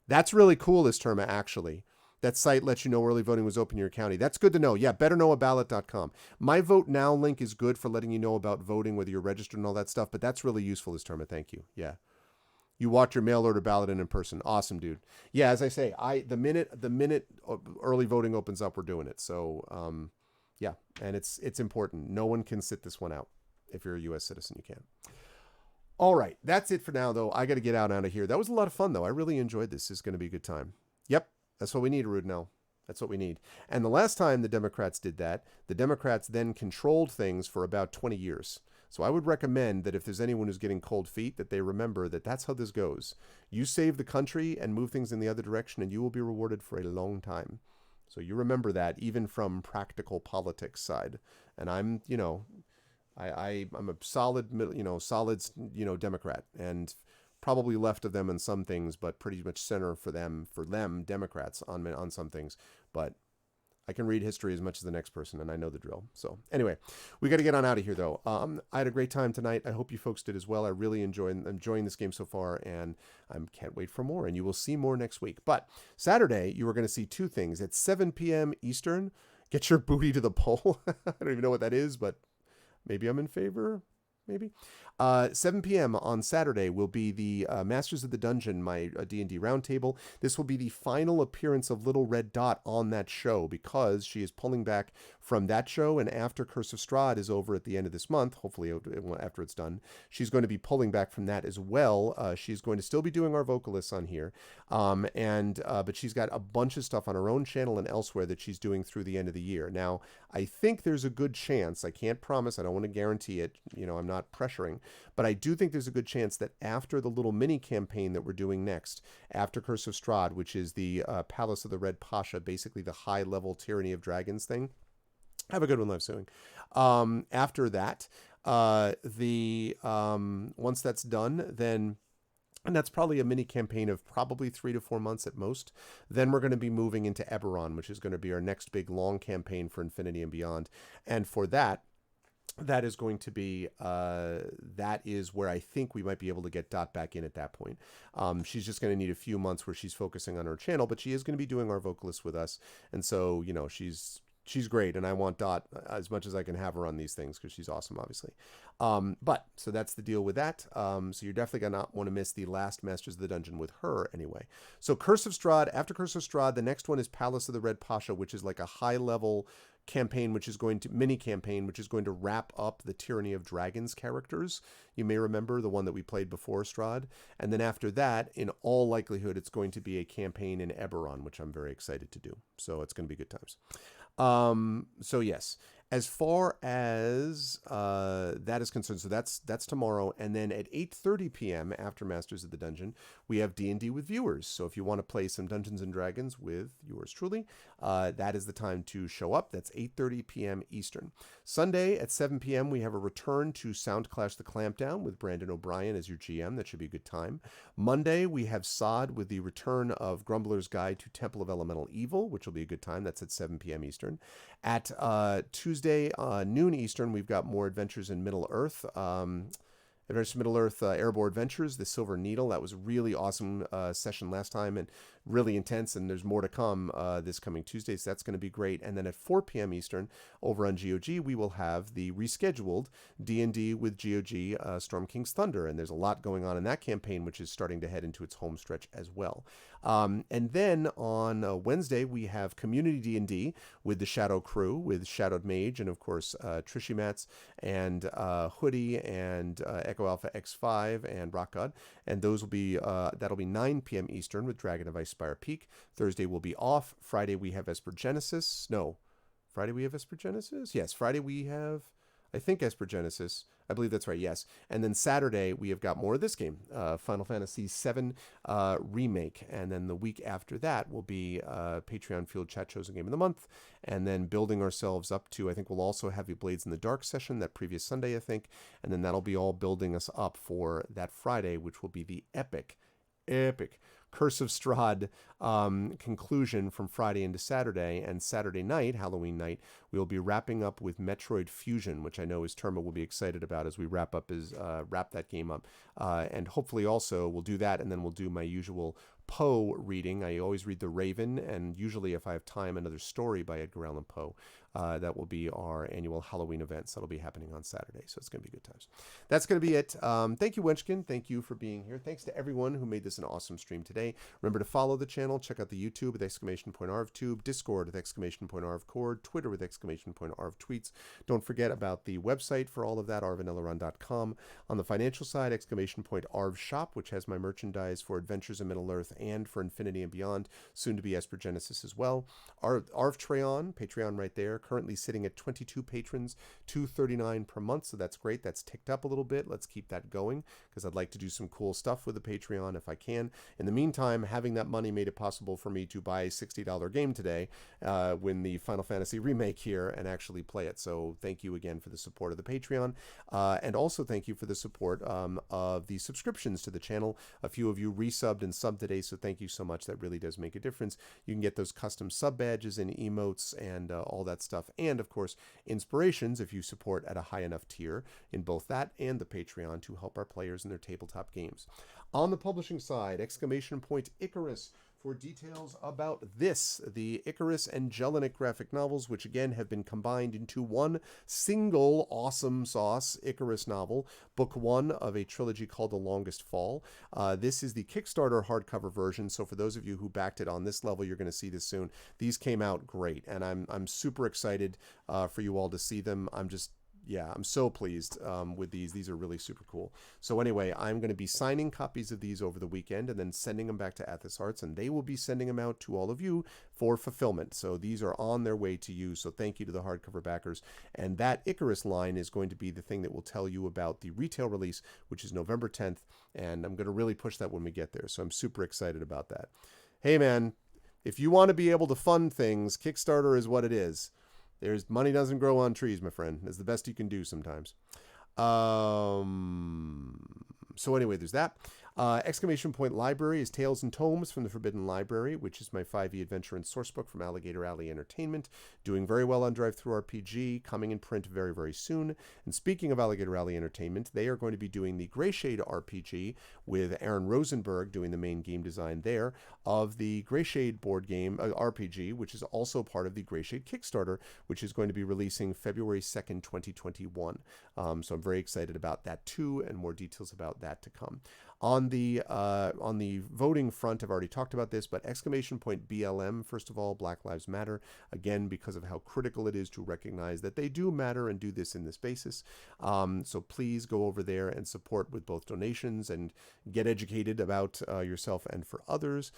That's really cool, this term, actually. That site lets you know early voting was open in your county. That's good to know. Yeah, betterknowaballot.com. My Vote Now link is good for letting you know about voting, whether you're registered and all that stuff, but that's really useful, this term. Thank you. Yeah. You watch your mail order ballot in person. Awesome, dude. Yeah, as I say, the minute early voting opens up, we're doing it. So, yeah, and it's important. No one can sit this one out. If you're a U.S. citizen, you can. All right, that's it for now, though. I got to get out of here. That was a lot of fun, though. I really enjoyed this. This is going to be a good time. Yep. That's what we need, Rudnell. That's what we need. And the last time the Democrats did that, the Democrats then controlled things for about 20 years. So I would recommend that if there's anyone who's getting cold feet, that they remember that that's how this goes. You save the country and move things in the other direction, and you will be rewarded for a long time. So you remember that, even from practical politics side. And I'm, I'm a solid, Democrat, and probably left of them on some things, but pretty much center for them, Democrats on some things. But I can read history as much as the next person, and I know the drill. So anyway, we got to get on out of here, though. I had a great time tonight. I hope you folks did as well. I really enjoying this game so far, and I can't wait for more. And you will see more next week. But Saturday, you are going to see two things. At 7 p.m. Eastern, get your booty to the pole. I don't even know what that is, but maybe I'm in favor. Maybe 7 p.m. on Saturday will be the Masters of the Dungeon, my D&D roundtable. This will be the final appearance of Little Red Dot on that show because she is pulling back from that show, and after Curse of Strahd is over at the end of this month, hopefully after it's done, she's going to be pulling back from that as well. She's going to still be doing our vocalists on here, but she's got a bunch of stuff on her own channel and elsewhere that she's doing through the end of the year. Now, I think there's a good chance, I can't promise, I don't want to guarantee it, I'm not pressuring, but I do think there's a good chance that after the little mini campaign that we're doing next, after Curse of Strahd, which is the Palace of the Red Pasha, basically the high-level Tyranny of Dragons thing. Have a good one, Live Suing. After that, once that's done, then... And that's probably a mini campaign of probably 3 to 4 months at most. Then we're going to be moving into Eberron, which is going to be our next big long campaign for Infinity and Beyond. And for that is going to be, that is where I think we might be able to get Dot back in at that point. She's just going to need a few months where she's focusing on her channel, but she is going to be doing our vocalists with us. And so, she's great, and I want Dot as much as I can have her on these things because she's awesome, obviously. So that's the deal with that. So you're definitely going to not want to miss the last Masters of the Dungeon with her anyway. So Curse of Strahd, after Curse of Strahd, the next one is Palace of the Red Pasha, which is like a high-level campaign, mini campaign, which is going to wrap up the Tyranny of Dragons characters. You may remember the one that we played before Strahd. And then after that, in all likelihood, it's going to be a campaign in Eberron, which I'm very excited to do. So it's going to be good times. So yes, as far as that is concerned, so that's tomorrow, and then at 8:30 p.m. after Masters of the Dungeon, we have D&D with viewers. So if you want to play some Dungeons and Dragons with yours truly, that is the time to show up. That's 8:30 p.m. Eastern. Sunday at 7 p.m. we have a return to Soundclash: The Clampdown with Brandon O'Brien as your GM. That should be a good time. Monday we have Sod with the return of Grumbler's Guide to Temple of Elemental Evil, which will be a good time. That's at 7 p.m. Eastern. At Tuesday, noon Eastern, we've got more Adventures in Middle-earth. Adventures in Middle-earth Airborne Adventures, The Silver Needle. That was a really awesome session last time and really intense, and there's more to come this coming Tuesday, so that's going to be great. And then at 4 p.m. Eastern, over on GOG, we will have the rescheduled D&D with GOG Storm King's Thunder, and there's a lot going on in that campaign, which is starting to head into its home stretch as well. And then on Wednesday, we have Community D&D with the Shadow Crew, with Shadowed Mage, and of course, Trishy Mats, and Hoodie, and Echo Alpha X5, and Rock God. And those will be, that'll be 9 p.m. Eastern with Dragon of Ice Spire Peak. Thursday will be off. Friday we have Esper Genesis. No. Friday we have Esper Genesis? Yes, Friday we have, I think, Esper Genesis. I believe that's right, yes. And then Saturday, we have got more of this game, Final Fantasy VII Remake. And then the week after that will be Patreon-fueled Chat Chosen Game of the Month. And then building ourselves up to, I think we'll also have a Blades in the Dark session that previous Sunday, I think. And then that'll be all building us up for that Friday, which will be the epic Curse of Strahd conclusion from Friday into Saturday. And Saturday night, Halloween night, we'll be wrapping up with Metroid Fusion, which I know is Terma will be excited about as we wrap that game up. And hopefully also we'll do that, and then we'll do my usual Poe reading. I always read The Raven, and usually if I have time, another story by Edgar Allan Poe. That will be our annual Halloween events. That'll be happening on Saturday, so it's going to be good times. That's going to be it. Thank you, Wenchkin. Thank you for being here. Thanks to everyone who made this an awesome stream today. Remember to follow the channel. Check out the YouTube with !arvtube, Discord with !arvcord, Twitter with !arvtweets. Don't forget about the website for all of that, arvanelaron.com. On the financial side, !arvshop, which has my merchandise for Adventures in Middle-earth and for Infinity and Beyond, soon to be Esper Genesis as well. Arv Treon, Patreon right there. currently sitting at 22 patrons, $2.39 per month, so that's great. That's ticked up a little bit. Let's keep that going, because I'd like to do some cool stuff with the Patreon if I can. In the meantime, having that money made it possible for me to buy a $60 game today, win the Final Fantasy Remake here, and actually play it. So thank you again for the support of the Patreon, and also thank you for the support of the subscriptions to the channel. A few of you resubbed and subbed today, so thank you so much. That really does make a difference. You can get those custom sub badges and emotes and all that stuff, and of course inspirations if you support at a high enough tier in both that and the Patreon to help our players in their tabletop games. On the publishing side, Icarus for details about this, the Icarus and Jelinek graphic novels, which again have been combined into one single awesome sauce Icarus novel, book one of a trilogy called The Longest Fall. This is the Kickstarter hardcover version, so for those of you who backed it on this level, you're going to see this soon. These came out great, and I'm super excited for you all to see them. I'm so pleased with these. These are really super cool. So anyway, I'm going to be signing copies of these over the weekend and then sending them back to Athos Arts, and they will be sending them out to all of you for fulfillment. So these are on their way to you. So thank you to the hardcover backers. And that Icarus line is going to be the thing that will tell you about the retail release, which is November 10th. And I'm going to really push that when we get there. So I'm super excited about that. Hey, man, if you want to be able to fund things, Kickstarter is what it is. There's money doesn't grow on trees, my friend. It's the best you can do sometimes. So anyway, there's that. Exclamation Point Library is Tales and Tomes from the Forbidden Library, which is my 5e adventure and sourcebook from Alligator Alley Entertainment. Doing very well on Drive-Thru-RPG, coming in print very, very soon. And speaking of Alligator Alley Entertainment, they are going to be doing the Greyshade RPG with Aaron Rosenberg doing the main game design there of the Greyshade board game RPG, which is also part of the Greyshade Kickstarter, which is going to be releasing February 2nd, 2021. So I'm very excited about that too, and more details about that to come. On the voting front, I've already talked about this, but exclamation point BLM, first of all, Black Lives Matter, again, because of how critical it is to recognize that they do matter and do this in this basis. So please go over there and support with both donations and get educated about yourself and for others.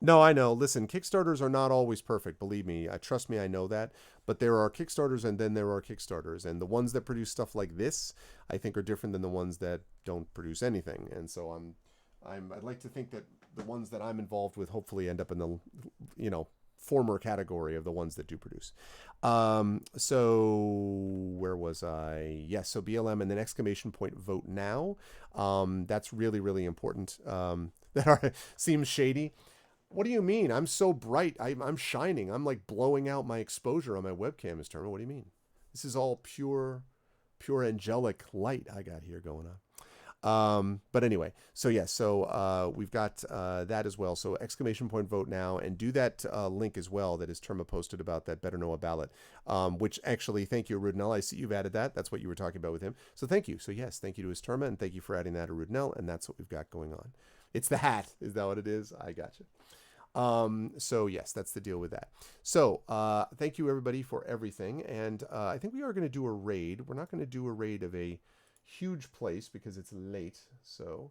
No, I know. Listen, Kickstarters are not always perfect. Believe me. Trust me, I know that. But there are Kickstarters and then there are Kickstarters. And the ones that produce stuff like this, I think, are different than the ones that don't produce anything. And so I'd like to think that the ones that I'm involved with hopefully end up in the, former category of the ones that do produce. So where was I? Yes, so BLM and then exclamation point vote now. That's really, really important. Seems shady. What do you mean? I'm so bright. I'm shining. I'm like blowing out my exposure on my webcam, Mr. Turner. What do you mean? This is all pure angelic light I got here going on. But anyway, so yes, so we've got that as well. So exclamation point vote now, and do that link as well that is Terma posted about that Better Know a Ballot, which actually, thank you, Rudnell. I see you've added that. That's what you were talking about with him. So thank you. So yes, thank you to his Terma, and thank you for adding that to Rudnell, and that's what we've got going on. It's the hat. Is that what it is? I gotcha. So yes, that's the deal with that. So thank you everybody for everything, and I think we are going to do a raid. We're not going to do a raid of a huge place because it's late. So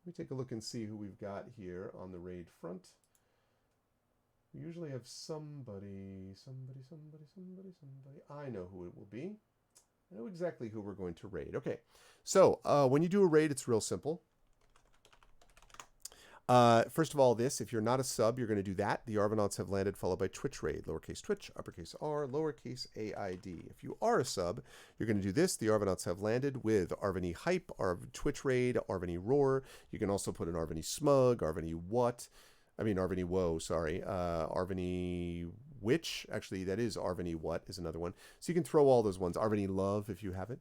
let me take a look and see who we've got here on the raid front. We usually have somebody. I know who it will be. I know exactly who we're going to raid. Okay, so when you do a raid, it's real simple. First of all, if you're not a sub, you're going to do that. The Arvanauts have landed, followed by Twitch raid, lowercase Twitch, uppercase R, lowercase AID. If you are a sub, you're going to do this. The Arvanauts have landed with Arvany Hype, Twitch raid, Arvany Roar. You can also put an Arvany Smug, Arvany Woe, sorry. Arvany Witch, actually that is Arvany What is another one. So you can throw all those ones. Arvany Love, if you have it.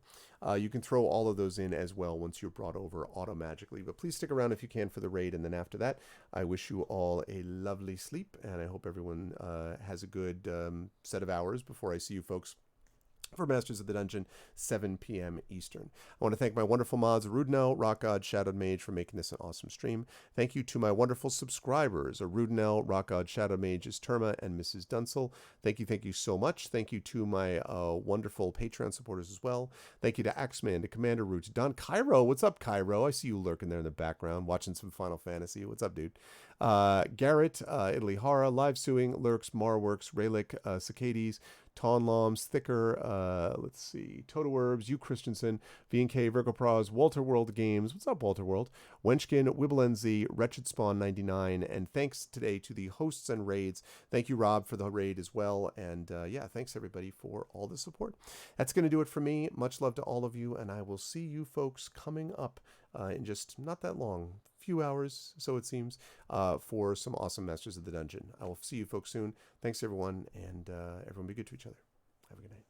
You can throw all of those in as well once you're brought over auto-magically. But please stick around if you can for the raid. And then after that, I wish you all a lovely sleep. And I hope everyone has a good set of hours before I see you folks for Masters of the Dungeon, 7 p.m. Eastern. I want to thank my wonderful mods, Rudnell, Rock God, Shadowed Mage, for making this an awesome stream. Thank you to my wonderful subscribers, Rudnell, Rock God, Shadowed Mage, Terma, and Mrs. Dunsel. Thank you so much. Thank you to my wonderful Patreon supporters as well. Thank you to Axeman, to Commander Root, to Don Cairo. What's up, Cairo? I see you lurking there in the background, watching some Final Fantasy. What's up, dude? Garrett, Italy Hara, Live Suing, Lurks, Marworks, Raylick, Cicades, Tonloms, Thicker, let's see, Toto Herbs, U Christensen, V&K, Virgo Pros, Walter World Games, what's up, Walter World, Wenchkin, Wibblenz, Wretched Spawn 99, and thanks today to the hosts and raids. Thank you, Rob, for the raid as well, and yeah, thanks everybody for all the support. That's going to do it for me. Much love to all of you, and I will see you folks coming up in just not that long, few hours, so it seems, for some awesome Masters of the Dungeon. I will see you folks soon. Thanks, everyone, and everyone be good to each other. Have a good night.